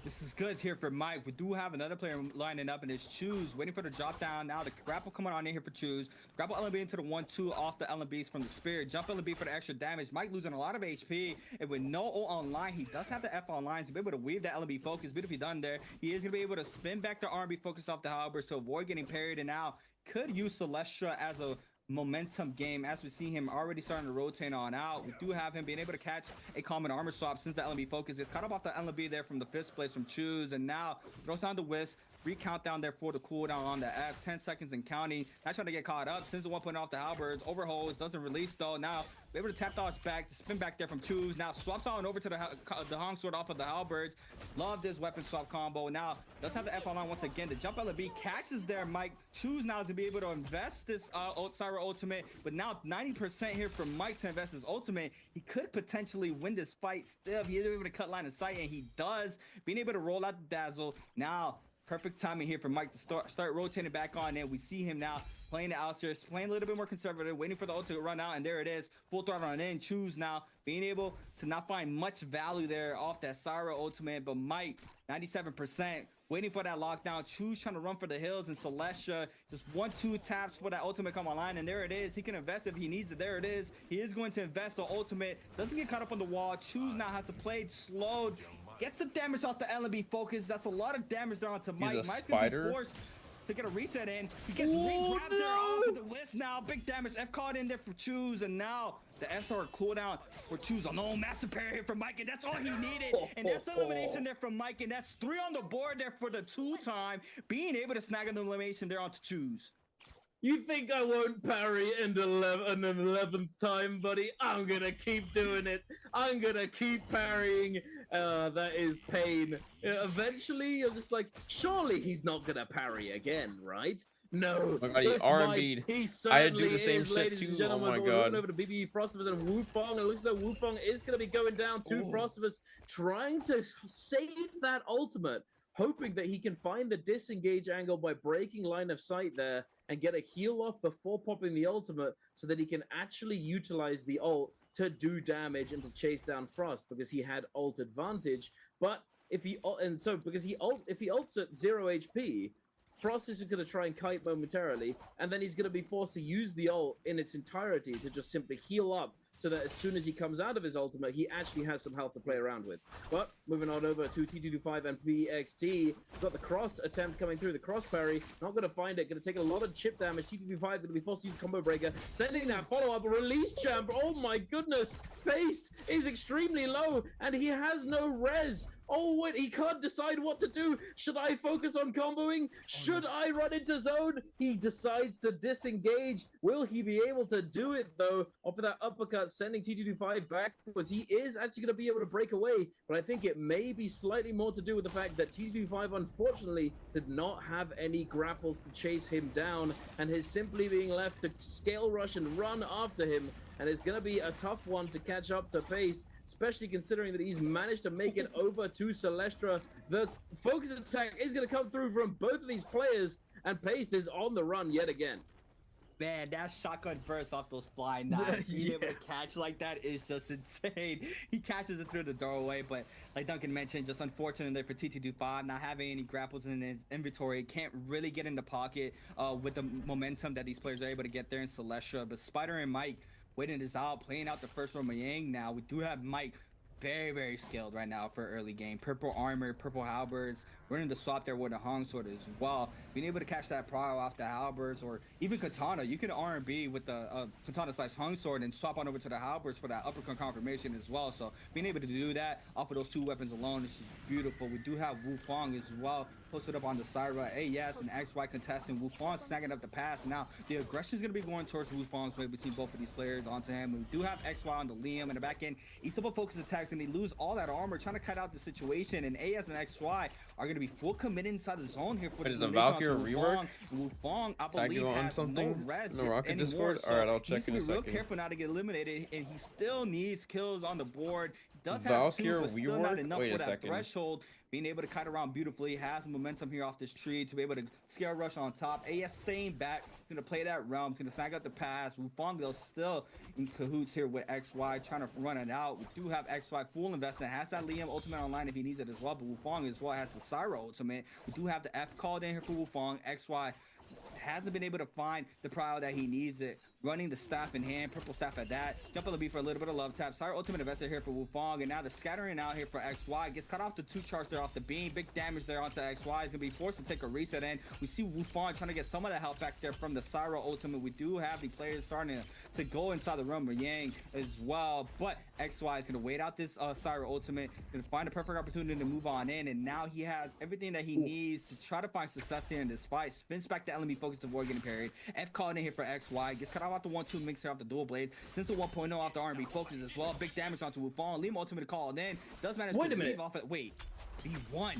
Speaker 7: This is good here for Mike. We do have another player lining up, and it's Choose, waiting for the drop down. Now the grapple coming on in here for Choose. Grapple LMB into the 1-2 off the LMBs from the Spirit. Jump LMB for the extra damage. Mike losing a lot of HP, and with no O online, he does have the F online, so be able to weave that LMB focus. Beautifully done there. He is going to be able to spin back the R&B focus off the halberds to avoid getting parried, and now could use Celestia as a momentum game, as we see him already starting to rotate on out. We do have him being able to catch a common armor swap since the LMB focus is caught up off the LMB there from the 5th place from Choose, and now throws down the Wisp. Free countdown there for the cooldown on the F, 10 seconds and counting. Not trying to get caught up since the 1 point off the halberds. Overholds, doesn't release though. Now able to tap dodge back, to spin back there from Choose. Now swaps on over to the Hong Sword off of the halberds. Love this weapon swap combo. Now does have the F online once again. The jump LB catches there. Mike Choose now to be able to invest this Syra ultimate, but now 90% here for Mike to invest his ultimate. He could potentially win this fight still if he is able to cut line of sight, and he does. Being able to roll out the dazzle. Now perfect timing here for Mike to start rotating back on in. We see him now playing the outstairs, playing a little bit more conservative, waiting for the ult to run out, and there it is. Full throttle on in. Choose now being able to not find much value there off that Syra ultimate, but Mike 97%. Waiting for that lockdown. Choose trying to run for the hills, and Celestia just 1-2 taps for that ultimate come online, and there it is. He can invest if he needs it. There it is. He is going to invest the ultimate. Doesn't get caught up on the wall. Choose now has to play it slowed. Gets the damage off the LMB focus. That's a lot of damage there onto Mike. Mike's gonna be forced to get a reset in. He gets re-grabbed there off of the Wisp now. Big damage. F caught in there for Choose, and now the SR cooldown for Choose. Oh no, massive parry here from Mike, and that's all he needed. And that's elimination there from Mike, and that's 3 on the board there for the 2-time. Being able to snag an elimination there onto Choose.
Speaker 8: You think I won't parry an 11th time, buddy? I'm gonna keep doing it. I'm gonna keep parrying. That is pain. Eventually, you're just like, surely he's not gonna parry again, right? No.
Speaker 1: Oh my god, he R&B'd. I do the same shit too. Oh my god.
Speaker 8: Over to BBE Frostivus and Wufong. It looks like Wufong is going to be going down to Frostivus, trying to save that ultimate, hoping that he can find the disengage angle by breaking line of sight there and get a heal off before popping the ultimate, so that he can actually utilize the ult to do damage and to chase down Frost, because he had ult advantage. But if he if he ults at 0 HP, Frost is going to try and kite momentarily, and then he's going to be forced to use the ult in its entirety to just simply heal up, so that as soon as he comes out of his ultimate, he actually has some health to play around with. But moving on over to T225 and PXT, got the cross attempt coming through, the cross parry, not going to find it, going to take a lot of chip damage. T225 going to be forced to use combo breaker, sending that follow-up, release champ. Oh my goodness, Paste is extremely low, and he has no res. Oh wait, he can't decide what to do. Should I focus on comboing? Should I run into zone? He decides to disengage. Will he be able to do it though? Off of that uppercut, sending T225 backwards. He is actually going to be able to break away, but I think it may be slightly more to do with the fact that T225 unfortunately did not have any grapples to chase him down, and is simply being left to scale rush and run after him, and it's going to be a tough one to catch up to Pace, especially considering that he's managed to make it over to Celestra. The focus attack is going to come through from both of these players, and Paste is on the run yet again.
Speaker 7: Man, that shotgun burst off those fly knives. Being able to catch like that is just insane. He catches it through the doorway, but like Duncan mentioned, just unfortunately for TT25 not having any grapples in his inventory, can't really get in the pocket with the momentum that these players are able to get there in Celestia. But Spider and Mike waiting this out, playing out the first round of Yang now. We do have Mike very skilled right now for early game. Purple armor, purple halberds, running the swap there with a Hong sword as well. Being able to catch that prio off the halberds or even katana. You can R&B with the katana / Hong sword and swap on over to the halberds for that uppercut confirmation as well. So being able to do that off of those two weapons alone is just beautiful. We do have Wu Fong as well posted up on the Syra. AES and XY contesting. Wu Fong snagging up the pass. Now the aggression is going to be going towards Wu Fong's way between both of these players onto him. We do have XY on the Liam in the back end. Eats up a focus attacks and they lose all that armor, trying to cut out the situation. And AES and XY are going to be full commit inside the zone here for
Speaker 1: Wait, is a Valkyrie rework?
Speaker 7: Wu Fong, I believe, has
Speaker 1: something?
Speaker 7: no res
Speaker 1: No rocket
Speaker 7: anymore.
Speaker 1: Discord?
Speaker 7: So
Speaker 1: Alright, I'll check in a
Speaker 7: needs to be real
Speaker 1: second.
Speaker 7: careful not to get eliminated, and he still needs kills on the board. He does have
Speaker 1: Valkyrie
Speaker 7: two, but still not
Speaker 1: rework?
Speaker 7: enough
Speaker 1: Wait
Speaker 7: for
Speaker 1: a
Speaker 7: that
Speaker 1: second.
Speaker 7: threshold. Being able to kite around beautifully, has momentum here off this tree to be able to scale rush on top. AS staying back, going to play that realm, going to snag out the pass. Wu Fong, though, still in cahoots here with XY, trying to run it out. We do have XY full investment, has that Liam ultimate online if he needs it as well, but Wu Fong as well has the Syra ultimate. We do have the F called in here for Wu Fong. XY hasn't been able to find the prio that he needs it. Running the staff in hand, purple staff at that. Jump on the beat for a little bit of love tap. Syra ultimate investor here for Wu Fong, and now the scattering out here for XY. Gets cut off the 2 charge there off the beam. Big damage there onto XY. He's going to be forced to take a reset in. We see Wu Fong trying to get some of the health back there from the Syra ultimate. We do have the players starting to go inside the room of Yang as well, but XY is going to wait out this Syra ultimate, going to find a perfect opportunity to move on in, and now he has everything that he needs to try to find success here in this fight. Spins back the LME focus to avoid getting parried. F called in here for XY. Gets cut off the 1-2 mixer off the dual blades. Since the 1.0 off the R&B focus as well. Big damage onto Wu Fong. Liam ultimate called in. Does manage to leave off it. Wait, B1.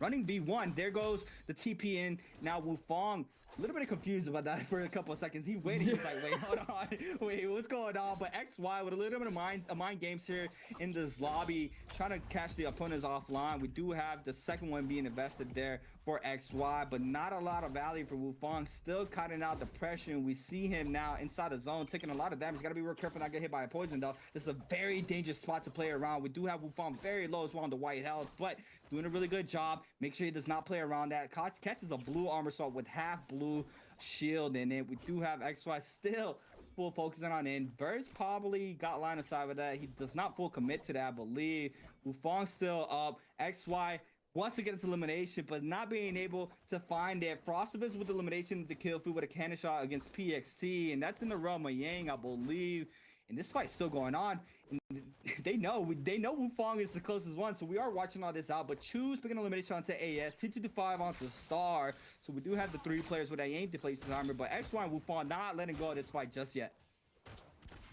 Speaker 7: Running B1. There goes the TP in. Now Wu Fong. A little bit confused about that for a couple of seconds. He waited. He's like, wait, hold on. Wait, what's going on? But XY with a little bit of mind games here in this lobby, trying to catch the opponents offline. We do have the second one being invested there for XY, but not a lot of value for Wu Fong. Still cutting out the pressure. We see him now inside the zone, taking a lot of damage. Got to be real careful not to get hit by a poison, though. This is a very dangerous spot to play around. We do have Wu Fong very low as well on the white health, but doing a really good job. Make sure he does not play around that. Catches a blue armor sword with half blue shield in it. We do have XY still full focusing on in. Verse probably got line of sight with that. He does not full commit to that, I believe. Wu Fong still up. XY wants to get his elimination, but not being able to find it. Frostabus with elimination to kill food with a cannon shot against PXT, and that's in the realm of Yang, I believe. And this fight's still going on. And they know Wu Fong is the closest one, so we are watching all this out. But Choose picking elimination onto AS, T2-5 onto Star. So we do have the 3 players with Yang to place the armor, but XY and Wu Fong not letting go of this fight just yet.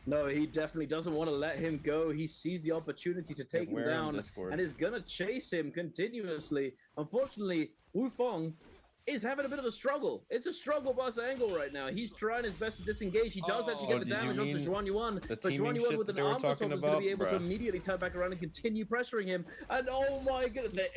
Speaker 8: No, he definitely doesn't want to let him go. He sees the opportunity to take him down and is going to chase him continuously. Unfortunately, Wu Fong is having a bit of a struggle. It's a struggle bus angle right now. He's trying his best to disengage. He does actually get the damage onto Zhuan Yuan, but Zhuan Yuan with an armor sword is going to be able to immediately turn back around and continue pressuring him. And oh my goodness,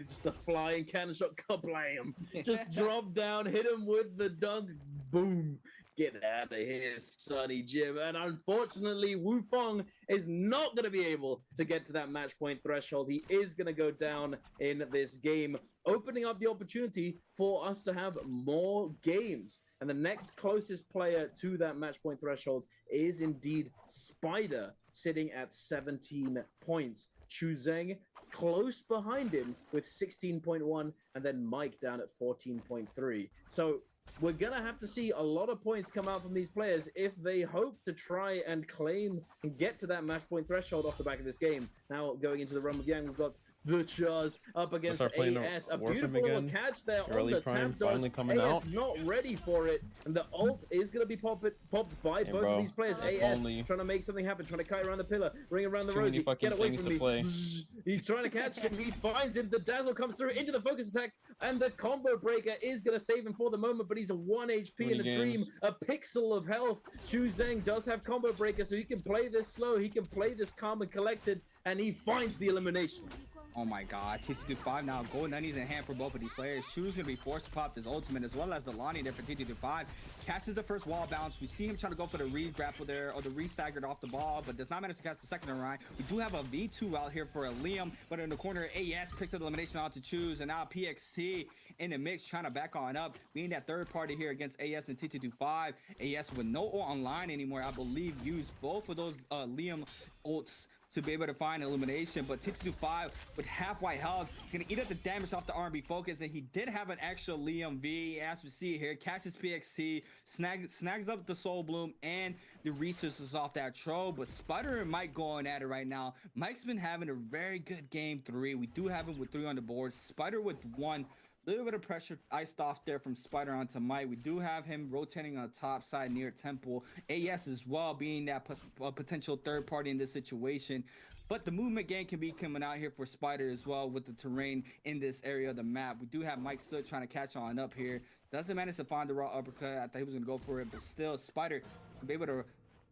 Speaker 8: just the flying cannon shot, kablam! Just drop down, hit him with the dunk, boom. Get out of here, Sonny Jim. And unfortunately, Wu Fong is not going to be able to get to that match point threshold. He is going to go down in this game, opening up the opportunity for us to have more games. And the next closest player to that match point threshold is indeed Spider, sitting at 17 points. Chu Zheng close behind him with 16.1, and then Mike down at 14.3. So we're going to have to see a lot of points come out from these players if they hope to try and claim and get to that match point threshold off the back of this game. Now, going into the realm of Yang, we've got the Chuz up against AS. A beautiful little catch there on the tap dodge. AS not ready for it, and the ult is going to be popped by both of these players. AS trying to make something happen, trying to kite around the pillar, ring around the Rosie. Get away from me. He's trying to catch him. He finds him. The dazzle comes through into the focus attack, and the combo breaker is going to save him for the moment, but he's a 1 HP in a dream, a pixel of health. Chu Zheng does have combo breaker, so he can play this slow, he can play this calm and collected, and he finds the elimination.
Speaker 7: Oh my god, TT25 now gold 90s in hand for both of these players. Shu's gonna be forced to pop this ultimate as well as the Lonnie there for TT25. Catches the first wall bounce. We see him trying to go for the re-grapple there or the re-staggered off the ball, but does not manage to catch the second round. We do have a V2 out here for a Liam, but in the corner, AS picks up the elimination on to choose, and now PXT in the mix trying to back on up, being that third party here against AS and TT25. AS with no ult online anymore, I believe, used both of those Liam ults to be able to find elimination, but TT25 with half white health is going to eat up the damage off the R&B focus, and he did have an extra Liam V, as we see here, catches PXT, snags up the Soul Bloom and the resources off that troll, but Spider and Mike going at it right now. Mike's been having a very good game 3. We do have him with 3 on the board, Spider with 1. Little bit of pressure iced off there from Spider onto Mike. We do have him rotating on the top side near Temple. AS as well, being that potential third party in this situation. But the movement game can be coming out here for Spider as well with the terrain in this area of the map. We do have Mike still trying to catch on up here. Doesn't manage to find the raw uppercut. I thought he was going to go for it, but still Spider can be able to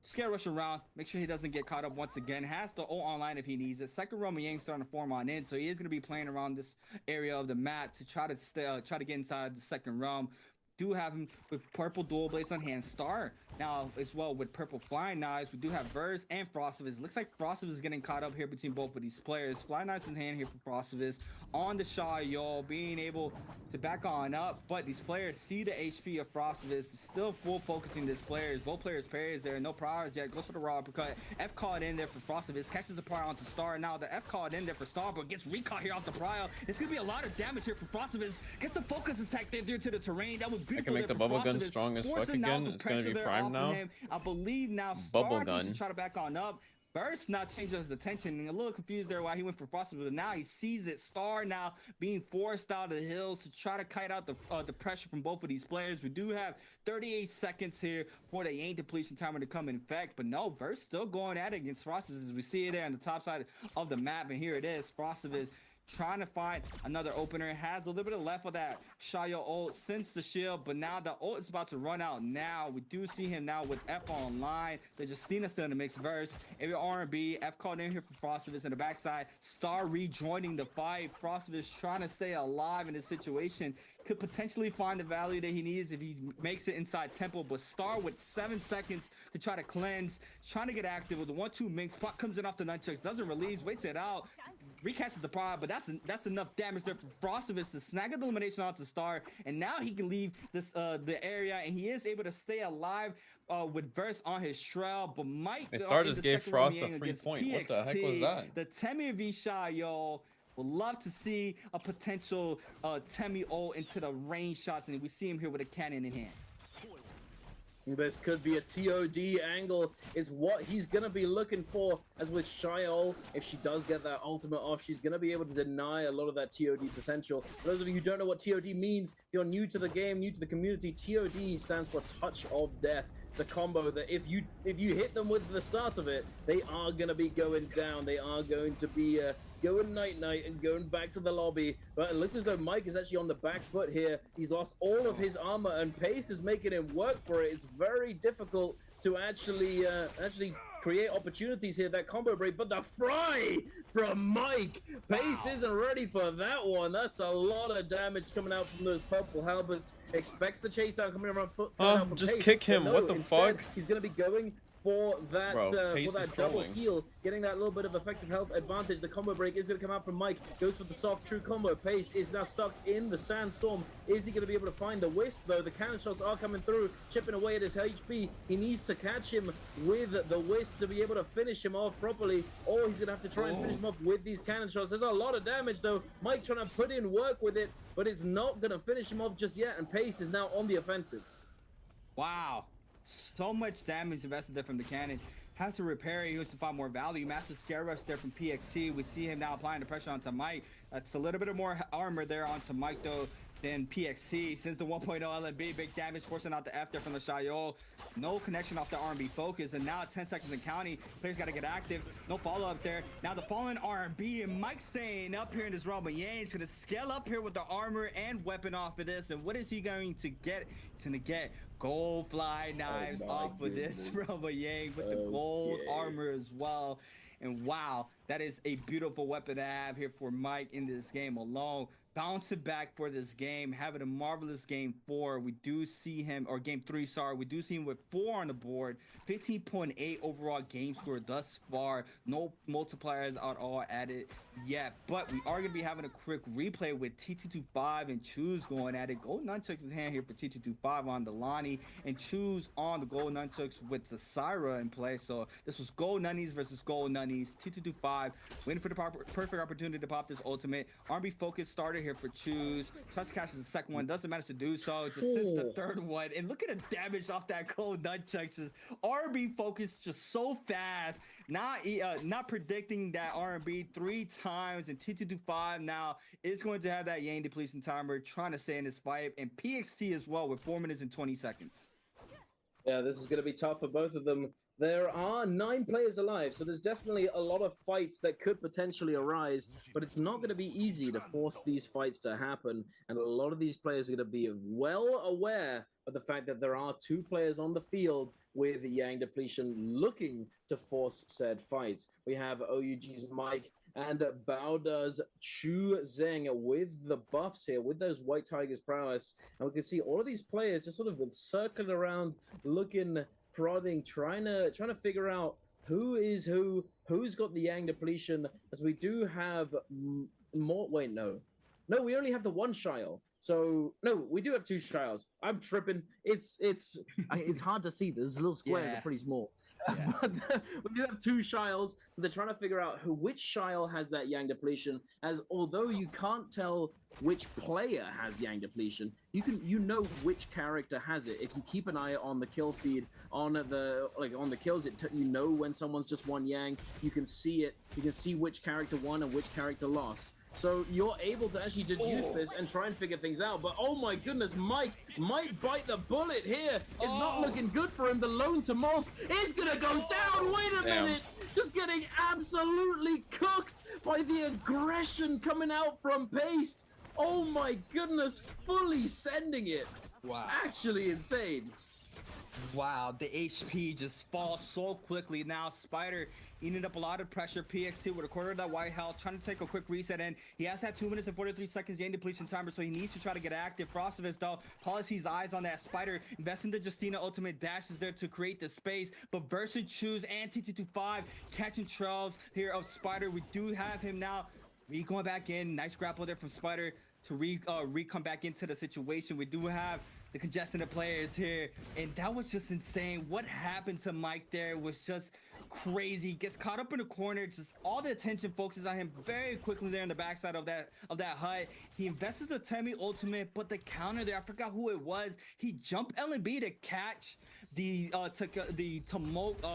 Speaker 7: scare rush around, make sure he doesn't get caught up once again. Has the ult online if he needs it. Second Roman Yang starting to form on in, so he is going to be playing around this area of the map to try to get inside the second realm. Do have him with purple dual blades on hand. Star now as well with purple flying knives. We do have Verse and Frostivus. Looks like Frostivus is getting caught up here between both of these players. Flying knives in hand here for Frostivus on the Shaw Yo, being able to back on up, but these players see the HP of Frostivus. Still full focusing this players. Both players parries there, no priors yet. Goes for the raw uppercut. F called in there for Frostivus, catches the prior onto Star. Now the F called in there for Star, but gets recaught here off the prior. It's gonna be a lot of damage here for Frostivus. Gets the focus attack there due to the terrain. That was beautiful.
Speaker 1: I can make the bubble gun strong as fuck again. It's gonna be prime now.
Speaker 7: I believe now
Speaker 1: Bubble
Speaker 7: Star
Speaker 1: gun.
Speaker 7: needs to try to back on up. Burst not changing his attention, and a little confused there why he went for Frosted, but now he sees it. Star now being forced out of the hills to try to kite out the pressure from both of these players. We do have 38 seconds here for the Yang depletion timer to come in effect, but no, Burst still going at it against Frosted as we see it there on the top side of the map, and here it is. Frosted is trying to find another opener. Has a little bit of left of that Shayo ult since the shield, but now the ult is about to run out. Now we do see him now with F online. There's Justina still in the mix. Verse area R&B. F called in here for Frostivus in the backside. Star rejoining the fight. Frostivus trying to stay alive in this situation. Could potentially find the value that he needs if he makes it inside Temple, but Star with 7 seconds to try to cleanse, trying to get active with the 1-2 mix. Puck comes in off the nunchucks, doesn't release, waits it out, recatches the prod, but that's enough damage there for Frostivus to snag the elimination onto Star, and now he can leave this the area, and he is able to stay alive with Verse on his shroud. But Mike
Speaker 1: Star just gave Frost a free point.
Speaker 7: PXT,
Speaker 1: What the heck was that?
Speaker 7: the Temir v Shah, y'all. Would love to see a potential Temi ult into the range shots, and we see him here with a cannon in hand.
Speaker 8: This could be a TOD angle, is what he's going to be looking for, as with Shiol, if she does get that ultimate off, she's going to be able to deny a lot of that TOD potential. For those of you who don't know what TOD means, if you're new to the game, new to the community, TOD stands for Touch of Death. It's a combo that if you hit them with the start of it, they are going to be going down. They are going to be going night-night and going back to the lobby. But it looks as though Mike is actually on the back foot here. He's lost all of his armor, and Pace is making him work for it. It's very difficult to actually create opportunities here, that combo break, but the fry from Mike. Pace isn't ready for that one. That's a lot of damage coming out from those purple halberds. Expects the chase down coming around.
Speaker 1: Just
Speaker 8: Pace,
Speaker 1: kick him.
Speaker 8: no,
Speaker 1: What the
Speaker 8: instead,
Speaker 1: fuck?
Speaker 8: He's going to be going for that double
Speaker 1: trolling.
Speaker 8: heal, getting that little bit of effective health advantage. The combo break is going to come out from Mike. Goes for the soft true combo. Paste is now stuck in the sandstorm. Is he going to be able to find the wisp though? The cannon shots are coming through, chipping away at his HP. He needs to catch him with the wisp to be able to finish him off properly, or he's going to have to try and finish him off with these cannon shots. There's a lot of damage though. Mike trying to put in work with it, but it's not going to finish him off just yet, and Pace is now on the offensive.
Speaker 7: Wow. So much damage invested there from the cannon. Has to repair it. He wants to find more value. Massive scare rush there from PXC. We see him now applying the pressure onto Mike. That's a little bit of more armor there onto Mike though than PXC. Since the 1.0 LMB, big damage forcing out the F there from the Shayo. No connection off the R&B focus, and now 10 seconds in county. Players got to get active. No follow up there. Now the fallen R&B, and Mike staying up here in this realm. Yang's gonna scale up here with the armor and weapon off of this. And what is he going to get? He's gonna get gold fly knives off of this Roma Yang with the gold armor as well. And wow, that is a beautiful weapon to have here for Mike in this game alone. Bouncing back for this game, having a marvelous game 4. We do see him, or game 3, sorry. We do see him with 4 on the board, 15.8 overall game score thus far. No multipliers at all added yet, but we are going to be having a quick replay with T225 and Choose going at it. Gold Nunchucks in hand here for T225 on the Lonnie, and Choose on the Gold Nunchucks with the Syra in play. So this was Gold Nunnies versus Gold Nunnies. T225 waiting for the perfect opportunity to pop this ultimate. R&B focus starter here for Choose. Tries to catch the second one, doesn't manage to do so. Just sits the third one, and look at the damage off that Gold Nunchucks. Just R&B focus just so fast. Not predicting that R&B 3 times, and T225 now is going to have that Yang depletion timer, trying to stay in this fight, and PXT as well with 4 minutes and 20 seconds.
Speaker 8: Yeah, this is going to be tough for both of them. There are 9 players alive, so there's definitely a lot of fights that could potentially arise, but it's not going to be easy to force these fights to happen, and a lot of these players are going to be well aware of the fact that there are 2 players on the field with Yang depletion looking to force said fights. We have OUG's Mike and Bowder's Chu Zeng with the buffs here, with those White Tigers prowess, and we can see all of these players just sort of circling around, looking, prodding, trying to figure out who is who's got the Yang depletion, as we do have more. Wait, no, we only have the 1 Shile. So no, we do have 2 Shiles. I'm tripping. It's hard to see. Those little squares are pretty small. Yeah. But we do have 2 Shiles, so they're trying to figure out which Shile has that Yang depletion. As although you can't tell which player has Yang depletion, you know which character has it if you keep an eye on the kill feed on the kills. You know when someone's just won Yang. You can see it. You can see which character won and which character lost. So you're able to actually deduce this and try and figure things out. But oh my goodness, Mike might bite the bullet here. It's not looking good for him. The lone to Moth is going to go down. Wait a minute. Just getting absolutely cooked by the aggression coming out from Paste. Oh my goodness, fully sending it. Wow. Actually insane.
Speaker 7: Wow, the HP just falls so quickly. Now Spider eating up a lot of pressure. PXT with a quarter of that white health, trying to take a quick reset in. He has had 2 minutes and 43 seconds Yang depletion timer, so he needs to try to get active. Frostivus though, Policy's eyes on that Spider, investing the Justina ultimate dash is there to create the space, but versus Choose and T225 catching trails here of Spider. We do have him now going back in. Nice grapple there from Spider to come back into the situation. We do have the congestion of players here, and that was just insane. What happened to Mike there was just crazy. Gets caught up in the corner, just all the attention focuses on him very quickly there in the backside of that hut. He invests the Temi ultimate, but the counter there, I forgot who it was. He jumped LB to catch the Tumult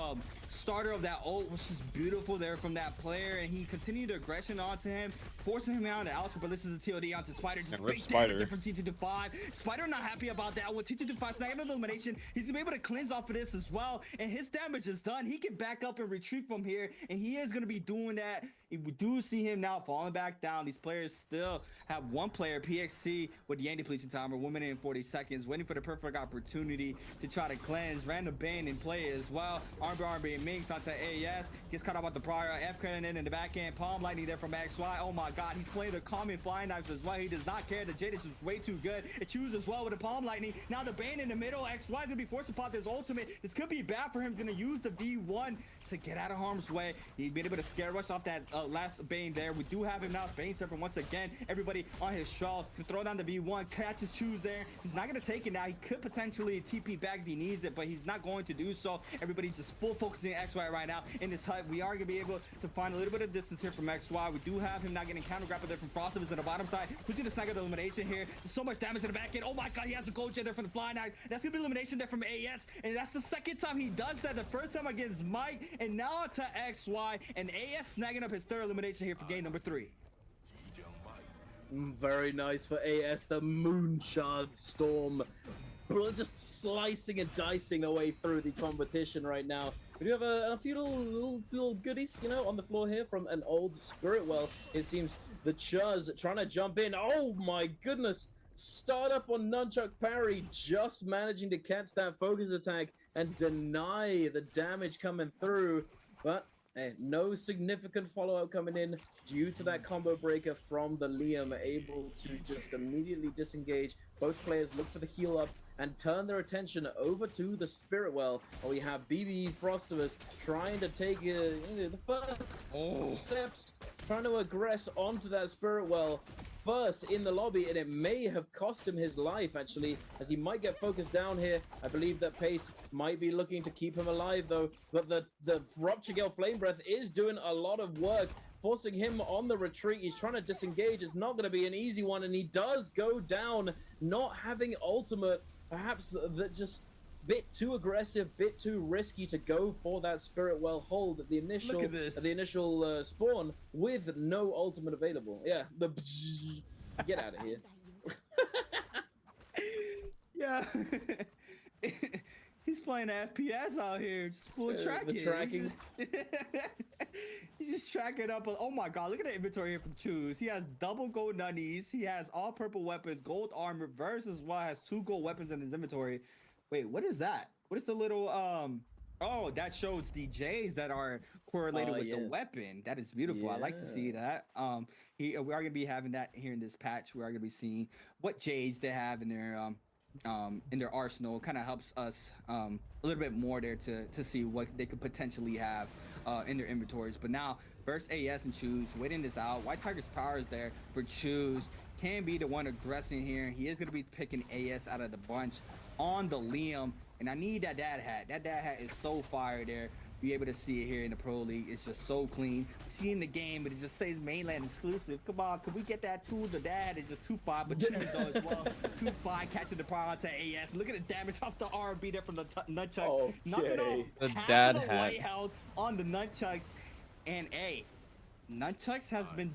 Speaker 7: starter of that ult, which is beautiful there from that player, and he continued the aggression onto him, forcing him out of the outer, but this is a TOD onto Spider. Just big damage from T225. Spider not happy about that. With T225 snagging an elimination, he's gonna be able to cleanse off of this as well, and his damage is done. He can back up and retreat from here, and he is gonna be doing that. We do see him now falling back down. These players still have 1 player, PXC, with Yang depletion timer, 1 minute and 40 seconds, waiting for the perfect opportunity to try to cleanse. Random Bane in play as well. R&B and Minx onto AS. Gets caught up with the prior. F cutting in the back end. Palm lightning there from XY. Oh my god, he's playing the common flying knives as well. He does not care. The Jadish is way too good. It chooses as well with the palm lightning. Now the Bane in the middle. XY is gonna be forced to pop this ultimate. This could be bad for him. He's gonna use the V1 to get out of harm's way. He's been able to scare rush off that last Bane there. We do have him now. Bane surfing once again. Everybody on his shawl. Can throw down the V1. Catch his shoes there. He's not gonna take it now. He could potentially TP back if he needs it, but he's not going to do so. Everybody just full focusing XY right now in this hut. We are gonna be able to find a little bit of distance here from XY. We do have him now getting counter grappled there from Frostivus on the bottom side. Who's gonna snag the elimination here? Just so much damage in the back end. Oh my god, he has the gold jet there from the flying knife. That's gonna be elimination there from AS, and that's the second time he does that. The first time against Mike, and now to XY, and AS snagging up his 3rd elimination here for game number 3.
Speaker 8: Very nice for AS. The Moonshard Storm just slicing and dicing their way through the competition right now. We do have a few little goodies, you know, on the floor here from an old Spirit Well. It seems the Chuz trying to jump in. Oh my goodness. Start up on Nunchuck Parry, just managing to catch that focus attack and deny the damage coming through. But No significant follow-up coming in due to that combo breaker from the Liam, able to just immediately disengage. Both players look for the heal up and turn their attention over to the Spirit Well. We have BB Frostivus trying to take the first steps, trying to aggress onto that Spirit Well first in the lobby, and it may have cost him his life, actually, as he might get focused down here. I believe that Paste might be looking to keep him alive, though, but the Rupture Gale Flame Breath is doing a lot of work, forcing him on the retreat. He's trying to disengage. It's not going to be an easy one, and he does go down, not having ultimate. Perhaps that just bit too aggressive, bit too risky to go for that Spirit Well hold at the initial spawn with no ultimate available. Yeah, get out of here.
Speaker 7: Yeah. He's playing FPS out here, just full tracking.
Speaker 8: The tracking.
Speaker 7: He's just tracking up. Oh my god, look at the inventory here from Choose. He has double gold nunnies. He has all purple weapons, gold armor, Verse as well has 2 gold weapons in his inventory. Wait, what is that? What is the little oh, that shows the J's that are correlated with the weapon. That is beautiful. I like to see that. We are gonna be having that here in this patch. We are gonna be seeing what J's they have in their arsenal. Kind of helps us a little bit more there to see what they could potentially have in their inventories. But now Verse AS and Choose waiting this out. White Tiger's power is there for Choose. Can be the one aggressing here. He is gonna be picking AS out of the bunch on the Liam, and I need that dad hat. That dad hat is so fire there. Be able to see it here in the Pro League. It's just so clean. We see in the game, but it just says mainland exclusive. Come on, could we get that too? The dad is just 2-5, but Choose though as well. 2-5 catching the power onto AS. Look at the damage off the R&B there from the nunchucks. Knocking off
Speaker 1: the
Speaker 7: half
Speaker 1: dad
Speaker 7: of the
Speaker 1: hat.
Speaker 7: white health on the nunchucks. And nunchucks has been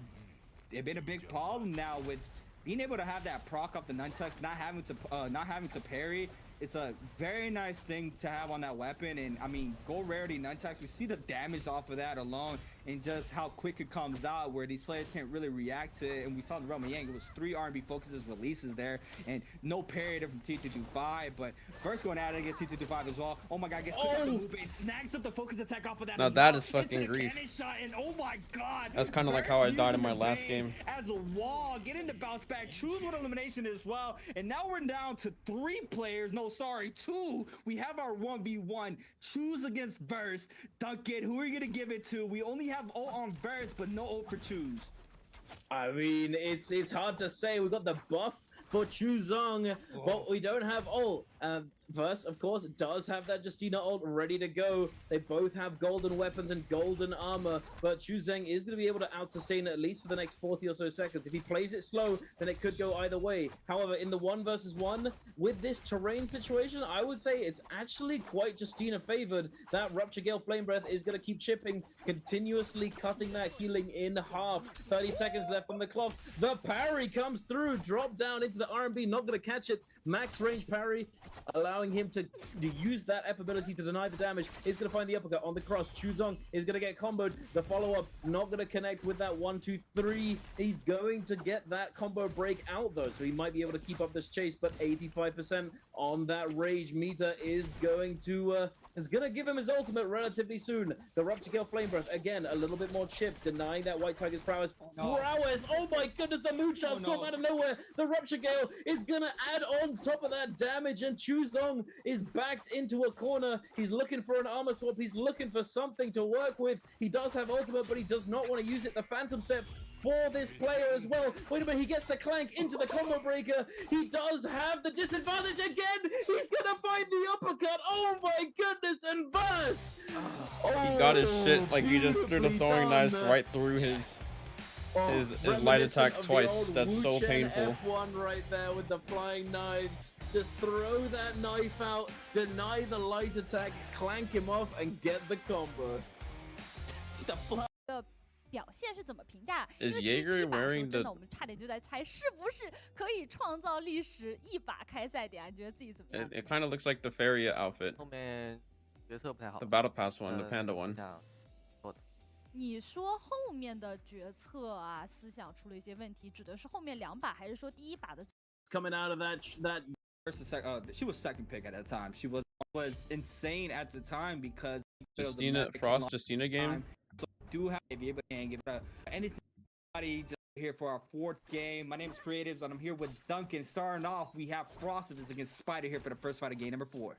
Speaker 7: a big problem now with being able to have that proc off the nunchucks, not having to parry. It's a very nice thing to have on that weapon. And I mean, gold rarity nunchucks, we see the damage off of that alone and just how quick it comes out, where these players can't really react to it. And we saw in Realm of Yang, it was 3 R&B focuses releases there and no parry there from T225, but first going at it against T225 as well. Oh my god, gets quick off the loop and snags up the focus attack off of that.
Speaker 1: Now that is fucking grief.
Speaker 7: Shot, and oh my god,
Speaker 1: that's kind of like how I died in my last game.
Speaker 7: As a wall, getting the bounce back, Choose with elimination as well. And now we're down to 3 players. No, sorry, 2. We have our 1v1. Choose against Verse. Duncan, who are you gonna give it to? We only have ult on Verse, but no ult for Choose.
Speaker 8: I mean, it's hard to say. We got the buff for Chuzong, but we don't have ult. Verse, of course, does have that Justina ult ready to go. They both have golden weapons and golden armor, but Chuzeng is going to be able to out-sustain at least for the next 40 or so seconds. If he plays it slow, then it could go either way. However, in the 1 versus 1, with this terrain situation, I would say it's actually quite Justina favored. That Rupture Gale Flame Breath is going to keep chipping, continuously cutting that healing in half. 30 seconds left on the clock. The parry comes through, drop down into the R&B, not going to catch it. Max range parry, allowing him to use that F ability to deny the damage. He's going to find the uppercut on the cross. Chuzong is going to get comboed. The follow-up not going to connect with that 1-2-3. He's going to get that combo break out though, so he might be able to keep up this chase, but 85% on that rage meter is going to give him his ultimate relatively soon. The Rupture Gale Flame Breath, again, a little bit more chip, denying that White Tiger's prowess. Prowess! Oh my goodness, the moonshot storm out of nowhere. The Rupture Gale is gonna add on top of that damage, and Chuzong is backed into a corner. He's looking for an armor swap. He's looking for something to work with. He does have ultimate, but he does not want to use it. The Phantom Step for this player as well. Wait a minute, he gets the clank into the combo breaker. He does have the disadvantage again. He's gonna find the uppercut. Oh my goodness, and Verse!
Speaker 1: He got his shit, like he just threw the throwing knives right through his light attack twice. That's so painful.
Speaker 8: F1 right there with the flying knives. Just throw that knife out, deny the light attack, clank him off, and get the combo.
Speaker 3: The 表现是怎么评价？
Speaker 1: Is
Speaker 3: 因为其实第
Speaker 1: Jaeger
Speaker 3: 一把的时候
Speaker 1: wearing
Speaker 3: 真
Speaker 1: the
Speaker 3: 的我们差点就在猜是不是可以创造历史一把开赛点，你觉得自己怎么样？
Speaker 1: It kind of looks like the Faria outfit.
Speaker 10: 后面决策不太好。
Speaker 1: The Battle Pass one, the Panda one.
Speaker 3: 你说后面的决策啊，思想出了一些问题，指的是后面2把，还是说第一把的？
Speaker 8: Coming out of that
Speaker 7: she was second pick at that time. She was insane at the time because
Speaker 1: Justina Frost Justina game.
Speaker 7: do have to be able to give anything just here for our fourth game. My name is Creatives, and I'm here with Duncan. Starting off, we have Frostivus against Spider here for the first fight of game number 4.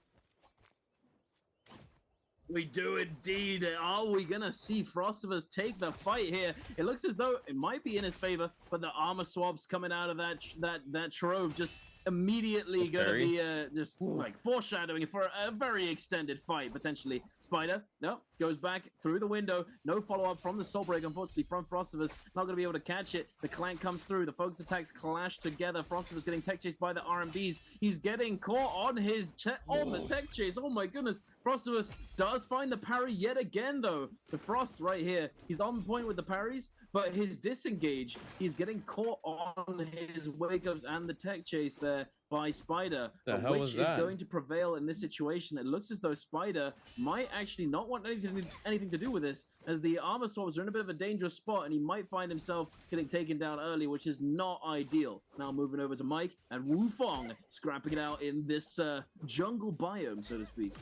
Speaker 8: We do indeed. Are we gonna see Frostivus take the fight here? It looks as though it might be in his favor, but the armor swaps coming out of that trove just immediately gonna be just like foreshadowing for a very extended fight potentially. Spider, no, goes back through the window. No follow-up from the soul break, unfortunately, from Frostivus. Not gonna be able to catch it. The clank comes through. The focus attacks clash together. Frostivus getting tech chased by the RMBs. He's getting caught on the tech chase. Oh my goodness. Frostivus does find the parry yet again, though. The Frost right here. He's on point with the parries, but his disengage, he's getting caught on his wake-ups and the tech chase there by Spider.
Speaker 1: The hell
Speaker 8: which
Speaker 1: was
Speaker 8: is
Speaker 1: that?
Speaker 8: going to prevail in this situation? It looks as though Spider might actually not want anything to do with this, as the armor swaps are in a bit of a dangerous spot, and he might find himself getting taken down early, which is not ideal. Now moving over to Mike and Wu Fong, scrapping it out in this jungle biome, so to speak.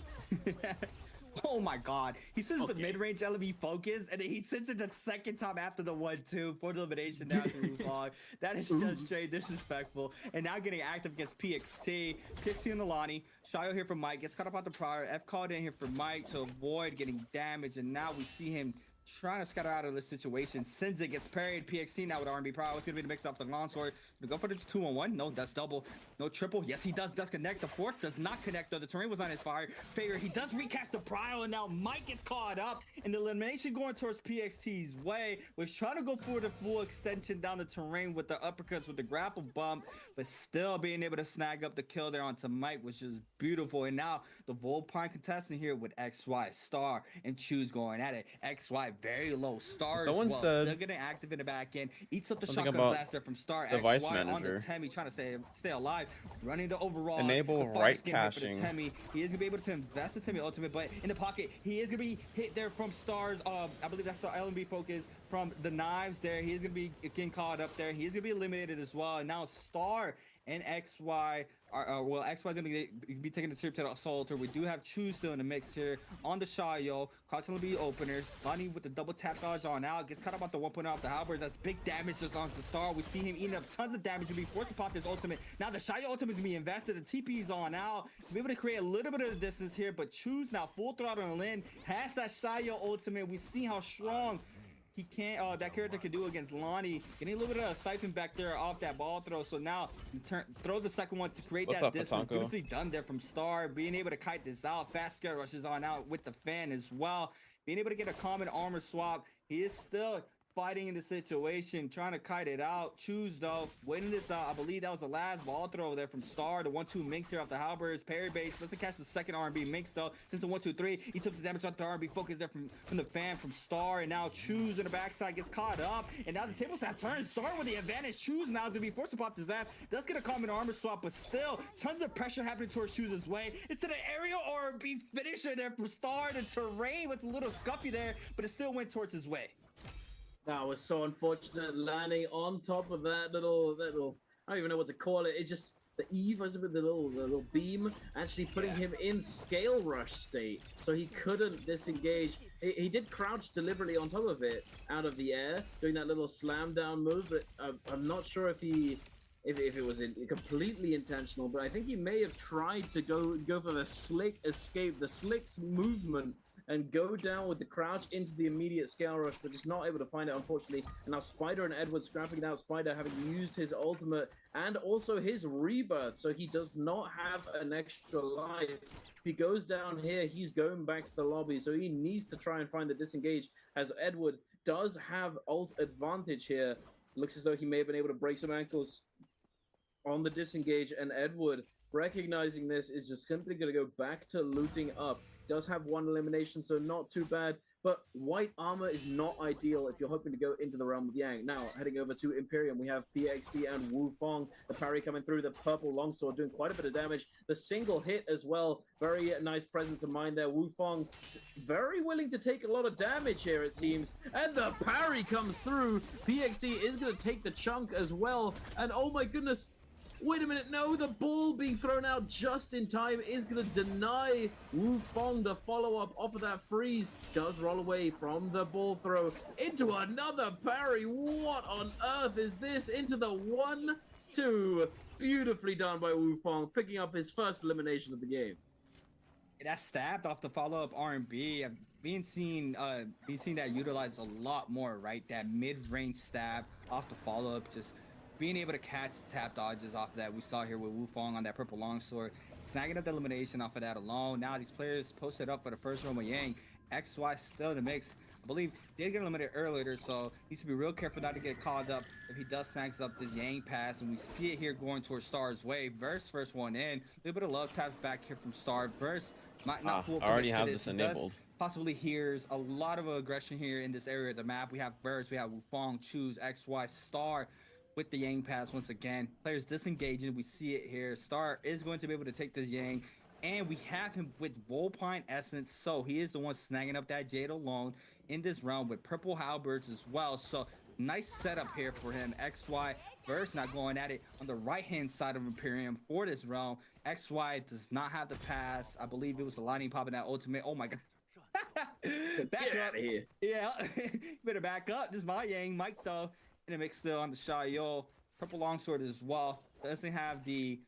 Speaker 7: Oh my god. He sends the mid-range LB focus, and then he sends it the second time after the 1-2 for the elimination down to Rufog. That is just straight disrespectful. And now getting active against PXT. PXT and Alani. Shayo here for Mike. Gets caught up on the prior. F called in here for Mike to avoid getting damaged. And now we see him trying to scatter out of this situation. Sends it, gets parried. PXT now with R&B Pro. It's going to be the mix up the longsword. We go for the 2-on-1. No, that's double. No triple. Yes, he does connect. The fork does not connect, though. The terrain was on his fire. Figure he does recast the Prio, and now Mike gets caught up. And the elimination going towards PXT's way was trying to go for the full extension down the terrain with the uppercuts, with the grapple bump, but still being able to snag up the kill there onto Mike, which is beautiful. And now the Volpine contestant here with XY, Star, and Choose going at it. XY very low. Star
Speaker 1: Someone
Speaker 7: as well.
Speaker 1: said
Speaker 7: Still getting active in the back end. Eats up the
Speaker 1: something
Speaker 7: shotgun
Speaker 1: about
Speaker 7: blast there from Star.
Speaker 1: the vice
Speaker 7: XY on the
Speaker 1: manager.
Speaker 7: Temmie, trying to stay alive. Running the overall.
Speaker 1: Enable right caching.
Speaker 7: Temmie. He is gonna be able to invest the Temmie ultimate, but in the pocket, he is gonna be hit there from Star's. I believe that's the LMB focus from the knives there. He is gonna be getting caught up there. He is gonna be eliminated as well. And now Star and XY are well, XY is gonna be taking the trip to the Assaulter. We do have Choose still in the mix here on the Shayo. Constantly be openers. Lonnie with the double tap dodge on out. Gets caught up on the 1.0 off the halberds. That's big damage just onto Star. We see him eating up tons of damage to be forced to pop his ultimate. Now the Shayo ultimate is gonna be invested. The TP is on out to be able to create a little bit of distance here, but Choose now full throttle and Lin has that Shayo ultimate. We see how strong he can't that character can do against Lonnie. Getting a little bit of a siphon back there off that ball throw. So now throw the second one to create
Speaker 1: What's
Speaker 7: that
Speaker 1: up,
Speaker 7: distance.
Speaker 1: Patanko?
Speaker 7: Beautifully done there from Star. Being able to kite this out. Fast scare rushes on out with the fan as well. Being able to get a common armor swap. He is still fighting in the situation, trying to kite it out. Choose though, waiting this out. I believe that was the last ball throw there from Star. The 1-2 Minx here off the halberds. Parry base doesn't catch the second R&B Minx though. Since the 1-2-3, he took the damage off the R&B focus there from the fan from Star. And now Choose in the backside gets caught up. And now the tables have turned. Star with the advantage. Choose now to be forced to pop the zap. Does get a common armor swap, but still tons of pressure happening towards Choose's way. It's an aerial R&B finisher there from Star. The terrain was a little scuffy there, but it still went towards his way.
Speaker 8: That was so unfortunate, landing on top of that little, I don't even know what to call it. It just, the Eve, was with the little beam, actually putting him in scale rush state. So he couldn't disengage. He did crouch deliberately on top of it, out of the air, doing that little slam down move, but I'm not sure if it was completely intentional, but I think he may have tried to go for the slick escape, the slick movement, and go down with the crouch into the immediate scale rush, but just not able to find it, unfortunately. And now Spider and Edward scrapping it out. Spider having used his ultimate and also his rebirth, so he does not have an extra life. If he goes down here, he's going back to the lobby, so he needs to try and find the disengage, as Edward does have ult advantage here. Looks as though he may have been able to break some ankles on the disengage, and Edward, recognizing this, is just simply going to go back to looting up. Does have one elimination, so not too bad, but white armor is not ideal if you're hoping to go into the realm of Yang. Now, heading over to Imperium, we have PXT and Wu Fong. The parry coming through, the purple longsword doing quite a bit of damage. The single hit as well, very nice presence of mind there. Wu Fong, very willing to take a lot of damage here, it seems. And the parry comes through. PXT is going to take the chunk as well, and oh my goodness, Wait a minute, no, the ball being thrown out just in time is going to deny Wu Fong the follow-up off of that freeze. Does roll away from the ball throw into another parry. What on earth is this? Into the 1-2. Beautifully done by Wu Fong, picking up his first elimination of the game.
Speaker 7: That stabbed off the follow-up R&B. I've been seeing that utilized a lot more, right? That mid-range stab off the follow-up, just being able to catch tap dodges off of that. We saw here with Wu Fong on that purple longsword, snagging up the elimination off of that alone. Now these players posted up for the first round with Yang. XY still in the mix. I believe did get eliminated earlier, so needs to be real careful not to get caught up if he does snags up this Yang pass. And we see it here going towards Star's way. Verse first one in. A little bit of love taps back here from Star. Verse might not full
Speaker 1: I already
Speaker 7: commit
Speaker 1: have
Speaker 7: to
Speaker 1: this
Speaker 7: He
Speaker 1: enabled.
Speaker 7: does possibly hears a lot of aggression here in this area of the map. We have Verse, we have Wu Fong, choose XY Star with the Yang pass once again. Players disengaging. We see it here. Star is going to be able to take this Yang. And we have him with Volpine Essence, so he is the one snagging up that Jade alone in this round with Purple Halberds as well. So nice setup here for him. XY Verse not going at it on the right-hand side of Imperium for this round. XY does not have the pass. I believe it was the Lightning popping that ultimate. Oh my god. Back up. Here. Yeah, better back up. This is my Yang. Mike though in the mix still on the Shayo. Purple Longsword as well. Doesn't have the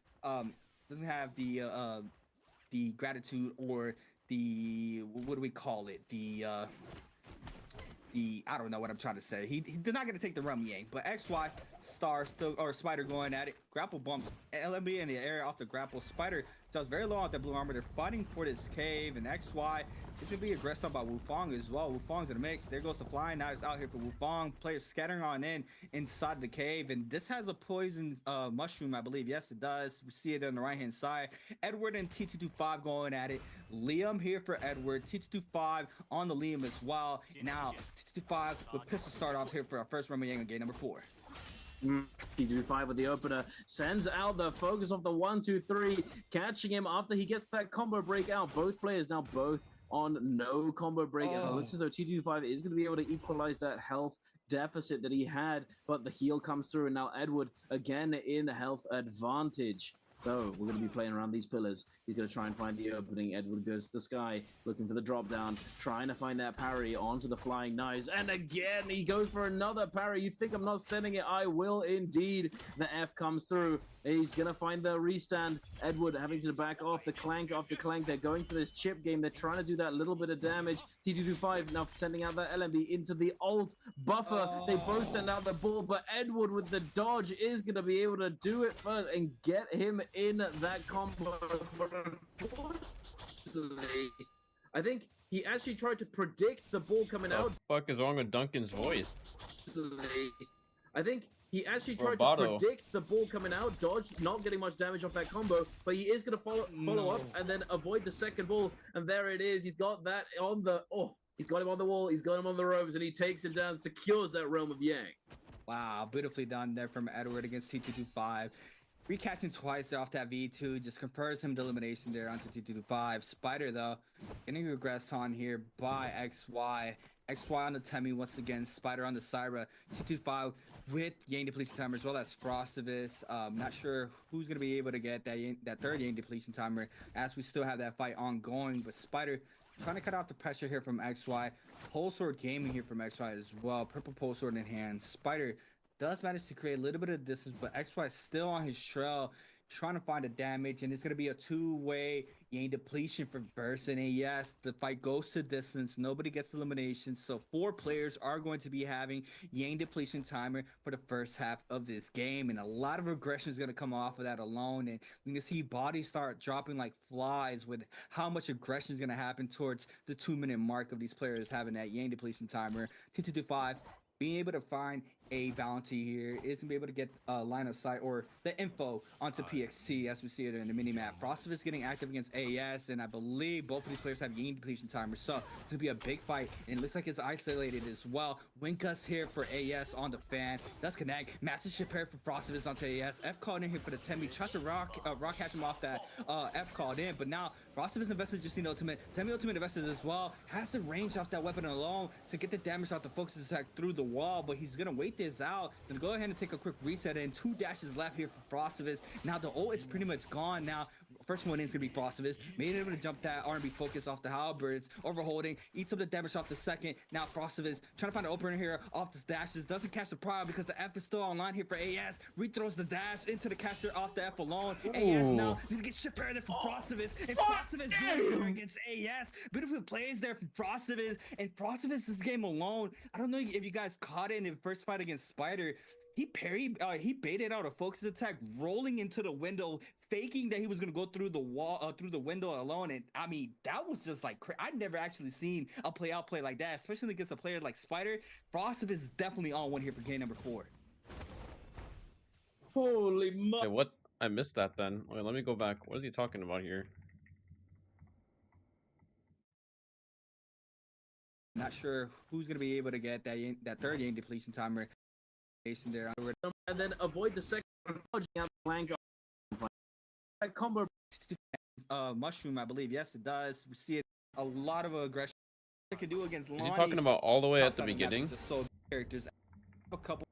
Speaker 7: gratitude or the what do we call it, the I don't know what I'm trying to say. They're not gonna take the rum Yang, but XY Star still, or Spider going at it. Grapple bumps LMB in the air off the grapple. Spider does very low off the blue armor. They're fighting for this cave, and XY this would be aggressed on by Wu Fong as well. Wu Fong's in the mix. There goes the flying. Now it's out here for Wu Fong. Players scattering on inside the cave, and this has a poison mushroom, I believe. Yes, it does. We see it on the right hand side. Edward and T225 going at it. Liam here for Edward. T225 on the Liam as well. Now T225 with pistol start off here for our first Rumble Yang on game number 4.
Speaker 8: T225 with the opener sends out the focus of the 1-2-3, catching him after he gets that combo break out. Both players now both on no combo break, and it looks as though T225 is going to be able to equalize that health deficit that he had, but the heal comes through, and now Edward again in health advantage. So we're going to be playing around these pillars. He's going to try and find the opening. Edward goes to the sky, looking for the drop down, trying to find that parry onto the flying knives. And again, he goes for another parry. You think I'm not sending it? I will indeed. The F comes through. He's going to find the restand. Edward having to back off the clank after clank. They're going for this chip game. They're trying to do that little bit of damage. T225 now sending out that LMB into the ult buffer. They both send out the ball, but Edward with the dodge is going to be able to do it first and get him in that combo. But unfortunately, I think he actually tried to predict the ball coming out.
Speaker 1: What the fuck is wrong with Duncan's voice?
Speaker 8: I think he actually tried to predict the ball coming out, dodge, not getting much damage off that combo, but he is going to follow up and then avoid the second ball. And there it is. He's got that on the, he's got him on the wall, he's got him on the ropes, and he takes him down, secures that realm of Yang.
Speaker 7: Wow, beautifully done there from Edward against T225. Recasting twice off that V2 just confers him the elimination there onto T225. Spider, though, getting regressed on here by XY. XY on the Temi once again. Spider on the Syra. T225 with Yang depletion timer as well as Frostivus. Not sure who's going to be able to get that third Yang depletion timer as we still have that fight ongoing. But Spider trying to cut off the pressure here from XY. Pole Sword Gaming here from XY as well. Purple Pole Sword in hand. Spider does manage to create a little bit of distance, but XY is still on his trail, trying to find the damage, and it's going to be a two-way Yang depletion for Burst. And yes, the fight goes to distance. Nobody gets elimination, so 4 players are going to be having Yang depletion timer for the first half of this game, and a lot of aggression is going to come off of that alone, and you're going to see bodies start dropping like flies with how much aggression is going to happen towards the 2-minute mark of these players having that Yang depletion timer. T225 being able to find a bounty here is gonna be able to get a line of sight or the info onto PXT as we see it in the mini-map. Frostivus getting active against AES, and I believe both of these players have Yang depletion timers, so it's gonna be a big fight, and it looks like it's isolated as well. Winkus here for AES on the fan, does connect. Massive ship pair for Frostivus onto AES. F called in here for the Temi, tries to rock catch him off that F called in, but now Frostivus invested just in ultimate. Temi ultimate invested as well, has the range off that weapon alone to get the damage off the focus attack through the wall, but he's gonna wait bait this out. Gonna go ahead and take a quick reset and 2 dashes left here for Frostivus. Now the ult is pretty much gone now. First one is gonna be Frostivus. Made able to jump that R&B focus off the halberds. Overholding, eats up the damage off the second. Now Frostivus trying to find an opener here off the dashes. Doesn't catch the prior because the F is still online here for AS. Rethrows the dash into the caster off the F alone.
Speaker 1: Ooh.
Speaker 7: AS now is gonna get shit parried from Frostivus. And Frostivus doing it against AS. Beautiful plays there from Frostivus. And Frostivus this game alone. I don't know if you guys caught it in the first fight against Spider. He baited out a focus attack, rolling into the window, faking that he was gonna go through the wall, through the window alone. And I mean, that was just like I'd never actually seen a play like that, especially against a player like Spider. Frostivus is definitely on one here for game number 4.
Speaker 8: Holy mo-
Speaker 1: Wait, what? I missed that then. Wait, let me go back. What is he talking about here?
Speaker 7: Not sure who's gonna be able to get that third game depletion timer there.
Speaker 8: And then avoid the second dodging out the flank. That combo
Speaker 7: Mushroom, I believe. Yes, it does. We see it a lot of aggression it can do against Lonnie.
Speaker 1: Is he talking about all the way at the
Speaker 7: Outside of that,
Speaker 1: beginning?
Speaker 7: just so characters a couple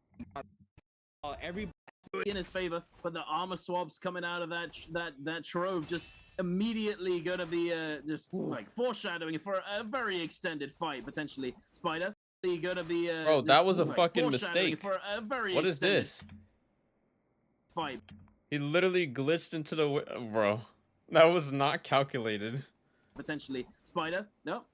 Speaker 7: every
Speaker 8: in his favor, but the armor swaps coming out of that trove just immediately gonna be just like foreshadowing for a very extended fight potentially. Spider gonna be
Speaker 1: Bro, that
Speaker 8: just,
Speaker 1: was a
Speaker 8: like,
Speaker 1: fucking
Speaker 8: foreshadowing
Speaker 1: mistake.
Speaker 8: for a very
Speaker 1: What is
Speaker 8: extended
Speaker 1: this?
Speaker 8: fight
Speaker 1: He literally glitched into the bro. That was not calculated.
Speaker 8: potentially. Spider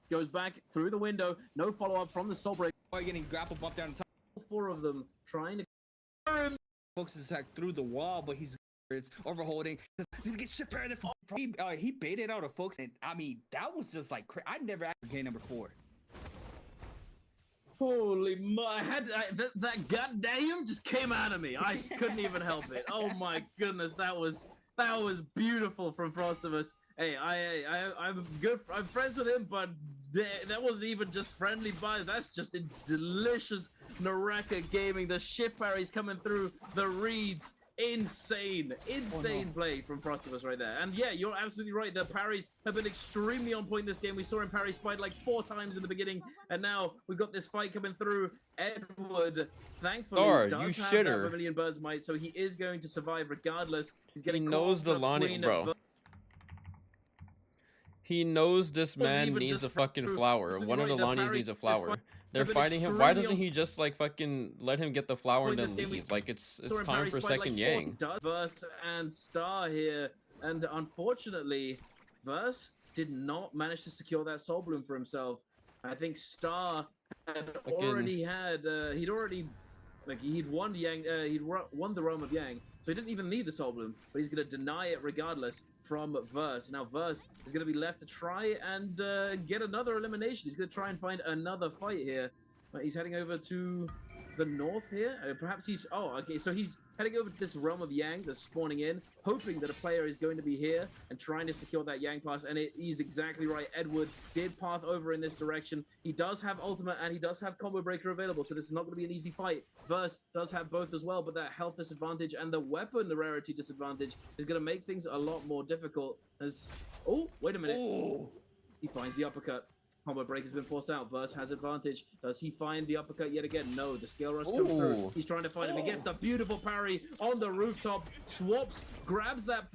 Speaker 8: goes back through the window, no follow-up from the soul break.
Speaker 7: getting grapple bumped down on top.
Speaker 8: 4 of them trying to
Speaker 7: Focus attack through the wall, but he's overholding. He's gonna get shit parried from he baited out a focus, and I mean that was just like I'd never actually game number 4.
Speaker 8: Holy that goddamn just came out of me. I just couldn't even help it. Oh my goodness, that was beautiful from Frostivus. Hey, I'm good. I'm friends with him, but that wasn't even just friendly vibes. That's just a delicious Naraka gaming. The ship parries coming through, the reads. Insane play from Frostivus right there. And yeah, you're absolutely right. The parries have been extremely on point this game. We saw him parry Spider like 4 times in the beginning, and now we've got this fight coming through. Edward, thankfully, does have that Vermilion Bird's Might, so he is going to survive regardless. He's getting
Speaker 1: he knows the Lonnie, bro. He knows this man needs a fucking flower. One of the Lonnies needs a flower. They're fighting him. Why doesn't he just like fucking let him get the flower and then leave? Like it's time for second Yang.
Speaker 8: Verse and Star here, and unfortunately, Verse did not manage to secure that Soul Bloom for himself. I think Star had already had he'd won Yang, he'd won the realm of Yang, so he didn't even need the Soul Bloom, but he's gonna deny it regardless from Verse. Now Verse is gonna be left to try and get another elimination. He's gonna try and find another fight here. He's heading over to the north here. Perhaps he's so he's heading over to this realm of Yang that's spawning in, hoping that a player is going to be here and trying to secure that Yang pass. And he's exactly right. Edward did path over in this direction. He does have ultimate and he does have combo breaker available, so this is not going to be an easy fight. Verse does have both as well, but that health disadvantage and the weapon rarity disadvantage is going to make things a lot more difficult. As wait a minute, he finds the uppercut. Combo break has been forced out. Verse has advantage. Does he find the uppercut yet again? No. The scale rush comes through. He's trying to find him. He gets the beautiful parry on the rooftop. Swaps, grabs that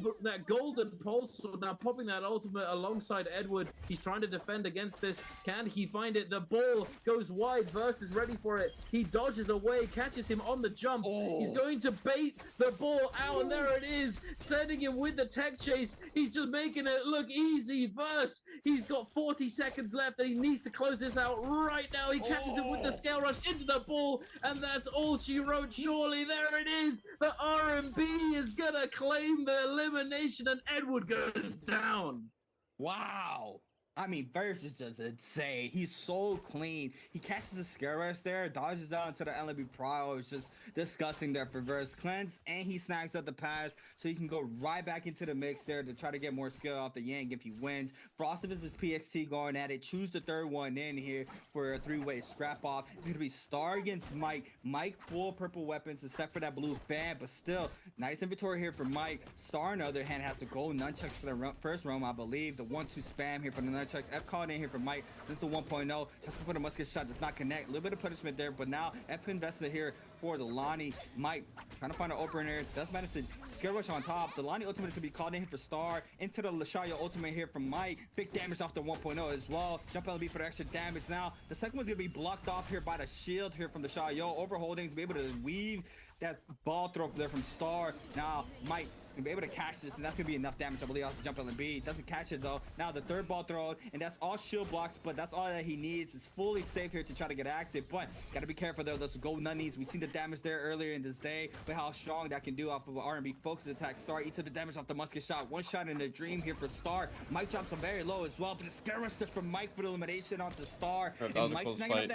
Speaker 8: golden pulse. Now popping that ultimate alongside Edward. He's trying to defend against this. Can he find it? The ball goes wide. Verse is ready for it. He dodges away, catches him on the jump. He's going to bait the ball out, and there it is, sending him with the tech chase. He's just making it look easy. Verse, he's got 40 seconds left. That he needs to close this out right now. He catches him with the scale rush into the ball, and that's all she wrote. Surely there it is. The R&B is gonna claim the elimination, and Edward goes down.
Speaker 7: Wow. I mean, Verse is just insane. He's so clean. He catches the scare rush there, dodges out into the LB Pro. It's just disgusting there for Verse. Cleanse, and he snags up the pass, so he can go right back into the mix there to try to get more skill off the Yang if he wins. Frostivus is PXT going at it. Choose the third one in here for a 3-way scrap off. It's going to be Star against Mike. Mike full purple weapons except for that blue fan, but still, nice inventory here for Mike. Star, on the other hand, has the gold nunchucks for the first roam, I believe. The 1-2 spam here for the nunchucks nunchucks. F called in here for Mike. Since the 1.0, just before the musket shot does not connect. A little bit of punishment there, but now F invested here for the Lonnie. Mike trying to find an opener. Does manage to scare rush on top. The Lonnie ultimate to be called in here for Star. Into the Lashaya ultimate here from Mike. Big damage off the 1.0 as well. Jump LB for the extra damage now. The second one's going to be blocked off here by the shield here from the Shayo. Overholding to be able to weave that ball throw there from Star. Now Mike can be able to catch this, and that's gonna be enough damage, I believe, off the jump LB. Doesn't catch it though. Now the third ball throw, and that's all shield blocks, but that's all that he needs. It's fully safe here to try to get active, but gotta be careful though. Those gold nunnies, we seen the damage there earlier in this day, but how strong that can do off of an R&B focus attack. Star eats up the damage off the musket shot. One shot in the dream here for Star. Mike drops him very low as well, but a scare rush there from Mike for the elimination onto Star. And Mike snagging up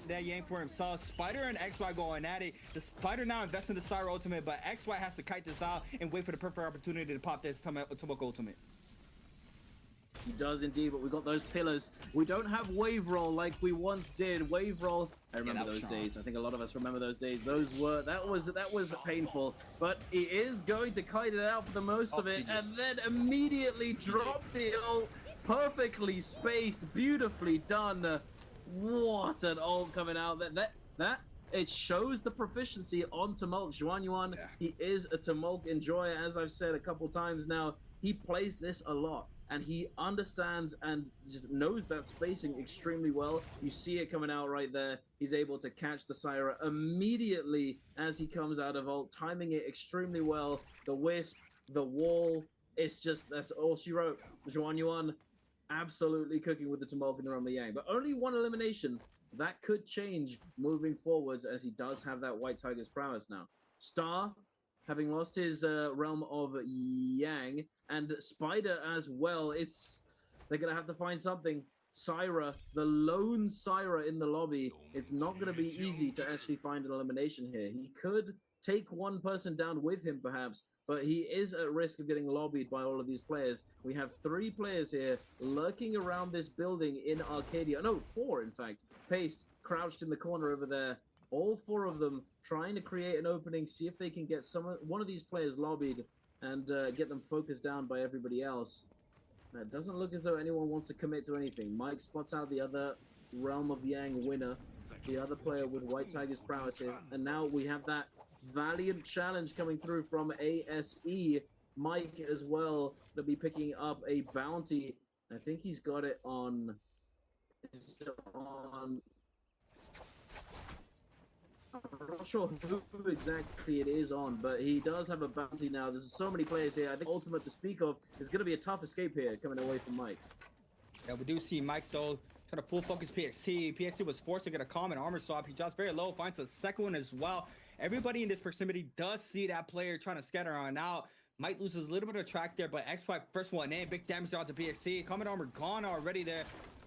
Speaker 7: that yank for himself. Spider and XY going at it. The Spider now invests in the Syra ultimate, but XY has to kite this out and wait for the perfect opportunity to pop this Tomoko ultimate.
Speaker 8: He does indeed, but we got those pillars. We don't have wave roll like we once did. Wave roll, I remember those days. I think a lot of us remember those days. That was painful, but he is going to kite it out for the most of it, and then immediately drop the ult. Perfectly spaced, beautifully done. What an ult coming out. That it shows the proficiency on Tumult. Juan Yuan, he is a Tumult enjoyer, as I've said a couple times now. He plays this a lot, and he understands and just knows that spacing extremely well. You see it coming out right there. He's able to catch the Syra immediately as he comes out of ult, timing it extremely well. The Wisp, the wall, it's just, that's all she wrote. Juan Yuan absolutely cooking with the Tumult in the Rumble Yang, but only one elimination. That could change moving forwards, as he does have that White Tiger's prowess now. Star, having lost his realm of Yang, and Spider as well. They're gonna have to find something. Syra, the lone Syra in the lobby. It's not gonna be easy to actually find an elimination here. He could take one person down with him, perhaps, but he is at risk of getting lobbied by all of these players. We have 3 players here lurking around this building in Arcadia. No, 4, in fact. Paste, crouched in the corner over there. All 4 of them trying to create an opening, see if they can get one of these players lobbied and get them focused down by everybody else. It doesn't look as though anyone wants to commit to anything. Mike spots out the other Realm of Yang winner, the other player with White Tiger's prowess is, and now we have that valiant challenge coming through from ASE. Mike as well to be picking up a bounty. I think he's got it on. I'm not sure who exactly it is on, but he does have a bounty now. There's so many players here. I think ultimate to speak of is going to be a tough escape here coming away from Mike.
Speaker 7: Yeah, we do see Mike though trying to full focus PXC. PXC was forced to get a common armor swap. He drops very low, finds a second one as well. Everybody in this proximity does see that player trying to scatter on out. Mike loses a little bit of track there, but XY first one in. Big damage down to PXC. Common armor gone already there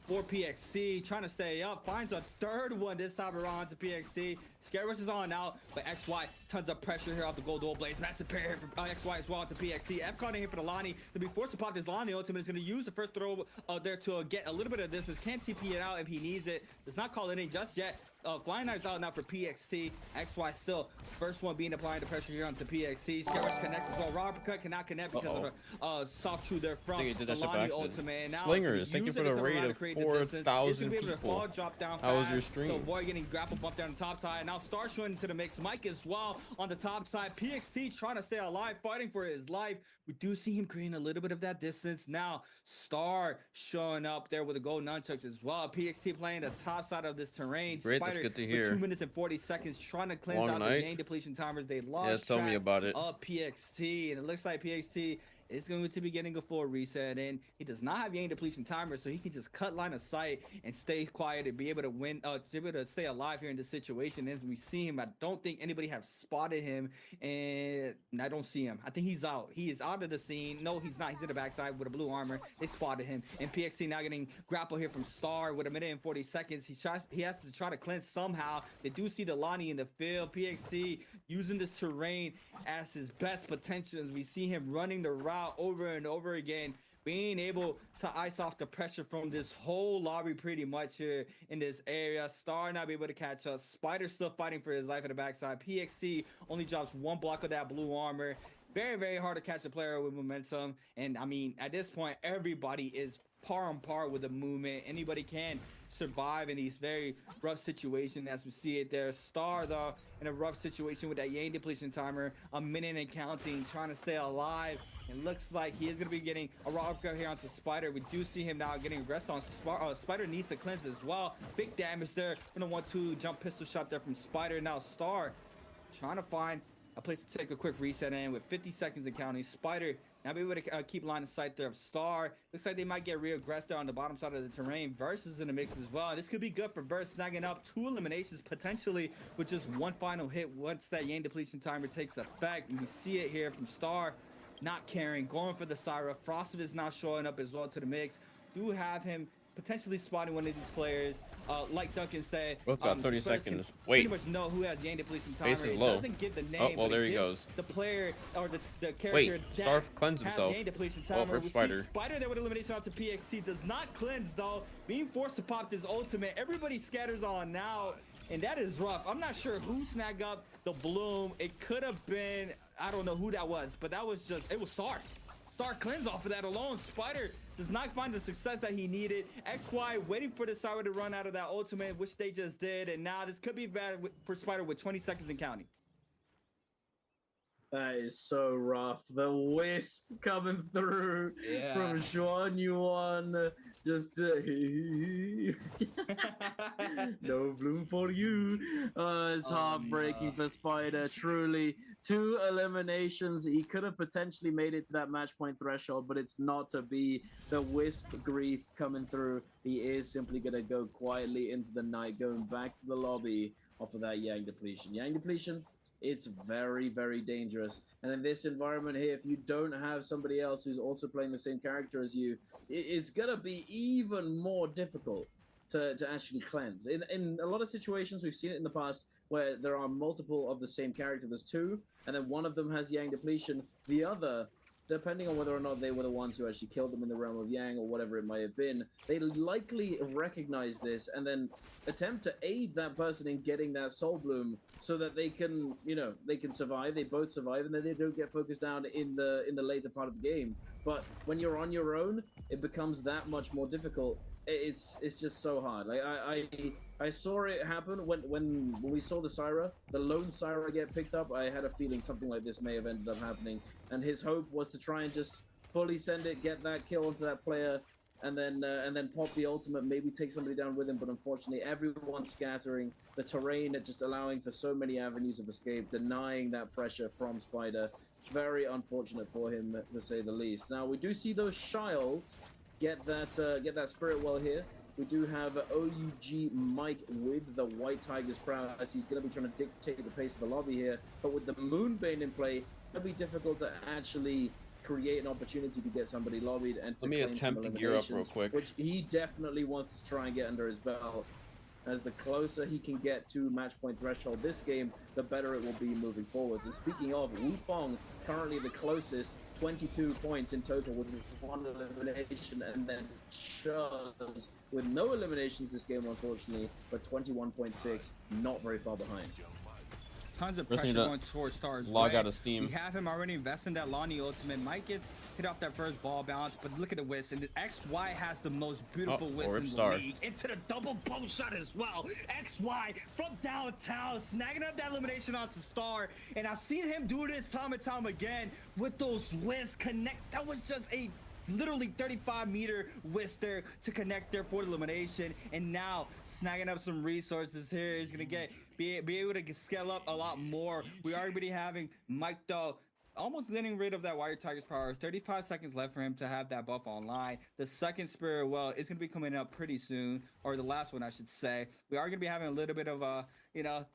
Speaker 7: for PXC. Trying to stay up. Finds a third one this time around to PXC. Scare Rush is on out, but XY tons of pressure here off the gold dual blaze. Massive pair for XY as well to PXC. F caught in here for the Lonnie to be forced to pop this Lonnie ultimate. Is going to use the first throw there to get a little bit of distance. Can't TP it out if he needs it. Does not call it in just yet. Flying Knives out now for PXC. XY still first one being applying the pressure here onto PXC. Scare Rush connects as well. Robert Cut cannot connect because of the soft true there from the Lonnie ultimate. And now
Speaker 1: Slingers, thank you for the raid of 4,000 people.
Speaker 7: Drop down
Speaker 1: How was your stream?
Speaker 7: So Boy getting grapple bumped down the top side. Now Star showing into the mix. Mike as well on the top side. PXC trying to stay alive, fighting for his life. We do see him creating a little bit of that distance. Now Star showing up there with the gold nunchucks as well. PXC playing the top side of this terrain.
Speaker 1: Great, that's good to hear.
Speaker 7: 2 minutes and 40 seconds trying to cleanse out the Yang depletion timers. They lost
Speaker 1: tell me about it.
Speaker 7: Of PXC, and it looks like PXC is going to be getting a full reset, and he does not have Yang depletion timer, so he can just cut line of sight and stay quiet and be able to win, be able to stay alive here in this situation. As we see him, I don't think anybody have spotted him, and I don't see him. I think he's out. He is out of the scene. No, he's not. He's in the backside with a blue armor. They spotted him, and PXC now getting grapple here from Star with 1 minute and 40 seconds. He has to try to cleanse somehow. They do see the Lonnie in the field. PXC using this terrain as his best potential. As we see him running the route over and over again, being able to ice off the pressure from this whole lobby pretty much here in this area. Star not be able to catch us. Spider still fighting for his life at the backside. PXC only drops 1 block of that blue armor. Very, very hard to catch a player with momentum. And I mean, at this point, everybody is par on par with the movement. Anybody can survive in these very rough situations as we see it there. Star, though, in a rough situation with that Yang depletion timer, a minute and counting, trying to stay alive. It looks like he is going to be getting a raw upgrade here onto Spider. We do see him now getting aggressive on Spider. Needs to cleanse as well. Big damage there from the 1-2 jump pistol shot there from Spider. Now Star trying to find a place to take a quick reset in with 50 seconds and counting. Spider now be able to keep line of sight there of Star. Looks like they might get reaggressed there on the bottom side of the terrain. Verse is in the mix as well. This could be good for Verse, snagging up 2 eliminations potentially with just 1 final hit once that Yang depletion timer takes effect. And we see it here from Star. Not caring, going for the Syra. Frosted is now showing up as well to the mix. Do have him potentially spotting one of these players. Like Duncan said,
Speaker 1: Both got 30 seconds.
Speaker 7: Pretty
Speaker 1: Wait.
Speaker 7: much know who has Yang depletion timer.
Speaker 1: Base is
Speaker 7: It
Speaker 1: low.
Speaker 7: doesn't give the name.
Speaker 1: Oh, well,
Speaker 7: but
Speaker 1: there
Speaker 7: it
Speaker 1: he
Speaker 7: gives
Speaker 1: goes.
Speaker 7: the player or the character
Speaker 1: Wait, Star
Speaker 7: that
Speaker 1: cleansed
Speaker 7: has
Speaker 1: himself.
Speaker 7: Yang depletion
Speaker 1: Oh,
Speaker 7: timer.
Speaker 1: rip
Speaker 7: We
Speaker 1: Spider.
Speaker 7: see Spider there with elimination onto PXC. Does not cleanse though. Being forced to pop this ultimate. Everybody scatters on now. And that is rough. I'm not sure who snagged up the bloom. It could have been, I don't know who that was, but that was just, it was Star. Star cleanse off of that alone. Spider does not find the success that he needed. XY waiting for the Syra to run out of that ultimate, which they just did. And now this could be bad for Spider with 20 seconds and counting.
Speaker 8: That is so rough. The wisp coming through from Xuan Yuan. Just no bloom for you. It's heartbreaking for Spider. Truly, 2 eliminations. He could have potentially made it to that match point threshold, but it's not to be. The wisp grief coming through. He is simply gonna go quietly into the night, going back to the lobby off of that Yang depletion. Yang depletion. It's very, very dangerous. And in this environment here, if you don't have somebody else who's also playing the same character as you, it's going to be even more difficult to actually cleanse. In a lot of situations, we've seen it in the past where there are multiple of the same character. There's 2, and then one of them has Yang depletion. The other, depending on whether or not they were the ones who actually killed them in the realm of Yang or whatever it might have been, they likely recognize this and then attempt to aid that person in getting that soul bloom so that they can, you know, they can survive. They both survive, and then they don't get focused down in the later part of the game. But when you're on your own, it becomes that much more difficult. It's just so hard. Like I saw it happen when we saw the Syra, the lone Syra get picked up. I had a feeling something like this may have ended up happening, and his hope was to try and just fully send it, get that kill onto that player, and then pop the ultimate, maybe take somebody down with him. But unfortunately, everyone's scattering, the terrain just allowing for so many avenues of escape, denying that pressure from Spider. Very unfortunate for him, to say the least. Now we do see those Shields get that spirit well here. We do have OUG Mike with the White Tiger's prowess. He's going to be trying to dictate the pace of the lobby here, but with the Moonbane in play, it'll be difficult to actually create an opportunity to get somebody lobbied and to
Speaker 1: Let me
Speaker 8: claim some
Speaker 1: attempt to gear up real
Speaker 8: eliminations,
Speaker 1: quick.
Speaker 8: which he definitely wants to try and get under his belt. As the closer he can get to match point threshold this game, the better it will be moving forwards. And speaking of, Wu Fong currently the closest, 22 points in total with 1 elimination, and then Chuz with no eliminations this game, unfortunately, but 21.6, not very far behind.
Speaker 7: Tons of
Speaker 1: Just need
Speaker 7: pressure
Speaker 1: to
Speaker 7: going towards Star's
Speaker 1: log
Speaker 7: way.
Speaker 1: out of Steam.
Speaker 7: We have him already invested in that Lonnie ultimate. Mike gets hit off that first ball bounce, but look at the whisk. And XY has the most beautiful whisk
Speaker 1: rip
Speaker 7: in the
Speaker 1: Star.
Speaker 7: league. Into the double bow shot as well. XY from downtown, snagging up that elimination onto Star. And I've seen him do this time and time again with those whisks connect. That was just a literally 35-meter whisk there to connect there for the elimination. And now snagging up some resources here. He's gonna be able to scale up a lot more. We are already having Mike though almost getting rid of that White Tiger's powers. 35 seconds left for him to have that buff online. The second spirit well is going to be coming up pretty soon, or the last one I should say. We are going to be having a little bit of a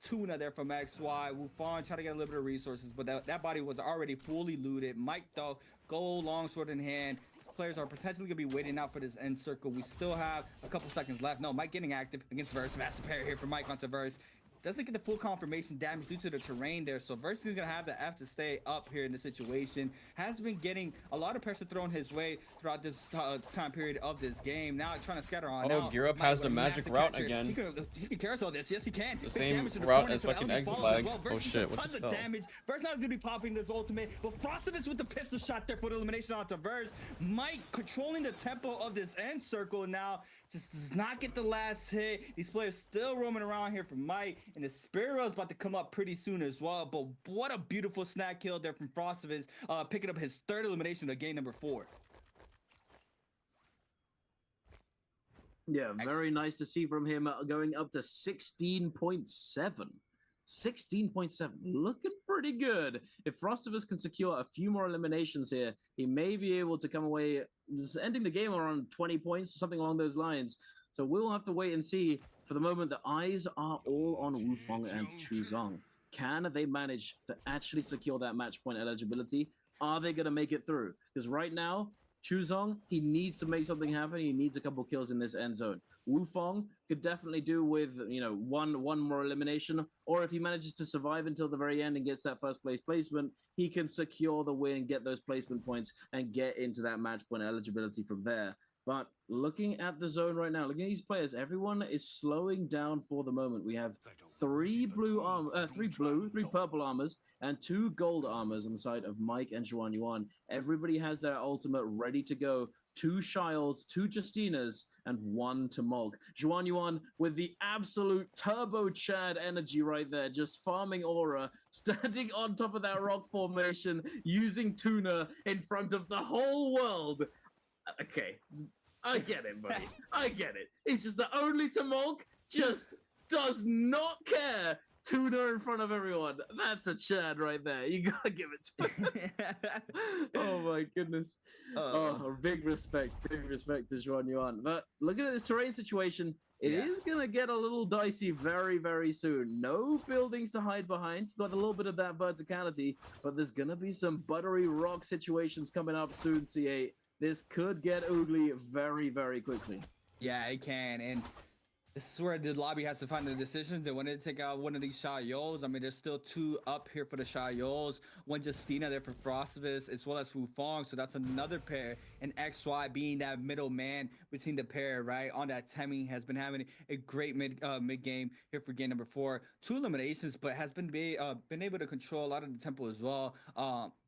Speaker 7: tuna there from XY. Wufan try to get a little bit of resources, but that body was already fully looted. Mike though, gold long sword in hand. Players are potentially going to be waiting out for this end circle. We still have a couple seconds left. No, Mike getting active against Verse. Massive parry here for Mike onto Verse. doesn't get the full confirmation damage due to the terrain there. So Versus is gonna have to stay up here in this situation. Has been getting a lot of pressure thrown his way throughout this time period of this game. Now trying to scatter on.
Speaker 1: Oh,
Speaker 7: Now
Speaker 1: Gear Up has the magic route again.
Speaker 7: He can carousel this. Yes, he can.
Speaker 1: The
Speaker 7: Big
Speaker 1: same
Speaker 7: damage to the
Speaker 1: route
Speaker 7: corner,
Speaker 1: as
Speaker 7: to the
Speaker 1: fucking
Speaker 7: LB
Speaker 1: exit
Speaker 7: follow as
Speaker 1: lag.
Speaker 7: well.
Speaker 1: Oh
Speaker 7: Versus
Speaker 1: shit, what
Speaker 7: tons
Speaker 1: the
Speaker 7: of
Speaker 1: hell?
Speaker 7: damage. Versus now is gonna be popping this ultimate, but Frostivus with the pistol shot there for the elimination onto Verse. Mike controlling the tempo of this end circle now. Just does not get the last hit. These players still roaming around here for Mike, and the Spirit Rail is about to come up pretty soon as well. But what a beautiful snag kill there from Frostivus, picking up his third elimination of game number 4.
Speaker 8: Yeah, very nice to see from him going up to 16.7. 16.7, looking pretty good. If Frostivus can secure a few more eliminations here, he may be able to come away just ending the game around 20 points, something along those lines. So we'll have to wait and see. For the moment, the eyes are all on Wufeng and Chuzong. Can they manage to actually secure that match point eligibility? Are they going to make it through? Because right now, Chuzong, he needs to make something happen. He needs a couple kills in this end zone. Wufeng could definitely do with, you know, one more elimination, or if he manages to survive until the very end and gets that first place placement, he can secure the win, get those placement points, and get into that match point eligibility from there. But looking at the zone right now, looking at these players, everyone is slowing down for the moment. We have three purple armors, and 2 gold armors on the side of Mike and Zhuan Yuan. Everybody has their ultimate ready to go. 2 Shiles, 2 Justinas, and 1 to Mulk. Zhuan Yuan with the absolute turbo Chad energy right there, just farming aura, standing on top of that rock formation, using Tuna in front of the whole world. Okay, I get it, buddy. I get it. It's just the only Tamulk just does not care. Tuna in front of everyone. That's a Chad right there. You gotta give it to him. Oh my goodness. Big respect to Zhuan Yuan. But looking at this terrain situation, it is gonna get a little dicey very, very soon. No buildings to hide behind. Got a little bit of that verticality, but there's gonna be some buttery rock situations coming up soon, C8. This could get ugly very, very quickly.
Speaker 7: Yeah, it can. And this is where the lobby has to find the decision. They wanted to take out one of these Shayols. I mean, there's still 2 up here for the Shayols. 1 Justina there for Frostivus, as well as Wufeng. So that's another pair. And XY being that middle man between the pair, right? On that Temming has been having a great mid game here for game number 4. 2 eliminations, but has been able to control a lot of the tempo as well.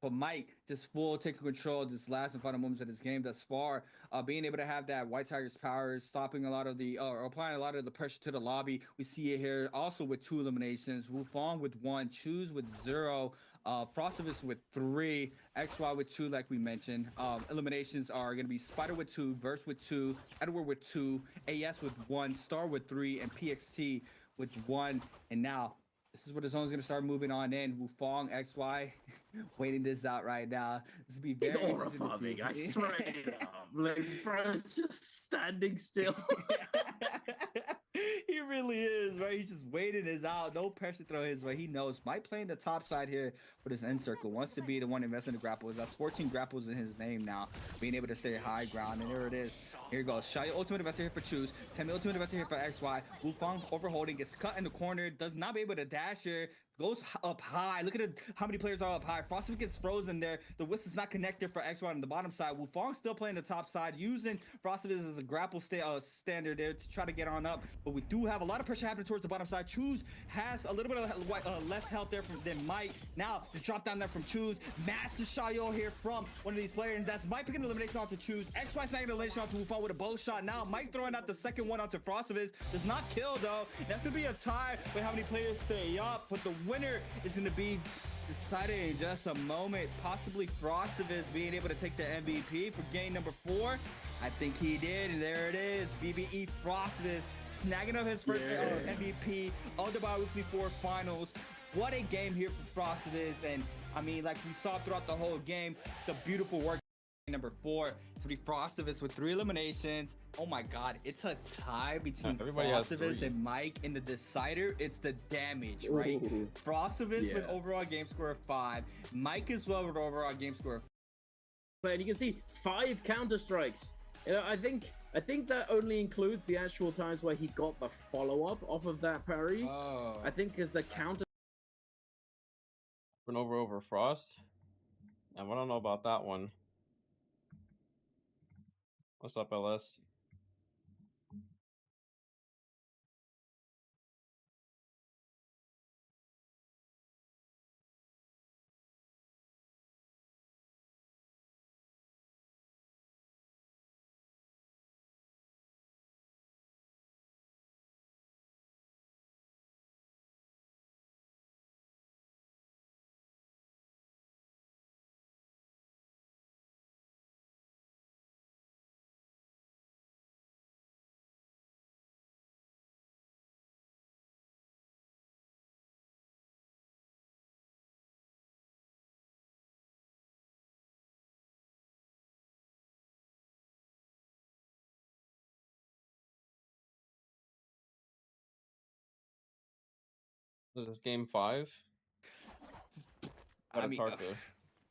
Speaker 7: But Mike just full taking control this last and final moments of this game thus far. Being able to have that White Tiger's powers, stopping a lot of the, or applying a lot of the pressure to the lobby. We see it here also with 2 eliminations. Wufeng with 1, Choose with 0, Frostivus with 3, XY with 2, like we mentioned. Eliminations are going to be Spider with 2, Verse with 2, Edward with 2, AS with 1, Star with 3, and PXT with 1. And now, this is where the zone's going to start moving on in. Wufeng, XY, waiting this out right now. This will be very interesting to see.
Speaker 8: I swear like, bro, it's just standing still.
Speaker 7: He really is, right? He's just waiting this out. No pressure throw his way. He knows. Mike playing the top side here for this end circle. Wants to be the one investing in the grapples. That's 14 grapples in his name now. Being able to stay high ground. And there it is. Here goes. Shai ultimate investor here for Choose. Temming ultimate investor here for XY. Wufeng overholding. Gets cut in the corner. Does not be able to dash here. Goes up high. Look at how many players are up high. Frostivus gets frozen there. The whistle's not connected for XY on the bottom side. Wufeng still playing the top side, using Frostivus as a grapple standard there to try to get on up. But we do have a lot of pressure happening towards the bottom side. Choose has a little bit of less health there than Mike. Now, the drop down there from Choose. Massive Shayo here from one of these players. That's Mike picking the elimination onto Choose. XY snagging the elimination onto Wufeng with a bow shot. Now, Mike throwing out the second one onto Frostivus. Does not kill, though. That's going to be a tie with how many players stay up. But the winner is going to be decided in just a moment. Possibly Frostivus being able to take the MVP for game number 4. I think he did, and there it is. BBE Frostivus snagging up his first MVP of the Bi-Weekly 4 finals. What a game here for Frostivus. And I mean, like we saw throughout the whole game, the beautiful work. Number 4, it's gonna be Frostivus with 3 eliminations. Oh my god, it's a tie between Frostivus and Mike in the decider. It's the damage, right? Ooh. Frostivus with overall game score of 5, Mike as well with overall game score of 5.
Speaker 8: And you can see 5 counter strikes. You know, I think I think that only includes the actual times where he got the follow-up off of that parry.
Speaker 7: Oh.
Speaker 8: I think because the counter.
Speaker 1: Went over Frost. And I don't know about that one. What's up, LS? This is game 5.
Speaker 7: I mean,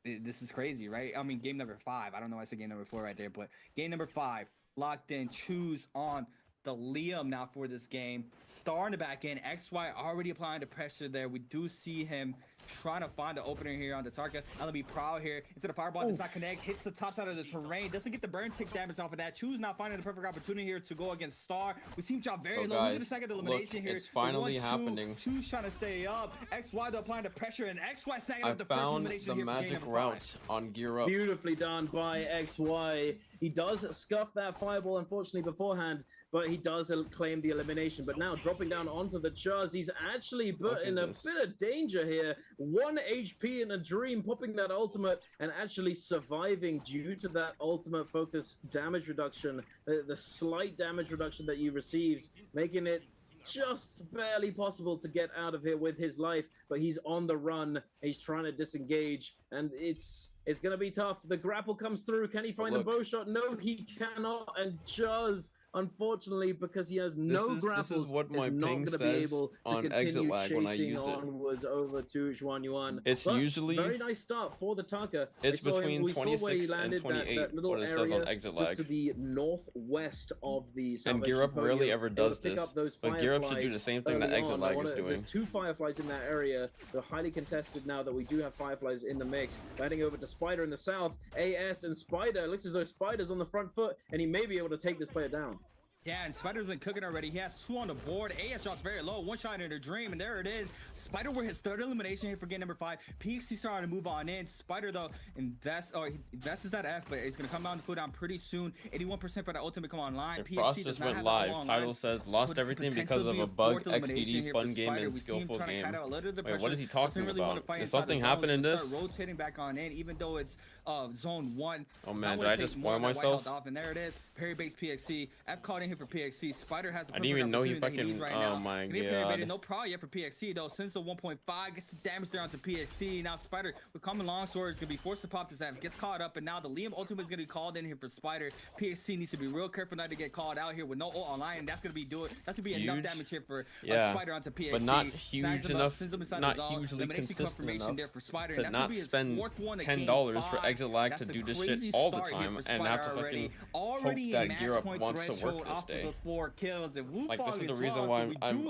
Speaker 7: this is crazy, right? I mean, game number 5. I don't know why I said game number 4 right there, but game number 5, locked in, choose on the Liam now for this game. Star in the back end, XY already applying the pressure there. We do see him trying to find the opener here on the Tarka. LB Proud here into the fireball, does not connect, hits the top side of the terrain, doesn't get the burn tick damage off of that. Choose not finding the perfect opportunity here to go against Star. We see him drop very low. Guys, the second elimination here.
Speaker 1: It's finally happening.
Speaker 7: Choose trying to stay up. XY though applying the pressure, and XY snagging up the first elimination here.
Speaker 1: I found the magic route on Gear Up.
Speaker 8: Beautifully done by XY. He does scuff that fireball, unfortunately, beforehand, but he does claim the elimination. But now dropping down onto the Chuz, he's actually put in a bit of danger here. 1 HP in a dream, popping that ultimate and actually surviving due to that ultimate focus damage reduction, the slight damage reduction that he receives, making it just barely possible to get out of here with his life. But he's on the run, he's trying to disengage, and it's going to be tough. The grapple comes through. Can he find a bow shot? No, he cannot. And Chuz, unfortunately, because he has no grapples,
Speaker 1: this is what my
Speaker 8: is not
Speaker 1: ping
Speaker 8: going to be
Speaker 1: says
Speaker 8: able to
Speaker 1: on
Speaker 8: continue
Speaker 1: exit lag when I
Speaker 8: chasing
Speaker 1: use it.
Speaker 8: onwards over to Xuanyuan.
Speaker 1: It's
Speaker 8: But
Speaker 1: usually
Speaker 8: very nice start for the Taka.
Speaker 1: It's between 26 and 28.
Speaker 8: That little
Speaker 1: what it says
Speaker 8: area
Speaker 1: on exit
Speaker 8: just
Speaker 1: lag.
Speaker 8: to the northwest of the
Speaker 1: And
Speaker 8: Salvation
Speaker 1: Gear Up
Speaker 8: Podium,
Speaker 1: rarely ever
Speaker 8: able to
Speaker 1: does
Speaker 8: pick
Speaker 1: this.
Speaker 8: up those
Speaker 1: But Gear Up should do the
Speaker 8: fireflies
Speaker 1: same thing that
Speaker 8: early
Speaker 1: exit
Speaker 8: on.
Speaker 1: lag is doing.
Speaker 8: There's 2 fireflies in that area. They're highly contested now that we do have fireflies in the mix. Heading over to Spider in the south. AS and Spider. It looks as though Spider's on the front foot, and he may be able to take this player down.
Speaker 7: Yeah, and Spider's been cooking already. He has 2 on the board. AS shot's very low. 1 shot in a dream, and there it is. Spider with his 3rd elimination here for game number 5. PXC starting to move on in. Spider, though, invests that F, but it's going to come down to cooldown pretty soon. 81% for the ultimate come online.
Speaker 1: If Frost just went live. Title says lost everything because of a bug. XDD, fun game, and skillful game. Wait, what is he talking about? Did something happen in this?
Speaker 7: Rotating back on in, even though it's zone 1.
Speaker 1: Oh man, did I just spoil myself?
Speaker 7: And there it is. Parry base PXC. F caught in here for PXC. Spider has the
Speaker 1: I didn't even know he
Speaker 7: fucking.
Speaker 1: Right oh my god.
Speaker 7: No pro yet for PXC though. Since the 1.5 gets the damage there onto PXC. Now Spider with common longsword is gonna be forced to pop this F. Gets caught up, and now the Liam ultimate is gonna be called in here for Spider. PXC needs to be real careful not to get called out here with no ult online. And that's gonna be That's gonna be enough damage here for Spider onto PXC.
Speaker 1: But not huge enough. Not hugely consistent enough
Speaker 7: there for Spider.
Speaker 1: to not spend $10 for exit lag to do this shit all the time and have to fucking hope that Gear Up wants to work this day.
Speaker 7: 4 kills and
Speaker 1: like this is the reason why I'm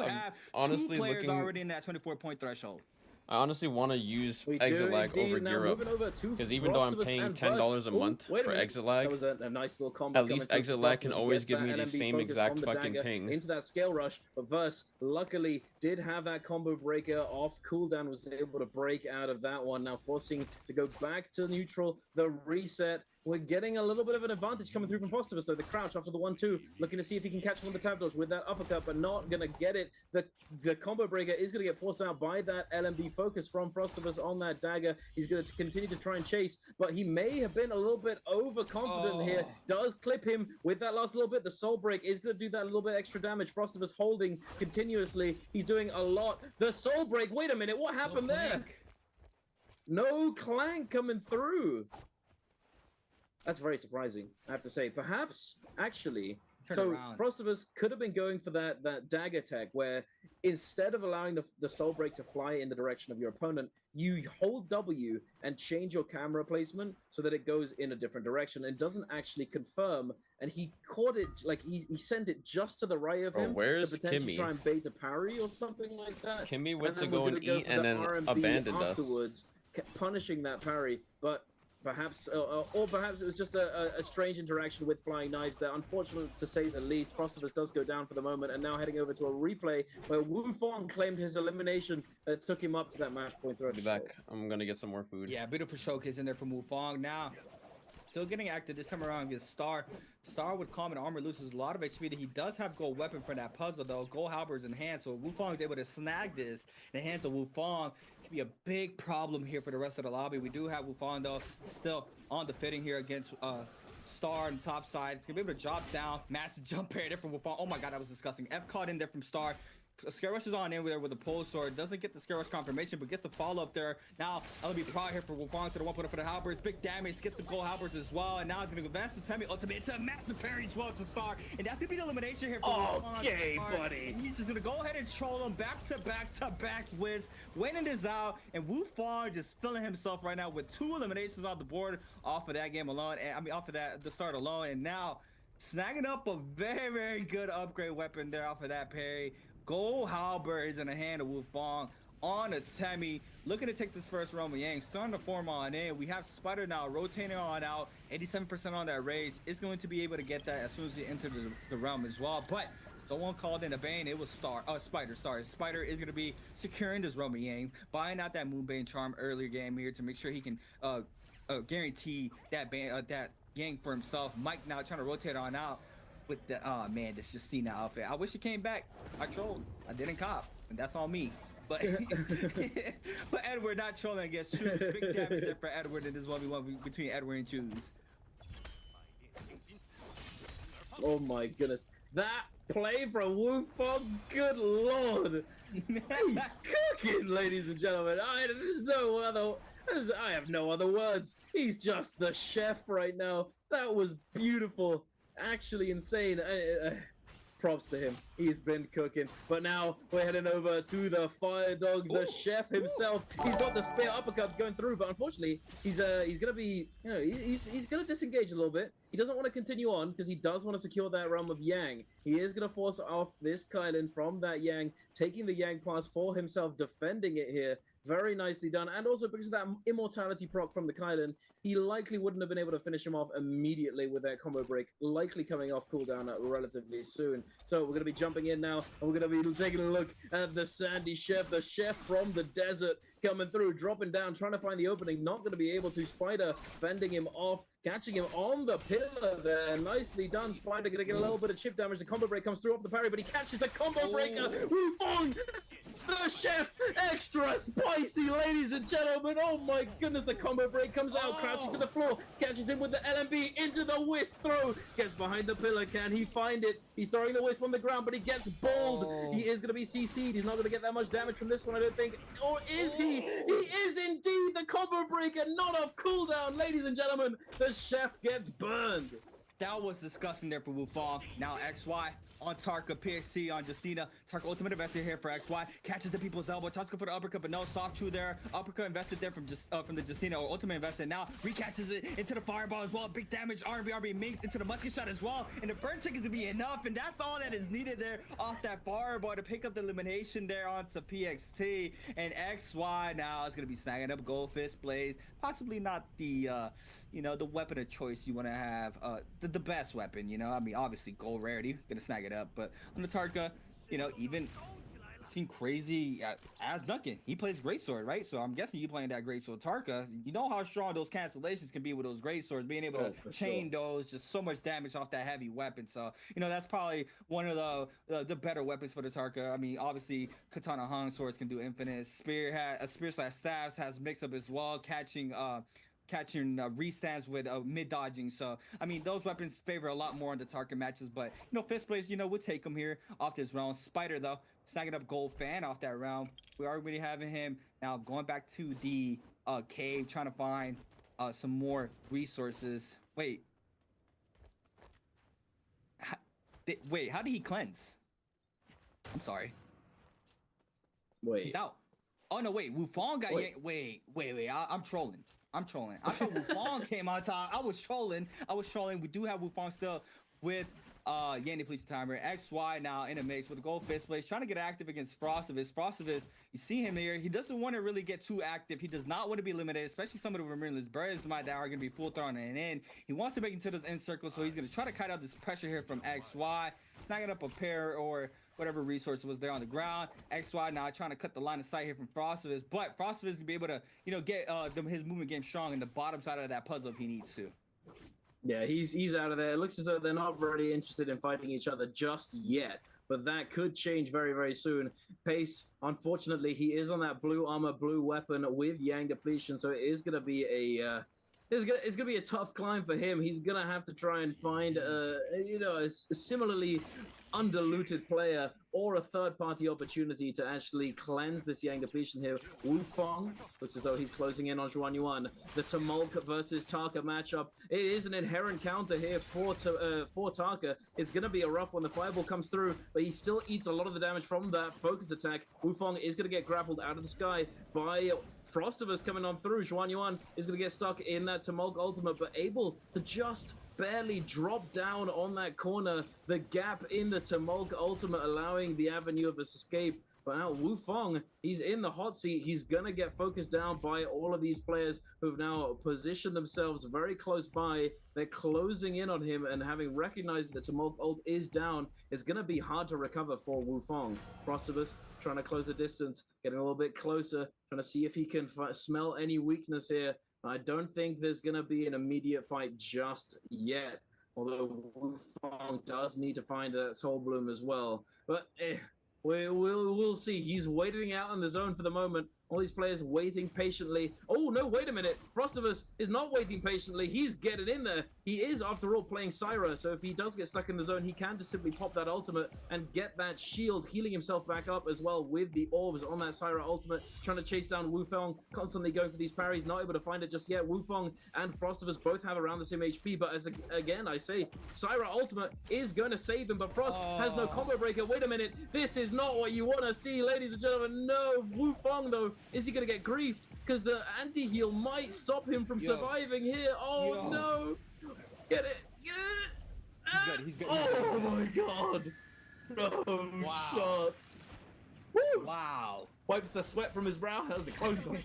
Speaker 1: honestly
Speaker 7: looking already in that 24-point threshold.
Speaker 1: I honestly want to use exit lag over Gear Up because even though I'm paying $10 a month for exit lag,
Speaker 8: that was a nice little combo.
Speaker 1: At least exit lag can always give me the same exact fucking ping.
Speaker 8: Into that scale rush, but Verse luckily did have that combo breaker off cooldown, was able to break out of that one. Now forcing to go back to neutral, the reset. We're getting a little bit of an advantage coming through from Frostivus, though. The crouch after the 1-2, looking to see if he can catch him on the tab dodge with that uppercut, but not going to get it. The combo breaker is going to get forced out by that LMB focus from Frostivus on that dagger. He's going to continue to try and chase, but he may have been a little bit overconfident here. Does clip him with that last little bit. The soul break is going to do that little bit extra damage. Frostivus holding continuously. He's doing a lot. The soul break, wait a minute, what happened there? No clank coming through. That's very surprising, I have to say. Perhaps, actually, Frostivus could have been going for that dagger tech where instead of allowing the soul break to fly in the direction of your opponent, you hold W and change your camera placement so that it goes in a different direction and doesn't actually confirm. And he caught it, like he sent it just to the right of
Speaker 1: Bro,
Speaker 8: him to
Speaker 1: where's
Speaker 8: potentially
Speaker 1: Kimmy?
Speaker 8: try and bait a parry or something like that.
Speaker 1: Kimmy
Speaker 8: And
Speaker 1: went to
Speaker 8: then was
Speaker 1: go
Speaker 8: going
Speaker 1: and
Speaker 8: to go
Speaker 1: eat
Speaker 8: for
Speaker 1: and
Speaker 8: the
Speaker 1: then
Speaker 8: RMB
Speaker 1: abandoned us.
Speaker 8: afterwards, punishing that parry. But perhaps, or perhaps it was just a strange interaction with flying knives there. Unfortunate to say the least, Frostivus does go down for the moment, and now heading over to a replay where Wu Fong claimed his elimination that took him up to that match point
Speaker 1: Be
Speaker 8: threshold.
Speaker 1: back. I'm gonna get some more food.
Speaker 7: Yeah, beautiful showcase in there from Wufong. Now, still getting active this time around against Star. Star with common armor loses a lot of HP. He does have gold weapon for that puzzle though. Gold halberds in hand, so Wufong is able to snag this in the hands of Wufong. Could be a big problem here for the rest of the lobby. We do have Wufong though still on the fitting here against Star on the top side. It's gonna be able to drop down. Massive jump parry there from Wufong. Oh my god, that was disgusting. F caught in there from Star. Scare Rush is on in there with a pole sword. Doesn't get the Scare Rush confirmation, but gets the follow up there. Now, LB Pride here for Wufong to the one put up for the halberds. Big damage, gets the gold halberds as well. And now he's going to advance the Temi ultimate. It's a massive parry as well to Star. And that's going to be the elimination here for Wufong.
Speaker 8: Okay, buddy.
Speaker 7: And he's just going to go ahead and troll him back to back to back Wiz. Winning this out. And Wufong just filling himself right now with 2 eliminations on the board off of that game alone. And I mean, off of that, the start alone. And now, snagging up a very, very good upgrade weapon there off of that parry. Gold halberd is in the hand of Wufong on a Temi, looking to take this first round with Yang, starting to form on in. We have Spider now rotating on out, 87% on that rage. Is going to be able to get that as soon as he enters the realm as well. But someone called in a Bane. It was Spider. Sorry, Spider is going to be securing this realm with Yang, buying out that Moonbane charm earlier game here to make sure he can guarantee that that Yang for himself. Mike now trying to rotate on out. With the man, this Justina outfit. I wish it came back. I trolled. I didn't cop, and that's all me. But but Edward not trolling against Choose. Big damage there for Edward in this 1v1 between Edward and Choose.
Speaker 8: Oh my goodness, that play from Wufong, good lord, he's cooking, ladies and gentlemen. I have no other words. He's just the chef right now. That was beautiful. Actually insane. Props to him. He's been cooking. But now we're heading over to the Fire Dog, the chef himself. He's got the spear uppercuts going through, but unfortunately, he's gonna be, you know, he's gonna disengage a little bit. He doesn't want to continue on because he does want to secure that realm of Yang. He is gonna force off this Kylan from that Yang, taking the Yang pass for himself, defending it here. Very nicely done. And also because of that immortality proc from the Kylan, he likely wouldn't have been able to finish him off immediately with that combo break, likely coming off cooldown relatively soon. So we're going to be jumping in now, and we're going to be taking a look at the Sandy Chef, the chef from the desert, coming through, dropping down, trying to find the opening, not going to be able to. Spider fending him off, catching him on the pillar there. Nicely done. Spider going to get a little bit of chip damage. The combo break comes through off the parry, but he catches the combo breaker. Wufong, the chef, extra spicy, ladies and gentlemen. Oh my goodness, the combo break comes out, crouching to the floor, catches him with the LMB into the wisp throw, gets behind the pillar. Can he find it? He's throwing the wisp on the ground, but he gets bowled. He is going to be CC'd. He's not going to get that much damage from this one, I don't think. Or is he? He is indeed the combo breaker, not off cooldown, ladies and gentlemen. The chef gets burned.
Speaker 7: That was disgusting there for Wufong. Now XY on Tarka, PXC on Justina. Tarka ultimate invested here for XY. Catches the people's elbow. Tarka for the uppercut, but no soft true there. Uppercut invested there from the Justina, or ultimate invested. Now recatches it into the fireball as well. Big damage. RB minks into the musket shot as well. And the burn tick is to be enough. And that's all that is needed there off that fireball to pick up the elimination there onto PXT. And XY now is going to be snagging up Gold Fist Blaze. Possibly not the, the weapon of choice you want to have. The best weapon, I mean, obviously gold rarity. Going to snag it up, but on the Tarka, even seem crazy as Duncan. He plays greatsword, right? So I'm guessing you playing that greatsword Tarka. You know how strong those cancellations can be with those greatswords, being able to chain those, just so much damage off that heavy weapon. So that's probably one of the better weapons for the Tarka. I mean, obviously Katana Hung swords can do infinite. Spear / staffs has mix up as well, catching restands with mid dodging. So I mean, those weapons favor a lot more in the Tarka matches, but fist place, we'll take him here off this round. Spider though snagging up gold fan off that round. We already having him now going back to the cave, trying to find some more resources. Wait, how did he cleanse? I'm sorry.
Speaker 8: Wait.
Speaker 7: He's out. Oh no, wait. Wufong got yanked. Wait. I'm trolling. I thought Wufong came on top. I was trolling. We do have Wufong still with Yandy Police Timer. XY now in a mix with the gold fist place, trying to get active against Frostivus. Frostivus, you see him here. He doesn't want to really get too active. He does not want to be eliminated, especially some of the rememberless birds that are going to be full thrown and in. He wants to make it to those end circles, so he's going to try to cut out this pressure here from XY. He's not going to prepare or whatever resource was there on the ground. XY now trying to cut the line of sight here from Frostivus, but Frostivus can be able to, get his movement game strong in the bottom side of that puzzle if he needs to.
Speaker 8: Yeah, he's out of there. It looks as though they're not really interested in fighting each other just yet, but that could change very, very soon. Pace, unfortunately, he is on that blue armor, blue weapon with Yang depletion, so it is going to be a it's gonna be a tough climb for him. He's gonna have to try and find a similarly undiluted player or a third-party opportunity to actually cleanse this Yang depletion here. Wufong looks as though he's closing in on Zhuan Yuan. The Tumulk versus Taka matchup. It is an inherent counter here for Taka. It's going to be a rough one. The fireball comes through, but he still eats a lot of the damage from that focus attack. Wufong is going to get grappled out of the sky by Frostivus coming on through. Zhuan Yuan is going to get stuck in that Tumulk ultimate, but able to just barely drop down on that corner. The gap in the Tumulk ultimate allowing the avenue of escape. But now Wufong, he's in the hot seat. He's going to get focused down by all of these players who've now positioned themselves very close by. They're closing in on him, and having recognized that Tumulk ult is down, it's going to be hard to recover for Wufong. Frostivus trying to close the distance, getting a little bit closer, trying to see if he can smell any weakness here. I don't think there's going to be an immediate fight just yet, although Wufong does need to find that Soul Bloom as well. But we'll see. He's waiting out in the zone for the moment. All these players waiting patiently. Oh, no, wait a minute. Frostivus is not waiting patiently. He's getting in there. He is, after all, playing Syra. So if he does get stuck in the zone, he can just simply pop that ultimate and get that shield, healing himself back up as well with the orbs on that Syra ultimate, trying to chase down Wufong, constantly going for these parries, not able to find it just yet. Wufong and Frostivus both have around the same HP, but again, I say, Syra ultimate is going to save him, but Frost has no combo breaker. Wait a minute. This is not what you want to see, ladies and gentlemen. No, Wufong, though, is he going to get griefed? Because the anti-heal might stop him from surviving here. Oh, no. Get it.
Speaker 7: He's good.
Speaker 8: Oh, my God. No shot. Woo.
Speaker 7: Wow.
Speaker 8: Wipes the sweat from his brow. That was a close one.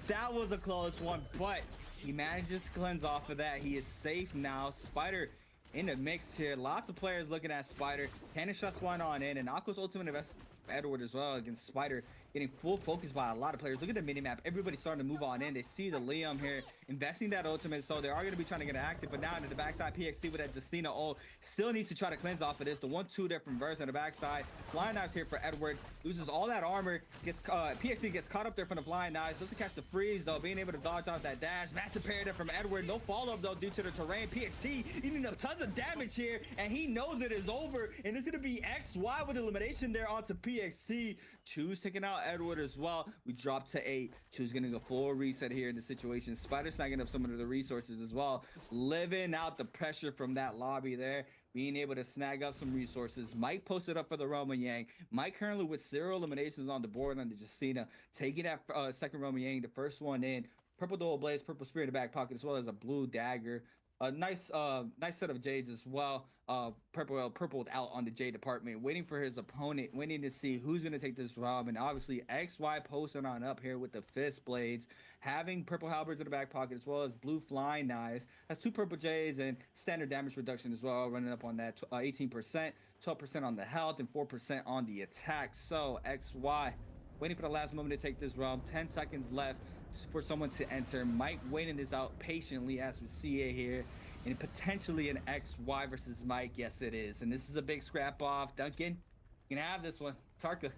Speaker 7: That was a close one, but he manages to cleanse off of that. He is safe now. Spider in the mix here. Lots of players looking at Spider. Cannon shots one on in, and Aqua's ultimate invest Edward as well against Spider, getting full focus by a lot of players. Look at the minimap. Everybody's starting to move on in. They see the Liam here investing that ultimate, so they are going to be trying to get active. But now into the backside, PXT with that Justina ult still needs to try to cleanse off of this. The 1-2 there from Verse on the backside. Flying knives here for Edward. Loses all that armor. Gets PXT gets caught up there from the flying knives. Doesn't catch the freeze though. Being able to dodge off that dash. Massive parry there from Edward. No follow up though due to the terrain. PXT eating up tons of damage here, and he knows it is over. And it's going to be XY with elimination there onto PXT. Choose taking out Edward as well. We dropped to 8. Choose getting a full reset here in the situation. Spider snagging up some of the resources as well. Living out the pressure from that lobby there. Being able to snag up some resources. Mike posted up for the Roman Yang. Mike currently with 0 eliminations on the board on the Justina. Taking that second Roman Yang, the first one in. Purple Dual Blaze, Purple Spear in the back pocket, as well as a blue dagger. A nice set of Jades as well. Purpled out on the Jade department, waiting for his opponent, waiting to see who's going to take this round. And obviously, XY posting on up here with the fist blades, having purple halberds in the back pocket, as well as blue flying knives. Has 2 purple Jades and standard damage reduction as well, running up on that 18%, 12% on the health, and 4% on the attack. So, XY waiting for the last moment to take this round. 10 seconds left for someone to enter. Mike waiting this out patiently as we see it here. And potentially an XY versus Mike. Yes, it is. And this is a big scrap off. Duncan, you can have this one. Tarka.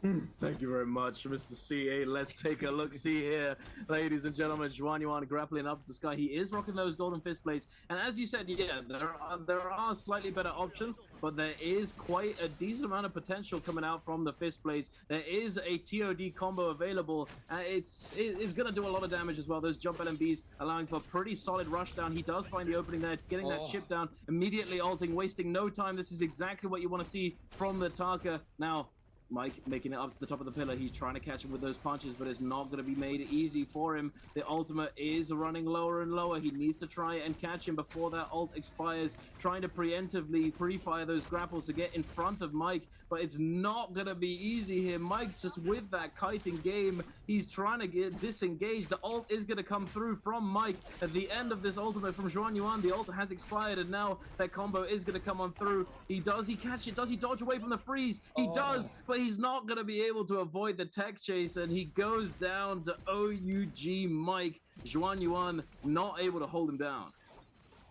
Speaker 8: Thank you very much, Mr. CA. Let's take a look. See here, ladies and gentlemen. Juan Yuan grappling up the sky. He is rocking those golden fist plates, and as you said, yeah, there are slightly better options, but there is quite a decent amount of potential coming out from the fist plates. There is a TOD combo available. It's gonna do a lot of damage as well. Those jump LMBs allowing for a pretty solid rush down. He does find the opening there, getting that chip down, immediately ulting, wasting no time. This is exactly what you want to see from the Taka. Now, Mike making it up to the top of the pillar. He's trying to catch him with those punches, but it's not going to be made easy for him. The ultimate is running lower and lower. He needs to try and catch him before that ult expires, trying to preemptively pre-fire those grapples to get in front of Mike, but it's not going to be easy here. Mike's just with that kiting game. He's trying to get disengaged. The ult is going to come through from Mike at the end of this ultimate from Juan Yuan. The ult has expired, and now that combo is going to come on through. Does he catch it? Does he dodge away from the freeze? He does, but he's not going to be able to avoid the tech chase, and he goes down to OUG Mike. Juan Yuan not able to hold him down.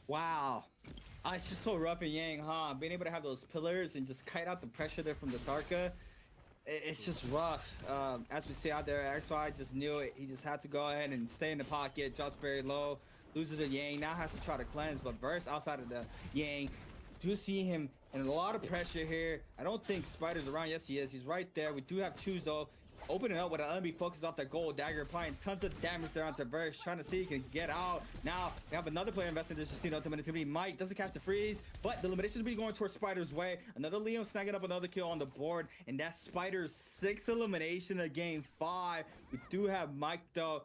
Speaker 7: Wow. It's just so rough in Yang, huh? Being able to have those pillars and just kite out the pressure there from the Tarka. It's just rough. As we see out there, XY just knew it. He just had to go ahead and stay in the pocket, drops very low, loses the Yang, now has to try to cleanse, but Verse outside of the Yang. Do see him and a lot of pressure here. I don't think Spider's around. Yes, he is. He's right there. We do have Choose, though. Opening up with an LMB focus off that gold dagger, applying tons of damage there onto Verse, trying to see if he can get out. Now, we have another player invested in this Justine ultimate. It's going to be Mike. Doesn't catch the freeze, but the elimination is going to be going towards Spider's way. Another Leo snagging up another kill on the board, and that's Spider's 6th elimination of game 5. We do have Mike, though.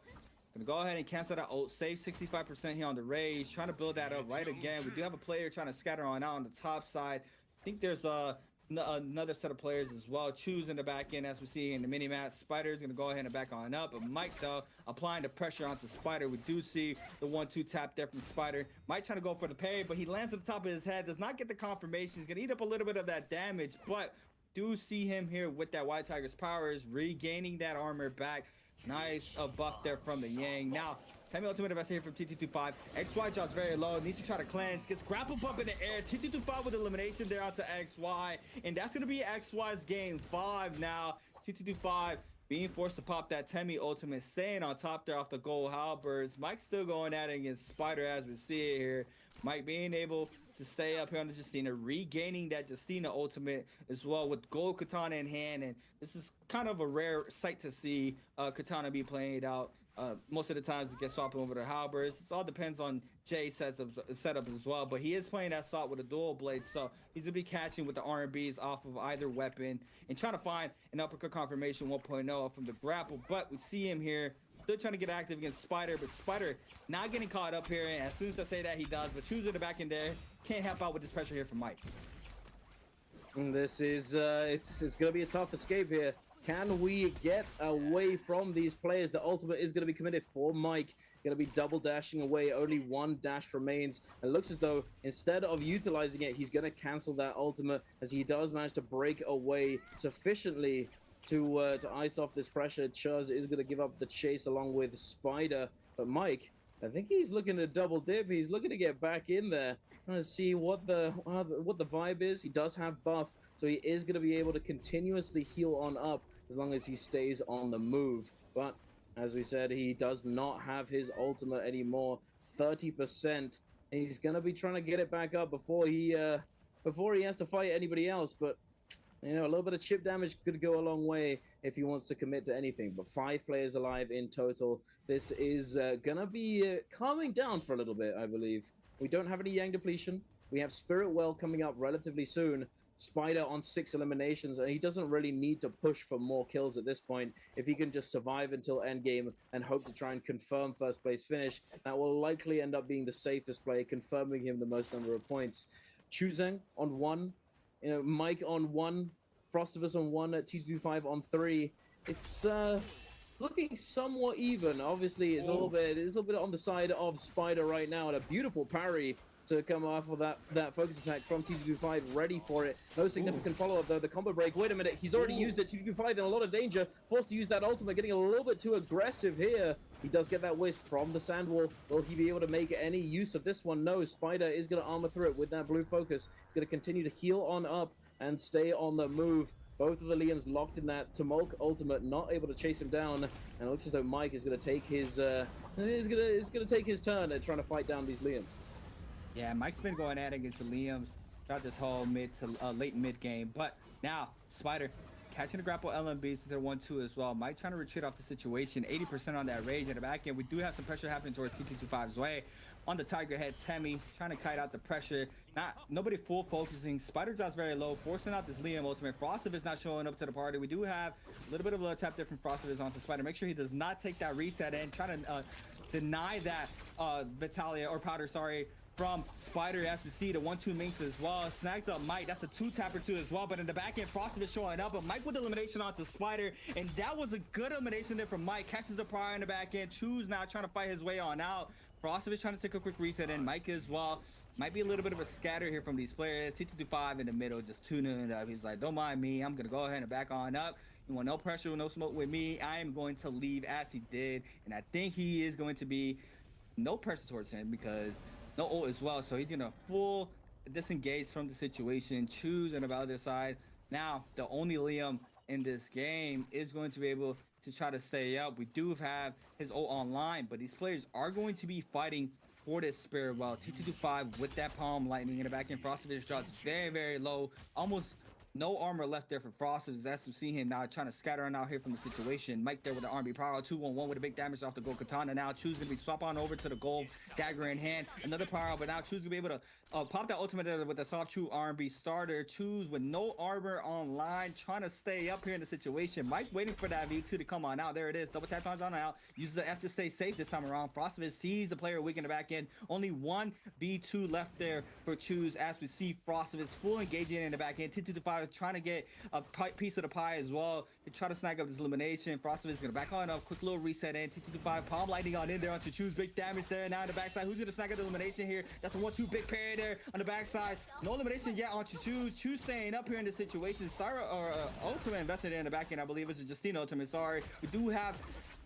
Speaker 7: Gonna go ahead and cancel that ult, save 65% here on the rage, trying to build that up right again. We do have a player trying to scatter on out on the top side. I think there's another set of players as well. Choose in the back end, as we see in the mini match. Spider's gonna go ahead and back on up, but Mike, though, applying the pressure onto Spider. We do see the 1-2 tap there from Spider. Mike trying to go for the parry, but he lands at the top of his head, does not get the confirmation. He's gonna eat up a little bit of that damage, but do see him here with that White Tiger's powers, regaining that armor back. Nice buff there from the Yang. Now, Tammy ultimate investor here from T225. XY drops very low, needs to try to cleanse, gets grapple bump in the air. T225 with elimination there onto XY, and that's gonna be XY's game 5 now. T225 being forced to pop that Temi ultimate, staying on top there off the gold halberds. Mike still going at it against Spider as we see it here. Mike being able to stay up here on the Justina, regaining that Justina ultimate as well with gold katana in hand, and this is kind of a rare sight to see katana be played out. Most of the times it gets swapping over to halberds. It all depends on Jay's setup as well, but he is playing that swap with a dual blade, so he's gonna be catching with the R&Bs off of either weapon and trying to find an uppercut confirmation 1.0 from the grapple. But we see him here still trying to get active against Spider, but Spider not getting caught up here, and as soon as I say that, he does. But Choose in the back in there can't help out with this pressure here from Mike.
Speaker 8: And this is it's gonna be a tough escape here. Can we get away from these players? The ultimate is gonna be committed for Mike. Gonna be double dashing away. Only one dash remains. It looks as though instead of utilizing it, he's gonna cancel that ultimate, as he does manage to break away sufficiently to ice off this pressure. Chuz is gonna give up the chase along with Spider, but Mike, I think he's looking to double dip. He's looking to get back in there. Trying to see what the vibe is. He does have buff, so he is going to be able to continuously heal on up as long as he stays on the move. But as we said, he does not have his ultimate anymore. 30%, and he's going to be trying to get it back up before he has to fight anybody else. But you know, a little bit of chip damage could go a long way if he wants to commit to anything. But 5 players alive in total. This is gonna be calming down for a little bit, I believe. We don't have any Yang depletion. We have Spirit Well coming up relatively soon. Spider on 6 eliminations, and he doesn't really need to push for more kills at this point. If he can just survive until endgame and hope to try and confirm first place finish, that will likely end up being the safest play, confirming him the most number of points. Choosing on 1, you know, Mike on 1, Frostivus on 1, T25 on 3. It's looking somewhat even. Obviously, it's a little bit on the side of Spider right now, and a beautiful parry to come off of that focus attack from T25, ready for it. No significant follow-up though. The combo break. Wait a minute, he's already used it. T25 in a lot of danger, forced to use that ultimate, getting a little bit too aggressive here. He does get that wisp from the sand wall. Will he be able to make any use of this one? No, Spider is going to armor through it with that blue focus. He's going to continue to heal on up and stay on the move. Both of the Liams locked in that Tumulk ultimate, not able to chase him down, and it looks as though Mike is going to take his take his turn at trying to fight down these Liams.
Speaker 7: Yeah, Mike's been going at it against the Liams throughout this whole mid to late mid game, but now Spider catching the grapple LMBs to 1-2 as well. Mike trying to retreat off the situation, 80% on that rage at the back end. We do have some pressure happening towards T225's way. On the Tiger head, Temmie trying to kite out the pressure. Nobody full focusing. Spider drops very low, forcing out this Liam ultimate. Frosted is not showing up to the party. We do have a little bit of a tap there from Frosted onto Spider. Make sure he does not take that reset and try to deny that Vitalia or Powder, sorry, from Spider. As we see the 1-2 minks as well, snags up Mike. That's a 2-tapper too as well, but in the back end Frosted is showing up, but Mike with the elimination onto Spider, and that was a good elimination there from Mike. Catches the prior in the back end. Choose now trying to fight his way on out. Frosted is trying to take a quick reset, and Mike as well. Might be a little bit of a scatter here from these players. T225 in the middle just tuning it up. He's like, don't mind me, I'm gonna go ahead and back on up. You want no pressure, no smoke with me, I am going to leave, as he did. And I think he is going to be no pressure towards him because no ult as well, so he's gonna full disengage from the situation, choose and about their side. Now the only Liam in this game is going to be able to try to stay up. We do have his ult online, but these players are going to be fighting for this spirit well. T225 with that palm lightning in the back end. Frostovich drops very low, almost no armor left there for Frosted. As we see him now trying to scatter on out here from the situation. Mike there with the RB power, 2-1-1 with a big damage off the gold katana. Now Choose gonna be swap on over to the gold dagger in hand. Another power, but now Choose gonna be able to pop that ultimate there with the soft true RB starter. Choose with no armor online, trying to stay up here in the situation. Mike waiting for that V2 to come on out. There it is. Double tap on out. Uses the F to stay safe this time around. Frosted sees the player weak in the back end. Only one V2 left there for Choose as we see Frosted full engaging in the back end. T225 trying to get a piece of the pie as well to try to snag up this elimination. Frosted is gonna back on up, quick little reset in. T225 palm lightning on in there onto Choose, big damage there. Now on the backside, who's gonna snag up the elimination here? That's a 1-2 big parry there on the backside. No elimination yet onto Choose. Choose staying up here in this situation. Syra or ultimate invested in the back end, I believe it's a Justine ultimate. Sorry, we do have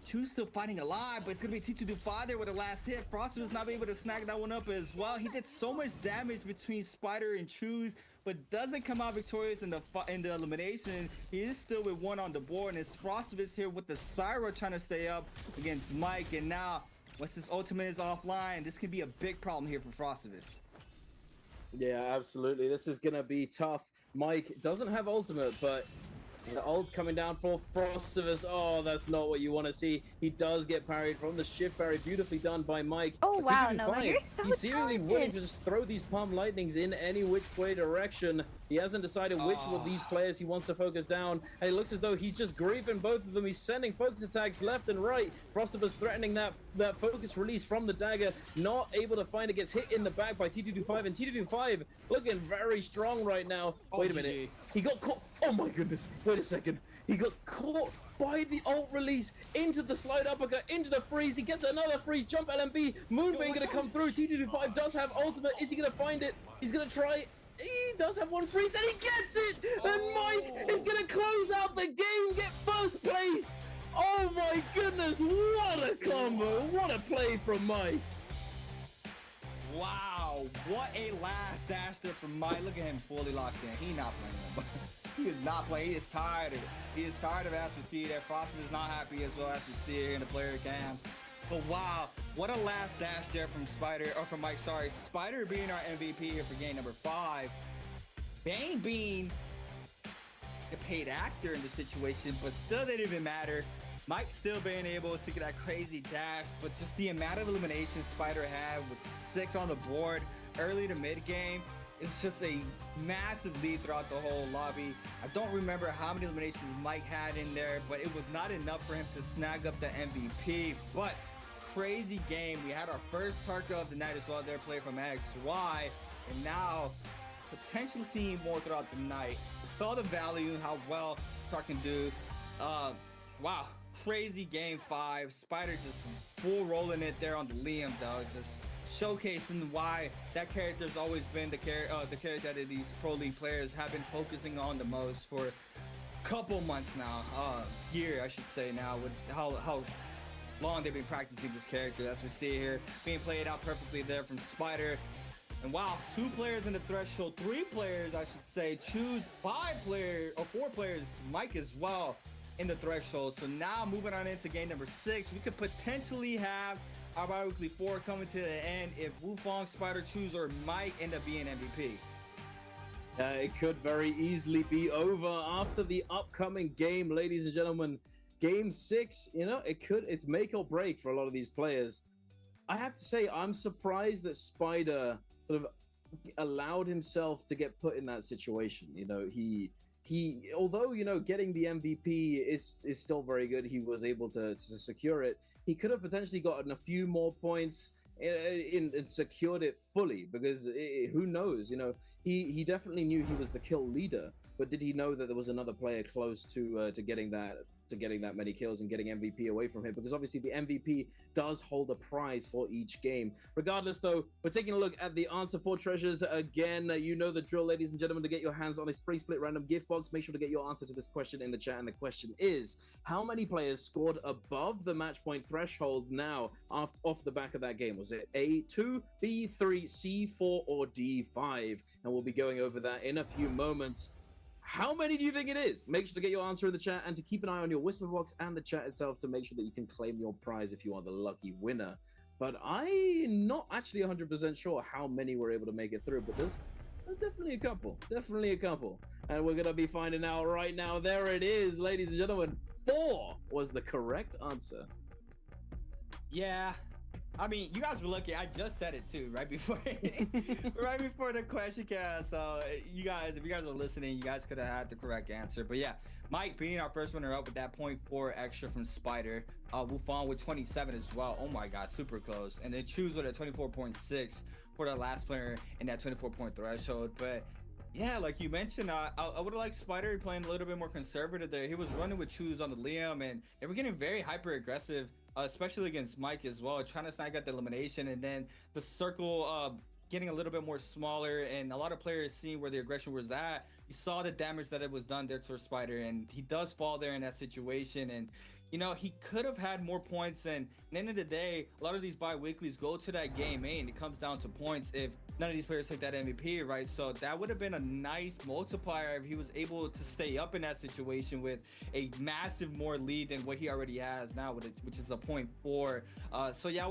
Speaker 7: Choose still fighting alive, but it's gonna be T225 there with the last hit. Frosted was not able to snag that one up as well. He did so much damage between Spider and Choose, but doesn't come out victorious in the elimination. He is still with one on the board, and it's Frosted is here with the Syra trying to stay up against Mike. And now, once this ultimate is offline, this can be a big problem here for Frosted.
Speaker 8: Yeah, absolutely. This is gonna be tough. Mike doesn't have ultimate, but the ult coming down for Frostivus. Oh, that's not what you want to see. He does get parried from the shift parry. Beautifully done by Mike.
Speaker 9: Oh,
Speaker 8: But
Speaker 9: wow,
Speaker 8: T225,
Speaker 9: Noah, you're so
Speaker 8: he's seemingly willing
Speaker 9: talented.
Speaker 8: to just throw these palm lightnings in any which way direction. He hasn't decided which of these players he wants to focus down. And it looks as though he's just griefing both of them. He's sending focus attacks left and right. Frostivus threatening that focus release from the dagger. Not able to find it. Gets hit in the back by T225. And T225 looking very strong right now. Wait a minute. He got caught. Oh my goodness. Wait a second. He got caught by the ult release into the slide uppercut, into the freeze. He gets another freeze jump LMB. Moonbeam gonna come through. T225 does have ultimate. Is he gonna find it? He's gonna try. He does have one freeze and he gets it. And Mike is gonna close out the game, get first place. Oh my goodness, what a combo. What a play from Mike.
Speaker 7: Wow, what a last dash there from Mike. Look at him fully locked in. He not playing no more. He is not playing. He is tired of it. He is tired of it, as we see there. Frosted is not happy as well, as we see it here in the player cam. But wow, what a last dash there from Spider, or from Mike, sorry. Spider being our MVP here for game number 5. Bane being the paid actor in the situation, but still didn't even matter. Mike still being able to get that crazy dash, but just the amount of eliminations Spider had with 6 on the board early to mid game, it's just a massive lead throughout the whole lobby. I don't remember how many eliminations Mike had in there, but it was not enough for him to snag up the MVP. But crazy game. We had our first Tarka of the night as well there, play from XY, and now potentially seeing more throughout the night. We saw the value, how well Tark can do. Wow, crazy game 5. Spider just full rolling it there on the Liam, though. Just showcasing why that character's always been the character that these pro league players have been focusing on the most for a couple months now, year I should say now, with how long they've been practicing this character. As we see here, being played out perfectly there from Spider. And wow, 2 players in the threshold, 3 players, I should say, choose 5 players or 4 players, Mike as well, in the threshold. So now moving on into game number 6, we could potentially have our bi-weekly 4 coming to the end if Wufong, Spider, Choose, or Mike end up being MVP.
Speaker 8: It could very easily be over after the upcoming game, ladies and gentlemen. Game 6, you know, it's make or break for a lot of these players. I have to say, I'm surprised that Spider sort of allowed himself to get put in that situation. You know, he although, you know, getting the MVP is still very good, he was able to secure it. He could have potentially gotten a few more points and secured it fully, because who knows, you know, he definitely knew he was the kill leader, but did he know that there was another player close to getting that many kills and getting MVP away from him? Because obviously the MVP does hold a prize for each game. Regardless, though, we're taking a look at the answer for treasures again. You know the drill, ladies and gentlemen. To get your hands on a spring split random gift box, make sure to get your answer to this question in the chat. And the question is, how many players scored above the match point threshold now off the back of that game? Was it A2, B3, C4, or D5? And we'll be going over that in a few moments. How many do you think it is? Make sure to get your answer in the chat and to keep an eye on your whisper box and the chat itself to make sure that you can claim your prize if you are the lucky winner. But I'm not actually 100% sure how many were able to make it through, but there's definitely a couple. Definitely a couple. And we're going to be finding out right now. There it is, ladies and gentlemen. 4 was the correct answer.
Speaker 7: Yeah. I mean, you guys were lucky. I just said it too, right before right before the question cast. So you guys, if you guys were listening, you guys could have had the correct answer. But yeah, Mike being our first runner up with that 0.4 extra from Spider. Wufong with 27 as well. Oh my God, super close. And then Choose with a 24.6 for the last player in that 24-point threshold. But yeah, like you mentioned, I would have liked Spider playing a little bit more conservative there. He was running with Choose on the Liam, and they were getting very hyper aggressive. Especially against Mike as well, trying to snag out the elimination, and then the circle getting a little bit more smaller, and a lot of players seeing where the aggression was at. You saw the damage that it was done there to Spider, and he does fall there in that situation. And you know, he could have had more points, and at the end of the day, a lot of these bi-weeklies go to that game A, and it comes down to points if none of these players take that MVP, right? So that would have been a nice multiplier if he was able to stay up in that situation with a massive more lead than what he already has now, which is a 0.4. So yeah, I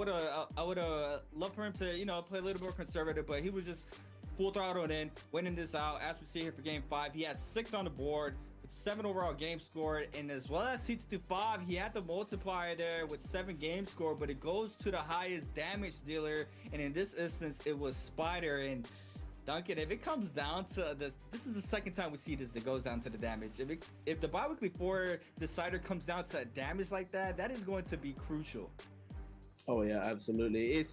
Speaker 7: would have loved for him to, you know, play a little more conservative, but he was just full throttle in, winning this out. As we see here for game 5, he had 6 on the board, 7 overall games scored, and as well as C2-5, he had the multiplier there with 7 games scored, but it goes to the highest damage dealer, and in this instance it was Spider. And Duncan, if it comes down to this is the second time we see this that goes down to the damage. If the bi-weekly 4 decider comes down to damage like that, that is going to be crucial.
Speaker 8: Oh yeah, absolutely.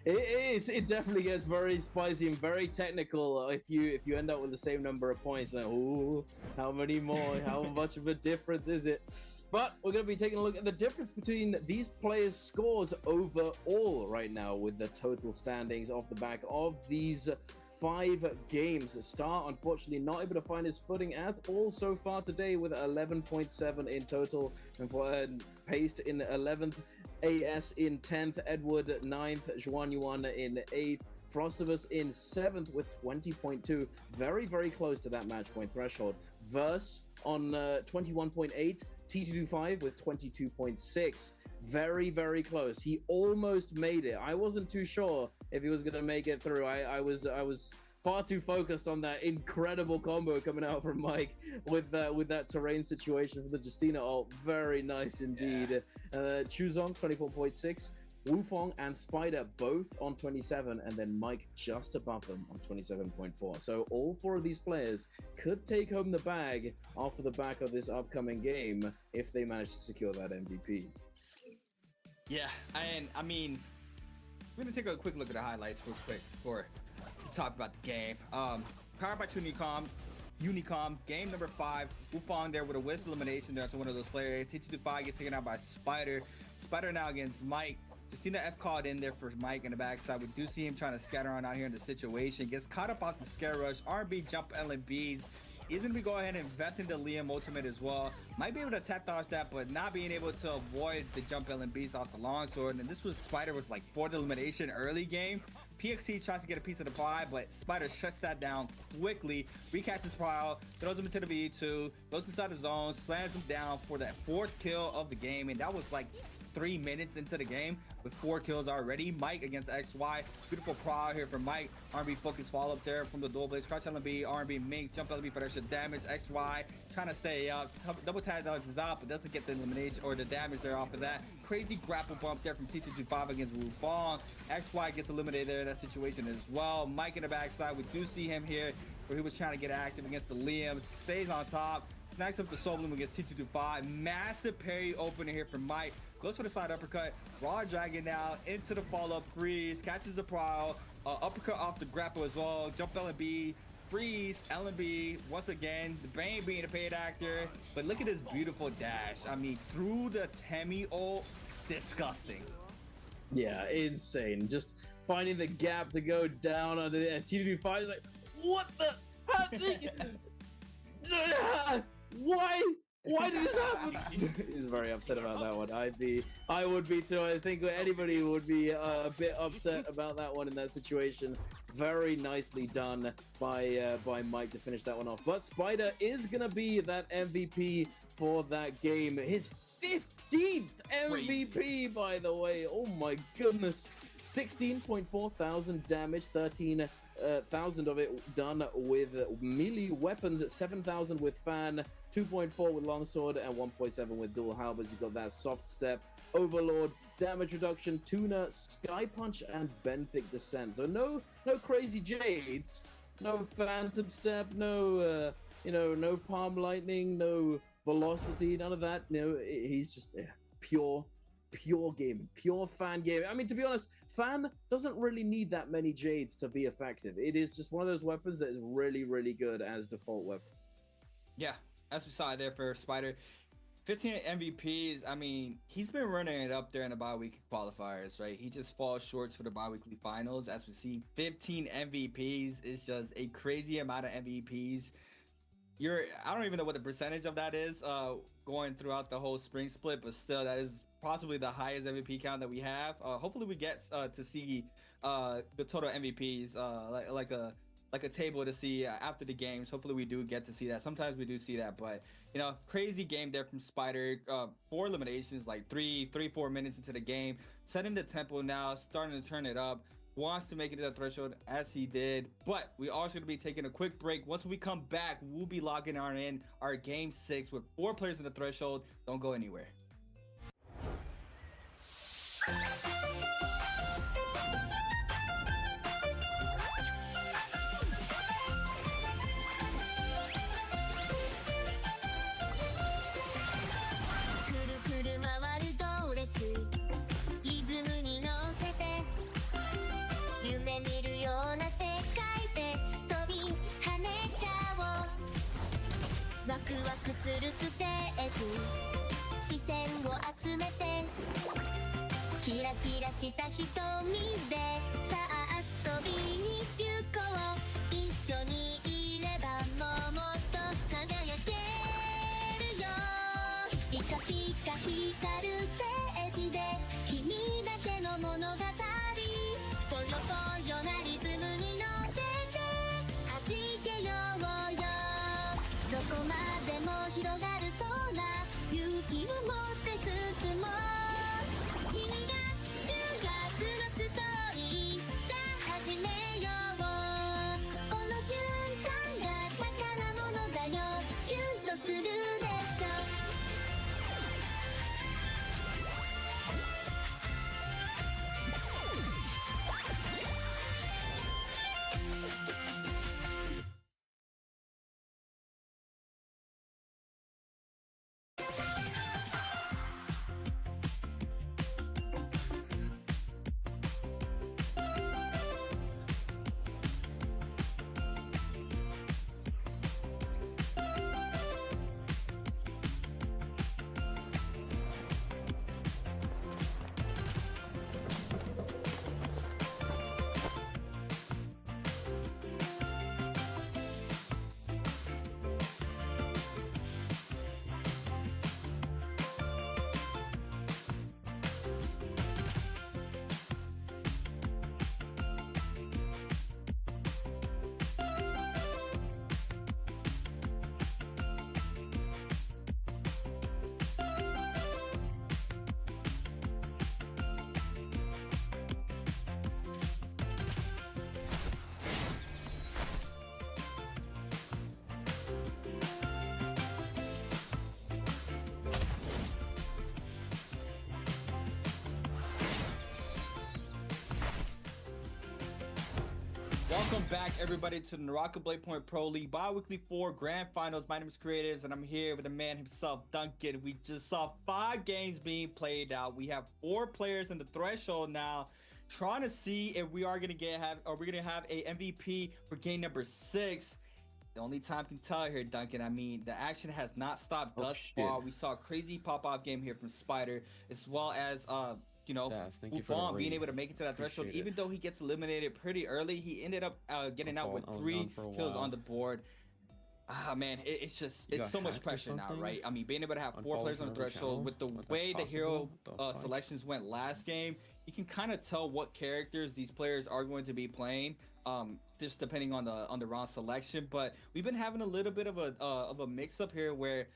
Speaker 8: It definitely gets very spicy and very technical if you end up with the same number of points. Like, ooh, how many more? How much of a difference is it? But we're going to be taking a look at the difference between these players' scores overall right now with the total standings off the back of these 5 games. Star, unfortunately, not able to find his footing at all so far today with 11.7 in total, and Paste in 11th. AS in 10th, Edward 9th, Juan Yuan in 8th, Frostivus in 7th with 20.2, very, very close to that match point threshold. Verse on 21.8, T225 with 22.6, very, very close. He almost made it. I wasn't too sure if he was going to make it through. I was far too focused on that incredible combo coming out from Mike with that terrain situation for the Justina ult. Very nice indeed. Yeah. Chuzong 24.6, Wufong and Spider both on 27, and then Mike just above them on 27.4. So all 4 of these players could take home the bag off of the back of this upcoming game if they manage to secure that MVP.
Speaker 7: Yeah, and I mean, we're gonna take a quick look at the highlights real quick before we talk about the game. Powered by Unicom, game number 5. Wufong there with a whisk elimination there to one of those players. T225 gets taken out by Spider. Spider now against Mike. Justina F called in there for Mike in the backside. We do see him trying to scatter on out here in the situation. Gets caught up off the scare rush. R&B jump LMBs. He's going to be going ahead and invest in the Liam ultimate as well. Might be able to tap dodge that, but not being able to avoid the jump LMBs off the longsword. And this was Spider was like 4th elimination early game. PXC tries to get a piece of the pie, but Spider shuts that down quickly. Recatches Prowl, throws him into the B2, goes inside the zone, slams him down for that 4th kill of the game, and that was like 3 minutes into the game with 4 kills already. Mike against XY. Beautiful Prowl here from Mike. R&B focus follow up there from the dual blades. Crouch LB, R&B Minx, jump LB for extra damage. XY trying to stay up. Double tag dodges out, but doesn't get the elimination or the damage there off of that. Crazy grapple bump there from T225 against Wu Fong. XY gets eliminated there in that situation as well. Mike in the backside. We do see him here where he was trying to get active against the Liams. Stays on top. Snacks up the Soul Bloom against T225. Massive parry opener here from Mike. Goes for the side uppercut. Raw Dragon now into the follow-up freeze. Catches the Prowl. Uppercut off the grapple as well. Jump LB. Freeze. LB. Once again. The Bane being a paid actor. But look at this beautiful dash. I mean, through the Temi ult. Disgusting.
Speaker 8: Yeah, insane. Just finding the gap to go down under the T225 is like, what the? How did Why? Why did this happen? He's very upset about that one. I would be too. I think anybody would be a bit upset about that one in that situation. Very nicely done by Mike to finish that one off. But Spider is gonna be that MVP for that game. His 15th MVP, by the way. Oh my goodness. 16.4 thousand damage, 13,000 of it done with melee weapons, 7,000 with fan, 2.4 with longsword, and 1.7 with dual halberds. You've got that soft step, overlord, damage reduction, tuner, sky punch, and benthic descent. So no crazy jades, no phantom step, no no palm lightning, no velocity, none of that. No, he's just pure game, pure fan game. I mean, to be honest, fan doesn't really need that many jades to be effective. It is just one of those weapons that is really, really good as default weapon.
Speaker 7: Yeah, as we saw there for Spider. 15 MVPs. I mean, he's been running it up there in the bi-weekly qualifiers, right? He just falls short for the bi-weekly finals. As we see, 15 MVPs is just a crazy amount of MVPs. I don't even know what the percentage of that is going throughout the whole spring split, but still, that is possibly the highest MVP count that we have. Hopefully we get to see the total MVPs, like a table to see after the games. Hopefully we do get to see that. Sometimes we do see that, but crazy game there from Spider. 4 eliminations, like 4 minutes into the game, setting the tempo now, starting to turn it up. Wants to make it to the threshold as he did, but we also going to be taking a quick break. Once we come back, we'll be logging in our game 6 with 4 players in the threshold. Don't go anywhere. Welcome back, everybody, to the Naraka Blade Point Pro League Bi-Weekly 4 Grand Finals. My name is Creatives, and I'm here with the man himself, Duncan. We just saw 5 games being played out. We have 4 players in the threshold now, trying to see if we are gonna have a MVP for game number 6. The only time can tell here, Duncan. I mean, the action has not stopped thus far. We saw a crazy pop-off game here from Spider, as well as Wufong being able to make it to that threshold. Even though he gets eliminated pretty early, he ended up getting out with 3 kills on the board. Ah, man, it's so much pressure now, right? I mean, being able to have 4 players on the threshold with the way the hero selections went last game, you can kind of tell what characters these players are going to be playing, just depending on the round selection. But we've been having a little bit of a mix-up here where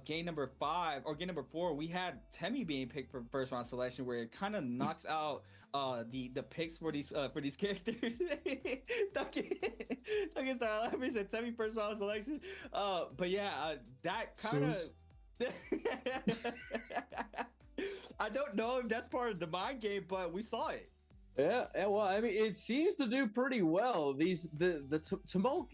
Speaker 7: game number 5 or game number 4, we had Temmie being picked for first round selection, where it kind of knocks out the picks for these characters. Duncan style, let me say Temmie first round selection. But yeah, that kind of. I don't know if that's part of the mind game, but we saw it.
Speaker 8: Yeah, well, I mean, it seems to do pretty well. The Tumult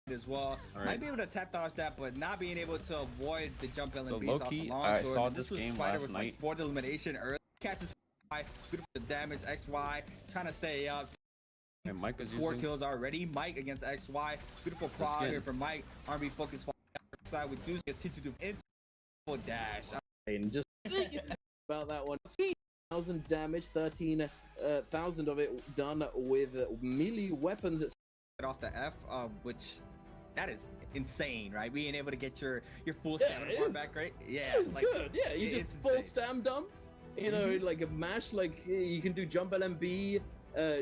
Speaker 7: as well. Might be able to tap dodge that, but not being able to avoid the jump LMBs
Speaker 1: so
Speaker 7: off the long
Speaker 1: I
Speaker 7: sword.
Speaker 1: saw
Speaker 7: This was
Speaker 1: game
Speaker 7: Spider
Speaker 1: last
Speaker 7: was
Speaker 1: night.
Speaker 7: like 4th elimination early. Catches beautiful damage. XY trying to stay up.
Speaker 1: And Mike was
Speaker 7: 4
Speaker 1: using...
Speaker 7: kills already. Mike against XY. Beautiful prod here from Mike. R&B focus side with Deuce gets T2 into dash.
Speaker 8: And just about that one. 1,000 damage, 13,000 of it done with melee weapons.
Speaker 7: Off the F, which that is insane, right? Being able to get your full stamina bar back, right? Yeah,
Speaker 8: it's like, good. Yeah, you just full stam dump. You know, like a mash, like you can do jump LMB,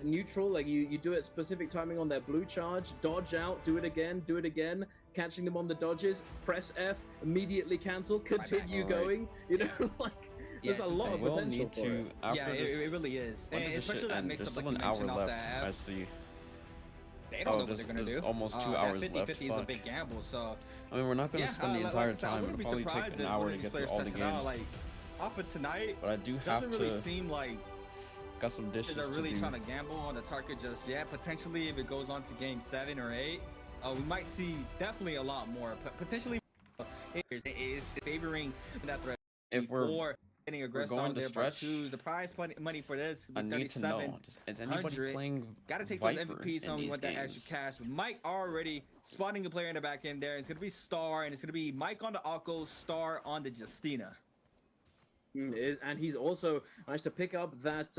Speaker 8: neutral, like you do it specific timing on their blue charge, dodge out, do it again, catching them on the dodges, press F, immediately cancel, continue going. You know, like. There's a lot of potential for it.
Speaker 7: Yeah, it really is. And especially that mix up, like you mentioned, off the F.
Speaker 1: I see.
Speaker 7: They don't know what they're gonna do.
Speaker 1: Almost 2 hours
Speaker 7: that 50-50 is a big gamble, so.
Speaker 1: I mean, we're not gonna spend the entire time. It'll probably take an hour to get through all the games.
Speaker 7: Like, off of tonight,
Speaker 1: but I do have
Speaker 7: doesn't really seem like
Speaker 1: got some dishes
Speaker 7: they're really
Speaker 1: to
Speaker 7: trying to gamble on the target just yet. Potentially, if it goes on to game 7 or 8, we might see definitely a lot more. Potentially, is favoring that threat.
Speaker 1: If we're
Speaker 7: getting aggressive on there by choose the prize money for this
Speaker 1: I need to know, is anybody playing
Speaker 7: gotta take
Speaker 1: Viper
Speaker 7: those MVPs home with that extra cash. Mike already spotting a player in the back end there. It's gonna be Star, and it's gonna be Mike on the Akko, Star on the Justina.
Speaker 8: And he's also managed to pick up that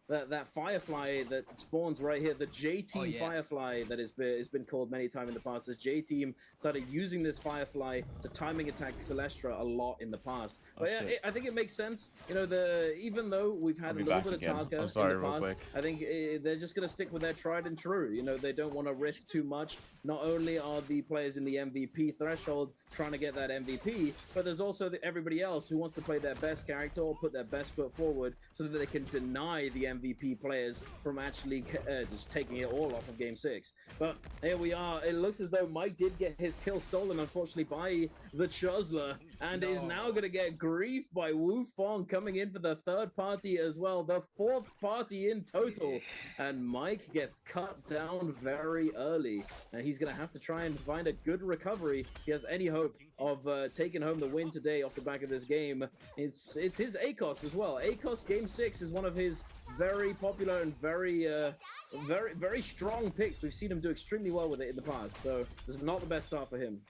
Speaker 8: that Firefly that spawns right here, the J-Team Firefly that has been called many times in the past. This J-Team started using this Firefly to timing attack Celestra a lot in the past. But yeah, I think it makes sense. You know, even though we've had a little bit of Taka in the past, I think they're just going to stick with their tried and true. You know, they don't want to risk too much. Not only are the players in the MVP threshold trying to get that MVP, but there's also everybody else who wants to play their best character or put their best foot forward so that they can deny the MVP players from actually just taking it all off of Game 6. But here we are. It looks as though Mike did get his kill stolen, unfortunately, by the Chuzler, and is now going to get grief by Wufong coming in for the 3rd party as well, the 4th party in total. And Mike gets cut down very early, and he's going to have to try and find a good recovery. He has any hope of taking home the win today off the back of this game. It's his ACOS as well. ACOS Game 6 is one of his very popular and very strong picks. We've seen him do extremely well with it in the past, so this is not the best start for him.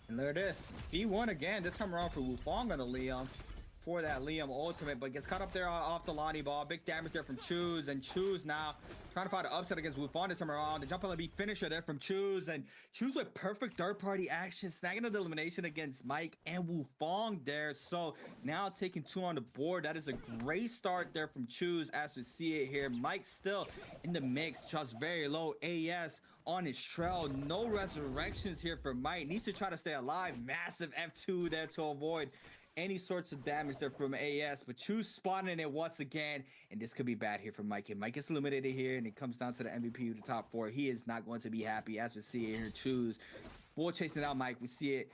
Speaker 7: And there it is. V1 again, this time around for Wufong on the Liam. For that Liam ultimate, but gets caught up there off the Lonnie ball. Big damage there from Choose, and Choose now trying to find an upset against Wufong this time around. The jump LB finisher there from Choose, and Choose with perfect third-party action, snagging the elimination against Mike and Wufong there. So now taking 2 on the board. That is a great start there from Choose as we see it here. Mike still in the mix, just very low. AS on his trail. No resurrections here for Mike. Needs to try to stay alive. Massive F2 there to avoid any sorts of damage there from AS, but Choose spawning it once again, and this could be bad here for Mike. And Mike gets eliminated here, and it comes down to the MVP of the top 4. He is not going to be happy as we see it here. Choose bull chasing out Mike. We see it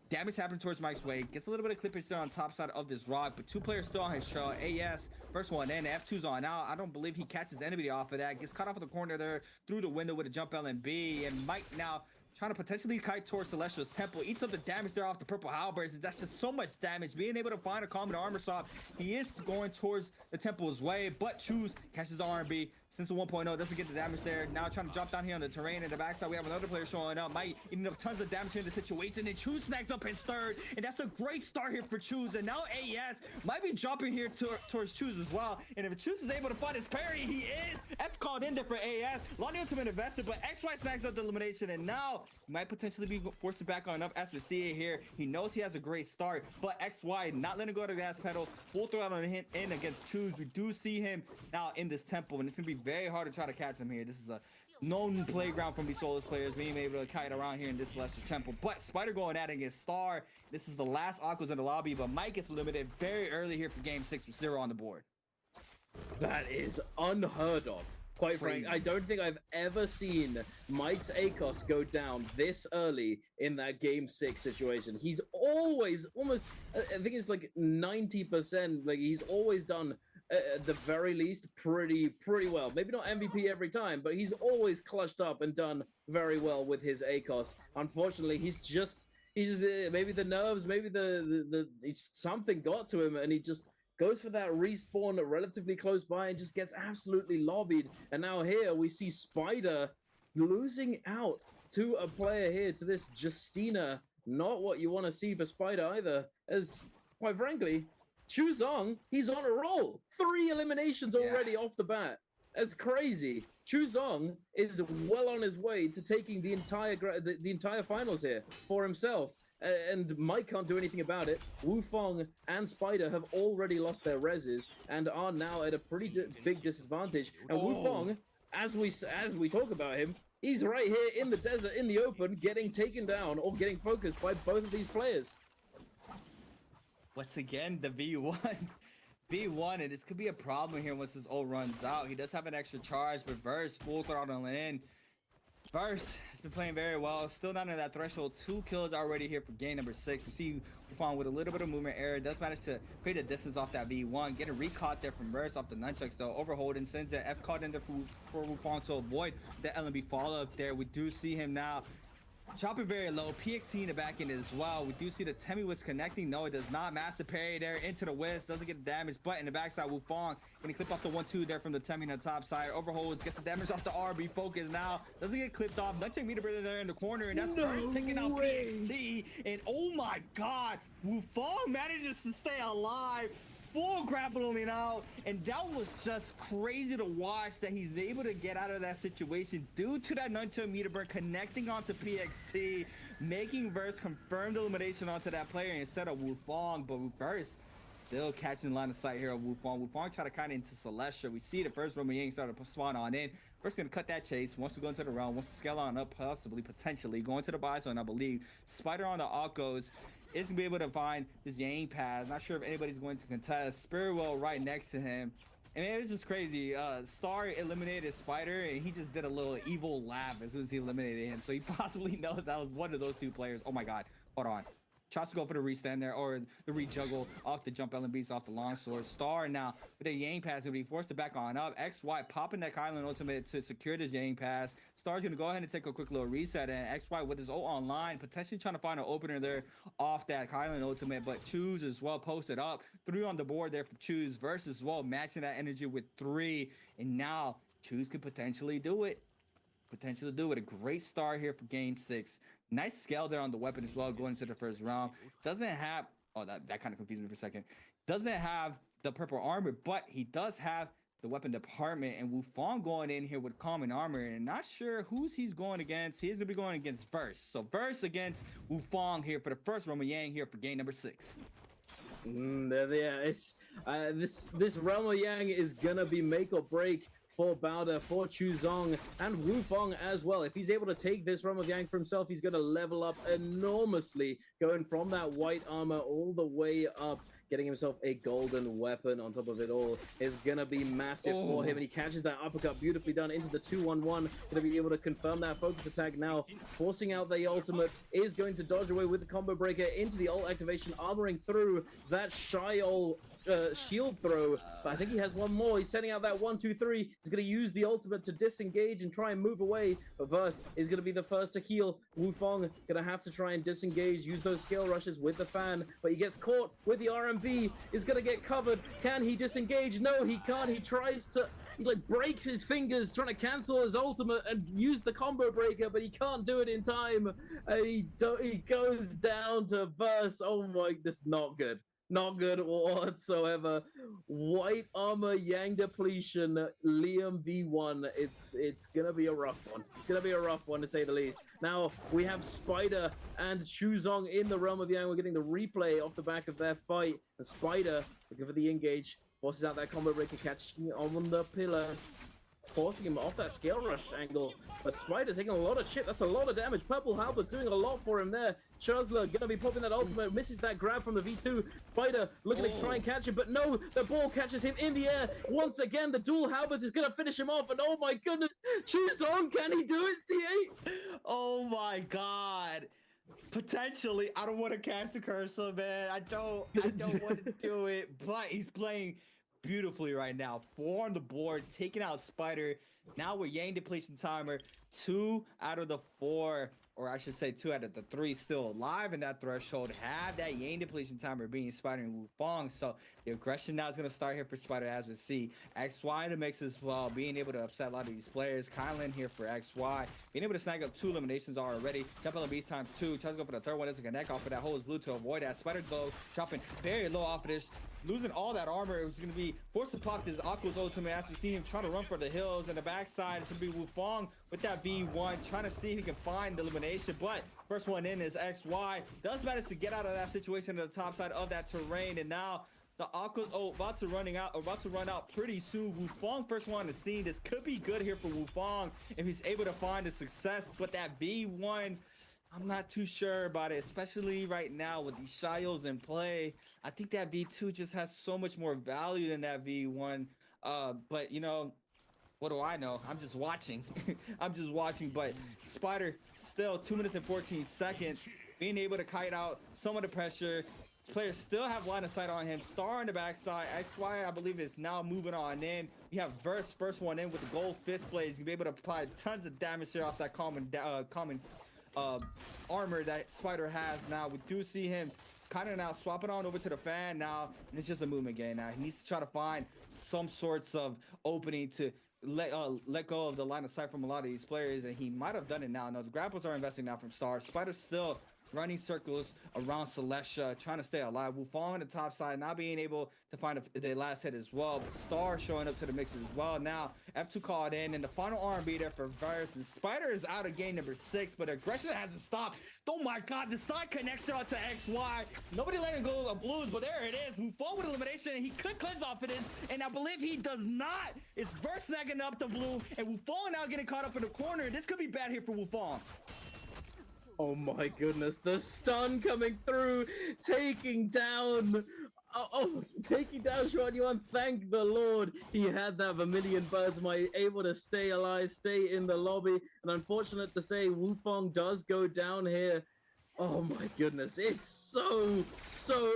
Speaker 7: Damage happening towards Mike's way. Gets a little bit of clippage there on top side of this rock, but 2 players still on his trail. AS, first one in. F2's on out. I don't believe he catches anybody off of that. Gets cut off of the corner there through the window with a jump LMB. And Mike now trying to potentially kite towards Celestial's Temple. Eats up the damage there off the purple halberds. That's just so much damage. Being able to find a common armor swap. He is going towards the Temple's way, but Choose catches the R&B. Since the 1.0 doesn't get the damage there. Now trying to drop down here on the terrain. In the backside, we have another player showing up. Might eating up tons of damage in the situation. And Choose snags up his third. And that's a great start here for Choose. And now AS might be dropping here towards Choose as well. And if Choose is able to find his parry, he is. F called in there for AS. Lonnie ultimate invested, but XY snags up the elimination. And now he might potentially be forced to back on up as we see it here. He knows he has a great start, but XY not letting go of the gas pedal. Full throttle on in against Choose. We do see him now in this temple, and it's gonna be very hard to try to catch him here. This is a known playground from these Solus players, being able to kite around here in this Celestial Temple. But Spider going at it against Star. This is the last Aquas in the lobby, but Mike gets eliminated very early here for game 6 with 0 on the board.
Speaker 8: That is unheard of. Quite frankly, I don't think I've ever seen Mike's ACOS go down this early in that game 6 situation. He's always almost, I think it's like 90%, like he's always done at the very least pretty well. Maybe not MVP every time, but he's always clutched up and done very well with his ACOS. Unfortunately, he's just maybe the nerves, maybe something got to him, and he just goes for that respawn relatively close by and just gets absolutely lobbied. And now here we see Spider losing out to a player here, to this Justina. Not what you want to see for Spider either, as quite frankly, Chuzong, he's on a roll. 3 eliminations already off the bat. That's crazy. Chuzong is well on his way to taking the entire finals here for himself. And Mike can't do anything about it. Wufong and Spider have already lost their reses and are now at a pretty big disadvantage. And Wufong, as we talk about him, he's right here in the desert, in the open, getting taken down or getting focused by both of these players.
Speaker 7: Once again, the V1. V1, and this could be a problem here once this ult runs out. He does have an extra charge, but Verse full throttle in. Verse has been playing very well. Still not in that threshold. 2 kills already here for game number 6. We see Wufong with a little bit of movement error. Does manage to create a distance off that V1. Get a recaught there from Verse off the nunchucks though. Overholding, sends an F caught in there for Wufong to avoid the LMB follow up there. We do see him now chopping very low. PXT in the back end as well. We do see the Temi was connecting. No, it does not. Massive parry there into the Wiz. Doesn't get the damage, but in the backside, Wufong getting clipped off the 1-2 there from the Temi on the top side. Overholds, gets the damage off the RB. Focus now. Doesn't get clipped off. Nunchuck meter breather there in the corner, and that's taking out PXT. And oh my god, Wufong manages to stay alive. Full grappling out, and that was just crazy to watch that he's able to get out of that situation due to that nunchuck meter burn connecting onto PXT, making Verse confirm the elimination onto that player instead of Wufong. But Verse still catching line of sight here of Wufong. Wufong try to kind of into Celestia. We see the first Roman Yang start to spawn on in. Verse gonna cut that chase, wants to go into the realm, wants to scale on up, potentially going to the buy zone, I believe. Spider on the Akos is gonna be able to find this Yang pass. Not sure if anybody's going to contest. Spirwell right next to him. And it was just crazy. Star eliminated Spider, and he just did a little evil laugh as soon as he eliminated him. So he possibly knows that was one of those 2 players. Oh my god. Hold on. Tries to go for the restand there, or the re-juggle off the jump LMBs off the longsword. Star now with a Yang pass gonna be forced to back on up. XY popping that Kylan ultimate to secure this Yang pass. Star's gonna go ahead and take a quick little reset, and XY with his ult online, potentially trying to find an opener there off that Kylan ultimate, but Choose as well posted up. 3 on the board there for Choose versus well, matching that energy with 3, and now Choose could potentially do it. A great start here for game 6. Nice scale there on the weapon as well, going into the first round. Doesn't have, oh, that kind of confused me for a second. Doesn't have the purple armor, but he does have the weapon department. And Wufong going in here with common armor, and not sure who's he's going against. He's gonna be going against Verse. So Verse against Wufong here for the first Roman Yang here for game number 6.
Speaker 8: It's this Realm of Yang is gonna be make or break for Bowder, for Chuzong, and Wufong as well. If he's able to take this Realm of Yang for himself, he's going to level up enormously, going from that white armor all the way up, getting himself a golden weapon on top of it all is gonna be massive for him, and he catches that uppercut beautifully done into the 2-1-1. Gonna be able to confirm that focus attack now, forcing out the ultimate, is going to dodge away with the combo breaker into the ult activation, armoring through that Shiol shield throw, but I think he has one more. He's sending out that 1-2-3. He's going to use the ultimate to disengage and try and move away, but Verse is going to be the first to heal. Wufong going to have to try and disengage, use those skill rushes with the fan, but he gets caught with the RMB, is going to get covered. Can he disengage? No, he can't. He tries to, he like breaks his fingers trying to cancel his ultimate and use the combo breaker, but he can't do it in time. He goes down to Verse. Oh my, this is not good. Not good whatsoever. White armor, Yang depletion, Liam V1. It's gonna be a rough one. It's gonna be a rough one to say the least. Now we have Spider and Chuzong in the realm of Yang. We're getting the replay off the back of their fight. And Spider looking for the engage, forces out that combo breaker, catching on the pillar, forcing him off that scale rush angle. But Spider taking a lot of shit. That's a lot of damage. Purple Halbert's doing a lot for him there. Chuzler gonna be popping that ultimate, misses that grab from the V2. Spider looking to try and catch him, but no, the ball catches him in the air. Once again, the dual Halbert is gonna finish him off, and oh my goodness, Chuzong, can he do it, C8?
Speaker 7: Oh my god. Potentially, I don't want to cast the cursor, man. I don't want to do it, but he's playing beautifully right now. 4 on the board, taking out Spider. Now we're Yang depletion timer. 2 out of the 4, or I should say 2 out of the 3 still alive in that threshold, have that Yang depletion timer being Spider and Wufong. So the aggression now is going to start here for Spider, as we see. XY in the mix as well, being able to upset a lot of these players. Kylan here for XY, being able to snag up 2 eliminations already. Jump on the beast times 2. Tries to go for the third one. Doesn't connect off of that hole is blue to avoid that. Spider though dropping very low off of this, losing all that armor. It was going to be forced to pop this Aqua's ultimate as we see him trying to run for the hills. And the backside, it's going to be Wufong with that V1, trying to see if he can find the elimination. But first one in is XY. Does manage to get out of that situation to the top side of that terrain. And now the Aqua's about to run out pretty soon. Wufong first one on the scene. This could be good here for Wufong if he's able to find the success. But that V1, I'm not too sure about it, especially right now with these Shios in play. I think that V2 just has so much more value than that V1. But you know, what do I know? I'm just watching. I'm just watching. But Spider still 2 minutes and 14 seconds, being able to kite out some of the pressure. Players still have line of sight on him. Star on the backside. XY, I believe, is now moving on in. We have Verse first one in with the gold fist blades. He's gonna be able to apply tons of damage here off that common armor that Spider has. Now we do see him kind of now swapping on over to the fan now, and it's just a movement game now. He needs to try to find some sorts of opening to let go of the line of sight from a lot of these players, and he might have done it now. No, the grapples are investing now from Star. Spider still running circles around Celestia, trying to stay alive. Wufong on the top side, not being able to find the last hit as well. But Star showing up to the mix as well. Now, F2 called in, and the final R&B there for Verse. And Spider is out of game number 6, but aggression hasn't stopped. Oh my god, the side connects there to XY. Nobody letting go of blues, but there it is. Wufong with elimination, and he could cleanse off of this, and I believe he does not. It's Verse snagging up the blue, and Wufong now getting caught up in the corner. This could be bad here for Wufong.
Speaker 8: Oh my goodness, the stun coming through, taking down taking down Xuan Yuan. Thank the Lord he had that Vermilion Bird's Might, able to stay alive, stay in the lobby. And unfortunate to say, Wufong does go down here. Oh my goodness, it's so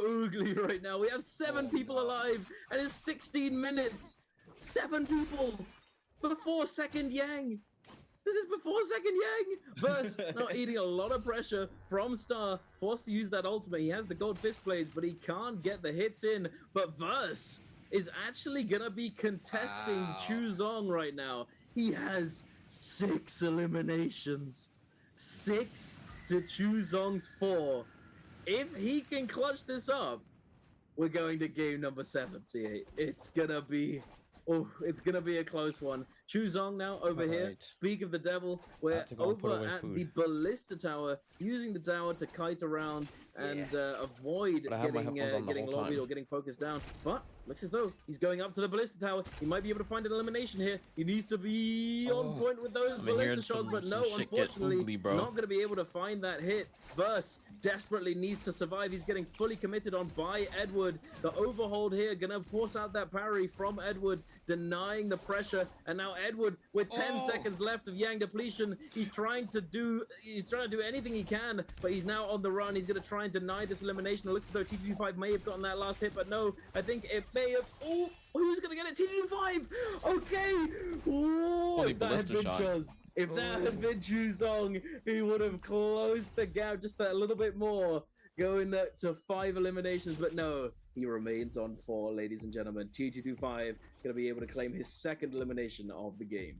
Speaker 8: oogly right now. We have 7 people alive, and it's 16 minutes. 7 people before second Yang. This is before second Yang. Verse now eating a lot of pressure from Star, forced to use that ultimate. He has the gold fist blades, but he can't get the hits in. But Verse is actually gonna be contesting Chuzong right now. He has 6 eliminations. 6 to Chuzong's 4. If he can clutch this up, we're going to game number 7, C8. It's gonna be a close one. Chuzong now over here. Speak of the devil, we're over at the Ballista Tower, using the tower to kite around and avoid getting lobbied or getting focused down. But Looks as though he's going up to the ballista tower. He might be able to find an elimination here. He needs to be on point with those
Speaker 1: I'm
Speaker 8: ballista
Speaker 1: hearing
Speaker 8: shots, but
Speaker 1: some
Speaker 8: no,
Speaker 1: shit get
Speaker 8: unfortunately,
Speaker 1: oogly, bro.
Speaker 8: not going to be able to find that hit. Verse desperately needs to survive. He's getting fully committed on by Edward. The overhold here going to force out that parry from Edward, denying the pressure. And now Edward, with 10 seconds left of Yang depletion, he's trying to do anything he can, but he's now on the run. He's going to try and deny this elimination. It looks as though T25 may have gotten that last hit, but no, I think it may have. Oh, who's going to get it? T25. Okay. Ooh, if that had been Chuz, if that had been Chuzong, he would have closed the gap just a little bit more, going to 5 eliminations, but no, he remains on 4, ladies and gentlemen. T225 going to be able to claim his 2nd elimination of the game.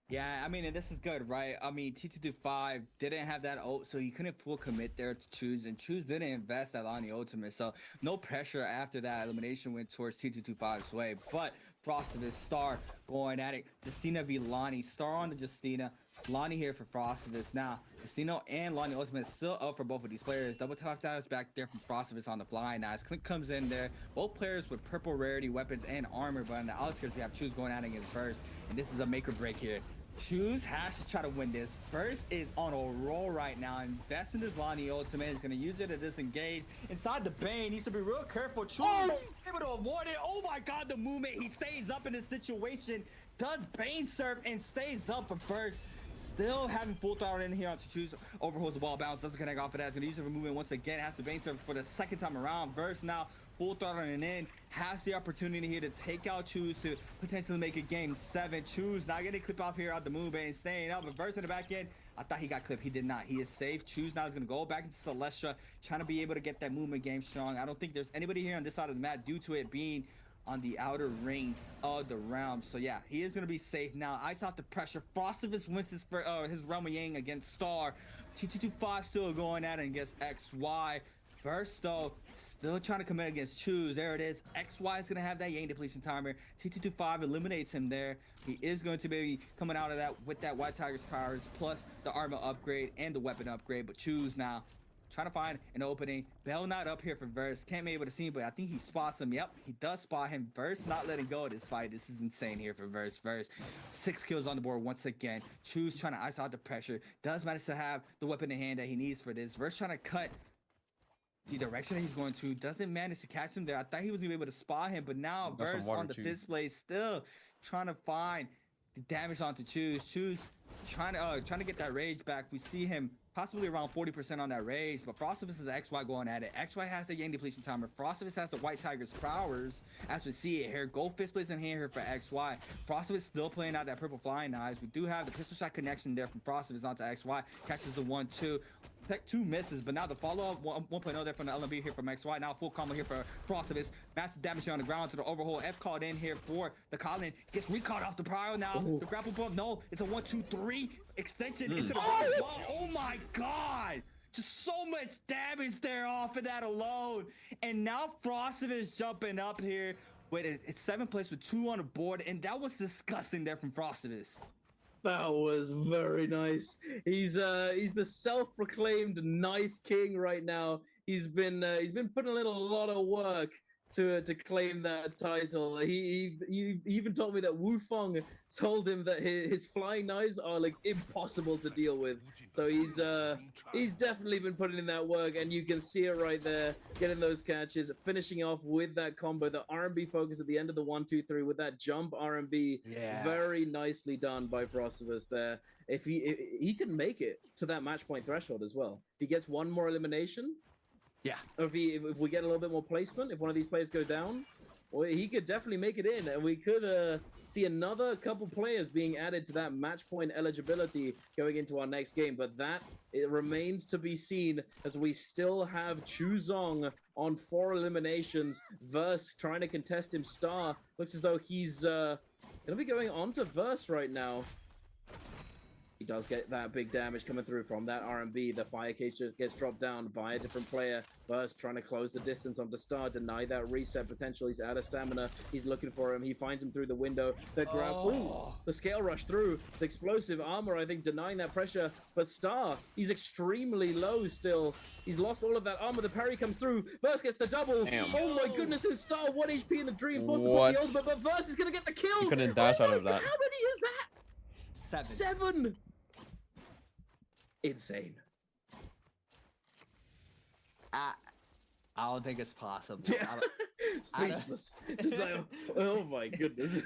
Speaker 7: Yeah, I mean, and this is good, right? I mean, T225 didn't have that ult, so he couldn't full commit there to Choose, and Choose didn't invest that on the ultimate, so no pressure after that elimination went towards T225's way. But Frostivus, Star going at it. Justina v Lonnie. Star on to Justina. Lonnie here for Frostivus. Now, Justino and Lonnie ultimate still up for both of these players. Double top towers back there from Frostivus on the fly. Now, as Clint comes in there, both players with purple rarity weapons and armor, but on the outskirts, we have Choose going at it against Verse, and this is a make or break here. Choose has to try to win this. First is on a roll right now. Invest in this Lonnie ultimate. He's going to use it to disengage. Inside the Bane, needs to be real careful. Choose able to avoid it. Oh my god, the movement. He stays up in this situation. Does Bane serve and stays up for First. Still having full throttle in here onto Choose. Overholds the ball, bounce, doesn't connect off of that. He's going to use it for movement once again. Has to Bane serve for the 2nd time around. Verse now full throttling in, has the opportunity here to take out Choose to potentially make it game 7. Choose not getting clipped off here out the move and staying up, but Verse in the back end, I thought he got clipped. He did not. He is safe. Choose now is going to go back into Celestia, trying to be able to get that movement game strong. I don't think there's anybody here on this side of the map due to it being on the outer ring of the realm. So yeah, he is going to be safe now. Ice out the pressure. Frostivus wins his Realm of Yang against Star. T225 still going at it against XY. First though, still trying to commit against Choose. There it is. XY is going to have that Yang depletion timer. T225 eliminates him there. He is going to be coming out of that with that White Tiger's powers, plus the armor upgrade and the weapon upgrade. But Choose now trying to find an opening. Bell not up here for Verse. Can't be able to see him, but I think he spots him. Yep, he does spot him. Verse not letting go of this fight. This is insane here for Verse. Verse, 6 kills on the board once again. Choose trying to ice out the pressure. Does manage to have the weapon in hand that he needs for this. Verse trying to cut the direction that he's going to. Doesn't manage to catch him there. I thought he was going to be able to spot him, but now Verse on the 5th place still trying to find the damage onto Choose. Choose trying to get that rage back. We see him possibly around 40% on that rage, but Frostivus is XY going at it. XY has the Yang depletion timer. Frostivus has the White Tiger's powers, as we see it here. Gold 5th place in here for XY. Frostivus still playing out that purple flying knives. We do have the pistol shot connection there from Frostivus onto XY. Catches the 1-2. Tech 2 misses, but now the follow-up 1.0 there from the LMB here from XY. Now full combo here for Frostivus. Massive damage on the ground to the overhaul. F called in here for the Colin. Gets recalled off the prio now. Ooh. The grapple bump, no. It's a 1-2-3 extension into the wall. Oh my god! Just so much damage there off of that alone. And now Frostivus jumping up here with it's 7th place with 2 on the board, and that was disgusting there from Frostivus.
Speaker 8: That was very nice. He's the self-proclaimed knife king right now. He's been putting a lot of work to claim that title. He even told me that Wu Feng told him that his flying knives are like impossible to deal with. So he's definitely been putting in that work, and you can see it right there, getting those catches, finishing off with that combo, the R&B focus at the end of the 1-2-3 with that jump R&B. Yeah. Very nicely done by Frostivus there. If he can make it to that match point threshold as well. If he gets one more elimination, yeah. Or if we get a little bit more placement, if one of these players go down, well, he could definitely make it in, and we could see another couple players being added to that match point eligibility going into our next game. But it remains to be seen, as we still have Chuzong on 4 eliminations. Verse trying to contest him. Star looks as though he's gonna be going on to Verse right now. He does get that big damage coming through from that RMB. The fire cage just gets dropped down by a different player. First, trying to close the distance onto Star, deny that reset potential. He's out of stamina. He's looking for him. He finds him through the window. The grab, the scale rush through. The explosive armor, I think, denying that pressure. But Star, he's extremely low still. He's lost all of that armor. The parry comes through. Verse gets the double.
Speaker 1: Damn.
Speaker 8: Oh my goodness, and Star 1 HP in the dream. Forced to put
Speaker 1: What?
Speaker 8: the ultimate, but Verse is gonna get the kill.
Speaker 1: He couldn't dash out of that.
Speaker 8: How many is that? 7. Insane.
Speaker 7: I don't think it's possible.
Speaker 8: Yeah. Speechless. Just like, oh my goodness.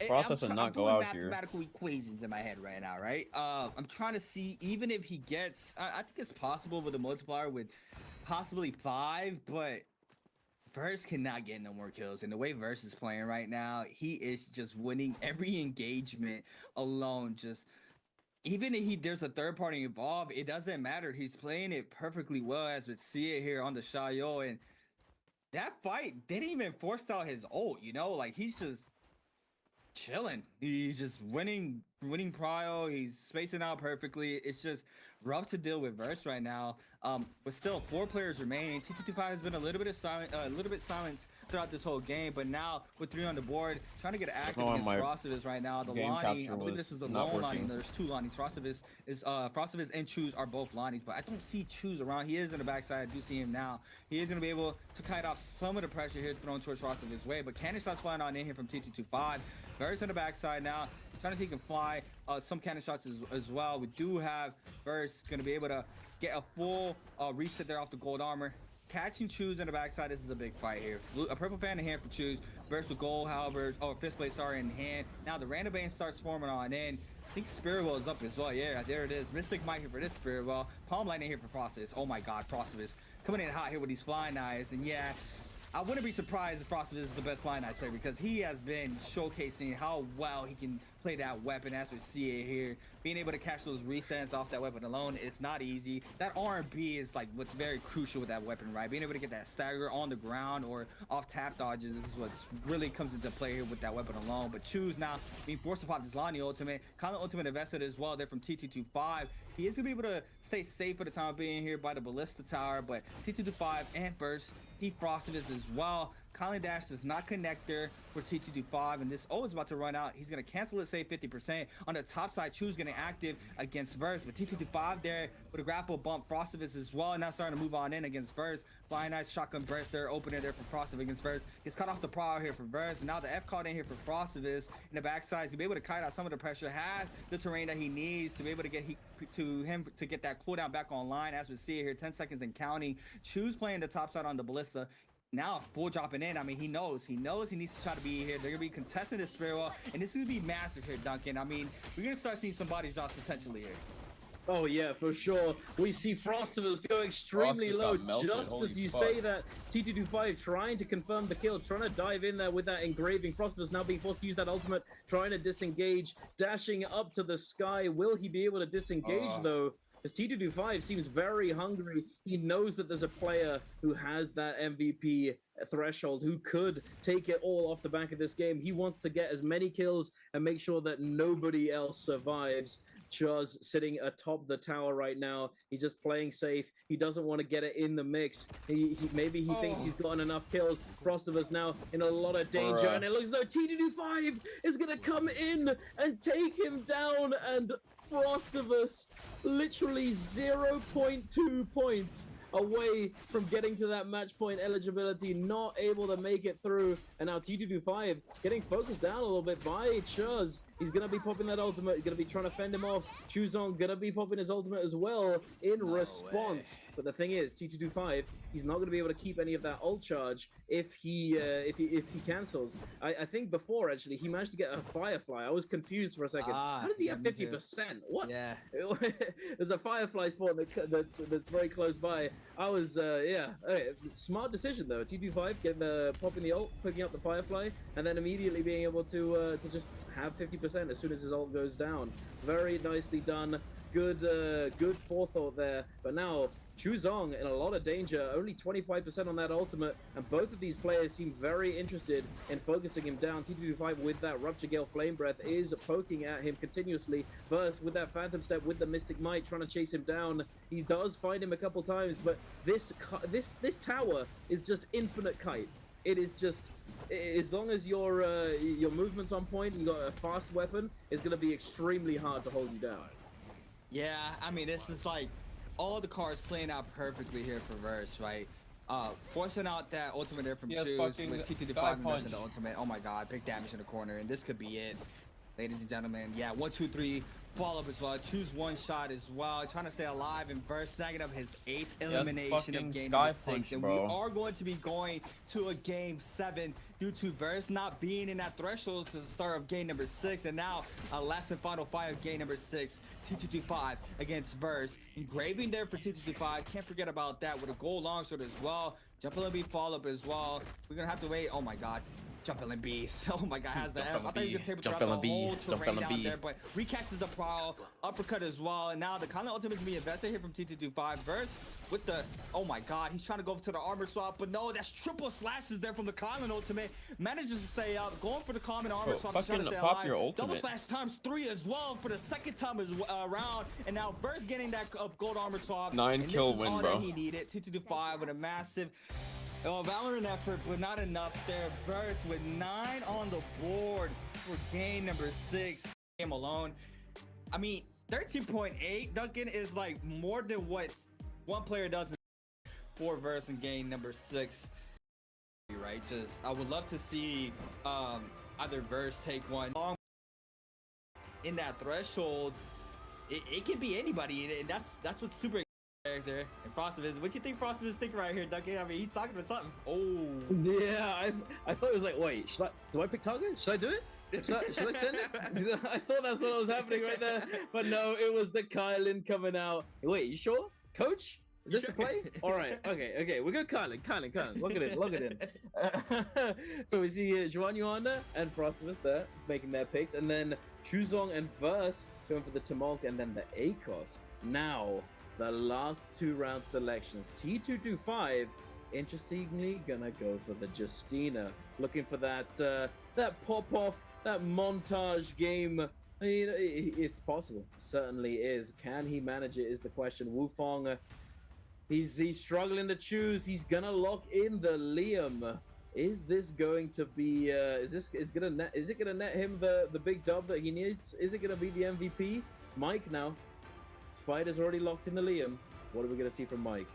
Speaker 1: Process and not go out here.
Speaker 7: Mathematical equations in my head right now, right? I'm trying to see even if he gets. I think it's possible with a multiplier with possibly 5, but Verse cannot get no more kills. And the way Verse is playing right now, he is just winning every engagement alone. Just. Even if there's a third party involved, it doesn't matter. He's playing it perfectly well, as we see it here on the Shayo. And that fight didn't even force out his ult, you know? Like, he's just chilling. He's just winning prio. He's spacing out perfectly. It's just rough to deal with Verse right now. But still, 4 players remaining. T225 has been a little bit silent throughout this whole game, but now with 3 on the board, trying to get active against Frostivus right now. The Lonnie, I believe this is the lone Lonnie. There's 2 Lonnies. Frostivus and Choose are both Lonnies, but I don't see Choose around. He is in the backside. I do see him now. He is going to be able to kite off some of the pressure here thrown towards Frostivus' way, but cannon shots flying on in here from T225. Verse on the backside now, trying to see if he can fly some cannon shots as well. We do have Verse going to be able to get a full reset there off the gold armor. Catching Choose in the backside, this is a big fight here. A purple fan in hand for Choose. Verse with gold halberd, fist blade, sorry, in hand. Now the random bane starts forming on in. I think Spirit Well is up as well. Yeah, there it is. Mystic Might here for this Spirit Well. Palm Lightning here for Frostivus. Oh my god, Frostivus coming in hot here with these flying knives. And yeah, I wouldn't be surprised if Frostivus is the best flying knife player, because he has been showcasing how well he can play that weapon, as we see it here. Being able to catch those resets off that weapon alone, it's not easy. That R&B is like what's very crucial with that weapon, right? Being able to get that stagger on the ground or off tap dodges is what really comes into play here with that weapon alone. But Choose now being forced to pop this Lonnie ultimate. Colin ultimate invested as well there from T225. He is going to be able to stay safe for the time being here by the Ballista Tower, but T225 and Verse defrosted as well. Colin Dash does not connect there for T225, and this is about to run out. He's going to cancel it, save 50%. On the top side, Choose getting active against Verse, but T225 there with a grapple bump. Frostivus as well, now starting to move on in against Verse. Flying nice shotgun burst there, opener there for Frostivus against Verse. Gets cut off the prow here for Verse, and now the F caught in here for Frostivus. In the backside, he's going to be able to kite out some of the pressure, has the terrain that he needs to be able to get to get that cooldown back online. As we see it here, 10 seconds and counting. Choose playing the top side on the Ballista. Now full dropping in. I mean, he knows he needs to try to be here. They're gonna be contesting this Spirit Well, and this is gonna be massive here, Duncan. I mean, we're gonna start seeing some body drops potentially here.
Speaker 8: Oh yeah, for sure. We see Frostivus go extremely low, just as you say that. T225 trying to confirm the kill, trying to dive in there with that engraving. Frostivus now being forced to use that ultimate, trying to disengage, dashing up to the sky. Will he be able to disengage though? Because T225 seems very hungry. He knows that there's a player who has that MVP threshold, who could take it all off the back of this game. He wants to get as many kills and make sure that nobody else survives. Chuz sitting atop the tower right now. He's just playing safe. He doesn't want to get it in the mix. Maybe he thinks he's gotten enough kills. Frostivus now in a lot of danger, and it looks as though T225 is going to come in and take him down, and Frostivus literally 0.2 points away from getting to that match point eligibility, not able to make it through. And now T225 getting focused down a little bit by Chuz. He's going to be popping that ultimate. He's going to be trying to fend him off. Chuzong going to be popping his ultimate as well in response. But the thing is, T225, he's not going to be able to keep any of that ult charge if he cancels. I think before, actually, he managed to get a Firefly. I was confused for a second. How does he have 50%? What? Yeah. There's a Firefly spawn that's very close by. I was, smart decision, though. T225 popping the ult, picking up the Firefly, and then immediately being able to just have 50% as soon as his ult goes down. Very nicely done. good forethought there. But now Chuzong in a lot of danger, only 25% on that ultimate, and both of these players seem very interested in focusing him down. T225 with that Rupture Gale Flame Breath is poking at him continuously. Verse with that Phantom Step with the Mystic Might trying to chase him down. He does find him a couple times, but this tower is just infinite kite. It is just, as long as your movement's on point, you got a fast weapon, it's gonna be extremely hard to hold you down.
Speaker 7: Yeah, I mean, this is like all the cards playing out perfectly here for Verse, right? Forcing out that ultimate there from Choose with T225 investing the ultimate. Oh my god, big damage in the corner, and this could be it. Ladies and gentlemen, yeah, 1, 2, 3, follow up as well. Choose one shot as well, trying to stay alive, and Verse snagging up his 8th elimination of game number 6. And we are going to be going to a game 7 due to Verse not being in that threshold to the start of game number 6. And now a last and final fight of game number 6, T225 against Verse. Engraving there for T225, can't forget about that with a gold longsword as well. Jump LB follow up as well. We're gonna have to wait. Oh my god. Jump LB. Oh my god, has the F. I thought he was gonna take throughout the whole terrain down there, but recatches the prowl, uppercut as well, and now the kind of ultimate can be invested here from T225. Verse with the, oh my god, he's trying to go to the armor swap, but no, that's triple slashes there from the Kylan ultimate. Manages to stay up, going for the common armor swap, trying to stay alive. Double slash times 3 as well for the second time around, and now Verse getting that gold armor swap.
Speaker 1: 9-kill win,
Speaker 7: all
Speaker 1: bro.
Speaker 7: That he needed. T225 with a massive Valorant effort, but not enough there. Verse with 9 on the board for game number 6. Game alone. I mean, 13.8, Duncan, is like more than what one player does for Verse in game number 6. Right? Just, I would love to see either Verse take one in that threshold. It can be anybody, and that's what's super character. And Frostivus, what you think Frostivus think right here, Duncan? I mean, he's talking about something. Oh
Speaker 8: yeah, I thought it was like, wait, do I pick target? Should I do it? Should I send it? I thought that's what was happening right there, but no, it was the Kylan coming out. Wait, you sure, Coach? Is this the play? All right, okay, we got Kylan. Log it in. So we see Juan Yuan and Frostivus there making their picks, and then Chuzong and Verse going for the Tumult, and then the ACOS. Now, the last 2 round selections. T225, interestingly, gonna go for the Justina, looking for that that pop off, that montage game. I mean, it's possible, certainly is. Can he manage it? Is the question. Wufong, he's struggling to choose. He's gonna lock in the Liam. Is this going to be? Is it gonna net him the big dub that he needs? Is it gonna be the MVP? Mike now. Spider's already locked in the Liam. What are we going to see from Mike?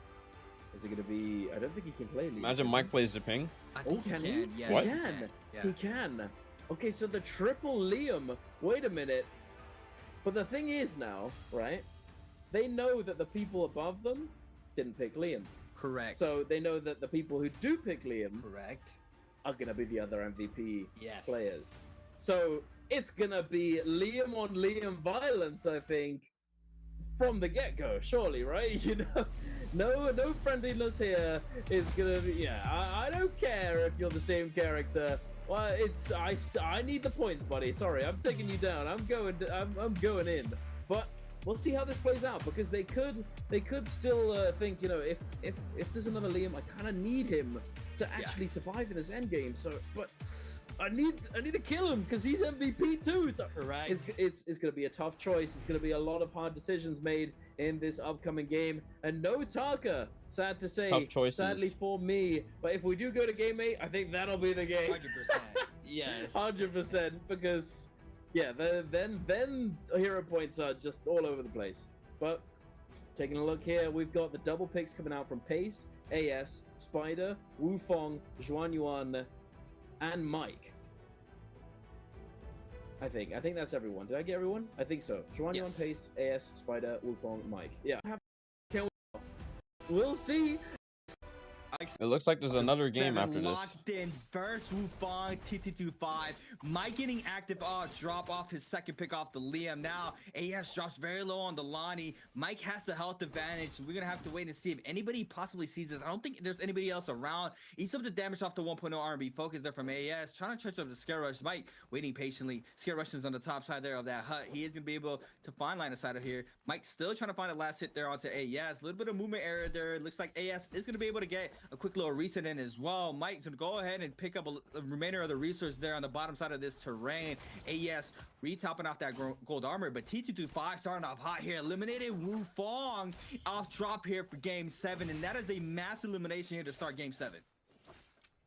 Speaker 8: Is it going to be... I don't think he can play Liam.
Speaker 1: Imagine Mike plays the ping.
Speaker 7: Oh, can he?
Speaker 8: Yes,
Speaker 1: what?
Speaker 8: He can. Yeah. He can. Okay, so the triple Liam. Wait a minute. But the thing is now, right? They know that the people above them didn't pick Liam.
Speaker 7: Correct.
Speaker 8: So they know that the people who do pick Liam...
Speaker 7: Correct.
Speaker 8: ...are going to be the other MVP players. So it's going to be Liam on Liam violence, I think. From the get-go, surely, right? You know, no friendliness here. It's gonna be, yeah. I don't care if you're the same character. Well, I need the points, buddy. Sorry, I'm taking you down. I'm going in. But we'll see how this plays out, because they could still think, you know, if there's another Liam, I kind of need him to actually survive in this endgame. So, but I need to kill him because he's MVP too. So it's gonna be a tough choice. It's gonna be a lot of hard decisions made in this upcoming game, and no Taka. Sad to say, sadly for me. But if we do go to game 8, I think that'll be the game.
Speaker 7: 100%. Yes.
Speaker 8: 100%. Because yeah, then hero points are just all over the place. But taking a look here, we've got the double picks coming out from Paste, AS, Spider, Wufong, Juan Yuan, and Mike. I think that's everyone. Did I get everyone? I think so. Juan Yuan, Paste, AS, Spider, Wufong, Mike. Yeah. We'll see.
Speaker 1: It looks like there's another game after this.
Speaker 7: Locked in versus Wufang TT25. Mike getting active drop off his second pick off the Liam. Now AS drops very low on the Lonnie. Mike has the health advantage, so we're gonna have to wait and see if anybody possibly sees this. I don't think there's anybody else around. Eats up the damage off the 1.0 R&B focus there from AS, trying to touch up the Scare Rush. Mike waiting patiently. Scare Rush is on the top side there of that hut. He is gonna be able to find line of sight of here. Mike still trying to find the last hit there onto AS. A little bit of movement error there. Looks like AS is gonna be able to get a quick little reset in as well. Mike's gonna go ahead and pick up a remainder of the resource there on the bottom side of this terrain. AS re-topping off that gold armor, but T225 starting off hot here, eliminated Wufang off drop here for game 7, and that is a massive elimination here to start game 7.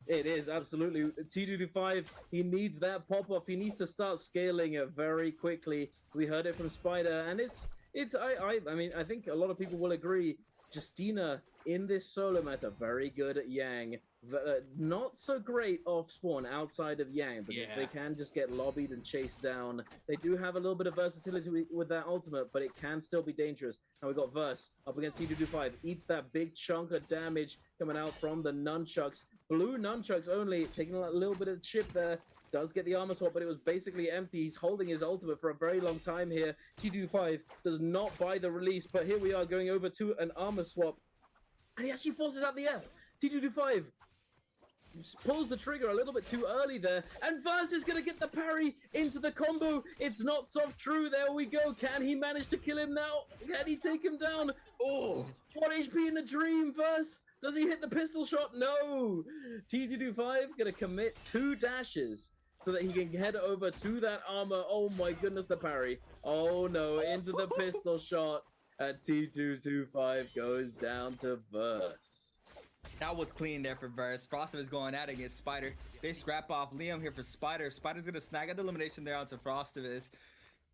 Speaker 8: It is absolutely T225. He needs that pop off. He needs to start scaling it very quickly. So we heard it from Spider, and I mean, I think a lot of people will agree. Justina in this solo meta very good at Yang, not so great off spawn outside of Yang because they can just get lobbied and chased down. They do have a little bit of versatility with that ultimate, but it can still be dangerous. And we got Verse up against T225, eats that big chunk of damage coming out from the nunchucks. Blue nunchucks only, taking a little bit of chip there. Does get the armor swap, but it was basically empty. He's holding his ultimate for a very long time here. T25 does not buy the release, but here we are going over to an armor swap. And he actually forces out the F. T225 pulls the trigger a little bit too early there. And Verse is going to get the parry into the combo. It's not soft true. There we go. Can he manage to kill him now? Can he take him down? Oh, 1 HP in the dream, Verse. Does he hit the pistol shot? No. T225 going to commit 2 dashes so that he can head over to that armor. Oh my goodness, the parry. Oh no, into the pistol shot. And T225 goes down to Verse.
Speaker 7: That was clean there for Verse. Frosted is going at it against Spider. Big scrap off Liam here for Spider. Spider's gonna snag at the elimination there onto Frosted.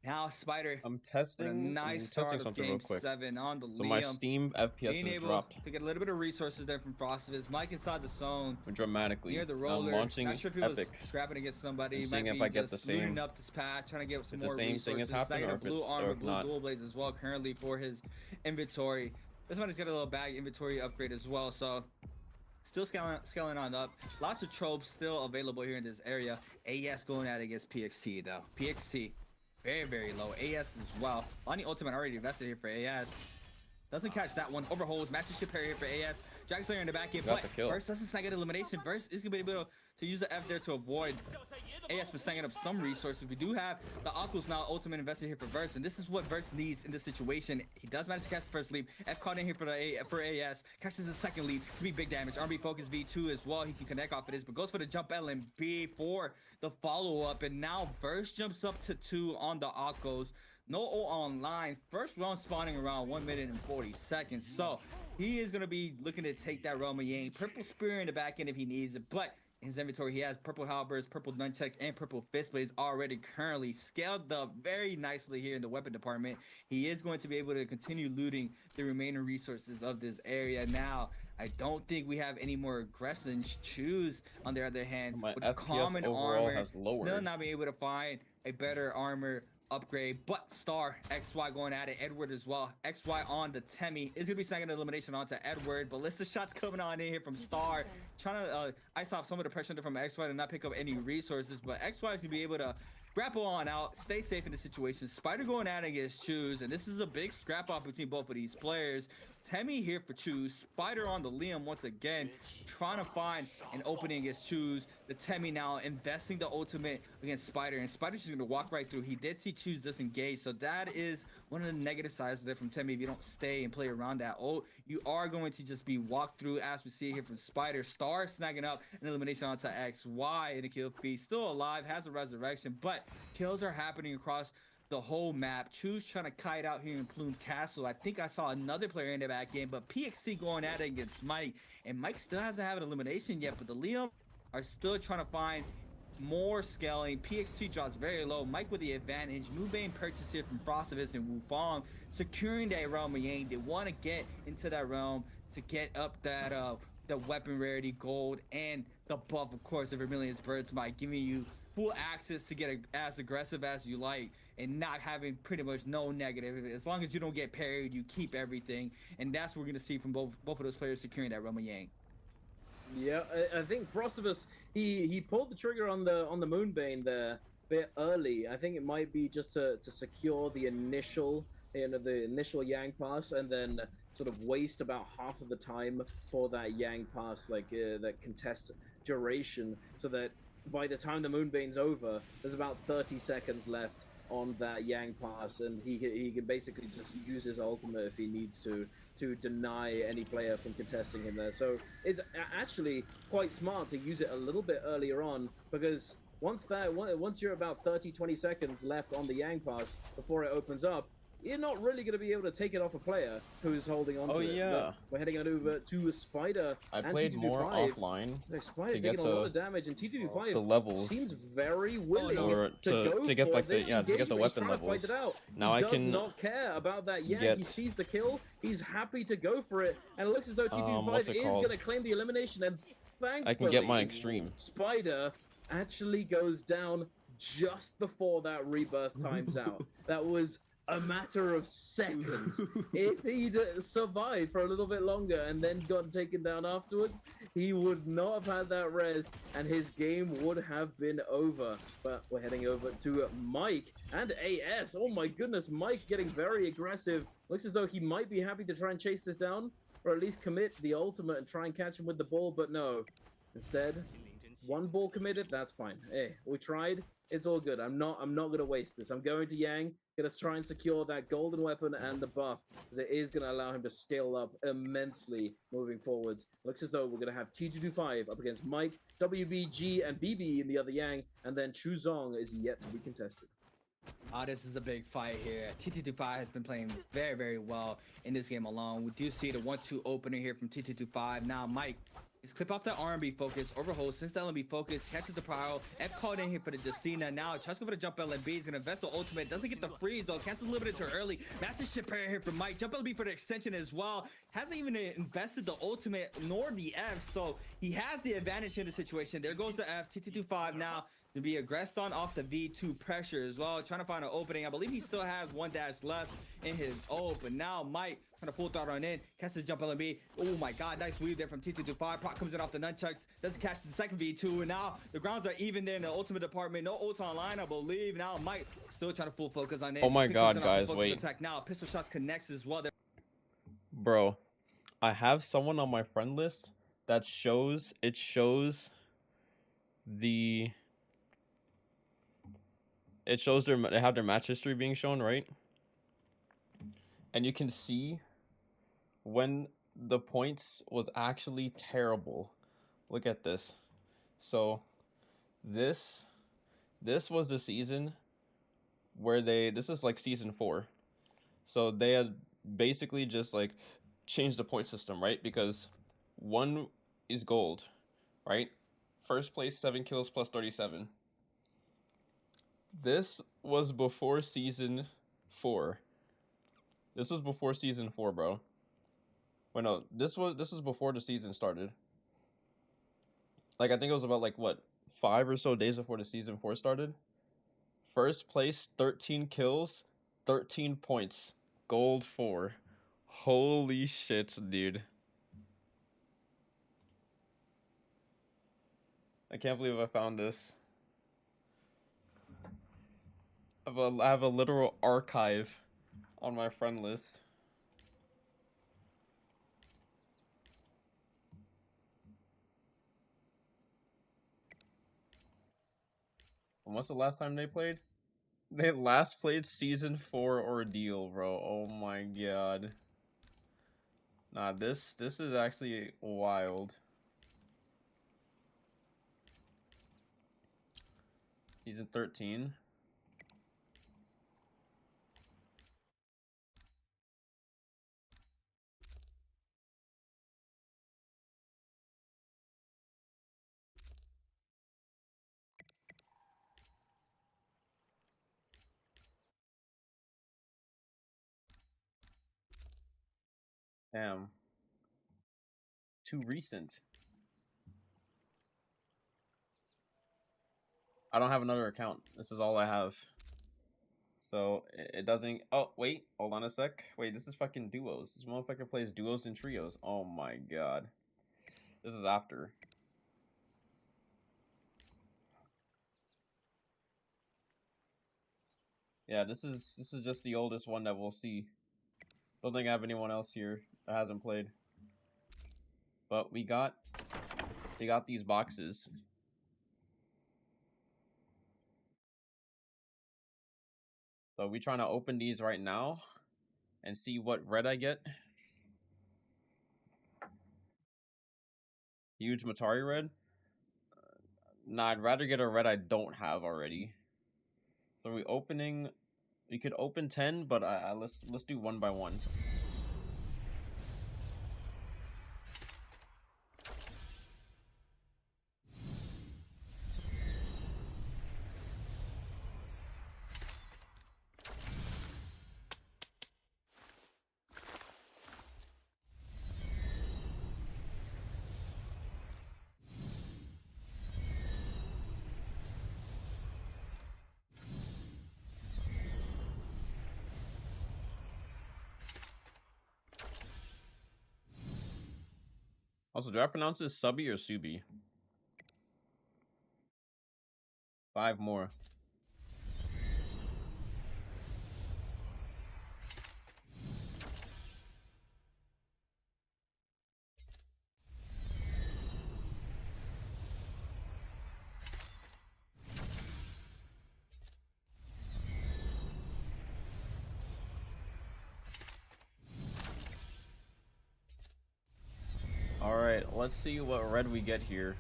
Speaker 7: Now Spider.
Speaker 1: I'm testing.
Speaker 7: A nice start of game 7 on the
Speaker 1: so
Speaker 7: Liam.
Speaker 1: my Steam FPS
Speaker 7: being
Speaker 1: is
Speaker 7: able
Speaker 1: dropped
Speaker 7: to get a little bit of resources there from Frosted. Mike inside the zone.
Speaker 1: Dramatically.
Speaker 7: Near the roller.
Speaker 1: I'm launching
Speaker 7: Not sure if he was
Speaker 1: Epic.
Speaker 7: scrapping against somebody.
Speaker 1: I'm
Speaker 7: He
Speaker 1: seeing
Speaker 7: might
Speaker 1: if
Speaker 7: be
Speaker 1: I get
Speaker 7: just
Speaker 1: the same,
Speaker 7: looting up this path, trying to get some more
Speaker 1: same
Speaker 7: resources.
Speaker 1: thing is happening,
Speaker 7: Snagging
Speaker 1: or
Speaker 7: a
Speaker 1: if
Speaker 7: blue
Speaker 1: it's
Speaker 7: armor,
Speaker 1: or
Speaker 7: blue
Speaker 1: not.
Speaker 7: dual blades as well currently for his inventory. This one has got a little bag inventory upgrade as well, so still scaling on up. Lots of tropes still available here in this area. AS going at it against PXT though. PXT very, very low. AS as well. Lonnie ultimate already invested here for AS. Doesn't catch that one. Overholds. Master ship here for AS. Dragon Slayer in the back end. But Verse doesn't snag an elimination. Verse is going to be able to use the F there to avoid AS for snagging up some resources. We do have the Oculus now ultimate invested here for Verse, and this is what Verse needs in this situation. He does manage to catch the first leap. F caught in here for AS. Catches the second leap. Could be big damage. RB focus V2 as well. He can connect off of this, but goes for the jump LMB for the follow-up. And now Verse jumps up to 2 on the Oculus. No O online. First round spawning around 1 minute and 40 seconds. So he is going to be looking to take that Realm of Yang. Purple Spear in the back end if he needs it, but in his inventory, he has purple halberds, purple nunchucks, and purple fist blades already currently scaled up very nicely here in the weapon department. He is going to be able to continue looting the remaining resources of this area. Now, I don't think we have any more aggressors. Choose, on the other hand,
Speaker 1: my
Speaker 7: with
Speaker 1: FPS
Speaker 7: common
Speaker 1: overall
Speaker 7: armor,
Speaker 1: has lowered.
Speaker 7: still not being able to find a better armor upgrade, but Star XY going at it. Edward as well. XY on the Temi is gonna be snagging an elimination onto Edward. Ballista shots coming on in here from Star, trying to ice off some of the pressure from XY to not pick up any resources, but XY is gonna be able to grapple on out, stay safe in the situation. Spider going at it against Choose, and this is a big scrap off between both of these players. Temi here for Choose. Spider on the Liam once again, trying to find an opening against Choose. The Temi now investing the ultimate against Spider, and Spider's just gonna walk right through. He did see Choose disengage, so that is one of the negative sides there from Temi. If you don't stay and play around that ult, you are going to just be walked through, as we see here from Spider. Star snagging up an elimination onto XY in the kill feed. Still alive, has a resurrection, but kills are happening across the whole map. Choose trying to kite out here in Plume Castle. I think I saw another player in the back game, but PXC going at it against Mike, and Mike still hasn't had an elimination yet, but the Liam are still trying to find more scaling. PXT drops very low. Mike with the advantage. Mubane purchase here from Frostivus and Wufang, securing that realm of Yang. They want to get into that realm to get up that the weapon rarity gold and the buff, of course, of Vermilion's Birds by giving you full access to get as aggressive as you like and not having pretty much no negative. As long as you don't get parried, you keep everything, and that's what we're gonna see from both of those players securing that Realm of Yang.
Speaker 8: Yeah, I think Frostivus he pulled the trigger on the Moonbane there a bit early. I think it might be just to secure the initial the initial Yang pass and then sort of waste about half of the time for that Yang pass, like that contest duration, so that by the time the Moonbane's over, there's about 30 seconds left on that Yang pass, and he can basically just use his ultimate if he needs to deny any player from contesting him there. So it's actually quite smart to use it a little bit earlier on, because once you're about 30-20 seconds left on the Yang pass before it opens up, you're not really going to be able to take it off a player who's holding on to it.
Speaker 1: yeah.
Speaker 8: But we're heading on over to Spider.
Speaker 1: I
Speaker 8: and
Speaker 1: played more
Speaker 8: T225.
Speaker 1: offline
Speaker 8: Spider
Speaker 1: to
Speaker 8: taking
Speaker 1: get
Speaker 8: a lot of damage, and
Speaker 1: the
Speaker 8: T225
Speaker 1: levels
Speaker 8: seems very willing
Speaker 1: or
Speaker 8: to go
Speaker 1: to get
Speaker 8: for
Speaker 1: like the
Speaker 8: this
Speaker 1: to get the
Speaker 8: engagement. He's
Speaker 1: weapon
Speaker 8: trying to fight
Speaker 1: levels.
Speaker 8: it out.
Speaker 1: Now
Speaker 8: He
Speaker 1: I
Speaker 8: does
Speaker 1: can
Speaker 8: not care about that Yang.
Speaker 1: get
Speaker 8: He sees the kill. He's happy to go for it, and it looks as though T225
Speaker 1: what's it
Speaker 8: is
Speaker 1: called?
Speaker 8: going to claim the elimination. And thankfully,
Speaker 1: I can get my extreme.
Speaker 8: Spider actually goes down just before that rebirth times out. That was a matter of seconds. If he'd survived for a little bit longer and then gotten taken down afterwards, he would not have had that res, and his game would have been over. But we're heading over to Mike and AS. Oh my goodness, Mike getting very aggressive. Looks as though he might be happy to try and chase this down, or at least commit the ultimate and try and catch him with the ball, but no. Instead, one ball committed, that's fine. Hey, we tried. It's all good. I'm not gonna waste this. I'm going to Yang, gonna try and secure that golden weapon and the buff, because it is gonna allow him to scale up immensely moving forwards. Looks as though we're gonna have T225 up against Mike, WBG, and BB in the other Yang, and then Chu Zong is yet to be contested.
Speaker 7: Oh, this is a big fight here. T225 has been playing very, very well in this game alone. We do see the 1-2 opener here from T225. Now, Mike is clip off the R&B focus, overhold, since the LMB focus, catches the Prowl. F called in here for the Justina. Now, tries to go for the jump LMB. He's going to invest the ultimate. Doesn't get the freeze, though. Cancels a little bit too early. Massive ship pair here for Mike. Jump LMB for the extension as well. Hasn't even invested the ultimate nor the F, so he has the advantage in the situation. There goes the F. T225 now to be aggressed on off the V2 pressure as well, trying to find an opening. I believe he still has one dash left in his ult, but now Mike kind of full throttle on in, catches jump LMB. Oh my god, nice weave there from T225. Proc comes in off the nunchucks, doesn't catch the second V2, and now the grounds are even there in the ultimate department. No ults online, I believe. Now Mike still trying to full focus on it.
Speaker 1: Oh my god, guys, wait.
Speaker 7: Attack. Now pistol shots connects as well.
Speaker 1: Bro, I have someone on my friend list that shows the they have their match history being shown, right? And you can see when the points was actually terrible. Look at this. So this was the season where this is like season 4. So they had basically just like changed the point system, right? Because 1 is gold, right? First place 7 kills plus 37. This was before season 4. This was before season 4, bro. Wait, no, this was before the season started. Like I think it was about like what 5 or so days before the season 4 started. First place 13 kills, 13 points, gold 4. Holy shit, dude. I can't believe I found this. I have a literal archive on my friend list. And what's the last time they played? They last played season 4 ordeal, bro. Oh my god. Nah, this is actually wild. Season 13. Damn. Too recent. I don't have another account. This is all I have. So it doesn't. Oh wait, hold on a sec. Wait, this is fucking duos. This motherfucker plays duos and trios. Oh my god. This is after. Yeah, this is just the oldest one that we'll see. Don't think I have anyone else here that hasn't played. But they got these boxes. So we trying to open these right now and see what red I get. Huge Matari red. Nah, I'd rather get a red I don't have already. So we opening. We could open 10, but let's do one by one. Also, do I pronounce this Subby or Subi? 5 more. Alright, let's see what red we get here.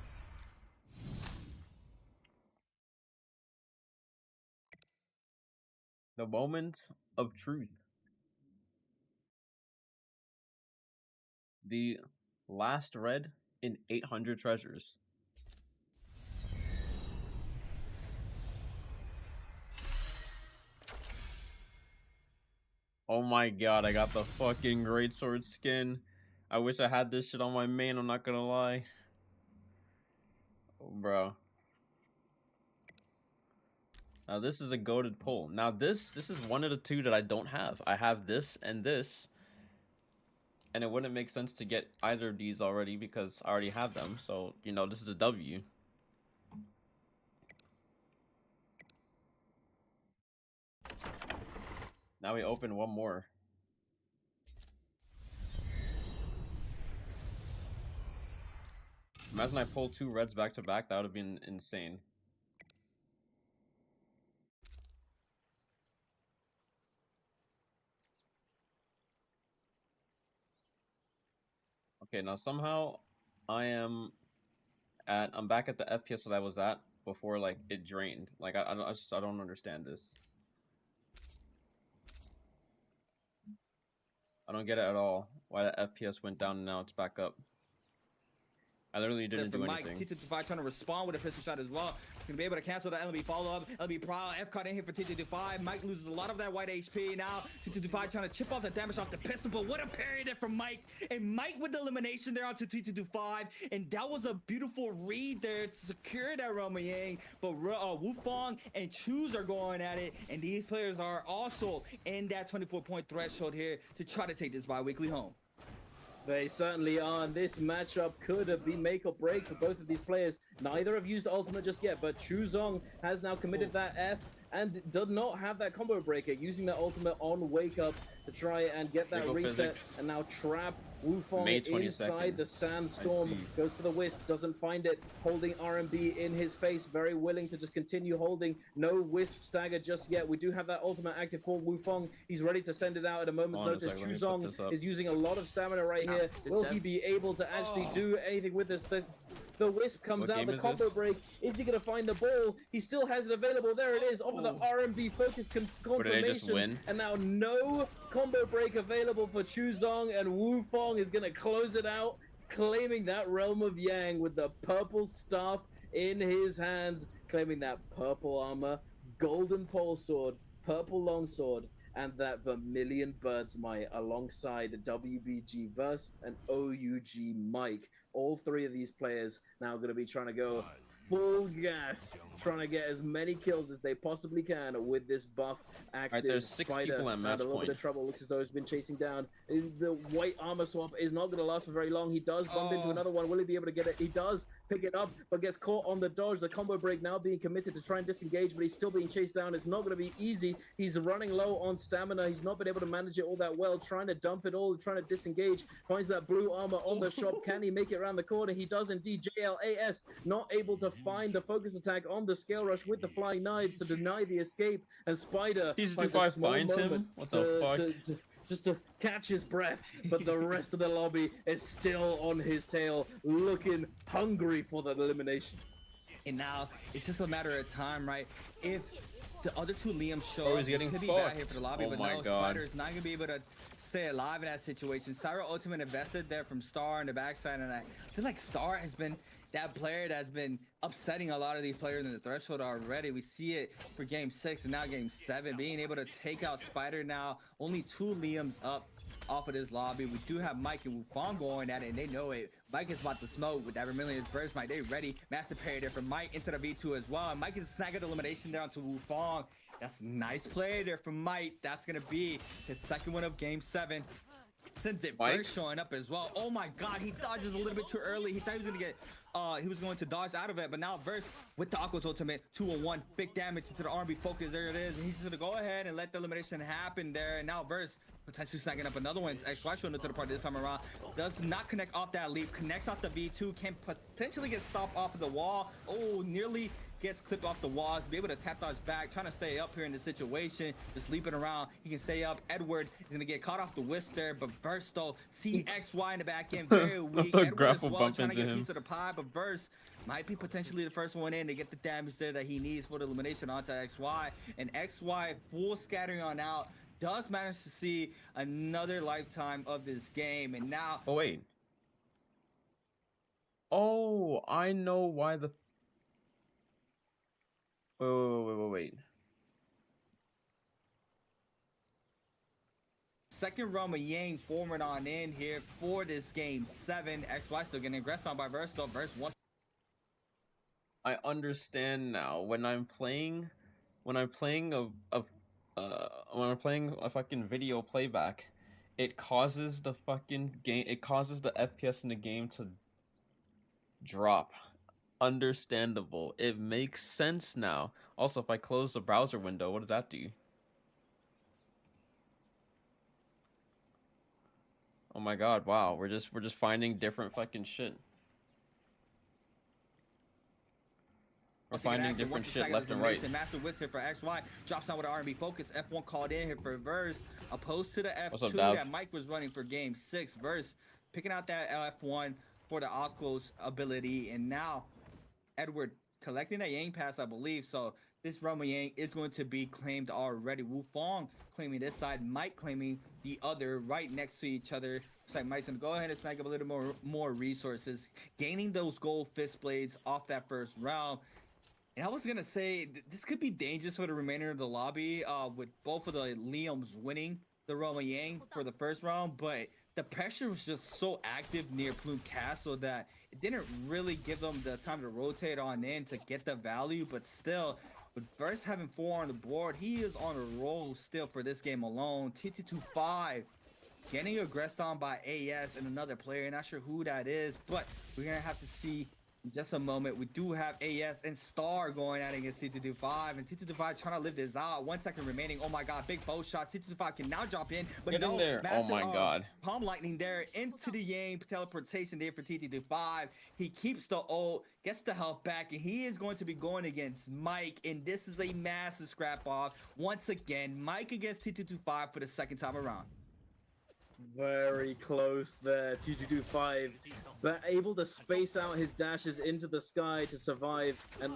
Speaker 1: The moment of truth. The last red in 800 treasures. Oh my god, I got the fucking greatsword skin. I wish I had this shit on my main, I'm not gonna lie. Oh, bro. Now this is a goated pull. Now this is one of the two that I don't have. I have this and this. And it wouldn't make sense to get either of these already because I already have them. So, you know, this is a W. Now we open one more. Imagine I pulled 2 reds back to back. That would have been insane. Okay, now somehow I'm back at the FPS that I was at before, like, it drained. Like, I don't understand this. I don't get it at all. Why the FPS went down and now it's back up. I literally didn't do anything.
Speaker 7: Mike, T225 trying to respond with a pistol shot as well. He's going to be able to cancel the LB follow-up. LB Prowl, F caught in here for T225. Mike loses a lot of that white HP now. T225 trying to chip off the damage off the pistol, but what a parry there from Mike. And Mike with the elimination there onto T225. And that was a beautiful read there to secure that Roma Yang. But Wufong and Chus are going at it. And these players are also in that 24-point threshold here to try to take this bi-weekly home.
Speaker 8: They certainly are, and this matchup could be make or break for both of these players. Neither have used ultimate just yet, but Chuzong has now committed that F and did not have that combo breaker, using that ultimate on Wake Up to try and get that reset, and now trap Wufong inside the Sandstorm. Goes for the Wisp, doesn't find it, holding RMB in his face, very willing to just continue holding. No Wisp stagger just yet. We do have that ultimate active for Wufong. He's ready to send it out at a moment's notice. Chuzong is using a lot of stamina right here. Will he be able to actually do anything with this? The Wisp comes out, the combo break. Is he going to find the ball? He still has it available. There it is, over the RMB focus confirmation. And now no combo break available for Chuzong, and Wufong is going to close it out, claiming that Realm of Yang with the purple staff in his hands, claiming that purple armor, golden pole sword, purple longsword, and that Vermilion Bird's Might alongside WBG Verse and OUG Mike All three of these players now going to be trying to go full gas, trying to get as many kills as they possibly can with this buff active.
Speaker 1: Alright, there's 6
Speaker 8: Spider
Speaker 1: people at match
Speaker 8: had a little bit
Speaker 1: point.
Speaker 8: of trouble. Looks as though he's been chasing down. The white armor swap is not going to last for very long. He does bump into another one. Will he be able to get it? He does pick it up, but gets caught on the dodge. The combo break now being committed to try and disengage, but he's still being chased down. It's not going to be easy. He's running low on stamina. He's not been able to manage it all that well. Trying to dump it all, trying to disengage. Finds that blue armor on the shop. Can he make it around the corner? He does indeed. JLAS not able to find the focus attack on the scale rush with the flying knives to deny the escape. And Spider finds a small moment
Speaker 1: what the fuck?
Speaker 8: just to catch his breath, but the rest of the lobby is still on his tail, looking hungry for that elimination.
Speaker 7: And now it's just a matter of time, right? If the other two Liams show
Speaker 1: Oh,
Speaker 7: up,
Speaker 1: he's
Speaker 7: it
Speaker 1: getting
Speaker 7: could be bad
Speaker 1: fucked.
Speaker 7: here for the lobby,
Speaker 1: Oh
Speaker 7: but
Speaker 1: my
Speaker 7: no,
Speaker 1: God.
Speaker 7: Spider is not gonna be able to stay alive in that situation. Syra Ultimate invested there from Star on the backside, and I feel like Star has been that player that's been upsetting a lot of these players in the threshold already. We see it for game 6 and now game 7, being able to take out Spider now. Only 2 Liams up off of this lobby. We do have Mike and Wufong going at it, and they know it. Mike is about to smoke with that Vermilion's burst. Mike, they ready. Massive parry there from Mike into the V2 as well. And Mike is snagging the elimination down to Wufong. That's a nice play there from Mike. That's gonna be his second one of game 7. Sends it first showing up as well. Oh my God, he dodges a little bit too early. He thought he was gonna get he was going to dodge out of it, but now Verse with the Aqua's ultimate 2-on-1, big damage into the R&B focus. There it is, and he's just gonna go ahead and let the elimination happen there. And now Verse potentially snagging up another one. XY showing up to the party this time around. Does not connect off that leap, connects off the V2, can potentially get stopped off of the wall. Oh, nearly gets clipped off the walls, be able to tap dodge back, trying to stay up here in the situation, just leaping around. He can stay up. Edward is gonna get caught off the whisk there, but Verse though, CXY in the back end, very weak. Edward as well, trying to get a piece of the pie, but Verse might be potentially the first one in to get the damage there that he needs for the elimination onto XY. And XY full scattering on out, does manage to see another lifetime of this game, and now.
Speaker 1: Oh wait. Oh, I know why the. Wait.
Speaker 7: Second run with Yang forming on in here for this game 7. XY still getting aggressed on by Verse though. Verse wants.
Speaker 1: I understand now. When I'm playing a fucking video playback, it causes the fucking game. It causes the FPS in the game to drop. Understandable. It makes sense now. Also, if I close the browser window, what does that do? Oh my God! Wow, we're just finding different fucking shit. We're finding different shit left and right.
Speaker 7: Massive whisk here for XY. Drops down with an R&B focus. F1 called in here for Verse. Opposed to the F2 that Mike was running for game 6. Verse picking out that F1 for the Aquos ability. And now Edward collecting that Yang pass, I believe. So this run with Yang is going to be claimed already. Wufong claiming this side. Mike claiming the other, right next to each other. Looks like Mike's going to go ahead and snag up a little more resources. Gaining those gold fist blades off that first round. And I was gonna say this could be dangerous for the remainder of the lobby, with both of the Liams winning the Roma Yang for the first round, but the pressure was just so active near Plume Castle that it didn't really give them the time to rotate on in to get the value. But still, with Verse having 4 on the board, he is on a roll still for this game alone. T225 getting aggressed on by AS and another player. Not sure who that is, but we're gonna have to see in just a moment. We do have AS and Star going at it against T225, and T225 trying to live this out. 1 second remaining. Oh my God, big bow shots. T225 can now drop in, but
Speaker 1: Get
Speaker 7: no,
Speaker 1: in there.
Speaker 7: massive,
Speaker 1: Oh my God.
Speaker 7: palm lightning there into the Yang teleportation there for T225. He keeps the ult, gets the health back, and he is going to be going against Mike, and this is a massive scrap off. Once again, Mike against T225 for the second time around.
Speaker 8: Very close there. T225, but able to space out his dashes into the sky to survive and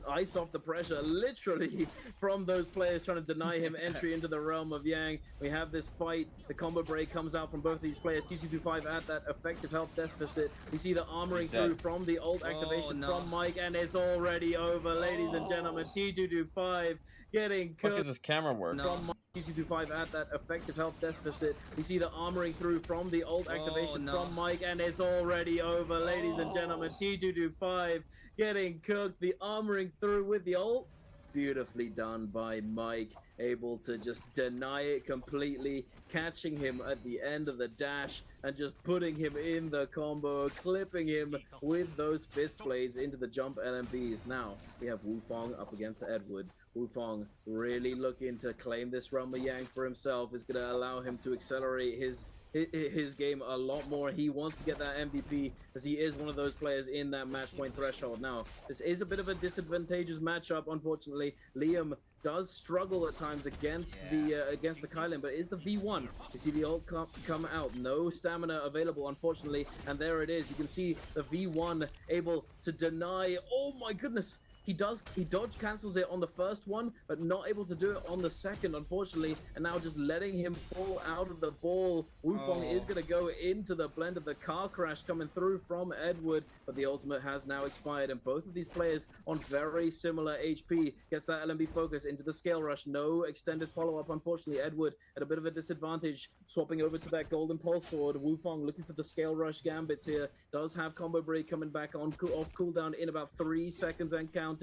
Speaker 8: ice off the pressure literally from those players trying to deny him entry into the realm of Yang. We have this fight. The combo break comes out from both these players. T225 at that effective health deficit. We see the armoring through from the ult activation from Mike, and it's already over, ladies and gentlemen. T225 getting
Speaker 1: Fuck is this camera work?
Speaker 8: from T225 at that effective health deficit. We see the armoring through from the ult activation from Mike, and it's already over, ladies and gentlemen. T225 getting cooked. The armoring through with the ult. Beautifully done by Mike, able to just deny it completely, catching him at the end of the dash and just putting him in the combo, clipping him with those fist blades into the jump LMBs. Now we have Wufong up against Edward. Wufong really looking to claim this Rumble Yang for himself. Is going to allow him to accelerate his game a lot more. He wants to get that MVP as he is one of those players in that match point threshold. Now, this is a bit of a disadvantageous matchup, unfortunately. Liam does struggle at times against the Kylan, but it is the V1. You see the ult come out. No stamina available, unfortunately, and there it is. You can see the V1 able to deny. Oh my goodness. He dodge cancels it on the first one, but not able to do it on the second, unfortunately, and now just letting him fall out of the ball. Wufong is going to go into the blend of the car crash coming through from Edward, but the ultimate has now expired, and both of these players on very similar HP. Gets that LMB focus into the scale rush. No extended follow-up, unfortunately. Edward at a bit of a disadvantage, swapping over to that golden pulse sword. Wufong looking for the scale rush gambits here. Does have combo break coming back on off cooldown in about 3 seconds and counting.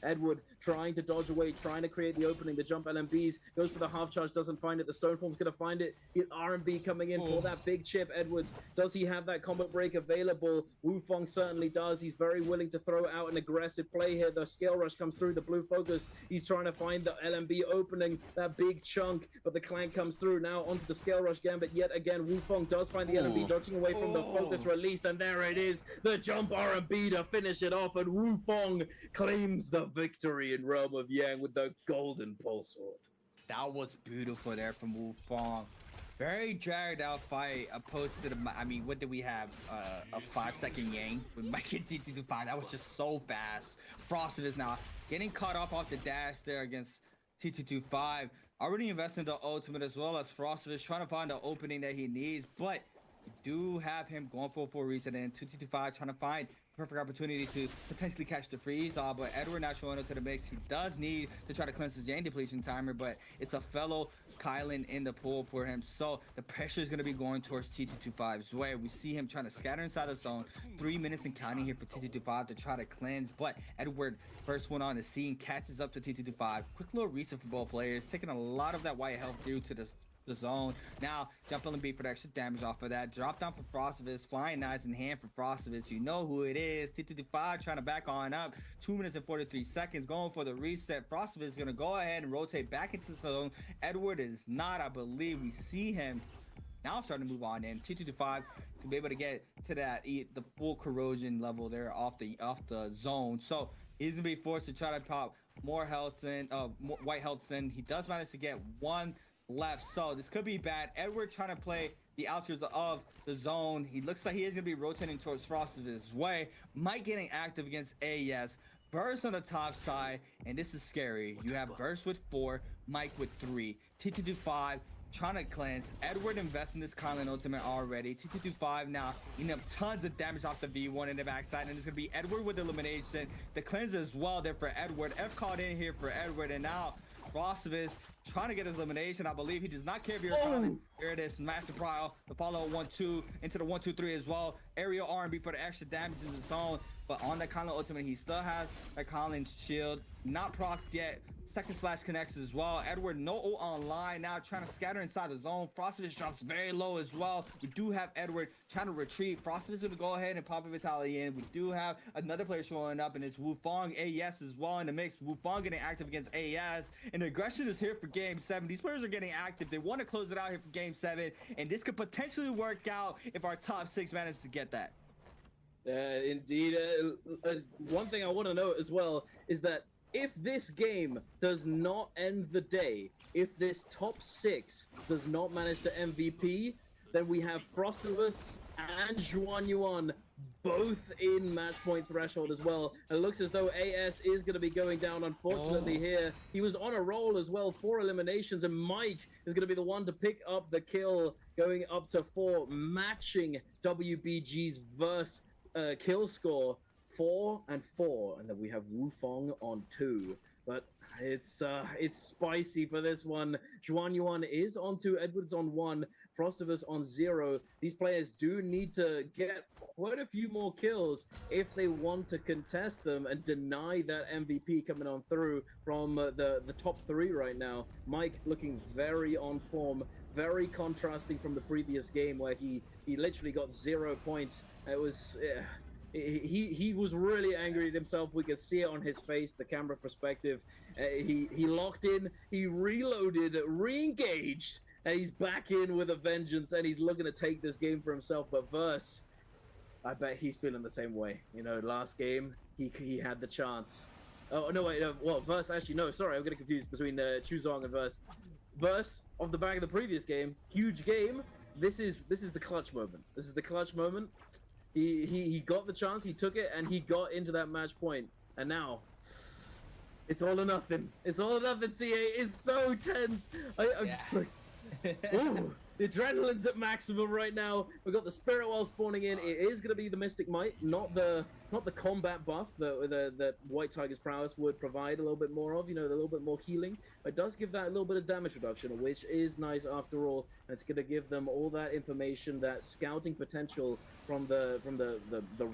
Speaker 8: Edward trying to dodge away, trying to create the opening. The jump LMBs goes for the half charge, doesn't find it. The stone form's going to find it. R&B coming in for that big chip. Edward, does he have that combo break available? Wufong certainly does. He's very willing to throw out an aggressive play here. The scale rush comes through, the blue focus. He's trying to find the LMB opening, that big chunk, but the clank comes through now onto the scale rush gambit. Yet again, Wufong does find the LMB, dodging away from the focus release, and there it is, the jump R&B to finish it off, and Wufong claims the victory in Realm of Yang with the golden pulse sword.
Speaker 7: That was beautiful there from Wufong. Very dragged out fight opposed to the, I mean, what did we have? A 5-second Yang with Mike and T225. That was just so fast. Frosted is now getting caught off the dash there against T225. Already invested in the ultimate as well as Frosted is trying to find the opening that he needs, but we do have him going for a full reset and T225 trying to find perfect opportunity to potentially catch the freeze. But Edward not showing up to the mix. He does need to try to cleanse his Yang depletion timer, but it's a fellow Kylan in the pool for him, so the pressure is going to be going towards T225's way. We see him trying to scatter inside the zone. 3 minutes and counting here for T225 to try to cleanse, but Edward first one on the scene catches up to T225. Quick little reset for both players, taking a lot of that white health through to the zone. Now jump LMB for the extra damage off of that. Drop down for Frostivus. Flying knives in hand for Frostivus. You know who it is. T225 trying to back on up. 2 minutes and 43 seconds. Going for the reset. Frostivus is going to go ahead and rotate back into the zone. Edward is not, I believe. We see him now starting to move on in. T225 to be able to get to that the full corrosion level there off the zone. So he's going to be forced to try to pop more health in, more white health in. He does manage to get one left, so this could be bad. Edward trying to play the outskirts of the zone. He looks like he is going to be rotating towards Frostivus' way. Mike getting active against AES. Burst on the top side, and this is scary. You have Burst with 4, Mike with 3. T225 trying to cleanse. Edward invests in this Kylan ultimate already. T225 now eating up tons of damage off the V1 in the backside, and it's going to be Edward with elimination. The cleanse as well there for Edward. F called in here for Edward, and now Frostivus trying to get his elimination. I believe he does not care if you're Here it is, massive prile. The follow 1-2 into the 1-2-3 as well. Aerial R&B for the extra damage in the zone, but on the Kylan ultimate, he still has that Kylan's shield. Not procced yet. Second slash connects as well. Edward no ult online now, trying to scatter inside the zone. Frostivus drops very low as well. We do have Edward trying to retreat. Frostivus is going to go ahead and pop a Vitality in. We do have another player showing up, and it's Wufong AES as well in the mix. Wufong getting active against AES, and aggression is here for game 7. These players are getting active. They want to close it out here for game 7, and this could potentially work out if our top 6 manages to get that.
Speaker 8: Indeed. One thing I want to note as well is that if this game does not end the day, if this top 6 does not manage to MVP, then we have Frostivus and Zhuan Yuan both in match point threshold as well. And it looks as though AS is going to be going down, unfortunately, here. He was on a roll as well, 4 eliminations, and Mike is going to be the one to pick up the kill, going up to 4, matching WBG's kill score. 4 and 4, and then we have Wufong on 2. But it's spicy for this one. Juan Yuan is on 2, Edwards on 1, Frostivus on 0. These players do need to get quite a few more kills if they want to contest them and deny that MVP coming on through from the top 3 right now. Mike looking very on form, very contrasting from the previous game where he literally got 0 points. It was he was really angry at himself. We could see it on his face, the camera perspective. He locked in, he reloaded, re-engaged, and he's back in with a vengeance, and he's looking to take this game for himself. But Verse, I bet he's feeling the same way. You know, last game he had the chance. Oh no, wait, well, Verse actually no, sorry, I'm getting confused between Chuzong and Verse. Verse off the back of the previous game, huge game. This is the clutch moment. This is the clutch moment. He got the chance, he took it, and he got into that match point. And now, it's all or nothing. It's all or nothing, CA. It's so tense. I'm just like, ooh, the adrenaline's at maximum right now. We've got the Spirit Well spawning in. It is going to be the Mystic Might, not the combat buff that White Tiger's Prowess would provide a little bit more of, you know, a little bit more healing. It does give that a little bit of damage reduction, which is nice after all. And it's going to give them all that information, that scouting potential from the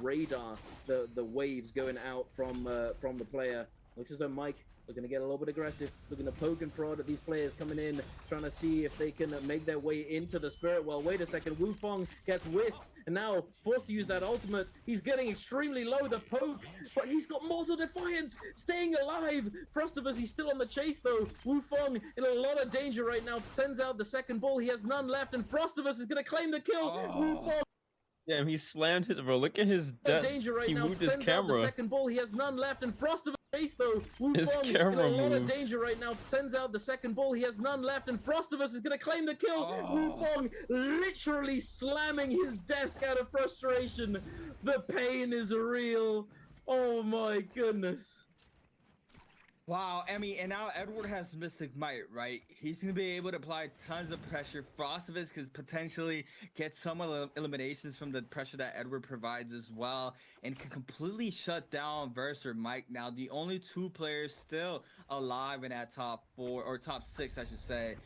Speaker 8: radar, the waves going out from the player. Looks as though Mike are going to get a little bit aggressive, looking to poke and prod at these players coming in, trying to see if they can make their way into the Spirit Well. Wait a second, Wu Fong gets whisked, and now forced to use that ultimate. He's getting extremely low, the poke, but he's got Mortal Defiance, staying alive. Frostivus, he's still on the chase though. Wu Fong in a lot of danger right now, sends out the second ball. He has none left, and Frostivus is going to claim the kill. Wu Fong.
Speaker 1: Damn, he slammed it, bro. Look at his death.
Speaker 8: Danger right
Speaker 1: He
Speaker 8: now,
Speaker 1: moved his
Speaker 8: sends out the
Speaker 1: camera.
Speaker 8: second ball. He has none left, and Frostivus though. Wu
Speaker 1: His
Speaker 8: Fong in
Speaker 1: camera
Speaker 8: a lot of
Speaker 1: moved.
Speaker 8: danger right now, sends out the second ball. He has none left, and Frostivus is going to claim the kill. Wu Fong literally slamming his desk out of frustration. The pain is real. Oh my goodness.
Speaker 7: Wow, I mean, and now Edward has Mystic Might, right? He's going to be able to apply tons of pressure. Frostivus could potentially get some eliminations from the pressure that Edward provides as well, and can completely shut down Verse or Mike. Now, the only 2 players still alive in that top 4, or top 6, I should say.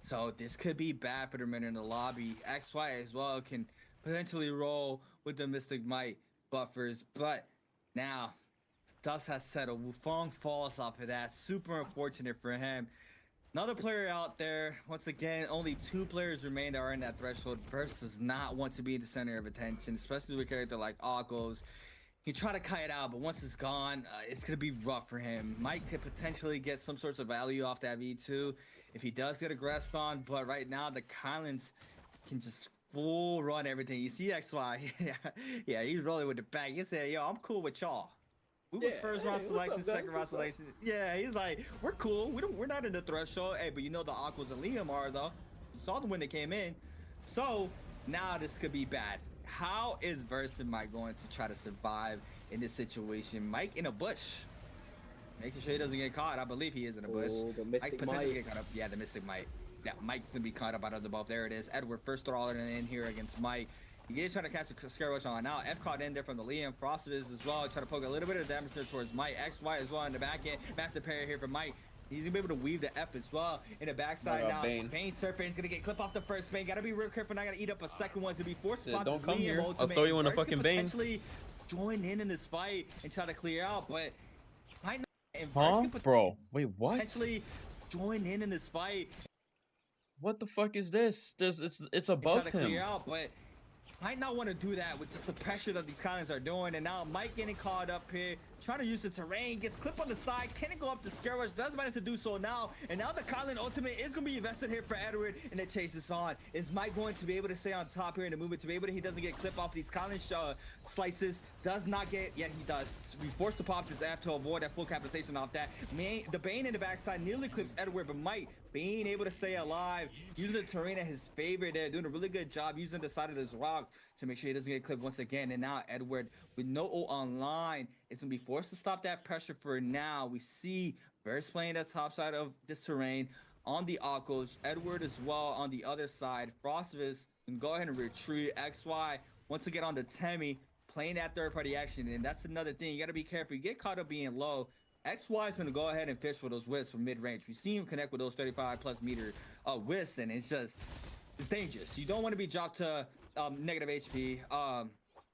Speaker 7: So this could be bad for the men in the lobby. XY as well can potentially roll with the Mystic Might buffers, but now dust has settled. Wu Fong falls off of that. Super unfortunate for him. Another player out there. Once again, only 2 players remain that are in that threshold. Verse does not want to be the center of attention, especially with a character like Akos. He tried to kite out, but once it's gone, it's going to be rough for him. Mike could potentially get some sorts of value off that V2 if he does get aggressed on, but right now the Kylands can just full run everything. You see XY, yeah, he's rolling with the bag. He said, yo, I'm cool with y'all. We was first round selection, second round selection. Yeah, he's like, we're cool. We're not in the threshold. Hey, but you know the Aquas and Liam are though. You saw them when they came in. So now this could be bad. How is Verse and Mike going to try to survive in this situation? Mike in a bush, making sure he doesn't get caught. I believe he is in a bush.
Speaker 8: Oh, the Mystic
Speaker 7: Mike potentially
Speaker 8: Might.
Speaker 7: get caught up. Yeah, the Mystic Might. Yeah, Mike's gonna be caught up out of the ball. There it is. Edward first throwing in here against Mike. He is trying to catch a scare rush on now. F caught in there from the Liam. Frostivus as well. Trying to poke a little bit of damage there towards Mike. XY as well in the back end. Massive parry here for Mike. He's gonna be able to weave the F as well in the backside now. Bane surfing is gonna get clipped off the first Bane. Gotta be real careful. Not gotta eat up a second one to be forced spot.
Speaker 1: Don't come
Speaker 7: Liam
Speaker 1: here.
Speaker 7: ultimate.
Speaker 1: I'll throw you in a
Speaker 7: Verse
Speaker 1: fucking
Speaker 7: could
Speaker 1: Bane.
Speaker 7: potentially join in this fight and try to clear out, but might not. And Verse
Speaker 1: Huh?
Speaker 7: could
Speaker 1: Bro, wait, what?
Speaker 7: potentially join in this fight.
Speaker 1: What the fuck is this? It's
Speaker 7: and
Speaker 1: above
Speaker 7: try to
Speaker 1: him.
Speaker 7: clear out, but might not want to do that with just the pressure that these Kylands are doing. And now Mike getting caught up here, trying to use the terrain, gets clipped on the side, can't go up the scare rush, does manage to do so now. And now the Kylan ultimate is going to be invested here for Edward, and the chase is on. Is Mike going to be able to stay on top here in the movement, to be able to, he doesn't get clipped off these Kylan slices, does not get, yet he does. Be forced to pop his F to avoid that full capitalization off that. The Bane in the backside nearly clips Edward, but Mike being able to stay alive, using the terrain at his favor there, doing a really good job using the side of this rock to make sure he doesn't get clipped once again. And now Edward, with no ult online, is going to be forced to stop that pressure for now. We see Verse playing that top side of this terrain on the Akos. Edward as well on the other side. Frostivus can go ahead and retreat. XY once again on the Temi, playing that third party action. And that's another thing. You got to be careful. You get caught up being low. XY is going to go ahead and fish for those whiffs from mid-range. We see him connect with those 35+ meter whiffs, and it's dangerous. You don't want to be dropped to negative HP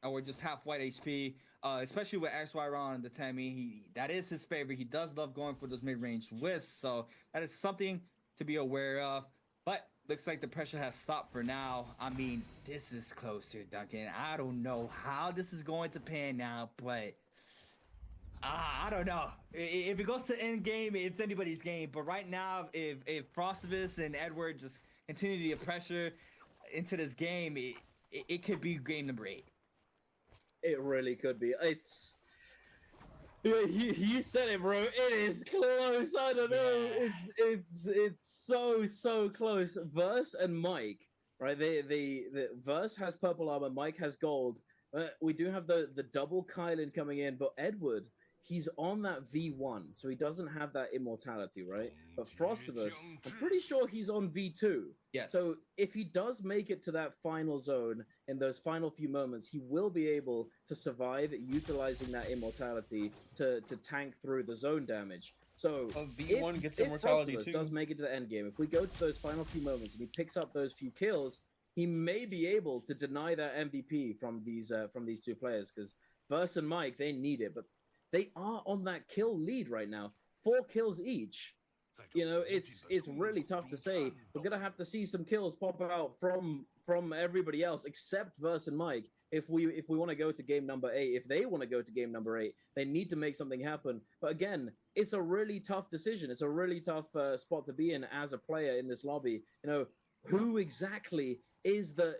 Speaker 7: or just half white HP, especially with XY around the Temi. That is his favorite. He does love going for those mid-range whiffs, so that is something to be aware of. But looks like the pressure has stopped for now. I mean, this is closer, Duncan. I don't know how this is going to pan out, but I don't know. If it goes to end game, it's anybody's game. But right now, if Frostivus and Edward just continue to get pressure into this game, it could be game number 8.
Speaker 8: It really could be. It's you said it, bro. It is close. I don't know. It's so close. Verse and Mike, right? The Verse has purple armor. Mike has gold. We do have the double Kylan coming in, but Edward, he's on that V1, so he doesn't have that immortality, right? But Frostivus, I'm pretty sure he's on V2.
Speaker 7: Yes.
Speaker 8: So if he does make it to that final zone in those final few moments, he will be able to survive utilizing that immortality to tank through the zone damage. So
Speaker 1: V1 gets immortality
Speaker 8: Frostivus
Speaker 1: too.
Speaker 8: does make it to the end game, if we go to those final few moments and he picks up those few kills, he may be able to deny that MVP from these two players, because Verse and Mike, they need it, but they are on that kill lead right now, 4 kills each. You know, it's really tough to say. We're gonna have to see some kills pop out from everybody else except Verse and Mike if we want to go to game number 8. If they want to go to game number 8, they need to make something happen. But again, it's a really tough decision. It's a really tough spot to be in as a player in this lobby. You know, who exactly is the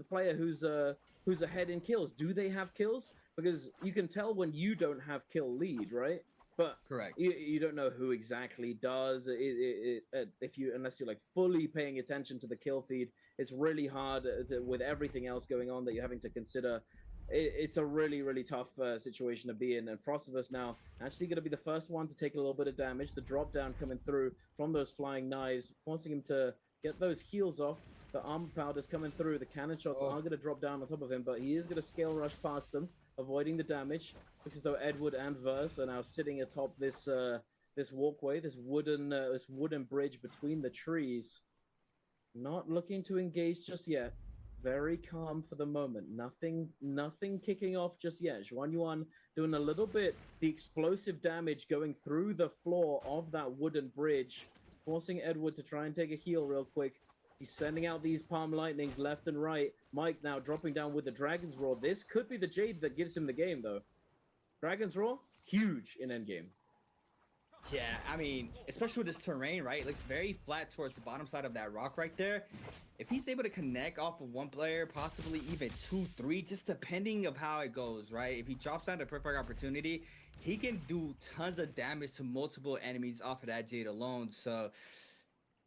Speaker 8: player who's ahead in kills? Do they have kills? Because you can tell when you don't have kill lead, right? But
Speaker 7: correct,
Speaker 8: you don't know who exactly does. Unless you're like fully paying attention to the kill feed, it's really hard with everything else going on that you're having to consider. It's a really tough situation to be in. And Frostivus now actually going to be the first one to take a little bit of damage. The drop down coming through from those flying knives, forcing him to get those heals off. The armor powder's coming through. The cannon shots are going to drop down on top of him, but he is going to scale rush past them, avoiding the damage. Looks as though Edward and Verse are now sitting atop this this walkway, this wooden bridge between the trees. Not looking to engage just yet. Very calm for the moment. Nothing kicking off just yet. Zhuan Yuan doing a little bit the explosive damage going through the floor of that wooden bridge, forcing Edward to try and take a heal real quick. He's sending out these palm lightnings left and right. Mike now dropping down with the Dragon's Roar. This could be the Jade that gives him the game, though. Dragon's Roar, huge in endgame.
Speaker 7: Yeah, I mean, especially with this terrain, right? It looks very flat towards the bottom side of that rock right there. If he's able to connect off of one player, possibly even 2, 3, just depending of how it goes, right? If he drops down the perfect opportunity, he can do tons of damage to multiple enemies off of that Jade alone. So,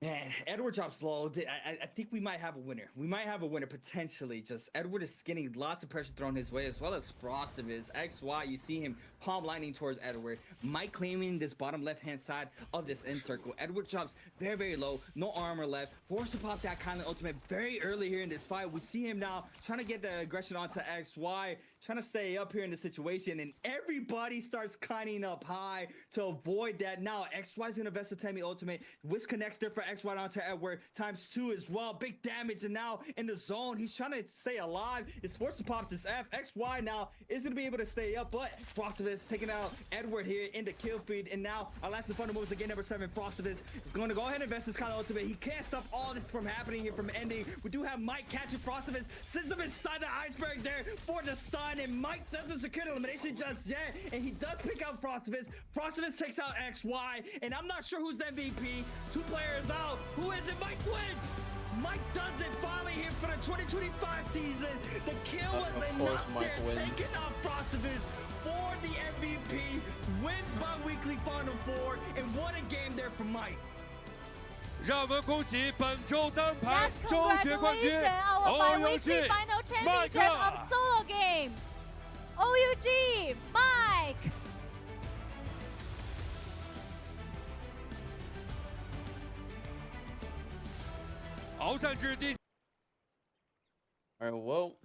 Speaker 7: man, Edward drops low. I think we might have a winner. We might have a winner potentially. Just Edward is getting lots of pressure thrown his way, as well as Frostivus. XY, you see him palm lightning towards Edward. Mike claiming this bottom left-hand side of this end circle. Edward drops very low, no armor left. Forced to pop that kind of ultimate very early here in this fight. We see him now trying to get the aggression onto XY, trying to stay up here in the situation, and everybody starts climbing up high to avoid that. Now XY's gonna invest the Temi ultimate. Whisk connects there for XY onto Edward ×2 as well. Big damage, and now in the zone, he's trying to stay alive. Is forced to pop this F. XY now is gonna be able to stay up, but Frostivus taking out Edward here in the kill feed, and now our last and final moves again, number 7. Frostivus is going to go ahead and invest this kind of ultimate. He can't stop all this from happening here, from ending. We do have Mike catching Frostivus, sends him inside the iceberg there for the stun, and Mike doesn't secure the elimination just yet, and he does pick out Frostivus. Frostivus takes out XY, and I'm not sure who's the MVP. 2 players out. Who is it? Mike wins. Mike does it finally here for the 2025 season. The kill was enough there, taking out Frostivus for the MVP. Wins by weekly Final 4, and what a game there for Mike.
Speaker 5: 让我们恭喜本周单排
Speaker 3: Yes,
Speaker 5: 终结冠军
Speaker 3: congratulations, our
Speaker 5: ，OUG
Speaker 3: bi-weekly final championship
Speaker 5: 麦
Speaker 3: of
Speaker 5: 克。
Speaker 3: solo game. OUG, Mike.
Speaker 5: 鏖战至第。
Speaker 1: All right, well.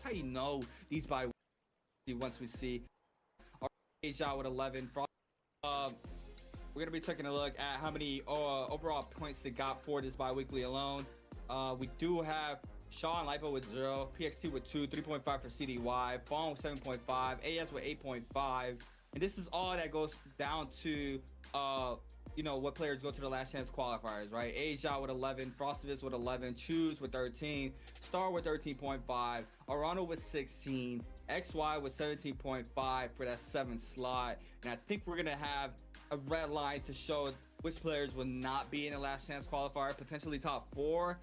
Speaker 7: how you know these by once we see our age out with 11. We're gonna be taking a look at how many overall points they got for this bi-weekly alone. We do have Shaw and Lipo with 0, PXT with 2, 3.5 for CDY, Fawn with 7.5, AS with 8.5, and this is all that goes down to what players go to the last chance qualifiers, right? Asia with 11, Frostovis with 11, Choose with 13, Star with 13.5, Arano with 16, XY with 17.5 for that 7th slot, and I think we're gonna have a red line to show which players will not be in the last chance qualifier, potentially top 4.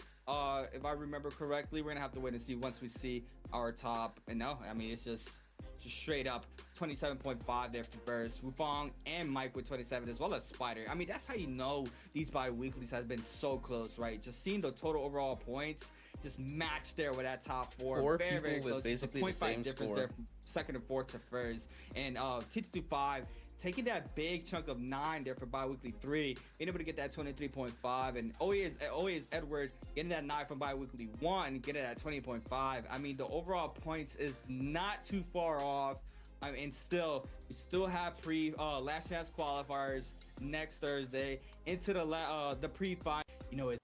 Speaker 7: If I remember correctly, we're gonna have to wait and see once we see our top. And no, I mean, it's just straight up 27.5 there for Burst, Wufong and Mike with 27, as well as Spider. I mean, that's how you know these bi-weeklies have been so close, right? Just seeing the total overall points just match there with that top 4. Very, very close.
Speaker 1: With basically
Speaker 7: just a 0.5 difference
Speaker 1: score
Speaker 7: there from 2nd and 4th to 1st. And T225 taking that big chunk of 9 there for bi-weekly 3, being able to get that 23.5, and always Edward getting that 9 from bi-weekly 1, getting that 20.5. I mean, the overall points is not too far off. I mean, we still have last chance qualifiers next Thursday into the pre-final. You know,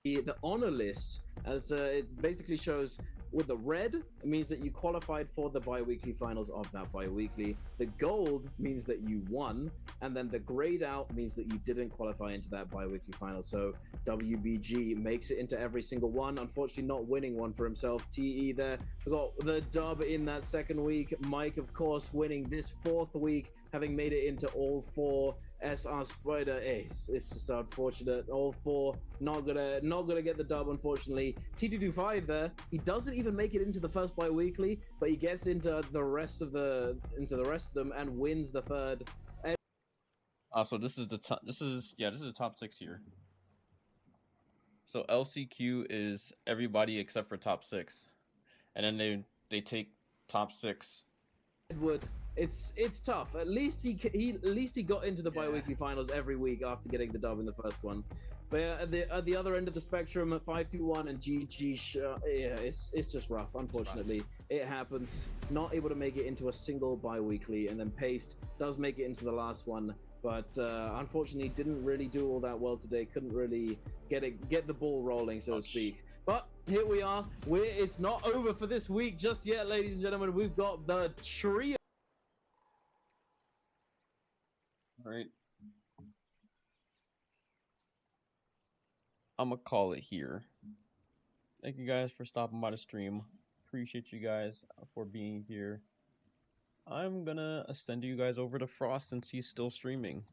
Speaker 8: the honor list, as it basically shows with the red, it means that you qualified for the bi-weekly finals of that bi-weekly. The gold means that you won, and then the grayed out means that you didn't qualify into that bi-weekly final. So WBG makes it into every single one, unfortunately not winning one for himself. TE there, we got the dub in that 2nd week. Mike, of course, winning this 4th week, having made it into all 4. SR Spider Ace. It's just unfortunate. All 4 not gonna get the dub, unfortunately. T225 there. He doesn't even make it into the first bi-weekly, but he gets into the rest of them and wins the 3rd.
Speaker 1: So this is the top. This is the top 6 here. So LCQ is everybody except for top 6, and then they take top 6.
Speaker 8: Edward, it's tough. At least he got into the bi-weekly finals every week after getting the dub in the first one. But yeah, at the other end of the spectrum, at 5-2-1 and GG, it's just rough. Unfortunately, it happens. Not able to make it into a single bi-weekly, and then Paste does make it into the last one, but unfortunately didn't really do all that well today. Couldn't really get the ball rolling, so to speak. But here we are. It's not over for this week just yet, ladies and gentlemen. We've got the trio.
Speaker 1: All right. I'm gonna call it here. Thank you guys for stopping by the stream. Appreciate you guys for being here. I'm gonna send you guys over to Frost since he's still streaming.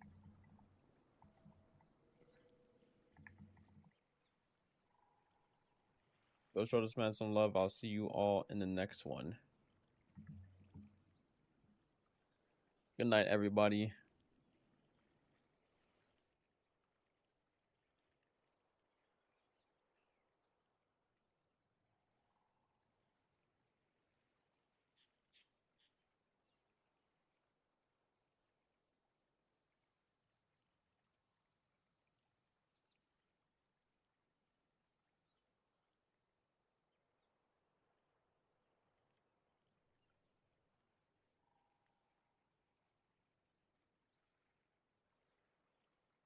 Speaker 1: Go show this man some love. I'll see you all in the next one. Good night, everybody.